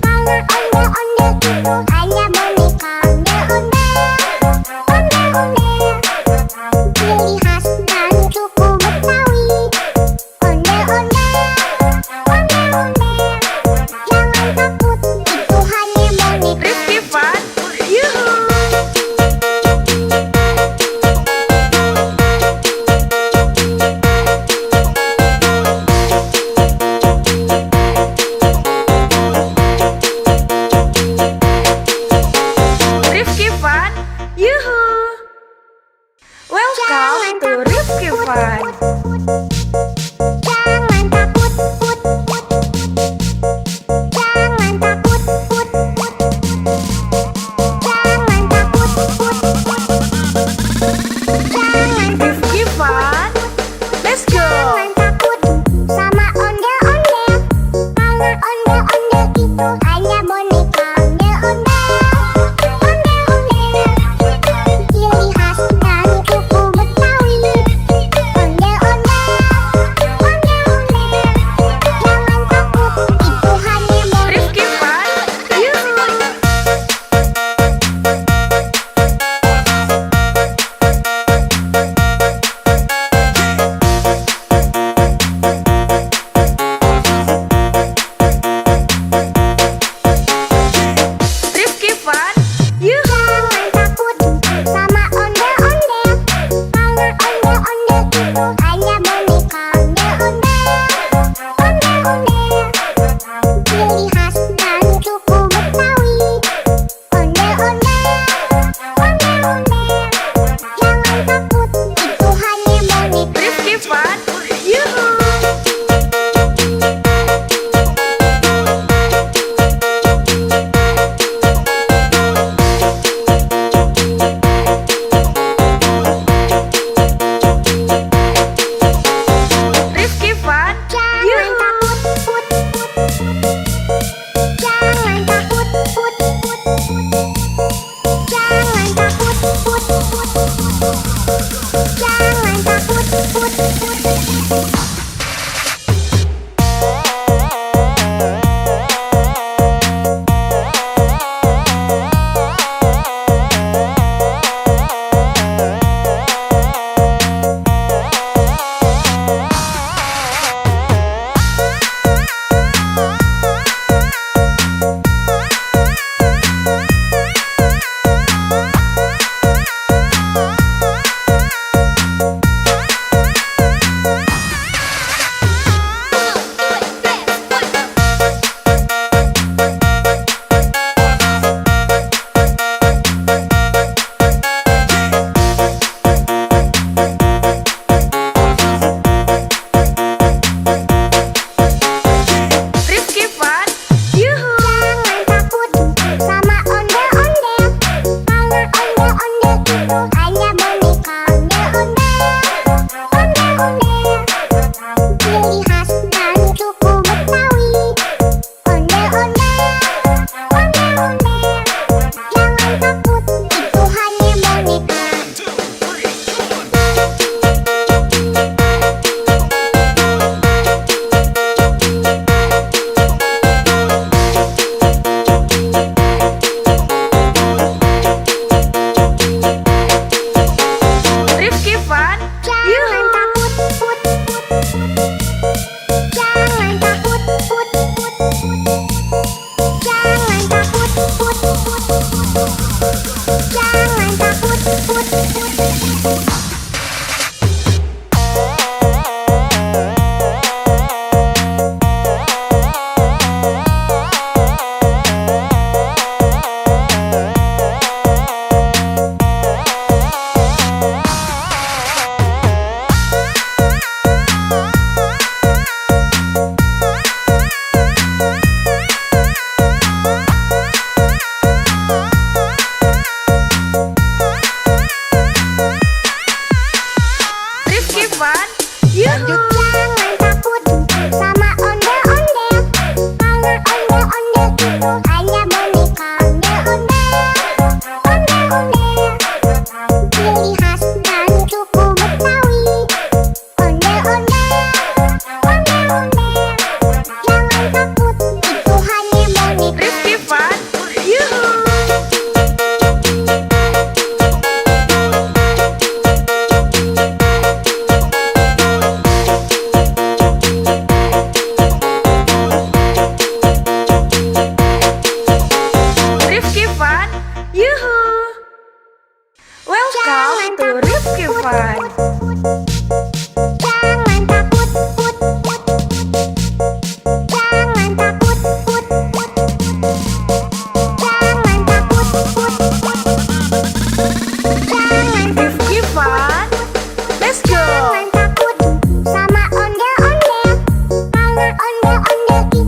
karena ondel-ondel itu hanya boneka ondel-ondel. Ondel-ondel, ciri khas dan suku Betawi. Ondel-ondel, ondel-ondel, jangan takut, itu hanya boneka. Rifki Fun, yuhu.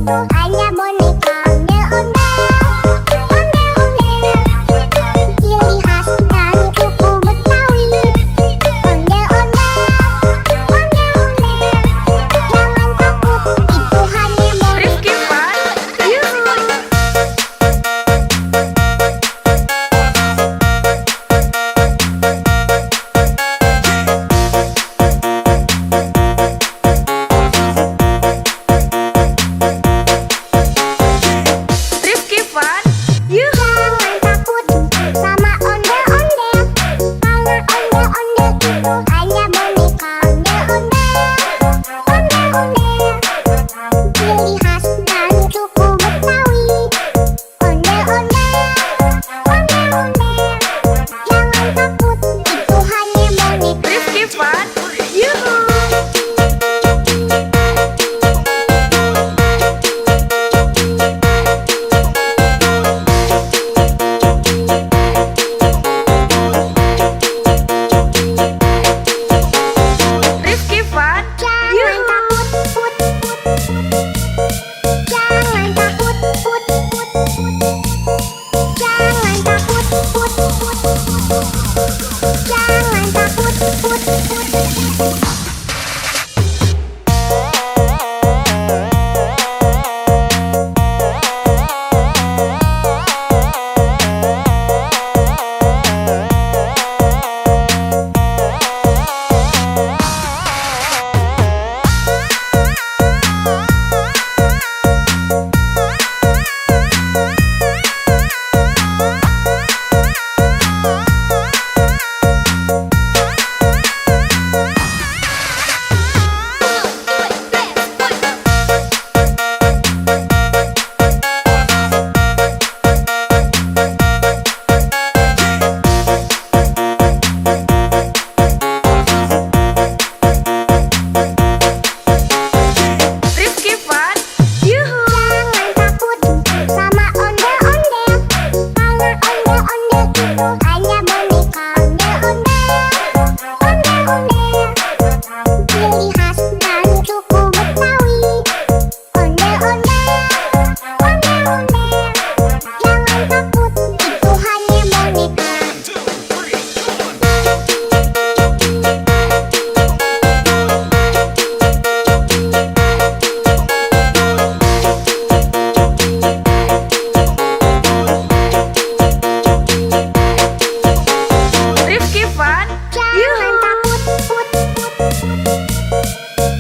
itu hanya boneka ondel-ondel. Ciri khas dari suku Betawi. Ondel-ondel. Jangan takut, itu hanya boneka. Rifki Fun, yuhu. Rifki Fun, yuhu. Jangan takut sama ondel-ondel. Karena ondel-ondel itu hanya boneka ondel-ondel. Ciri khas dari suku Betawi. Ondel-ondel. Jangan takut, itu hanya boneka. Rifki Fun, yuhu. Rifki Fun, Jangan yuhu. takut, jangan takut, jangan takut, jangan takut. Rifki Fun, yuhu. Jangan takut sama ondel-ondel. Karena ondel-ondel itu hanya boneka ondel-ondel. Ciri khas dari suku Betawi. Ondel-ondel. Jangan takut, itu hanya boneka. Rifki Fun, Jangan yuhu. takut,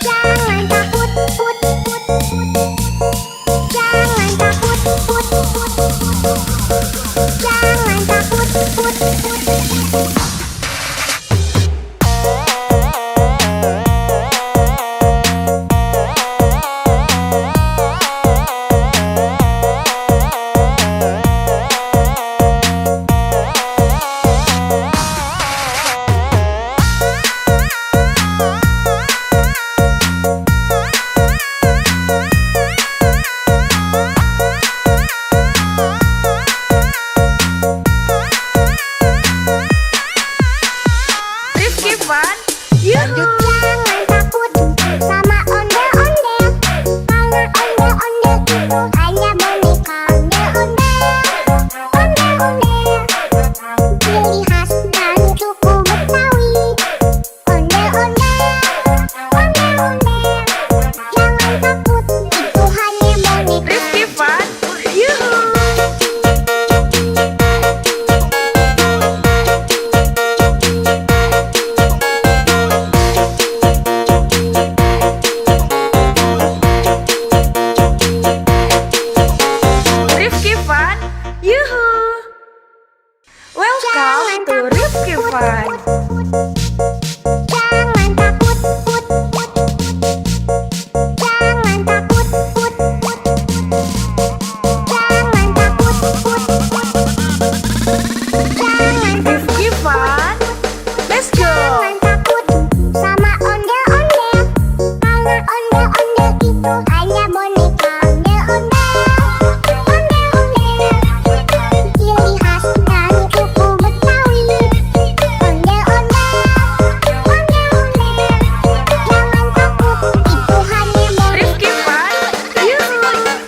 jangan takut, jangan takut, jangan takut. Rifki Fun, yuhu. Jangan takut sama ondel-ondel. Karena ondel-ondel itu hanya boneka ondel-ondel. Ciri khas dari suku Betawi. Ondel-ondel. Jangan takut, itu hanya boneka. Rifki Fun, yuhu. Rifki Fun, yuhu. Welcome to Rifki Fun. Jangan takut, jangan takut, jangan takut, jangan Rifki Fun, let's go. jangan takut sama ondel-ondel. Karena ondel-ondel itu hanya boneka ondel-ondel. Ciri khas dari suku Betawi. Ondel-ondel. Jangan takut, itu hanya boneka. Rifki Fun, yuhu.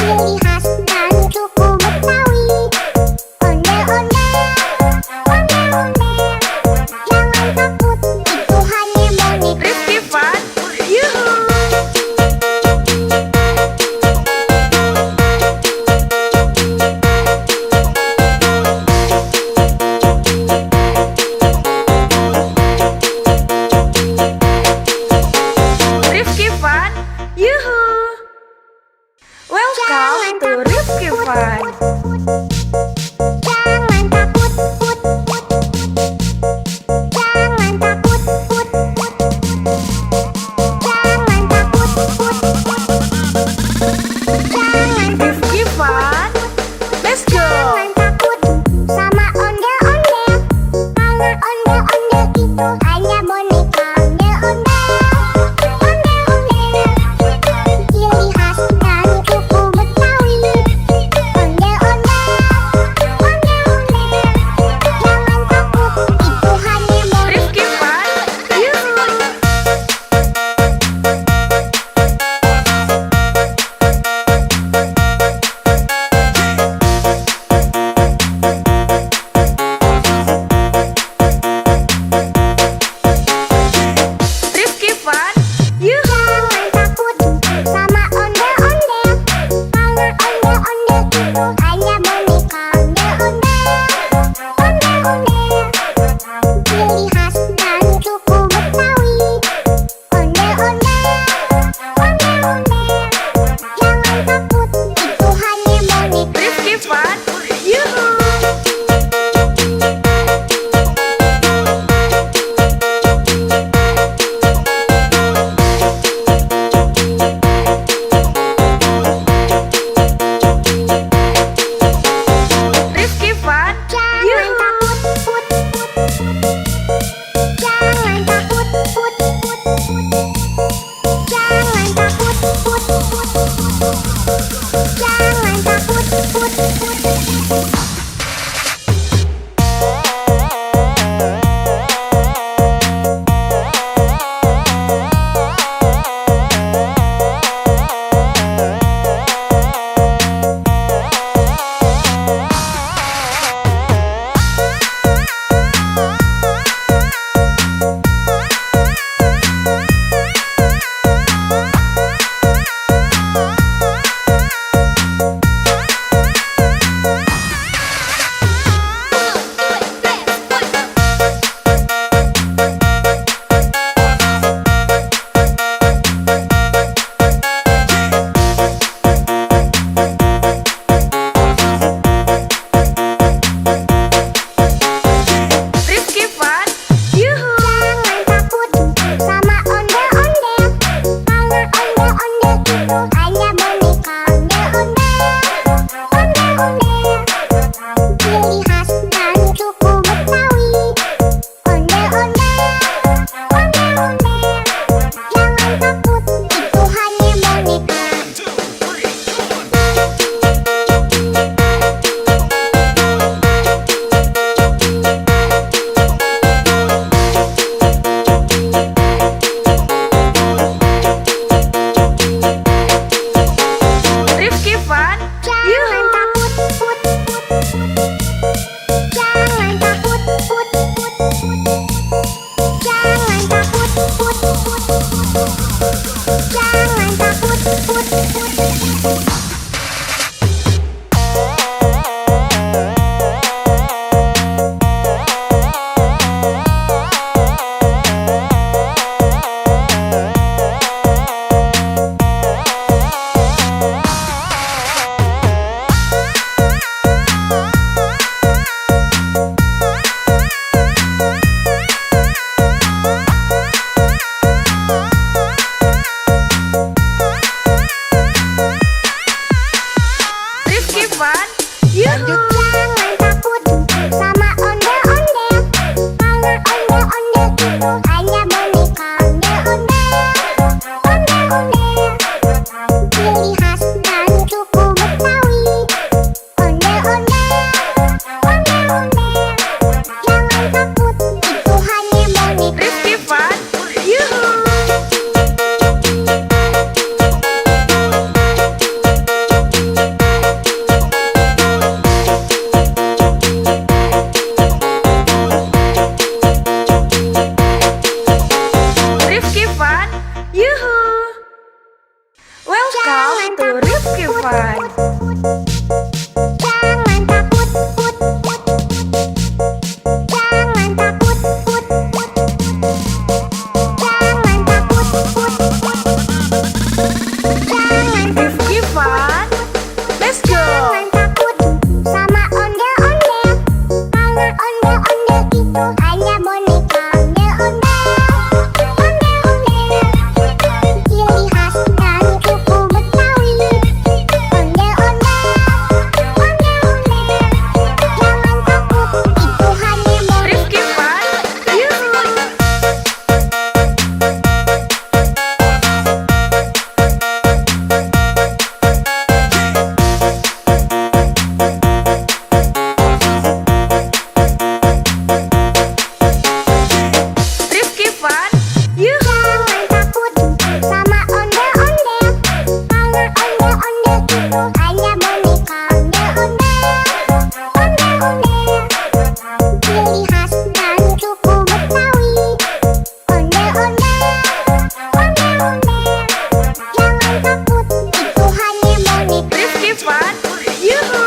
ciri khas dari suku Betawi. Ondel-ondel, ondel-ondel, jangan takut, itu hanya boneka. Rifki Fun, yuhu. Rifki Fun, yuhu. Welcome to Rifki Fun. Jangan takut, put, put. Jangan takut, put, put. Jangan takut, put, put. Jangan Rifki Fun, let's go. Jangan takut sama ondel-ondel, karena ondel-ondel itu hanya boneka. Ondel-ondel, ondel-ondel, ciri khas dari suku Betawi. Ondel-ondel, ondel-ondel, jangan takut, itu hanya boneka. Rifki Fun, yuhu. Rifki Fun, yuhu. Jangan takut sama ondel-ondel, karena ondel-ondel itu hanya boneka. Ondel-ondel, ondel-ondel, ciri khas dari suku Betawi. Ondel-ondel, ondel-ondel, jangan takut, itu hanya boneka. Rifki Fun, yuhu. Rifki Fun, Jangan yuhu. takut, put, put. Jangan takut, put, put. Jangan takut, put, put. Jangan takut, put, put. Rifki Fun, yuhu. Jangan takut sama ondel-ondel, karena ondel-ondel itu hanya boneka. Ondel-ondel, ondel-ondel, ciri khas dari suku Betawi. Ondel-ondel, ondel-ondel, jangan takut, itu hanya boneka. Rifki Fun, Jangan yuhu. takut, put, put. Jangan takut, put, put. Jangan takut, put, put. Jangan takut, put, put. to Rifki Fun. Jangan takut, put, put. Jangan takut, put, put. Jangan takut, put, put. Jangan Rifki Fun. Let's go. Jangan takut sama ondel-ondel. Karena ondel-ondel itu hanya boneka ondel-ondel. Ondel-ondel, ciri khas dari suku Betawi. Ondel-ondel, ondel-ondel. Jangan takut, itu hanya boneka. Rifki Fun. Yuhu. Rifki Fun. Yuhu. Jangan takut sama ondel-ondel. Karena ondel-ondel itu hanya boneka ondel-ondel. Ondel-ondel, ciri khas dari suku Betawi. Ondel-ondel, ondel-ondel. Jangan takut, itu hanya boneka. Rifki Fun. Yuhu.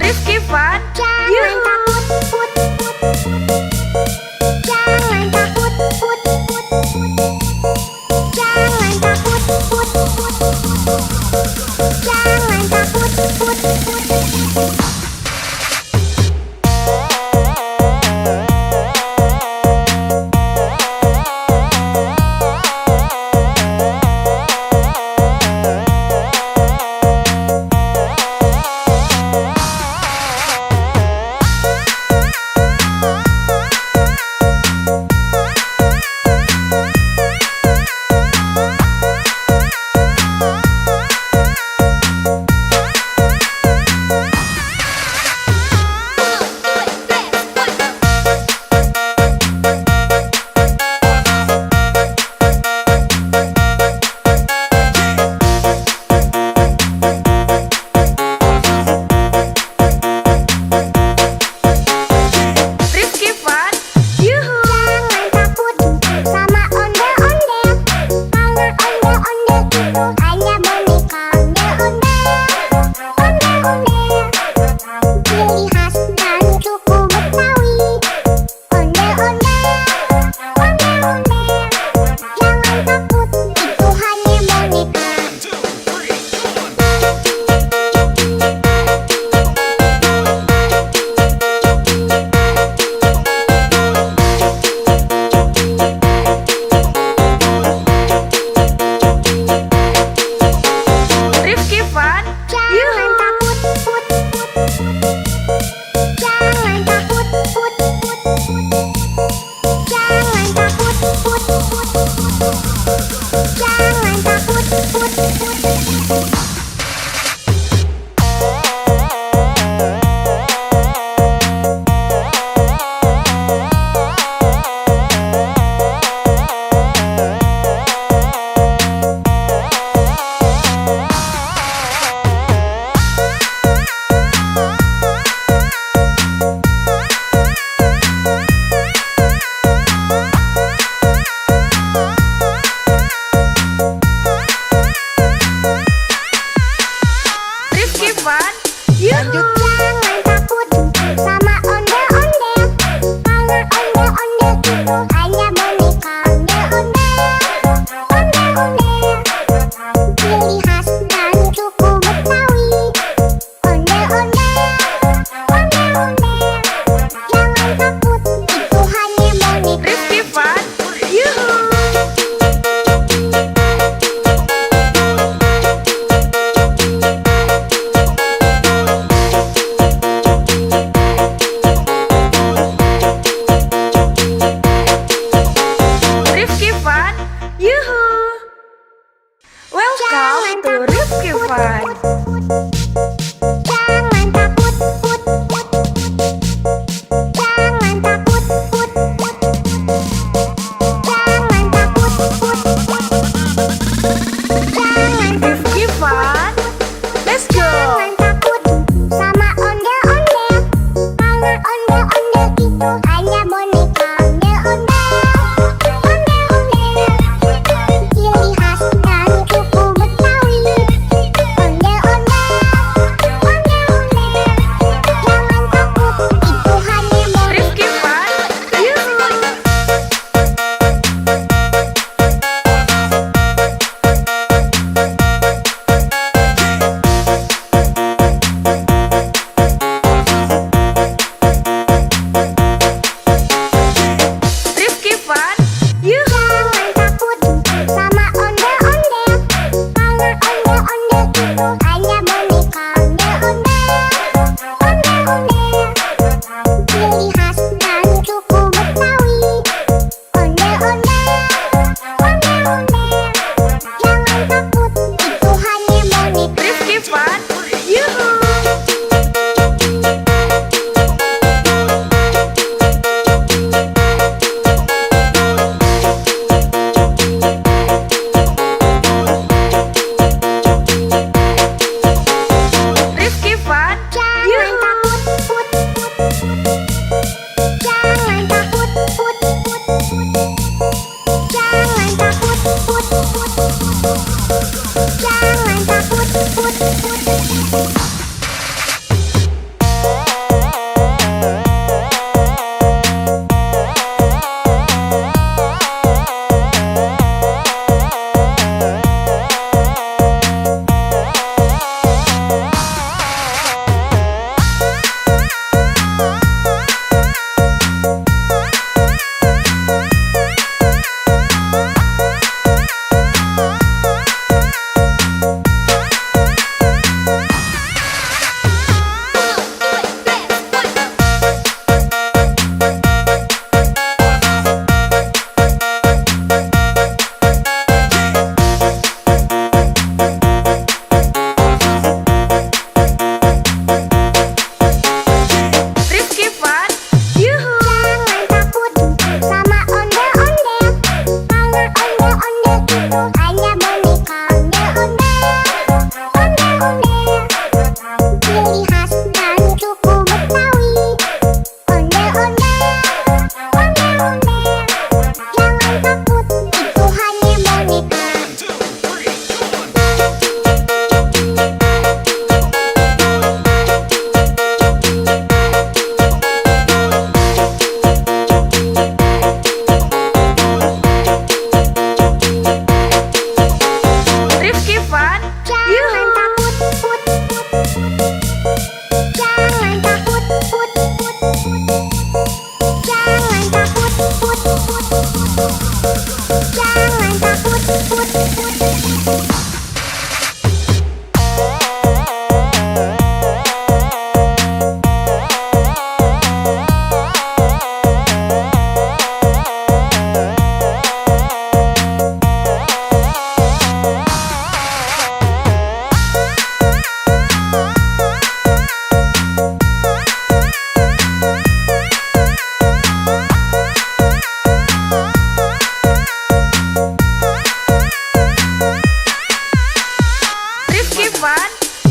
Rifki Fun. Jangan Yuhu. takut, put, put. Jangan takut, put, put. Jangan takut, put, put. Jangan takut, put, put. Rifki Fun. Yuhu. Jangan takut sama ondel-ondel. Karena ondel-ondel itu hanya boneka ondel-ondel. Ondel-ondel, ciri khas dari suku Betawi. Ondel-ondel, ondel-ondel. Jangan takut, itu hanya boneka. Rifki Fun. Jangan Yuhu. takut, put, put. Jangan takut, put, put. Jangan takut, put, put. Jangan takut, put, put. Rifki Fun. Yuhu. Jangan takut sama ondel-ondel. Karena ondel-ondel itu hanya boneka ondel-ondel. Ondel-ondel, ciri khas dari suku Betawi. Ondel-ondel, ondel-ondel. Jangan takut, itu hanya boneka. Rifki Fun. Yuhu.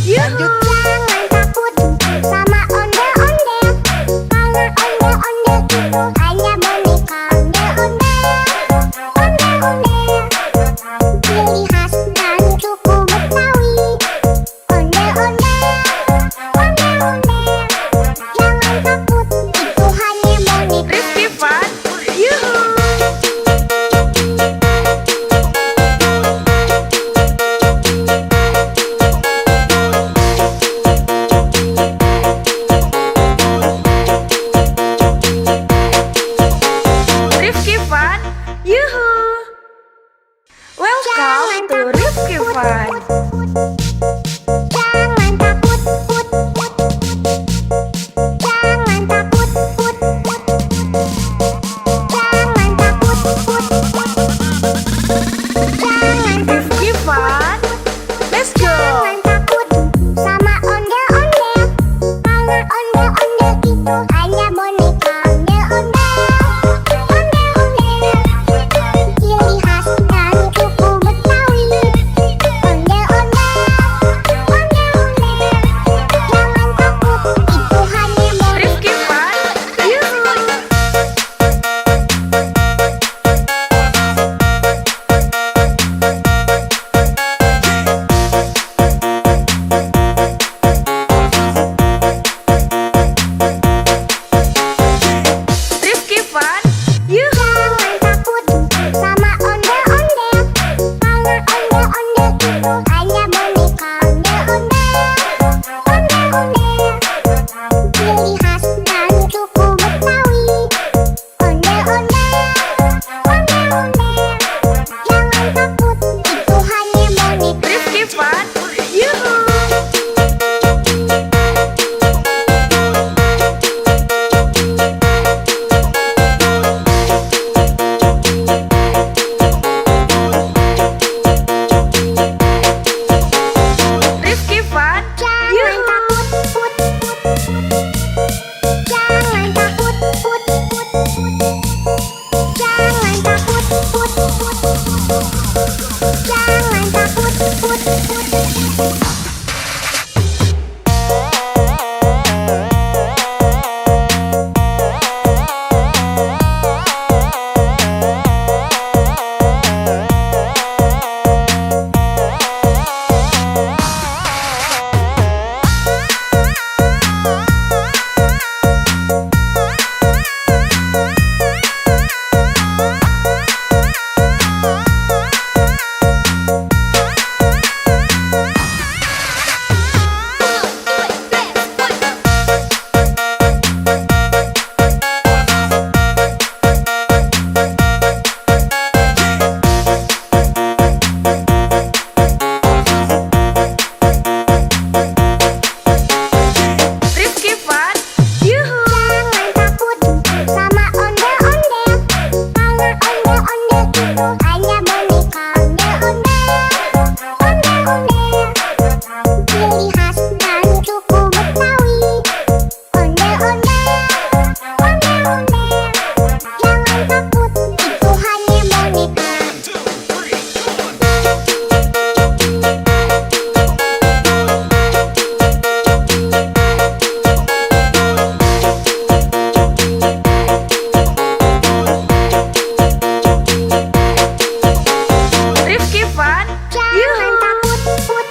Yuhu. Jangan takut sama ondel-ondel, karena ondel-ondel itu hanya boneka. Ondel-ondel, ciri khas dan suku Betawi. Ondel-ondel, jangan takut, itu hanya boneka. Rifki Fun, yuhu. Rifki Fun, yuhu. Welcome to Rifki Fun. Jangan takut, jangan takut, jangan takut, jangan Rifki Fun, let's go. jangan takut sama ondel-ondel, karena ondel-ondel itu hanya boneka. Ondel-ondel, ciri khas dan suku Betawi. Ondel-ondel, jangan takut, itu hanya boneka. Rifki Fun, yuhu. Rifki Fun, yuhu. Jangan takut sama ondel-ondel, karena ondel-ondel itu hanya boneka. Ondel-ondel, ciri khas dan suku Betawi. Ondel-ondel, jangan takut, itu hanya boneka. Rifki Fun, yuhu. Rifki Fun, Jangan yuhu. takut, jangan takut, jangan takut, jangan takut. Rifki Fun, yuhu. Jangan takut sama ondel-ondel, karena ondel-ondel itu hanya boneka. Ondel-ondel, ciri khas dan suku Betawi. Ondel-ondel, jangan takut, itu hanya boneka. Rifki Fun, Jangan yuhu. takut,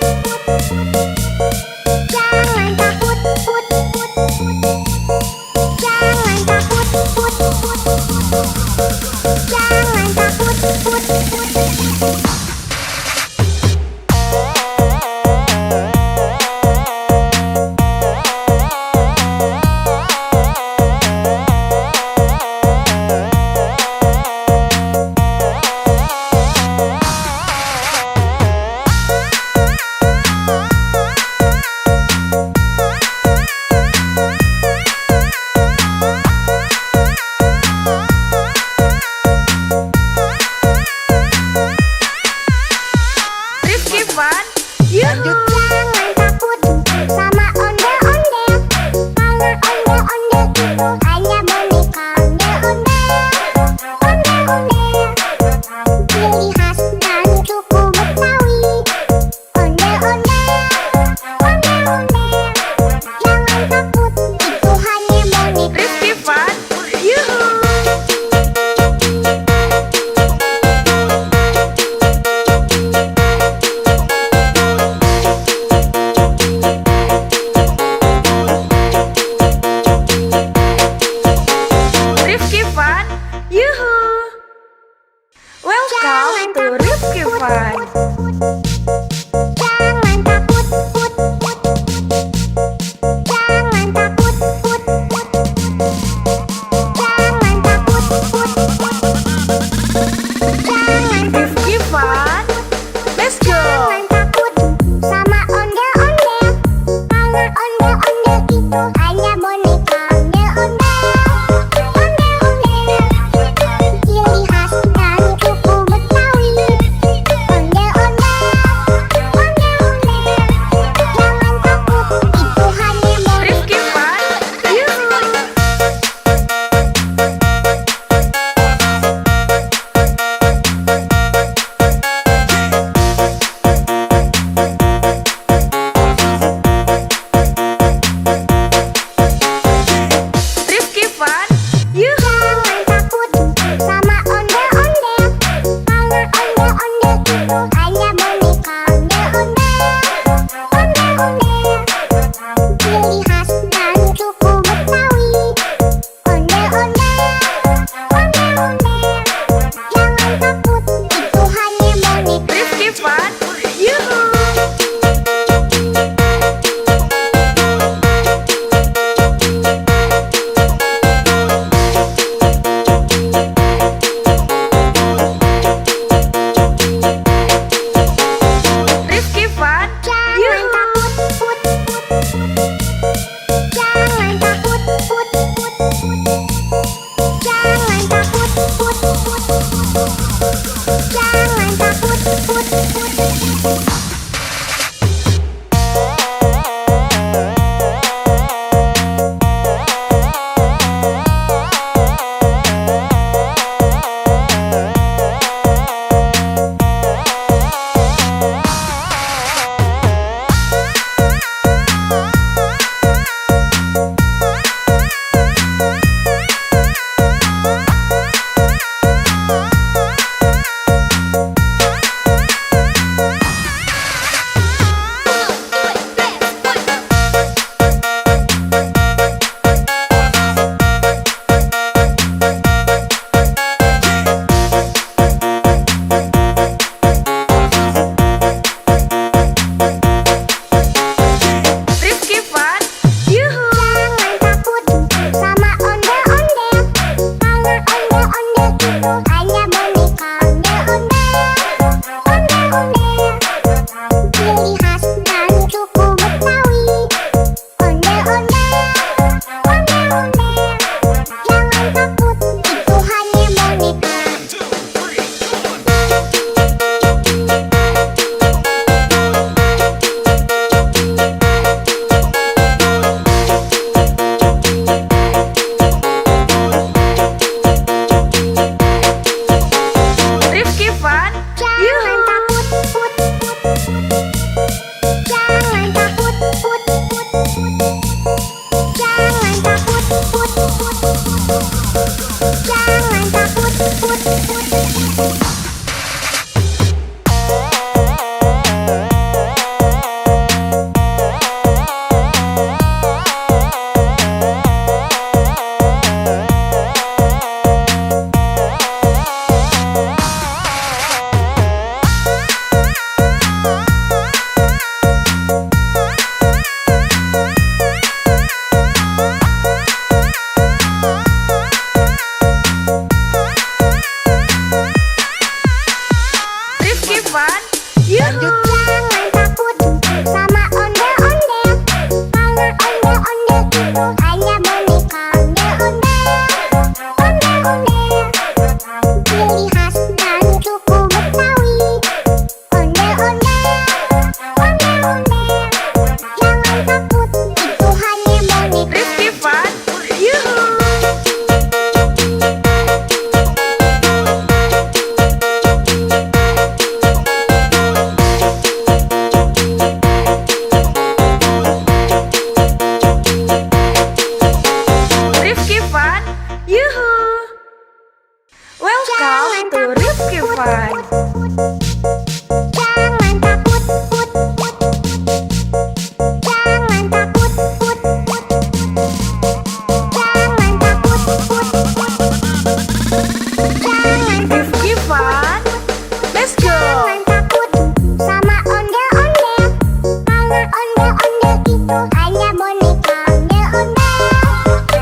itu hanya boneka ondel-ondel.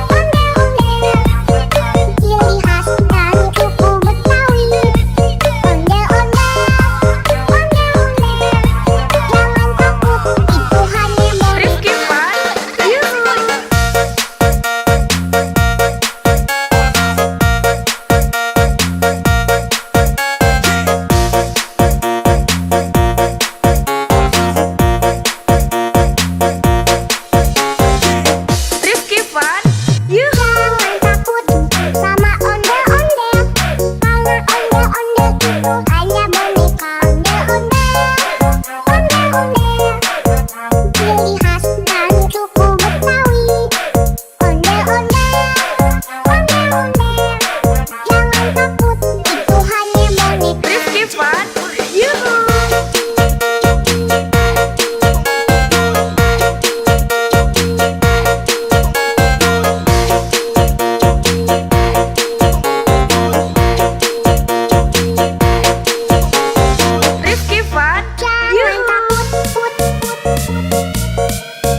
Ondel-ondel, ciri khas dari suku Betawi. Ondel-ondel, ondel-ondel, jangan takut, itu hanya boneka. Rifki Fun, yuhu. Rifki Fun, yuhu. Jangan takut sama ondel-ondel, karena ondel-ondel itu hanya boneka ondel-ondel. Ondel-ondel, ciri khas dari suku Betawi. Ondel-ondel, ondel-ondel, jangan takut, itu hanya boneka. Rifki Fun, yuhu. Rifki Fun, Jangan yuhu. takut, put, put, put.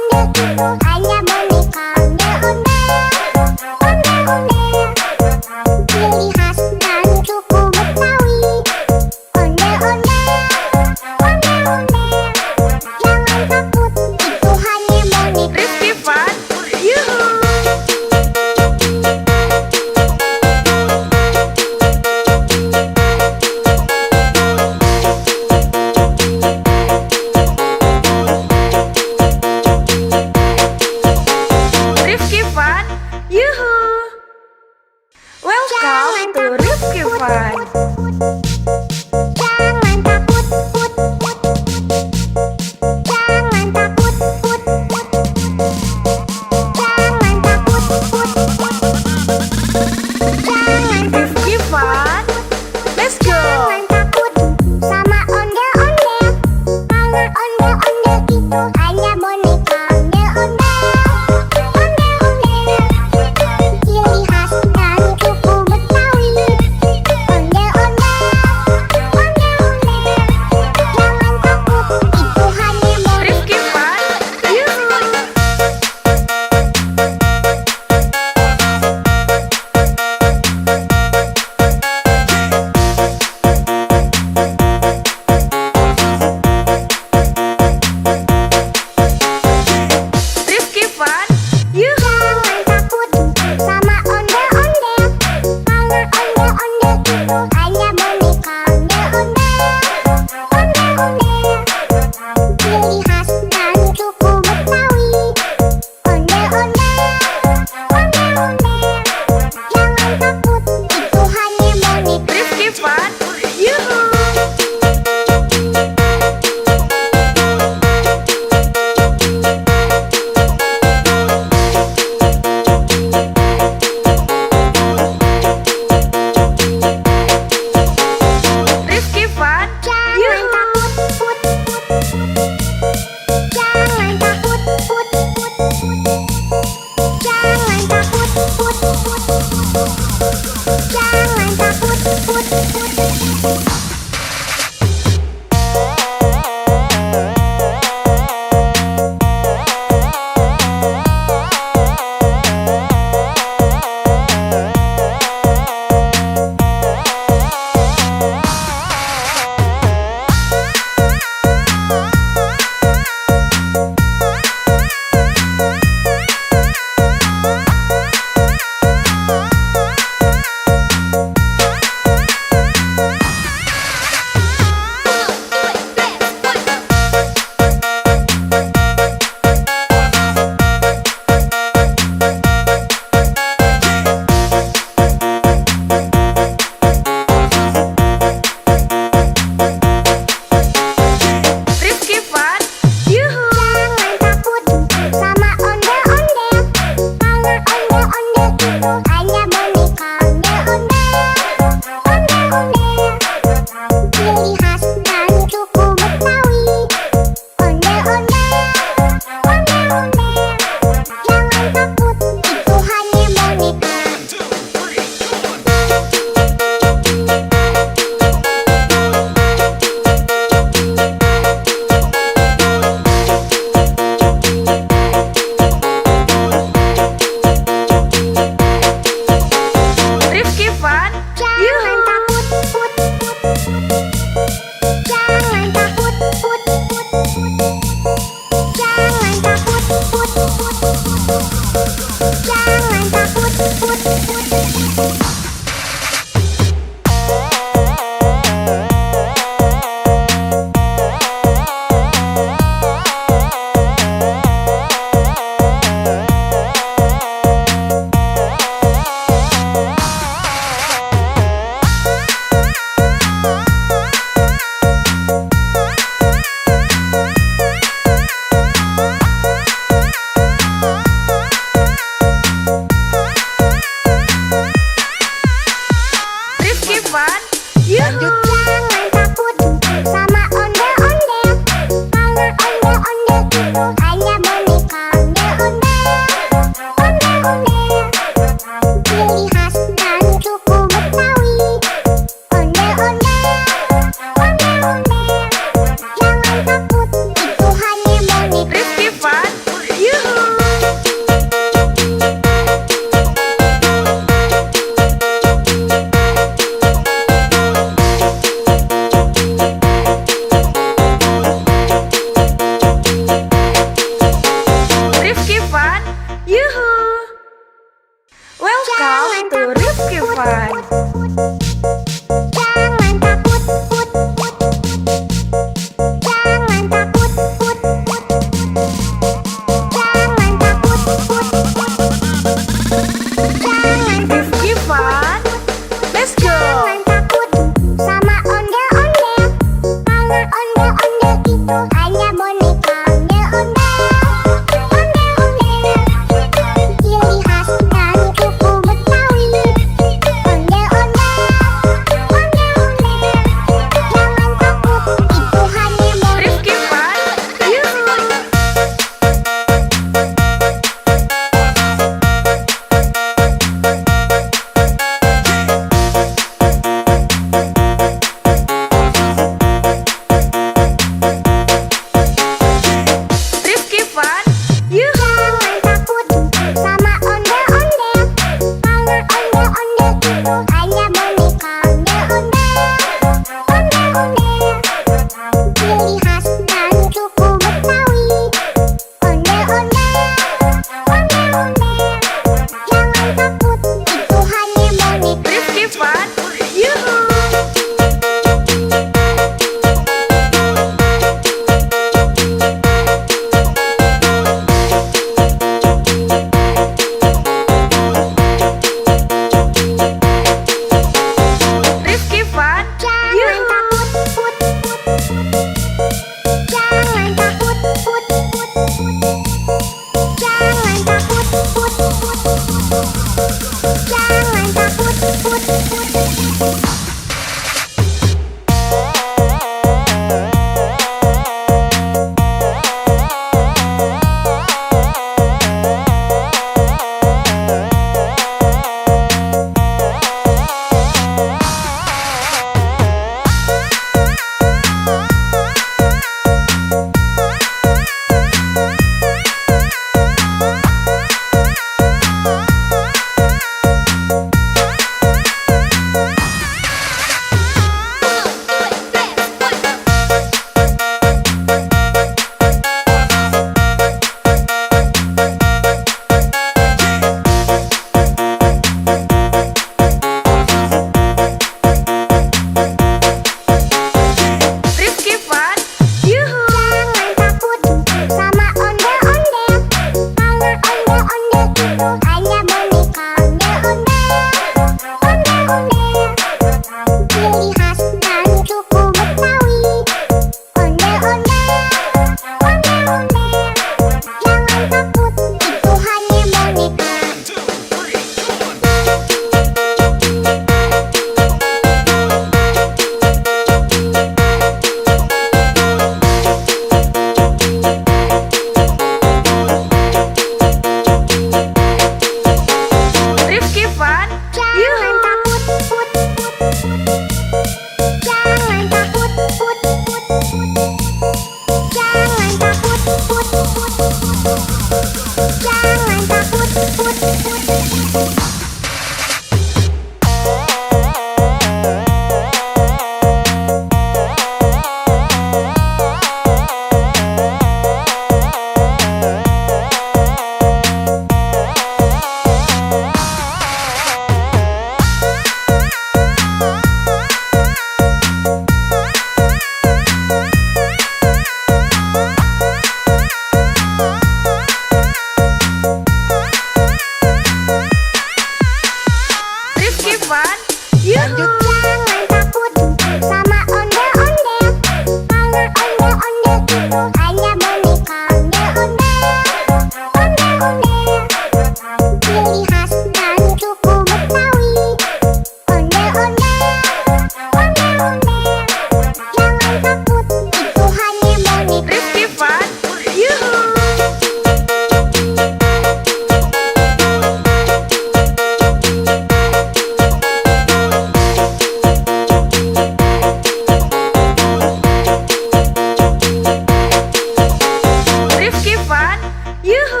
Yuhu!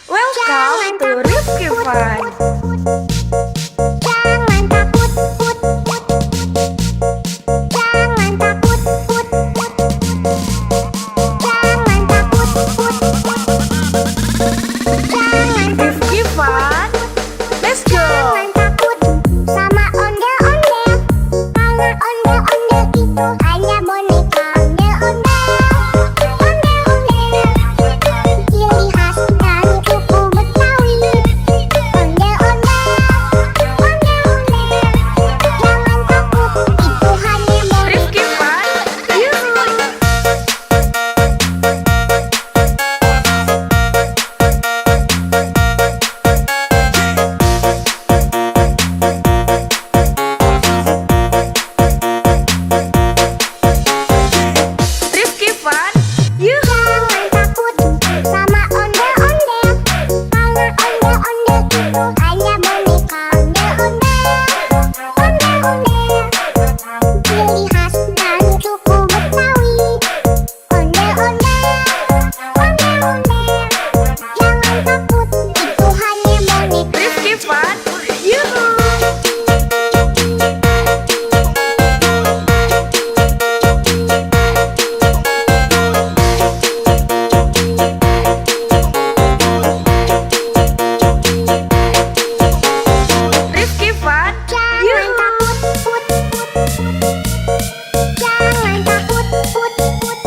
Welcome to Rifki Fun. Jangan takut, put, put. Jangan takut, put, put. Jangan takut, put, put. Jangan Rifki Fun. Let's go! Jangan takut sama ondel-ondel. Karena ondel-ondel itu hanya boneka ondel-ondel. Ondel-ondel, ciri khas dari suku Betawi. Ondel-ondel, ondel-ondel. Jangan takut, itu hanya boneka. Rifki Fun. Yuhu! Rifki Fun. Yuhu! Jangan takut sama ondel-ondel. Karena ondel-ondel itu hanya boneka ondel-ondel. Ondel-ondel, ciri khas dari suku Betawi. Ondel-ondel, ondel-ondel. Jangan takut, itu hanya boneka. Rifki Fun. Yuhu! Rifki Fun. Jangan Yuhu! takut, put, put. Jangan takut, put, put.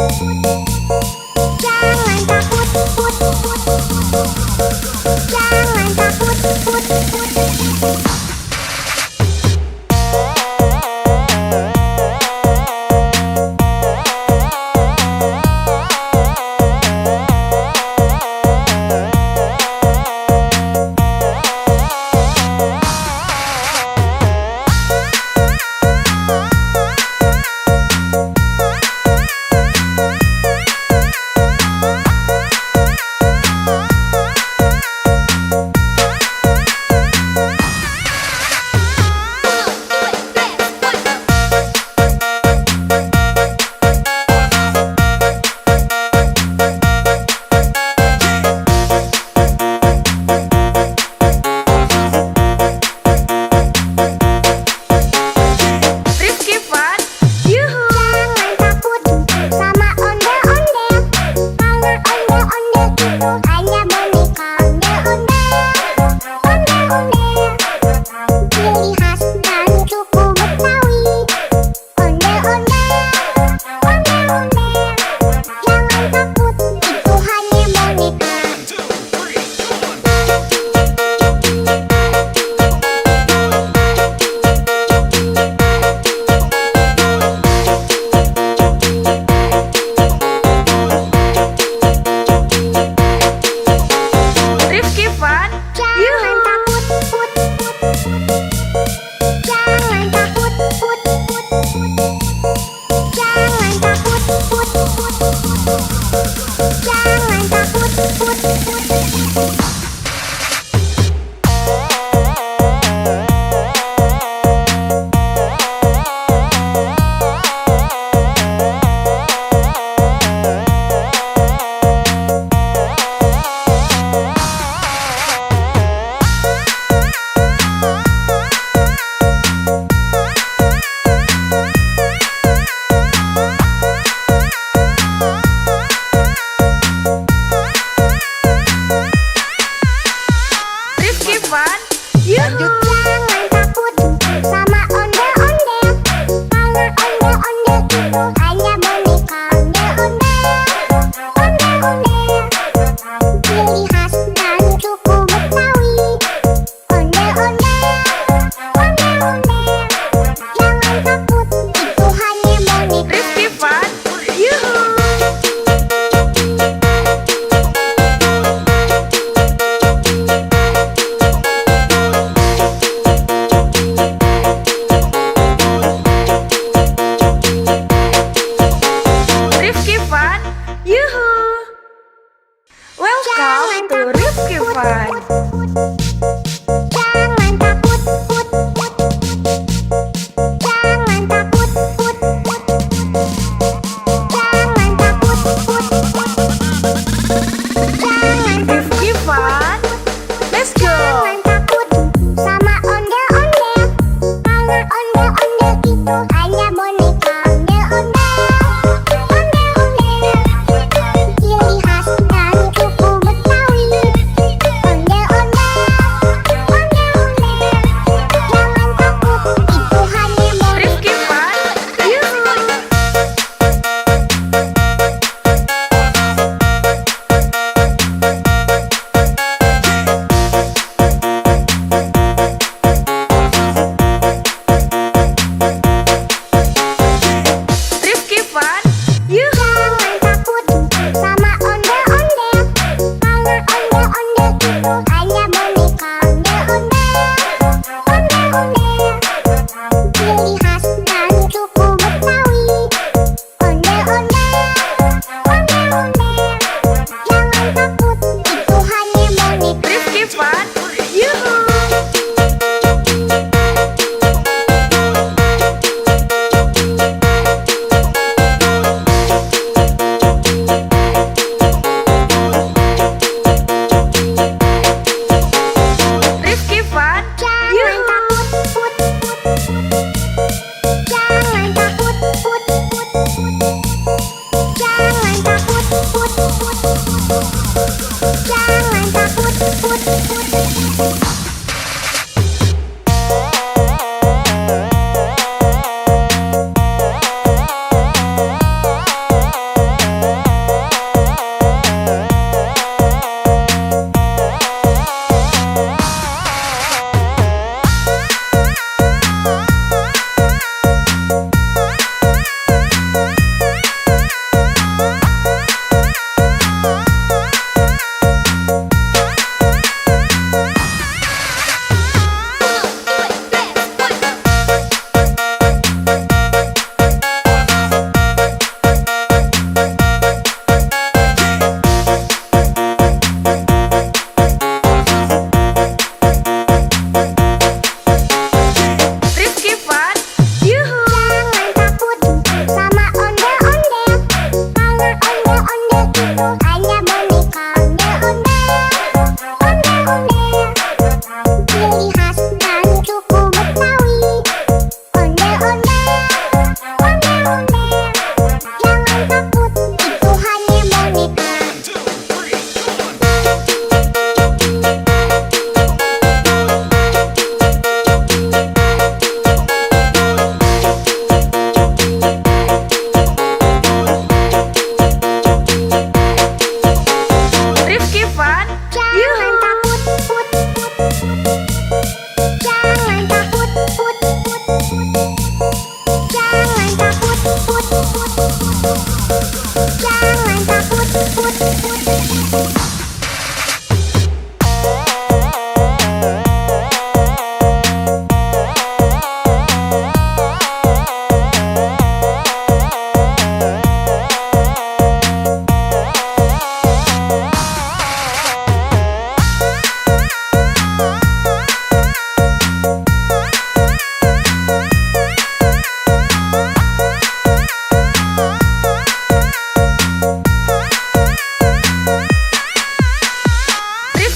Jangan takut, put, put. Jangan takut, put, put. Rifki Fun. Yuhu! Jangan takut sama ondel-ondel. Karena ondel-ondel itu hanya boneka ondel-ondel. Ondel-ondel, ciri khas dari suku Betawi. Ondel-ondel, ondel-ondel. Jangan takut, itu hanya boneka. Rifki Fun. Jangan takut, put, put. Jangan takut, put, put. Jangan takut, put, put. Jangan takut, put, put. Rifki Fun. Yuhu! Jangan takut sama ondel-ondel. Karena ondel-ondel itu hanya boneka ondel-ondel. Ondel-ondel, ciri khas dari suku Betawi. Ondel-ondel, ondel-ondel. Jangan takut, itu hanya boneka. Rifki Fun. Yuhu! Rifki Fun. Yuhu! Welcome to Rifki Fun. Jangan takut, put, put. Jangan takut, put, put. Jangan takut, put, put.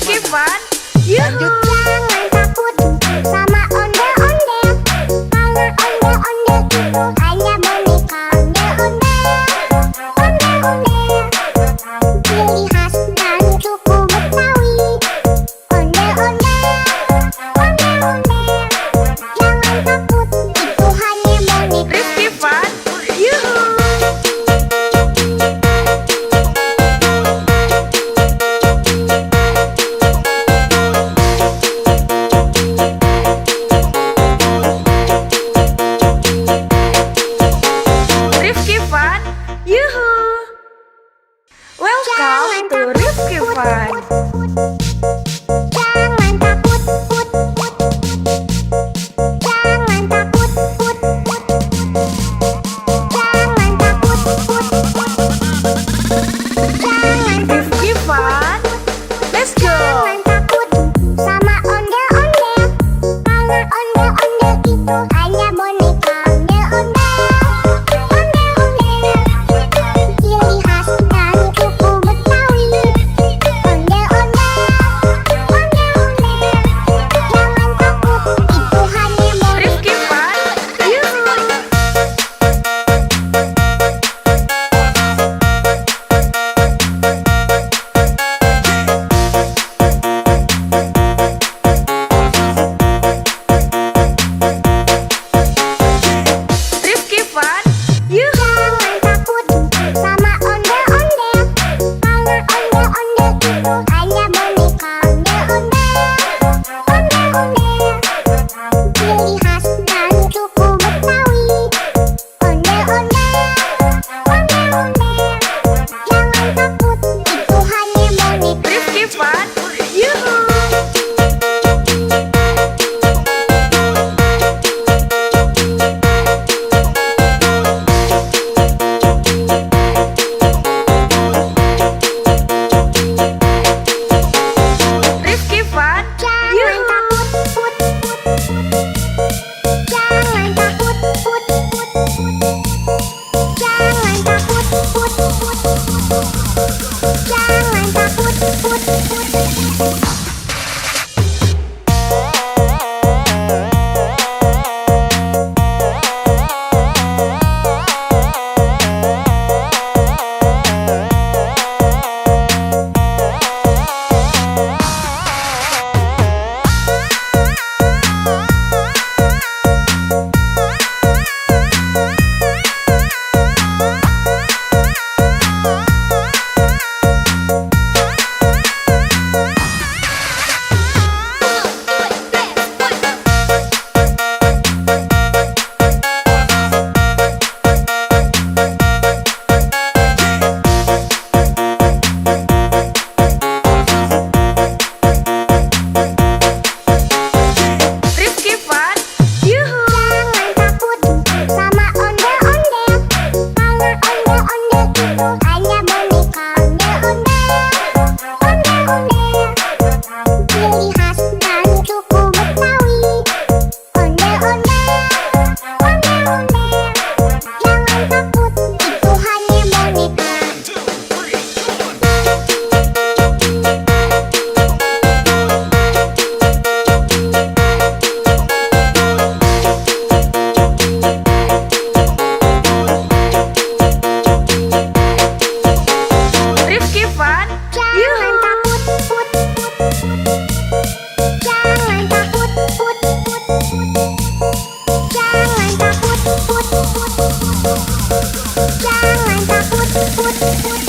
Rifki Fun, Yuhu. Jangan takut sama ondel-ondel, karena ondel-ondel itu hanya boneka ondel-ondel. Ondel-ondel, ciri khas dan suku Betawi. Ondel-ondel, ondel-ondel, jangan takut, itu hanya boneka. Rifki Fun, Yuhu. Rifki Fun, Yuhu. Welcome to Rifki Fun. Jangan takut, put, put. Jangan takut, put, put. Jangan takut, put, put. Jangan Rifki Fun, let's go. Jangan takut sama ondel-ondel, karena ondel-ondel itu hanya boneka ondel-ondel. Ondel-ondel, ciri khas dan suku Betawi. Ondel-ondel, ondel-ondel, jangan takut, itu hanya boneka. Rifki Fun, Yuhu. Rifki Fun, Yuhu. Jangan takut sama ondel-ondel, karena ondel-ondel itu hanya boneka ondel-ondel. Ondel-ondel, ciri khas dan suku Betawi. Ondel-ondel, ondel-ondel, jangan takut, itu hanya boneka. Rifki Fun, Yuhu. Rifki Fun, Jangan Yuhu. takut, put, put. Jangan takut, put, put. Jangan takut, put, put. Jangan takut, put, put. Rifki Fun, Yuhu. Jangan takut sama ondel-ondel, karena ondel-ondel itu hanya boneka ondel-ondel. Ondel-ondel, ciri khas dan suku Betawi. Ondel-ondel, ondel-ondel, jangan takut, itu hanya boneka. Rifki Fun, Jangan Yuhu. takut, put, put. Jangan takut, put, put. Jangan takut, put, put. Jangan takut, put, put.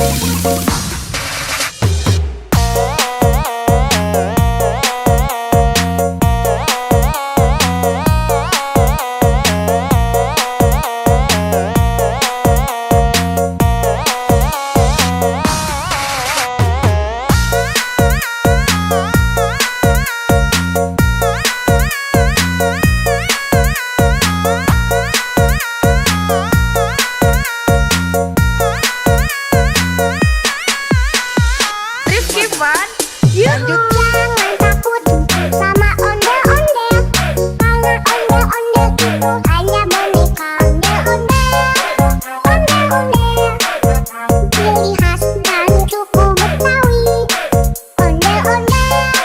Ondel-ondel,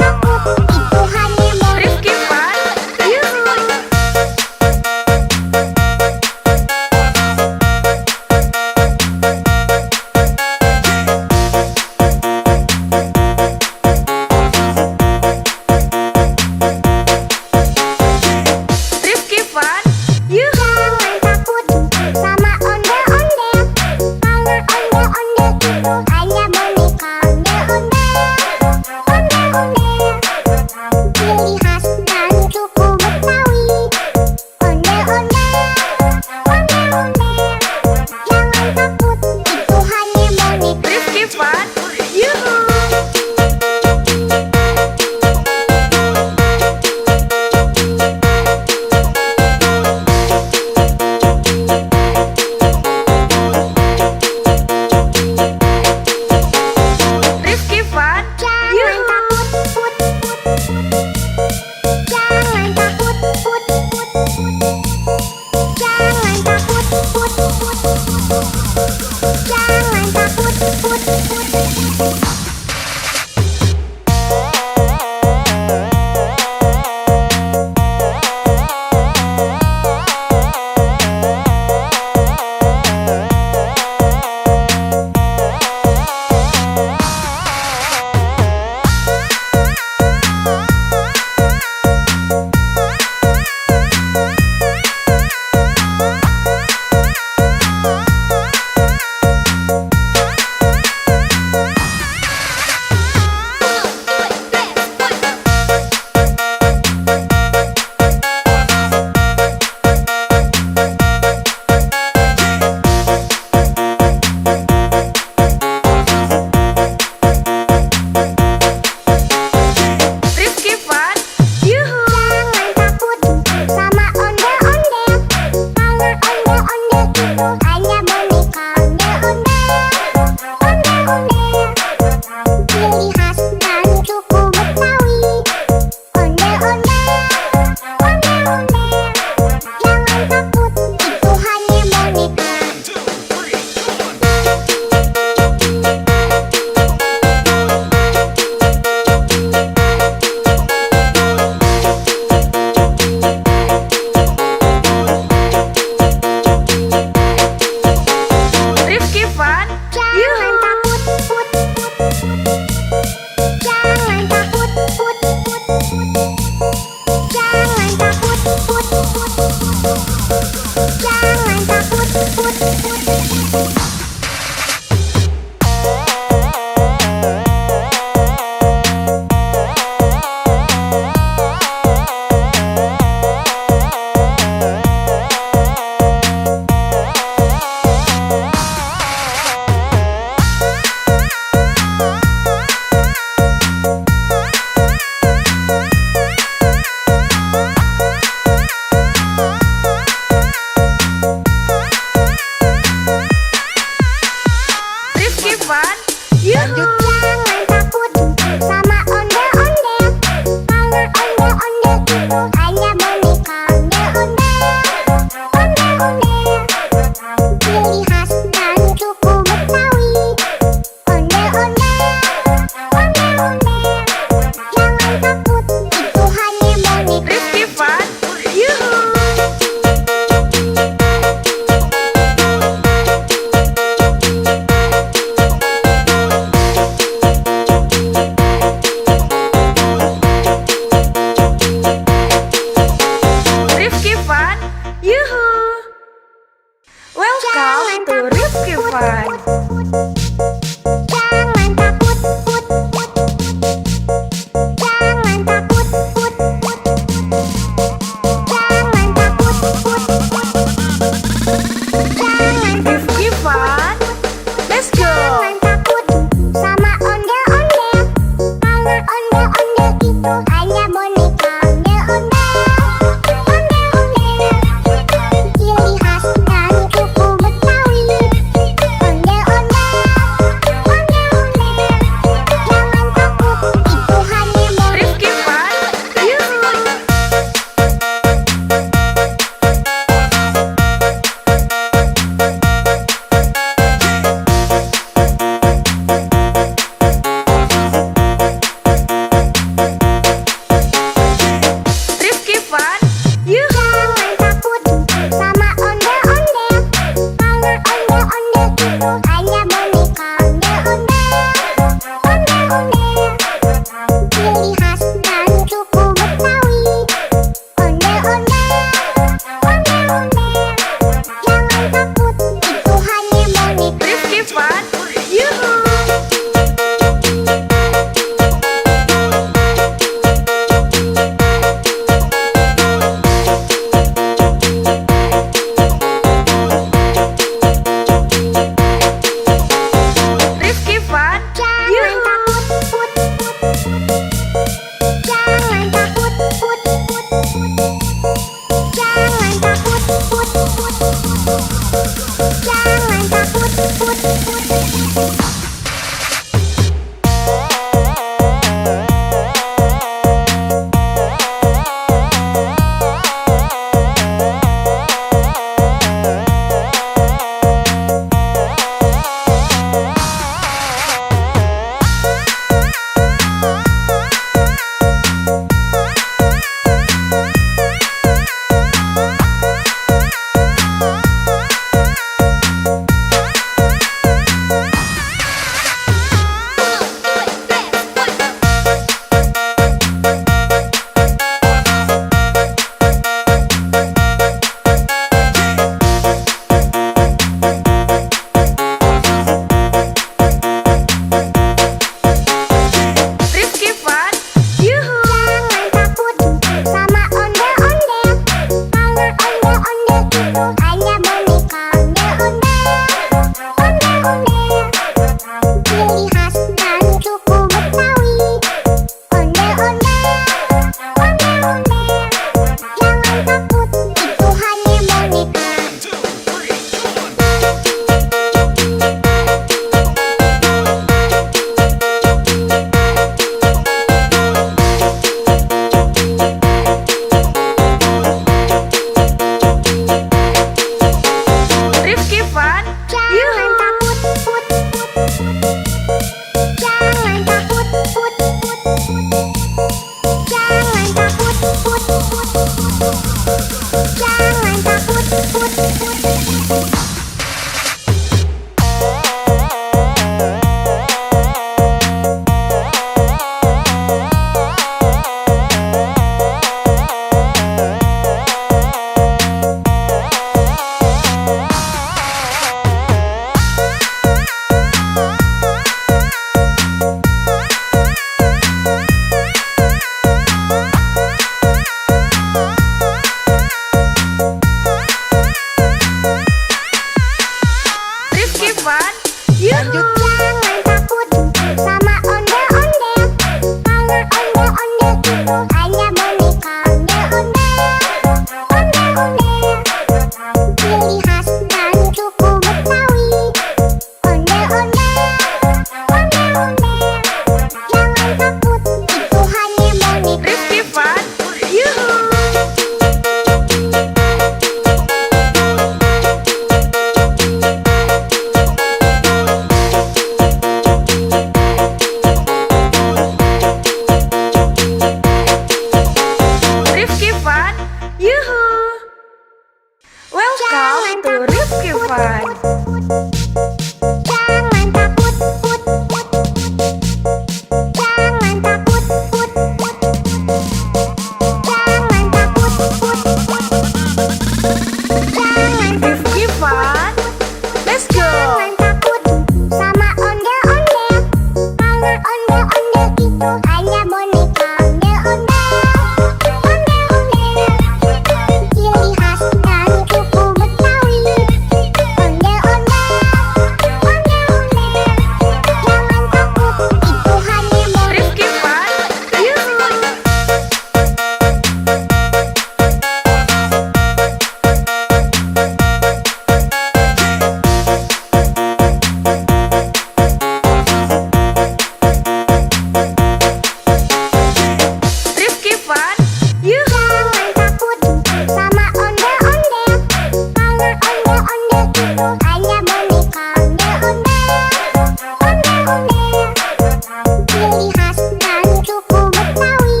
khas dari suku Betawi.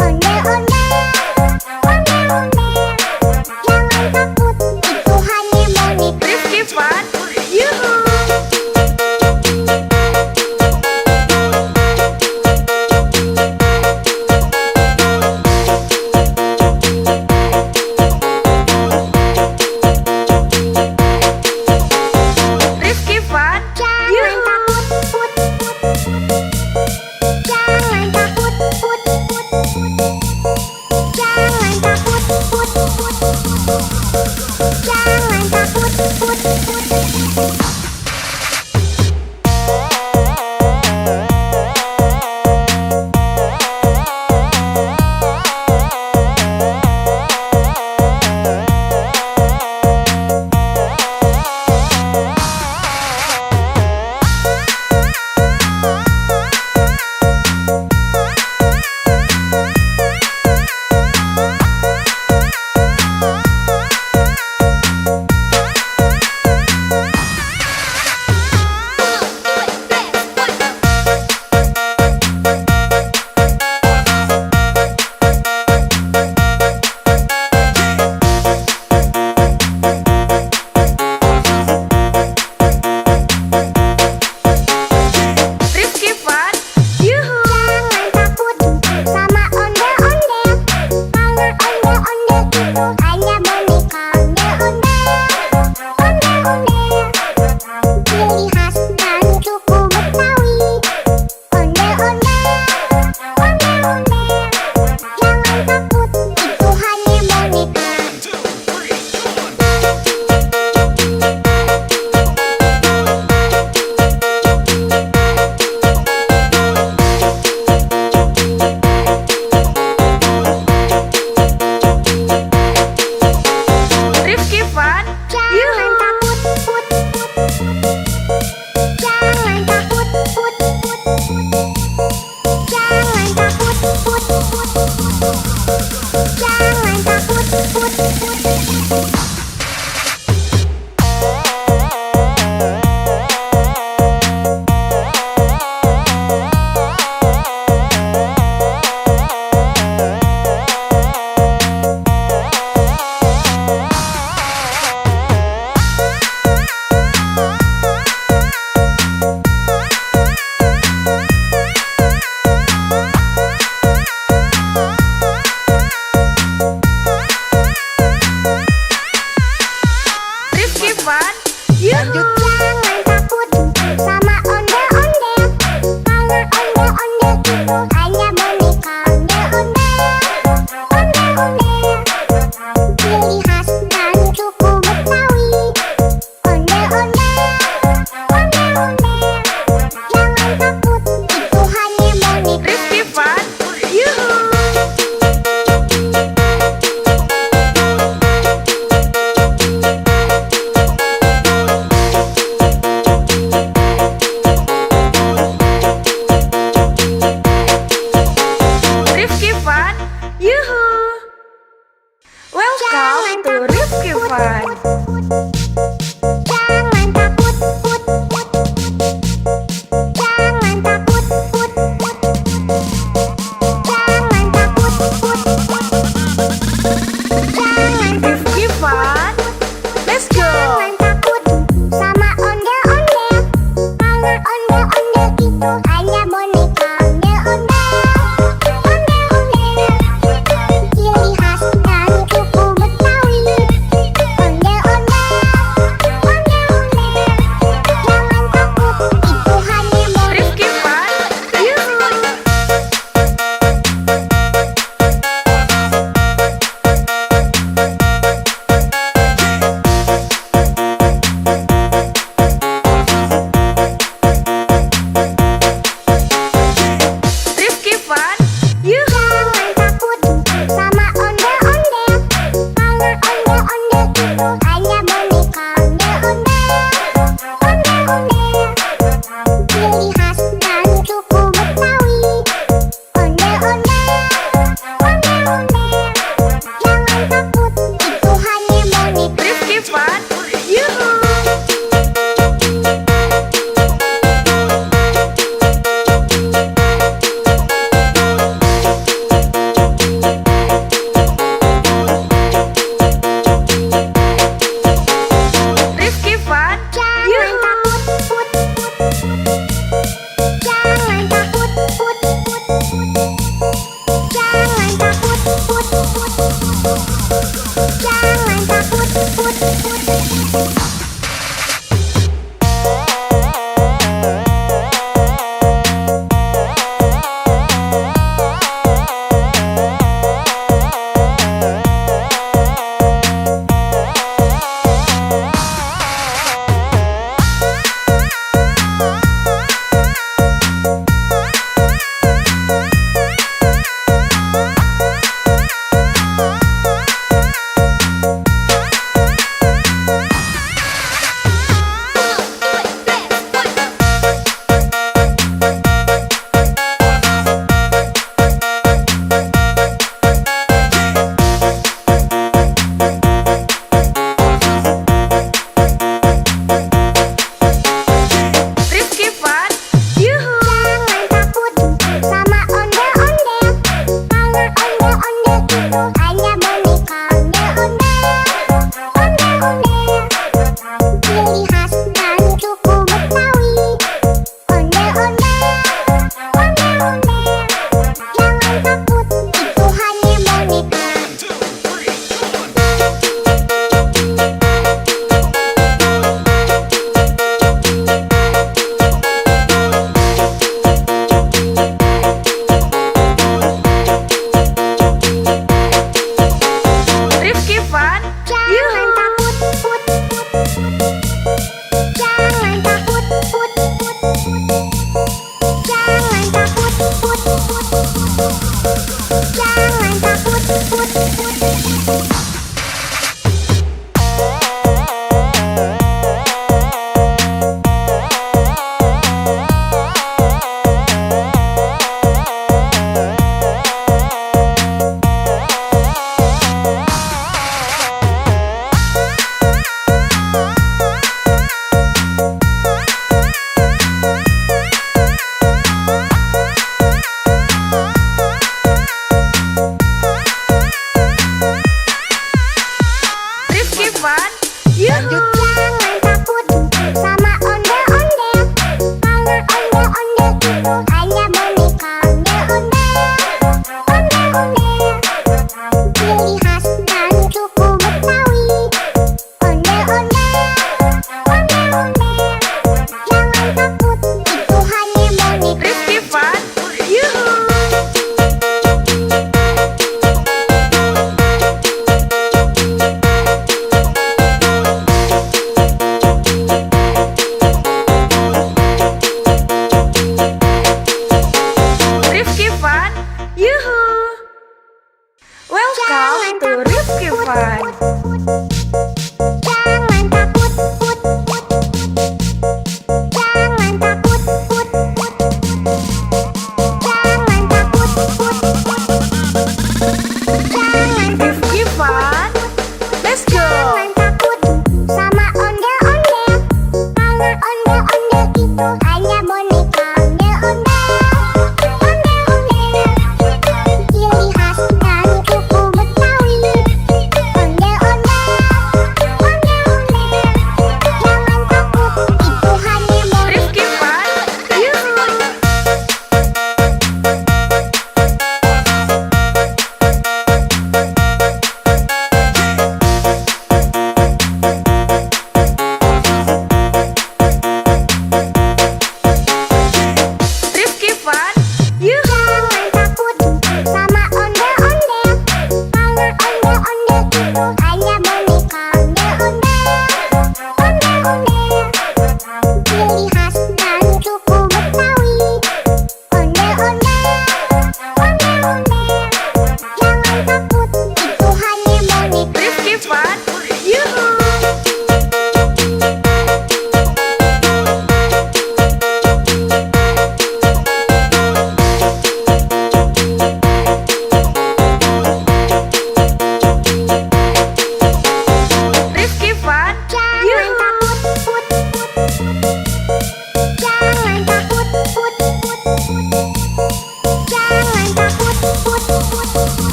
Ondel-ondel, ondel-ondel, jangan takut, itu hanya boneka. Rifki Fun, yuhu. Rifki Fun, Jangan yuhu. takut, put, put, jangan takut, put, put, jangan takut, put, put, jangan takut, put, put. Rifki Fun, yuhu. Jangan takut sama ondel-ondel, karena ondel-ondel itu hanya boneka. Ondel-ondel, ondel-ondel, ciri khas dari suku Betawi. Ondel-ondel, ondel-ondel, jangan takut, itu hanya boneka. Rifki Fun, Jangan yuhu. takut, put, put, jangan takut, put, put, jangan takut, put, put, jangan takut, put, put. Rifki Fun, yuhu. Jangan takut sama ondel-ondel, karena ondel-ondel itu hanya boneka. Ondel-ondel, ondel-ondel, ciri khas dari suku Betawi. Ondel-ondel, ondel-ondel, jangan takut, itu hanya boneka. Rifki Fun, yuhu.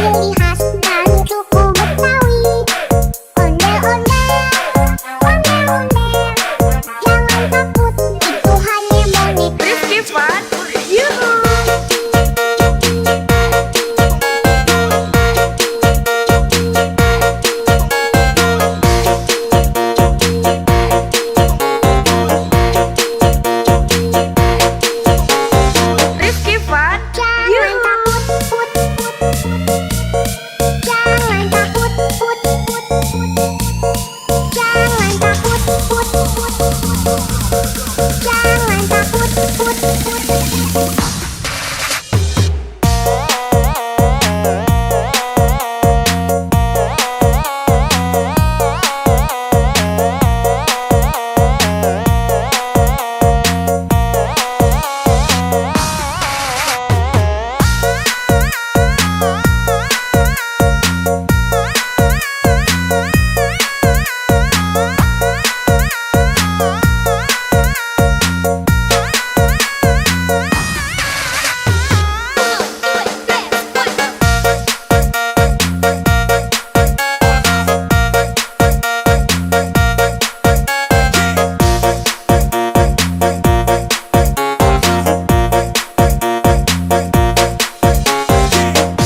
ciri khas dari suku Betawi. Ondel-ondel, ondel-ondel, jangan takut, itu hanya boneka. Rifki Fun, yuhu. Rifki Fun, Jangan takut, put, put. Jangan takut, put, put. Jangan takut, put, put. Jangan takut, put, put.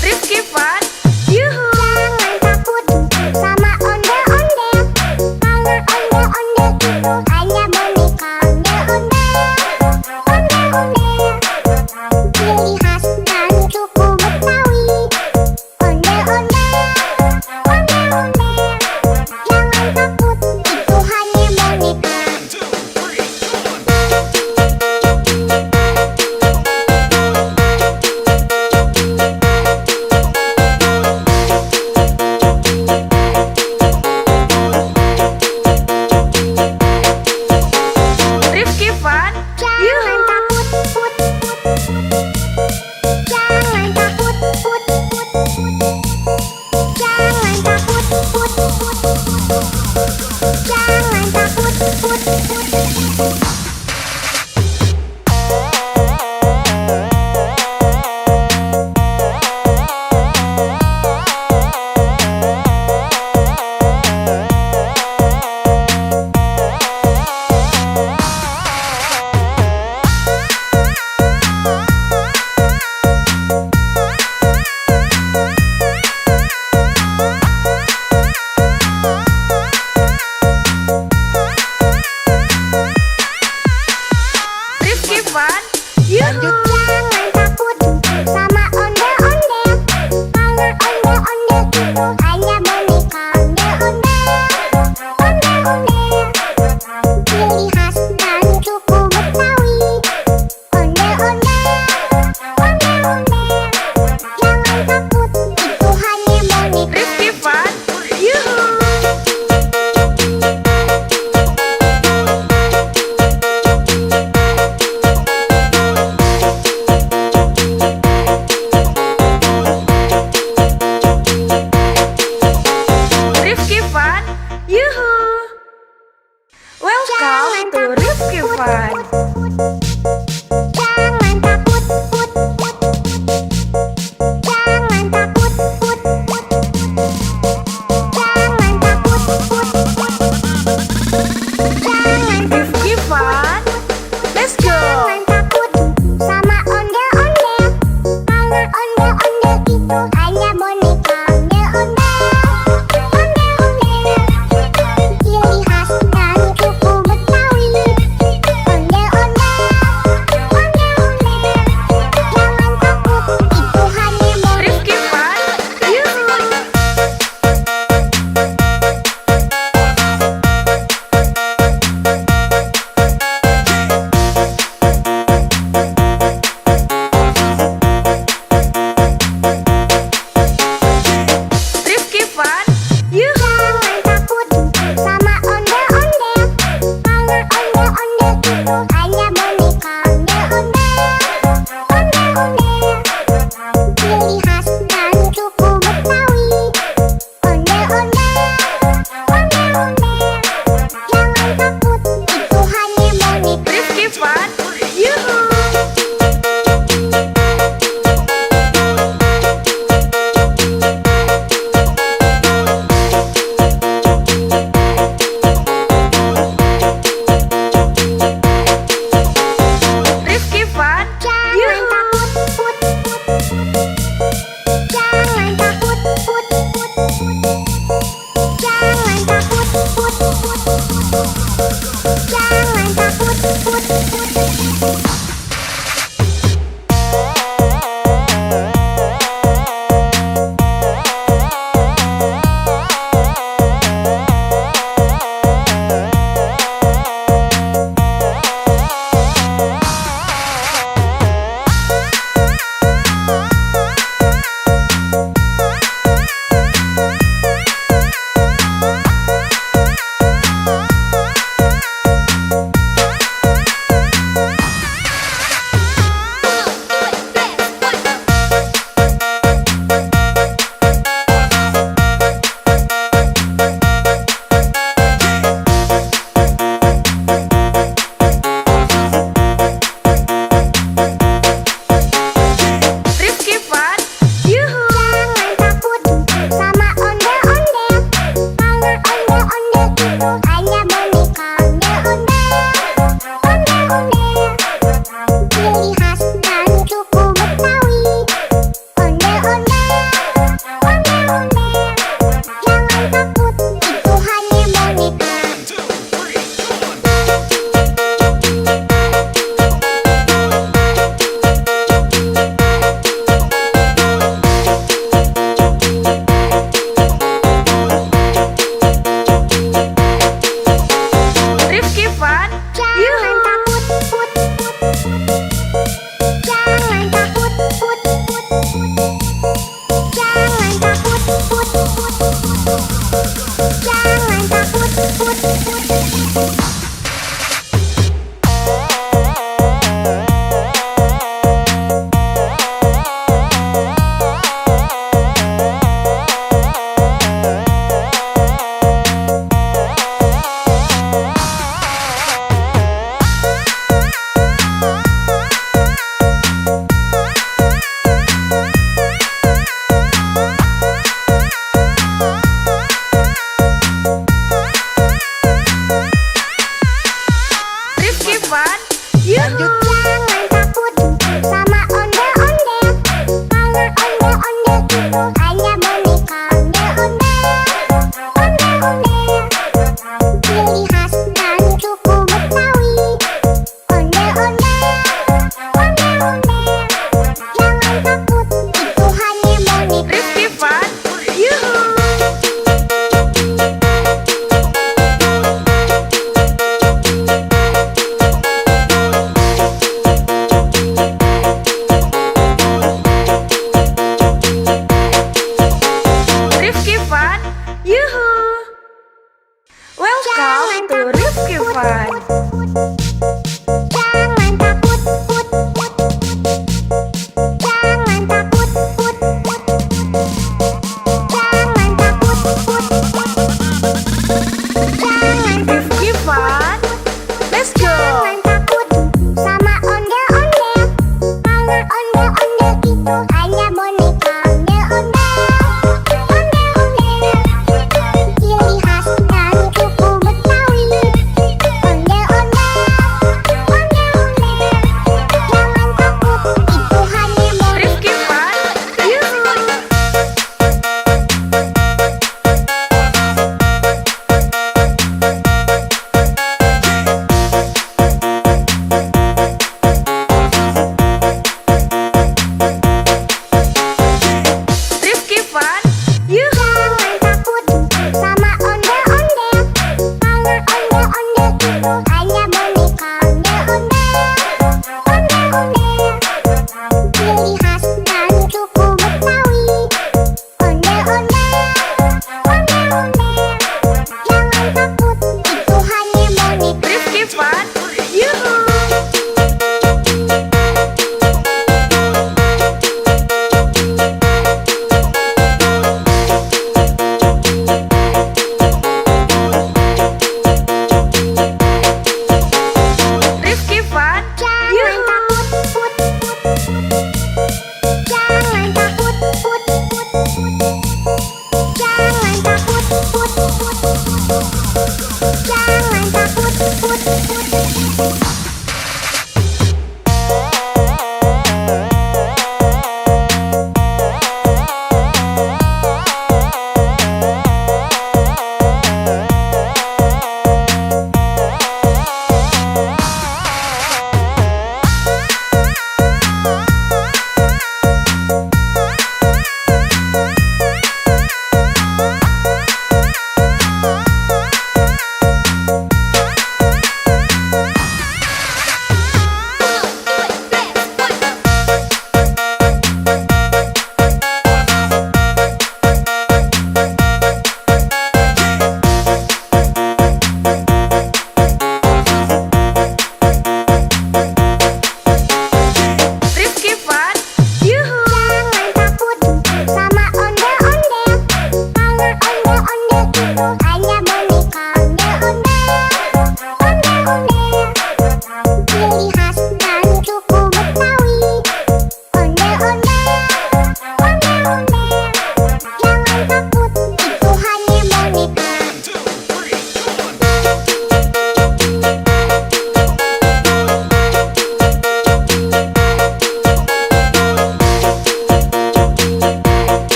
Rifki Fun, yuhu. Jangan takut sama ondel-ondel, karena ondel-ondel itu hanya boneka. Ondel-ondel, ondel-ondel, ciri khas dari suku Betawi. Ondel-ondel, ondel-ondel, jangan takut, itu hanya boneka. Rifki Fun, Jangan yuhu. takut, put, put. Jangan takut, put, put. Jangan takut, put, put. Jangan takut, put, put. Rifki Fun, yuhu. Jangan takut sama ondel-ondel, karena ondel-ondel itu hanya boneka. Ondel-ondel, ondel-ondel, ciri khas dari suku Betawi. Ondel-ondel, ondel-ondel, jangan takut, itu hanya boneka. Rifki Fun, yuhu. Rifki Fun, yuhu. Welcome to Rifki Fun. Jangan takut, put, put. Jangan takut, put, put. Jangan takut, put, put. Jangan Rifki Fun, let's go. Jangan takut sama ondel-ondel, karena ondel-ondel itu hanya boneka. Ondel-ondel, ondel-ondel, ciri khas dari suku Betawi. Ondel-ondel,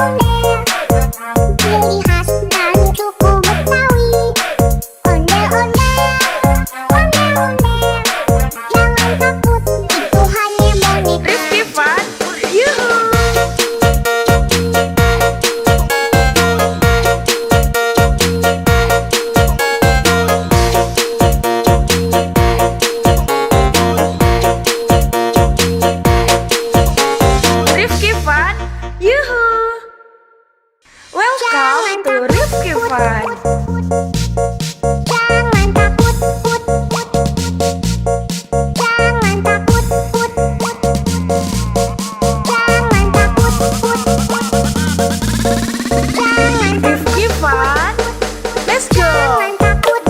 Ciri khas dari suku Betawi. Ondel-ondel, ondel-ondel, jangan takut, itu hanya boneka. Rifki Fun, yuhu. Rifki Fun, yuhu. Welcome to Rifki Fun. Jangan takut, put, put. Jangan takut, put, put. Jangan takut, put, put. Jangan Rifki Fun, let's go. Jangan takut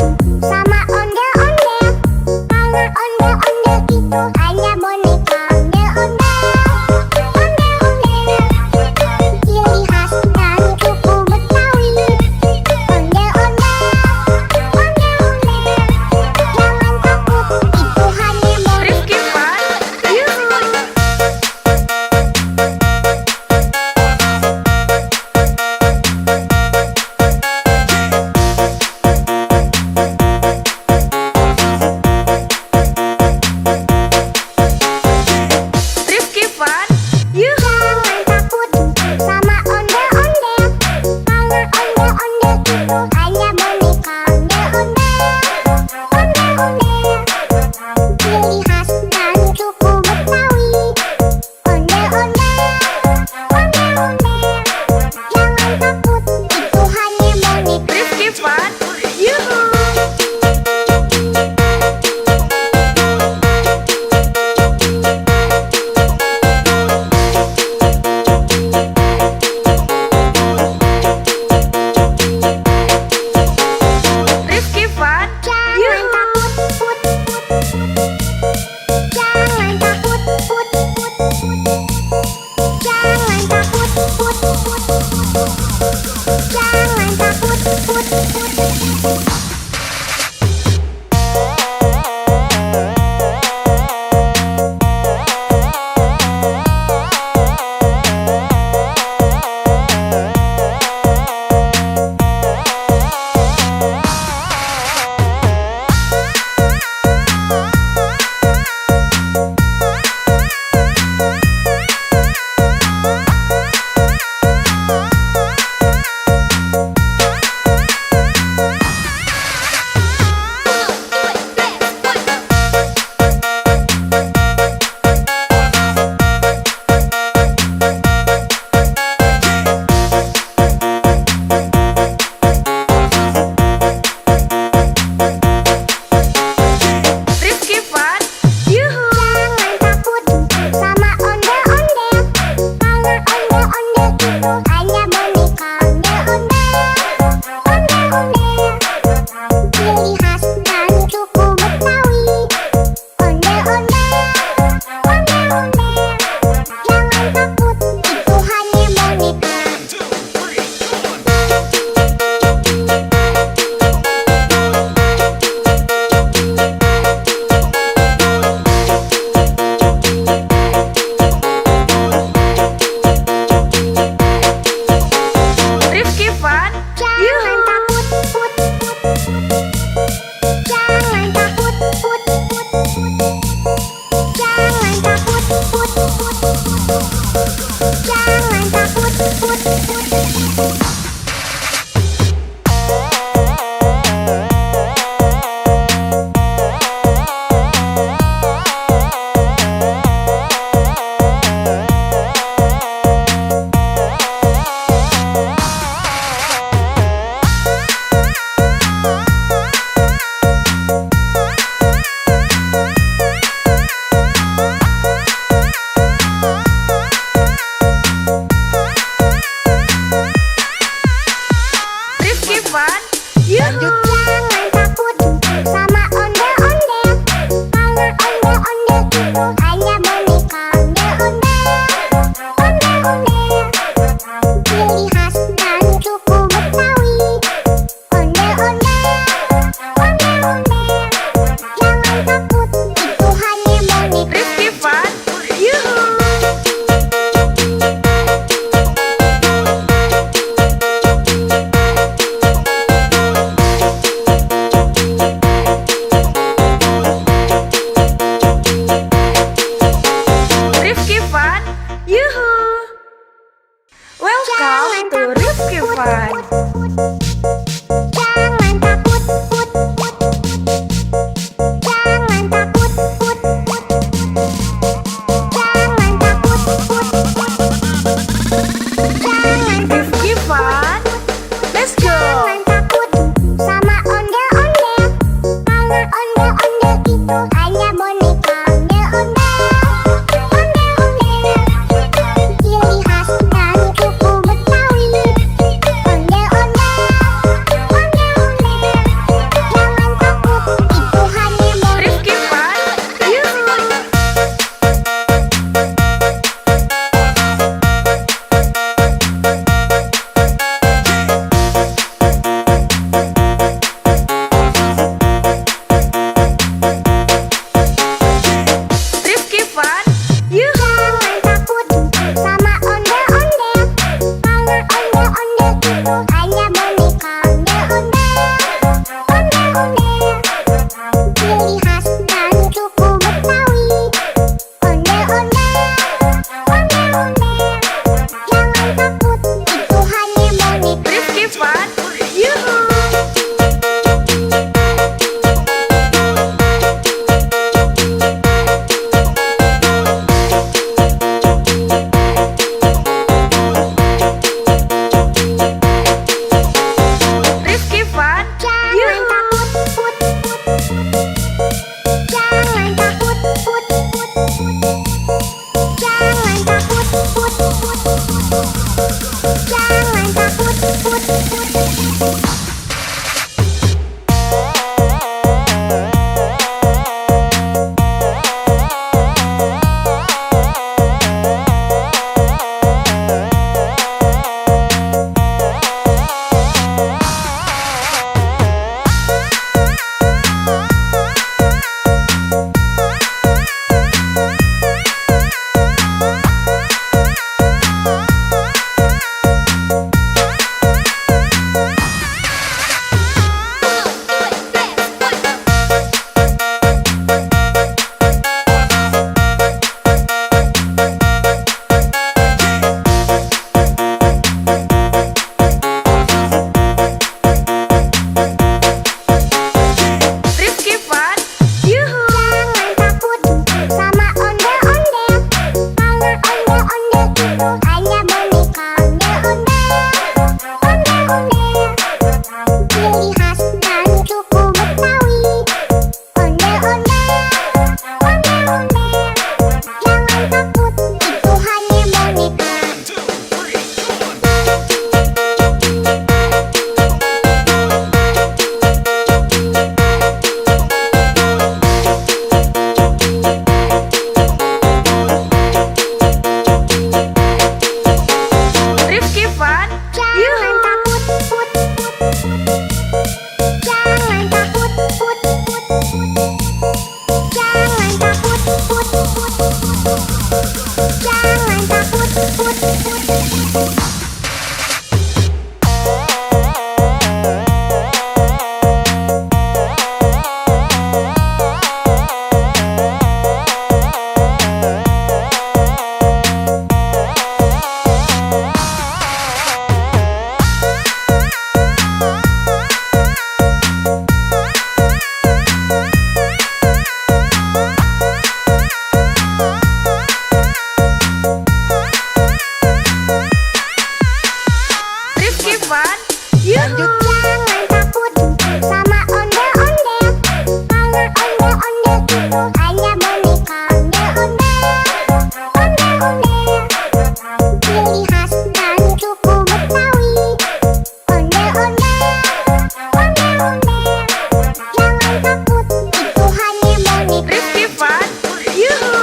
sama ondel-ondel, karena ondel-ondel itu hanya boneka. Ondel-ondel, ondel-ondel, ciri khas dari suku Betawi. Ondel-ondel, ondel-ondel, jangan takut, itu hanya boneka. Rifki Fun, yuhu. Rifki Fun, yuhu. Jangan takut sama ondel-ondel, karena ondel-ondel itu hanya boneka. Ondel-ondel, ondel-ondel, ciri khas dari suku Betawi. Ondel-ondel, ondel-ondel, jangan takut, itu hanya boneka. Rifki Fun, yuhu. Rifki Fun, Jangan yuhu. takut, put, put. Jangan takut, put, put. Jangan takut, put, put. Jangan takut, put, put. Rifki Fun, yuhu. Jangan takut sama ondel-ondel, karena ondel-ondel itu hanya boneka. Ondel-ondel, ondel-ondel, ciri khas dari suku Betawi. Ondel-ondel, ondel-ondel, jangan takut, itu hanya boneka. Rifki Fun, Jangan yuhu. takut, put, put. Jangan takut, put, put. Jangan takut, put, put. Jangan takut, put, put. to Rifki Fun. Jangan takut, put, put. Jangan takut, put, put. Jangan takut, put, put. Jangan Rifki Fun, let's go. Jangan takut sama ondel-ondel. Karena ondel-ondel itu hanya boneka. Ondel-ondel, ondel-ondel. Ciri khas dari suku Betawi. Ondel-ondel, ondel-ondel. Jangan takut, itu hanya boneka. Rifki Fun, yuhu. Rifki Fun, yuhu. Jangan takut sama ondel-ondel. Karena ondel-ondel itu hanya boneka. Ondel-ondel, ondel-ondel. Ciri khas dari suku Betawi. Ondel-ondel, ondel-ondel. Jangan takut, itu hanya boneka. Rifki Fun, yuhu. Rifki Fun, Jangan yuhu. takut, put, put. Jangan takut, put, put. Jangan takut, put, put. Jangan takut, put, put. Rifki Fun, yuhu. Jangan takut sama ondel-ondel. Karena ondel-ondel itu hanya boneka. Ondel-ondel, ondel-ondel. Ciri khas dari suku Betawi. Ondel-ondel, ondel-ondel. Jangan takut, itu hanya boneka. Rifki Fun, Jangan yuhu. takut, put, put. Jangan takut, put, put. Jangan takut, put, put. Jangan takut, put, put. Rifki Fun, yuhu. Jangan takut sama ondel-ondel. Karena ondel-ondel itu hanya boneka. Ondel-ondel, ondel-ondel. Ciri khas dari suku Betawi. Ondel-ondel, ondel-ondel. Jangan takut, itu hanya boneka. Rifki Fun, yuhu.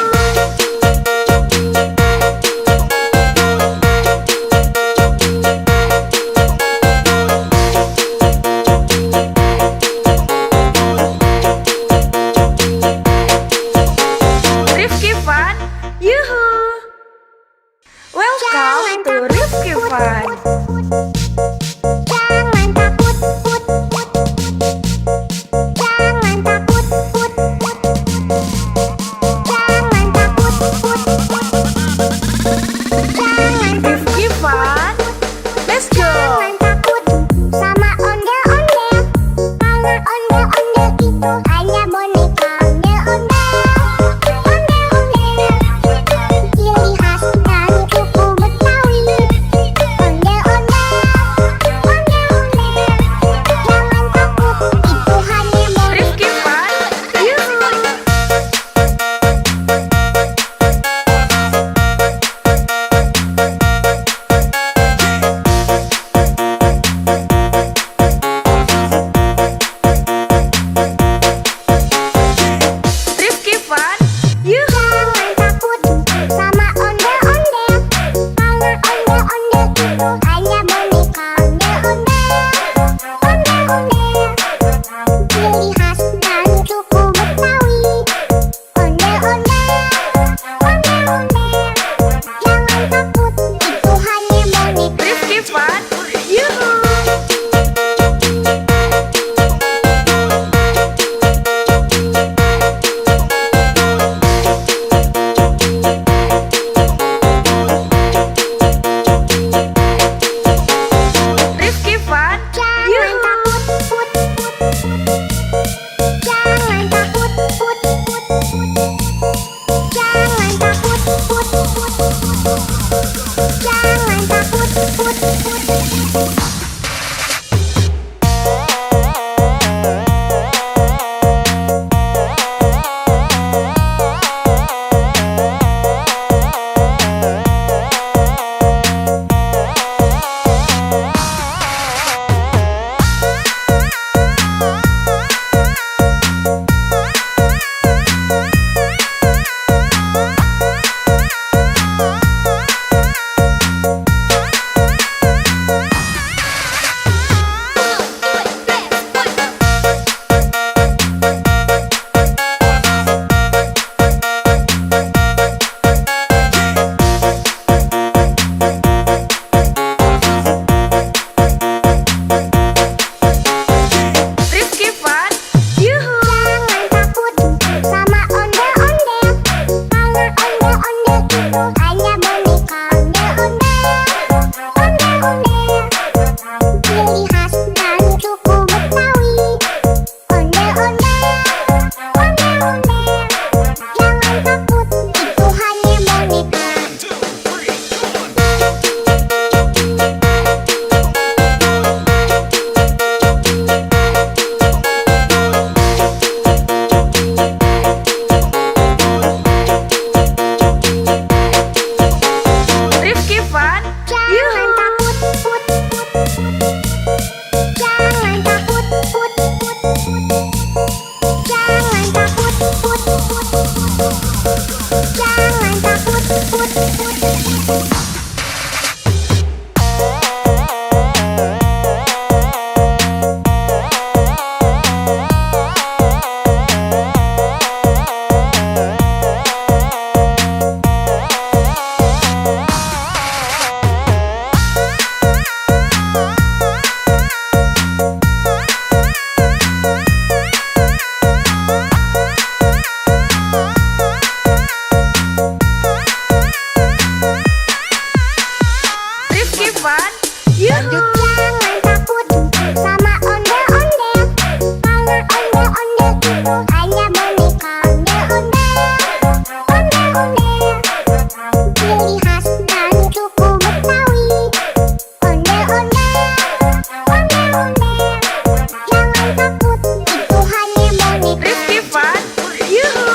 ciri khas dari suku Betawi. Ondel-ondel, ondel-ondel, jangan takut, itu hanya boneka. Rifki Fun, Jangan Yuhu. takut, put, put, put. Jangan takut, put, put, put. Jangan takut, put, put, put. Jangan takut, put, put, put. Rifki Fun, Yuhu. Jangan takut sama ondel-ondel, karena ondel-ondel itu hanya boneka. Ondel-ondel, ondel-ondel, ciri khas dari suku Betawi. Ondel-ondel, ondel-ondel, jangan takut, itu hanya boneka. Rifki Fun, Yuhu.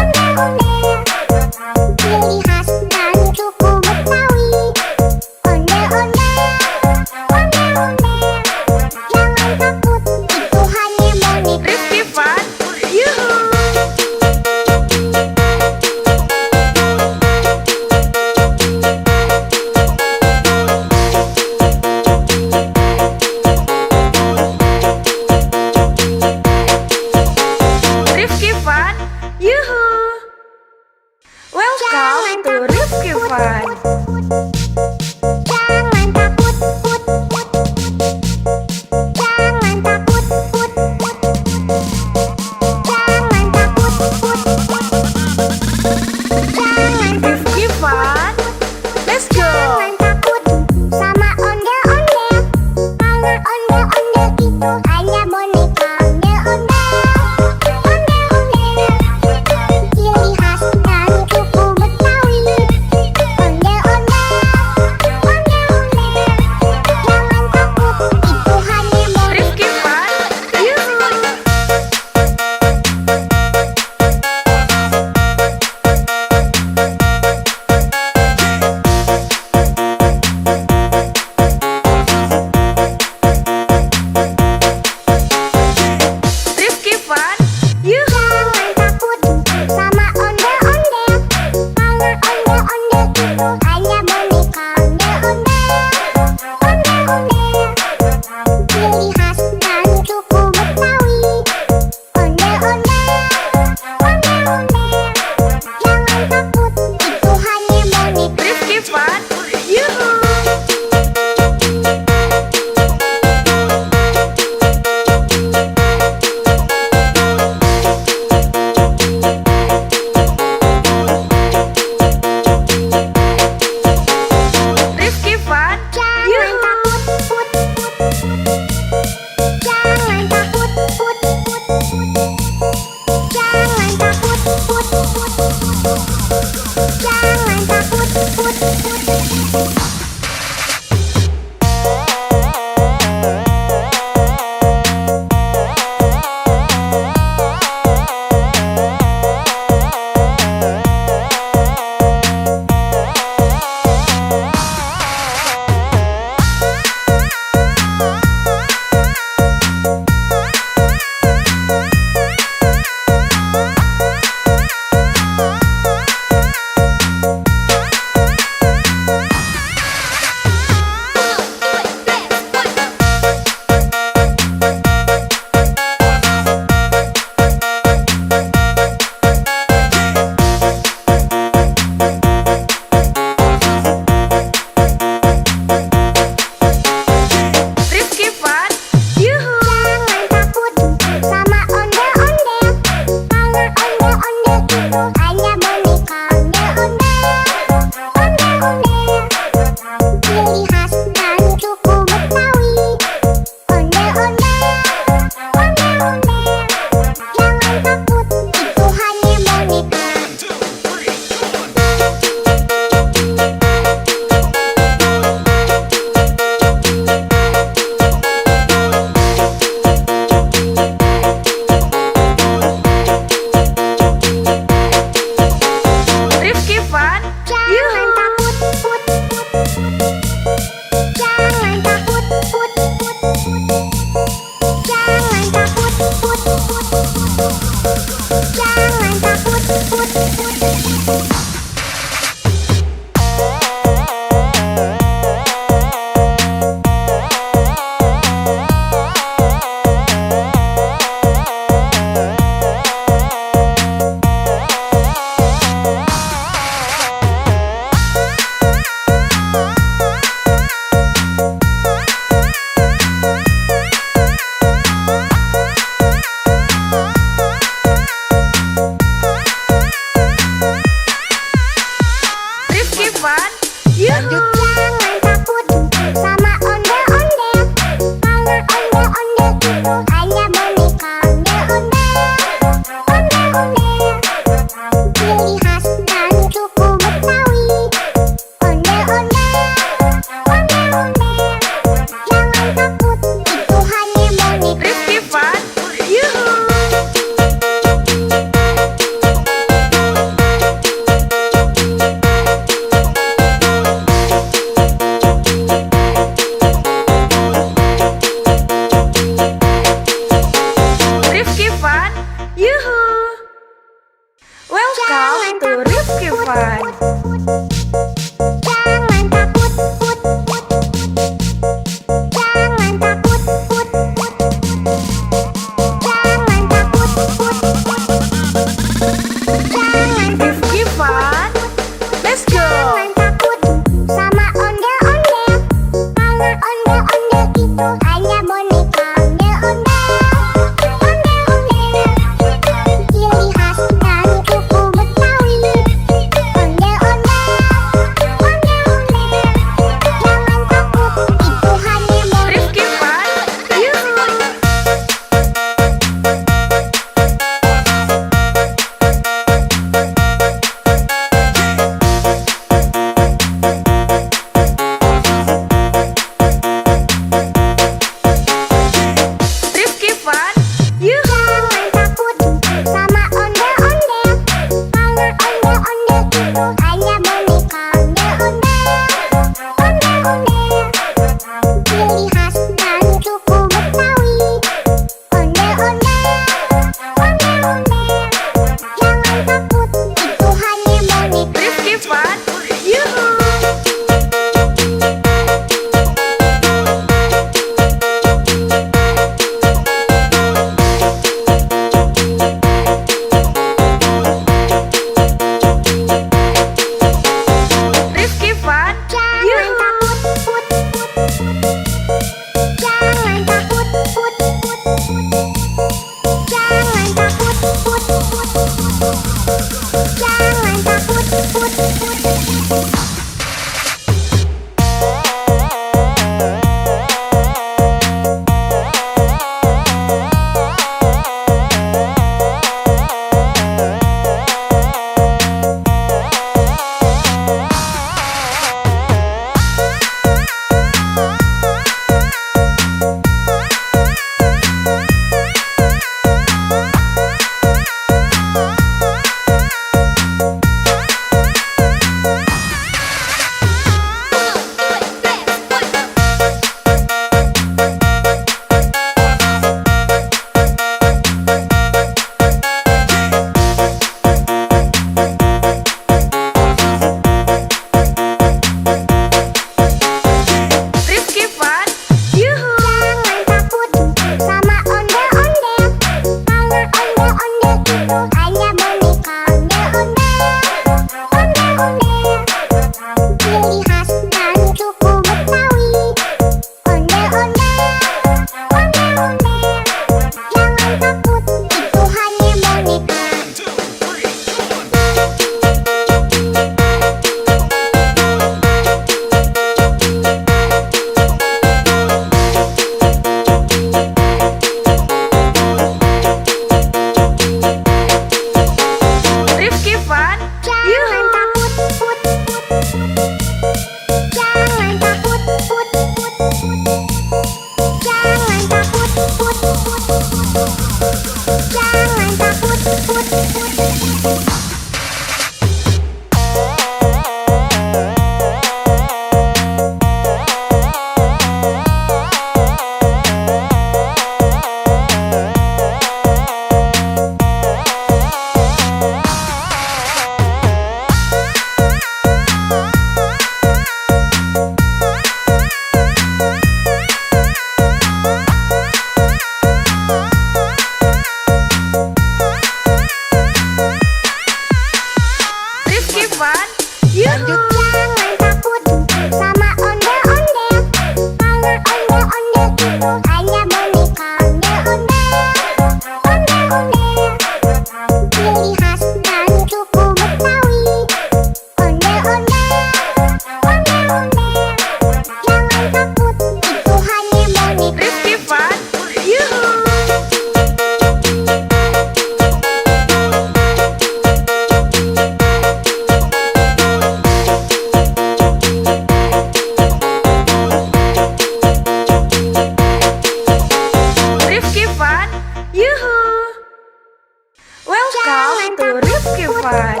Fun.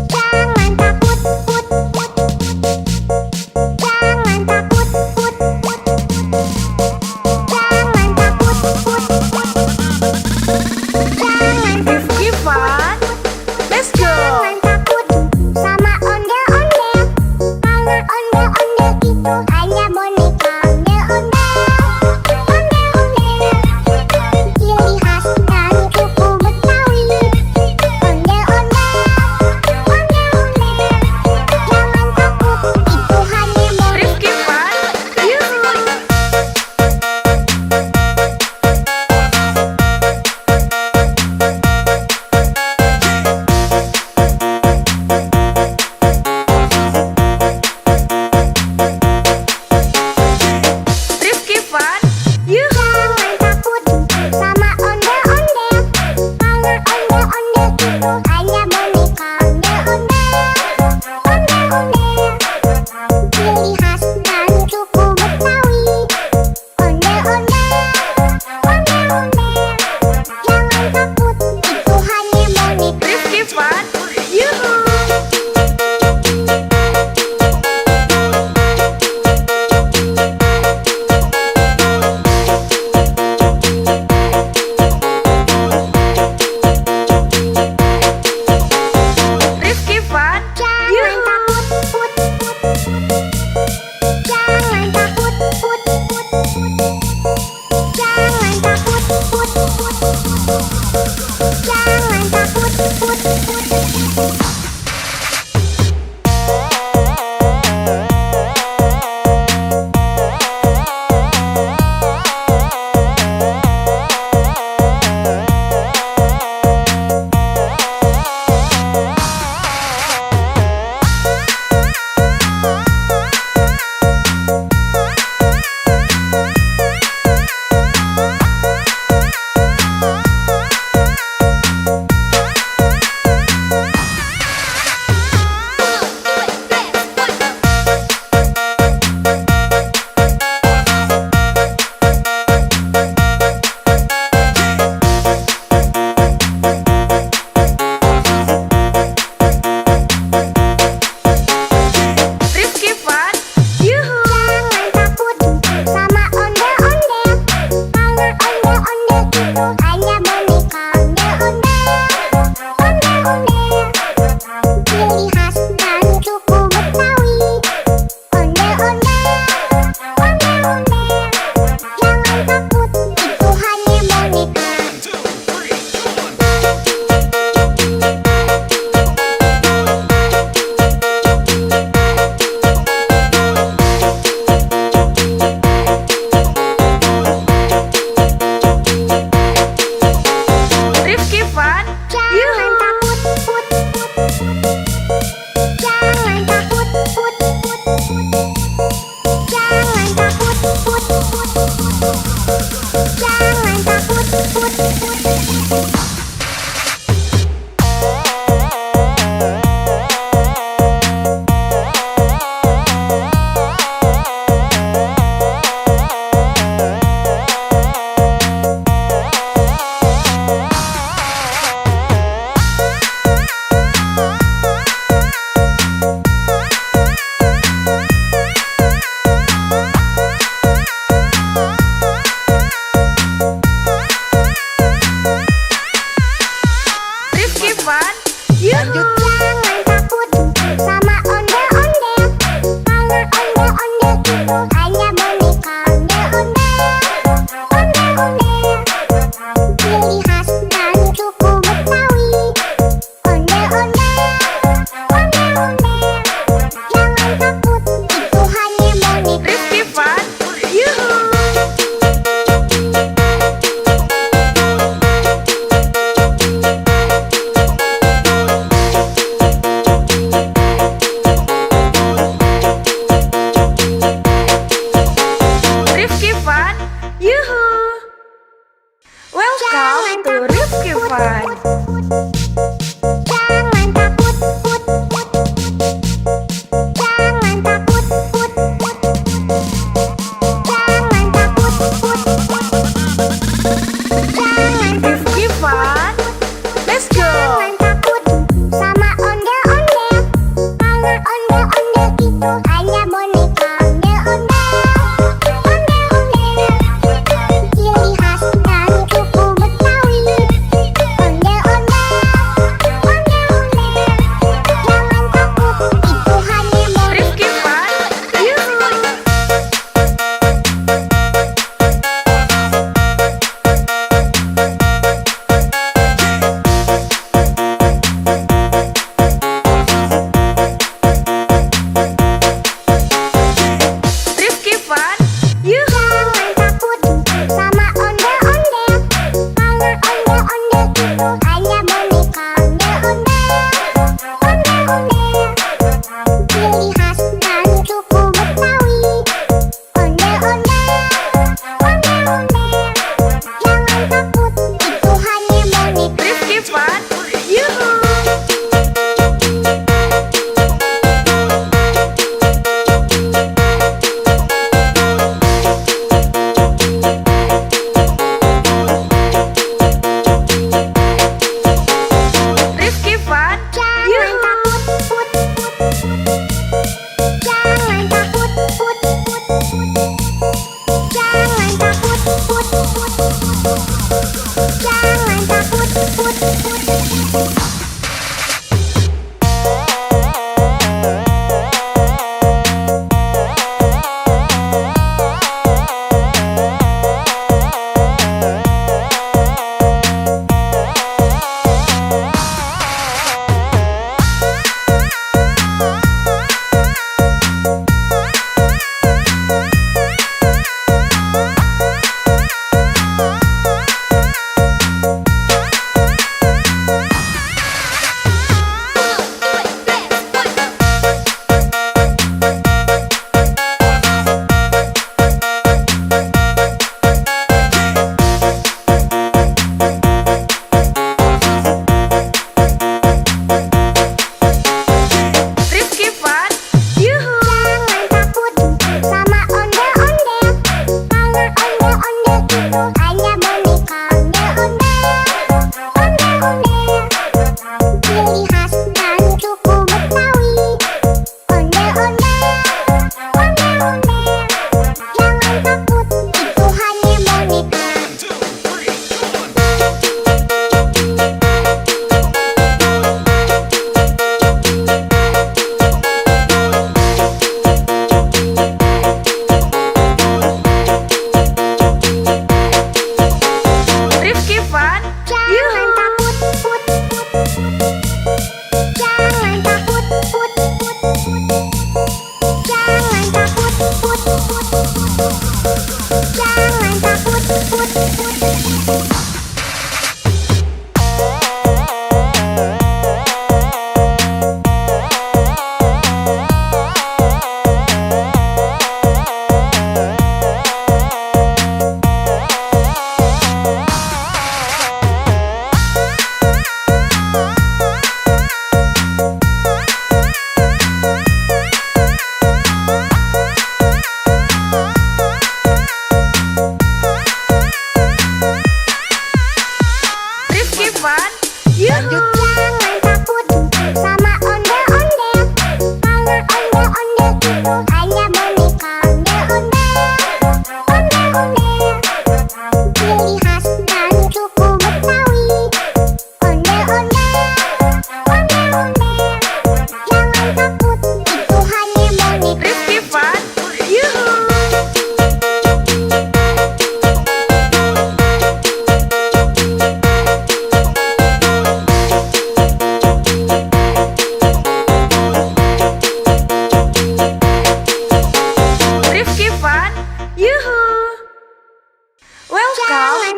Jangan takut, put, put. Jangan takut, put, put. Jangan takut, put, put. Jangan Rifki Fun. Let's go. Jangan takut sama ondel-ondel, karena ondel-ondel itu hanya boneka. Ondel-ondel, ondel-ondel, ciri khas dari suku Betawi. Ondel-ondel, ondel-ondel, jangan takut, itu hanya boneka. Rifki Fun. Yuhu. Rifki Fun. Yuhu. Jangan takut sama ondel-ondel, karena ondel-ondel itu hanya boneka. Ondel-ondel, ondel-ondel, ciri khas dari suku Betawi. Ondel-ondel, ondel-ondel, jangan takut, itu hanya boneka. Rifki Fun. Yuhu. Rifki Fun. Jangan Yuhu. takut, put, put. Jangan takut, put, put. Jangan takut, put, put. Jangan takut, put, put. Rifki Fun. Yuhu. Jangan takut sama ondel-ondel, karena ondel-ondel itu hanya boneka. Ondel-ondel, ondel-ondel, ciri khas dari suku Betawi. Ondel-ondel, ondel-ondel, jangan takut, itu hanya boneka. Rifki Fun. Jangan Yuhu. takut, put, put. Jangan takut, put, put. Jangan takut, put, put. Jangan takut, put, put. Rifki Fun. Yuhu. Jangan takut sama ondel-ondel, karena ondel-ondel itu hanya boneka. Ondel-ondel, ondel-ondel, ciri khas dari suku Betawi. Ondel-ondel, ondel-ondel, jangan takut, itu hanya boneka. Rifki Fun. Yuhu. Rifki Fun. Yuhu. Welcome to Rifki Fun. Jangan takut, put, put. Jangan takut, put, put. Jangan takut, put, put. Jangan Rifki Fun. Let's go. Jangan takut.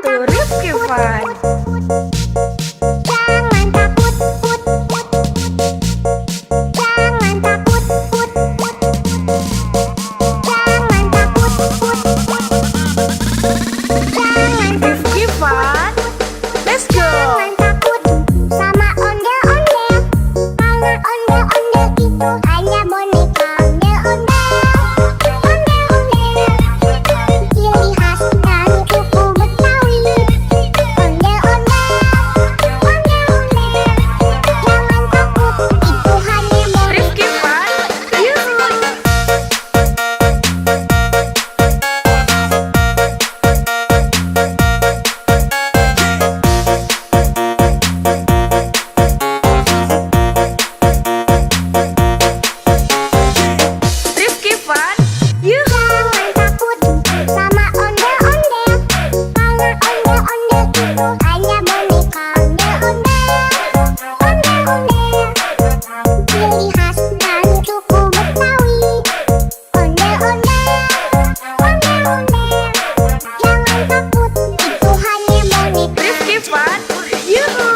to Rifki Fun. Jangan takut, put, put. Jangan takut, put, put. Jangan takut, put, put. Jangan Rifki Fun. Let's go. Jangan takut sama ondel-ondel. Karena ondel-ondel itu hanya boneka ondel-ondel. Ondel-ondel, ciri khas dari suku Betawi. Ondel-ondel, ondel-ondel. Jangan takut, itu hanya boneka. Rifki Fun. Yuhu. Rifki Fun. Yuhu. Jangan takut sama ondel-ondel. Karena ondel-ondel itu hanya boneka ondel-ondel. Ondel-ondel, ciri khas dari suku Betawi. Ondel-ondel, ondel-ondel. Jangan takut, itu hanya boneka. Rifki Fun. Yuhu.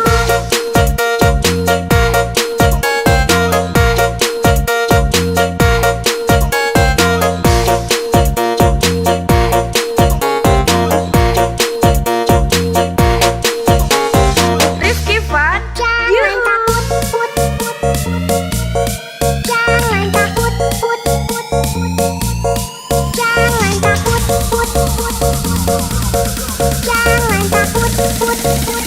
Rifki Fun. Jangan Yuhu. takut, put, put. Jangan takut, put, put. Jangan takut, put, put. Jangan takut, put, put.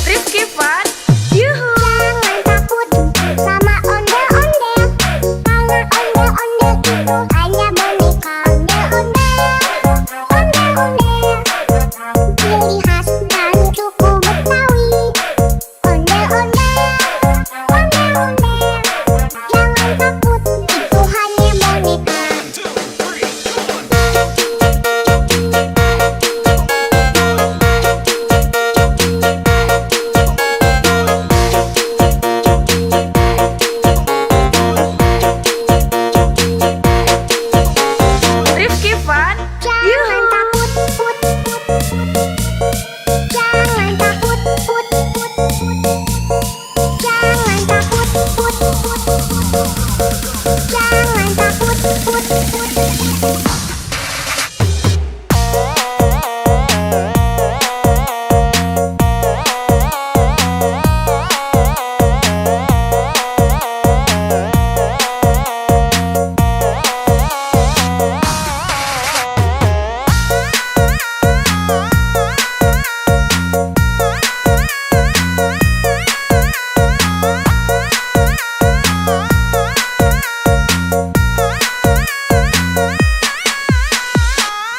Rifki Fun. Yuhu. Jangan takut sama ondel-ondel. Karena ondel-ondel itu hanya boneka ondel-ondel. Ondel-ondel, ciri khas dari suku Betawi. Ondel-ondel, ondel-ondel. Jangan takut, itu hanya boneka. Rifki Fun. Jangan Yuhu. takut, put, put. Jangan takut, put, put. Jangan takut, put, put. Jangan takut, put, put.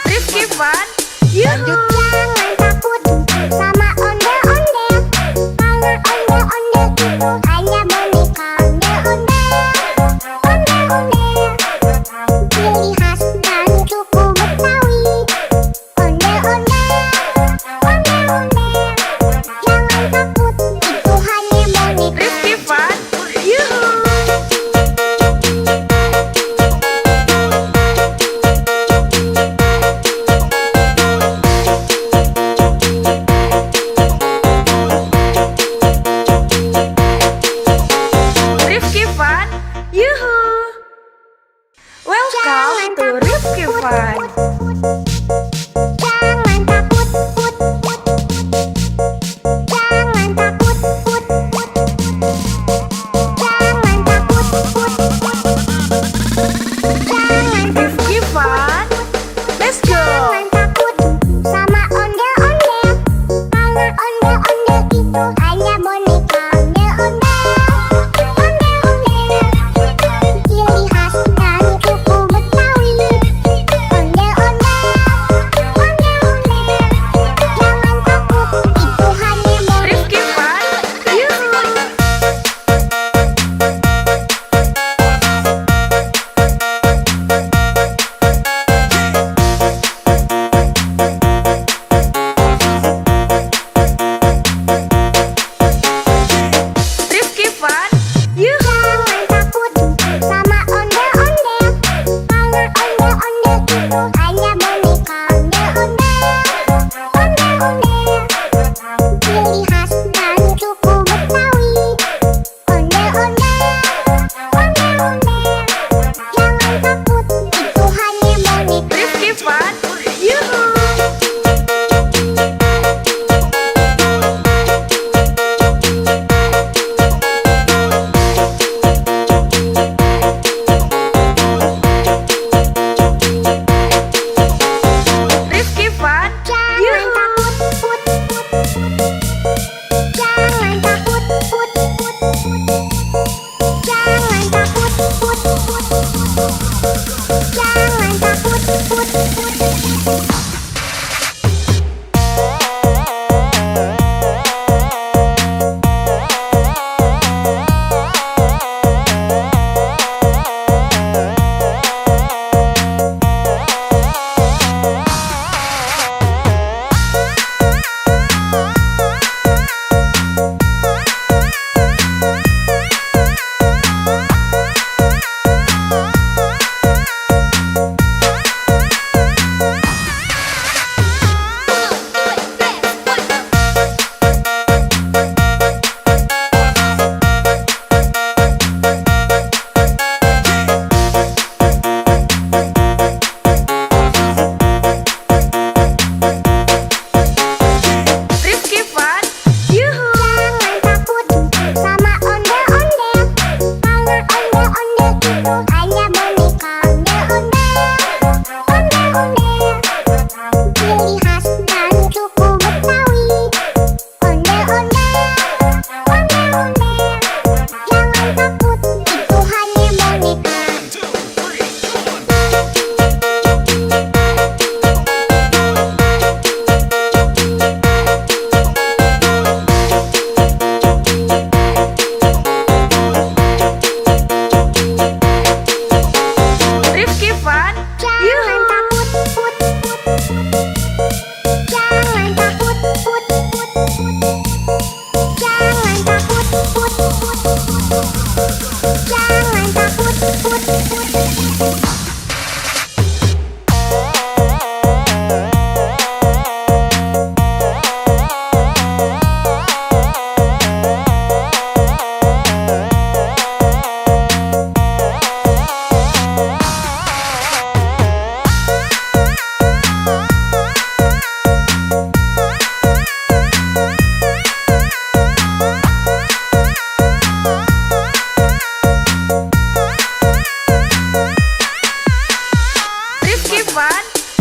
Rifki Fun. Yuhu. Jangan takut sama ondel-ondel. Karena ondel-ondel itu hanya boneka ondel-ondel. Ondel-ondel, ciri khas dari suku Betawi. Ondel-ondel, ondel-ondel. Jangan takut, itu hanya boneka. Rifki Fun. Yuhu.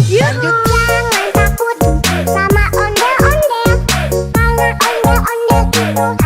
Yuhu. Jangan takut sama ondel-ondel, karena ondel-ondel itu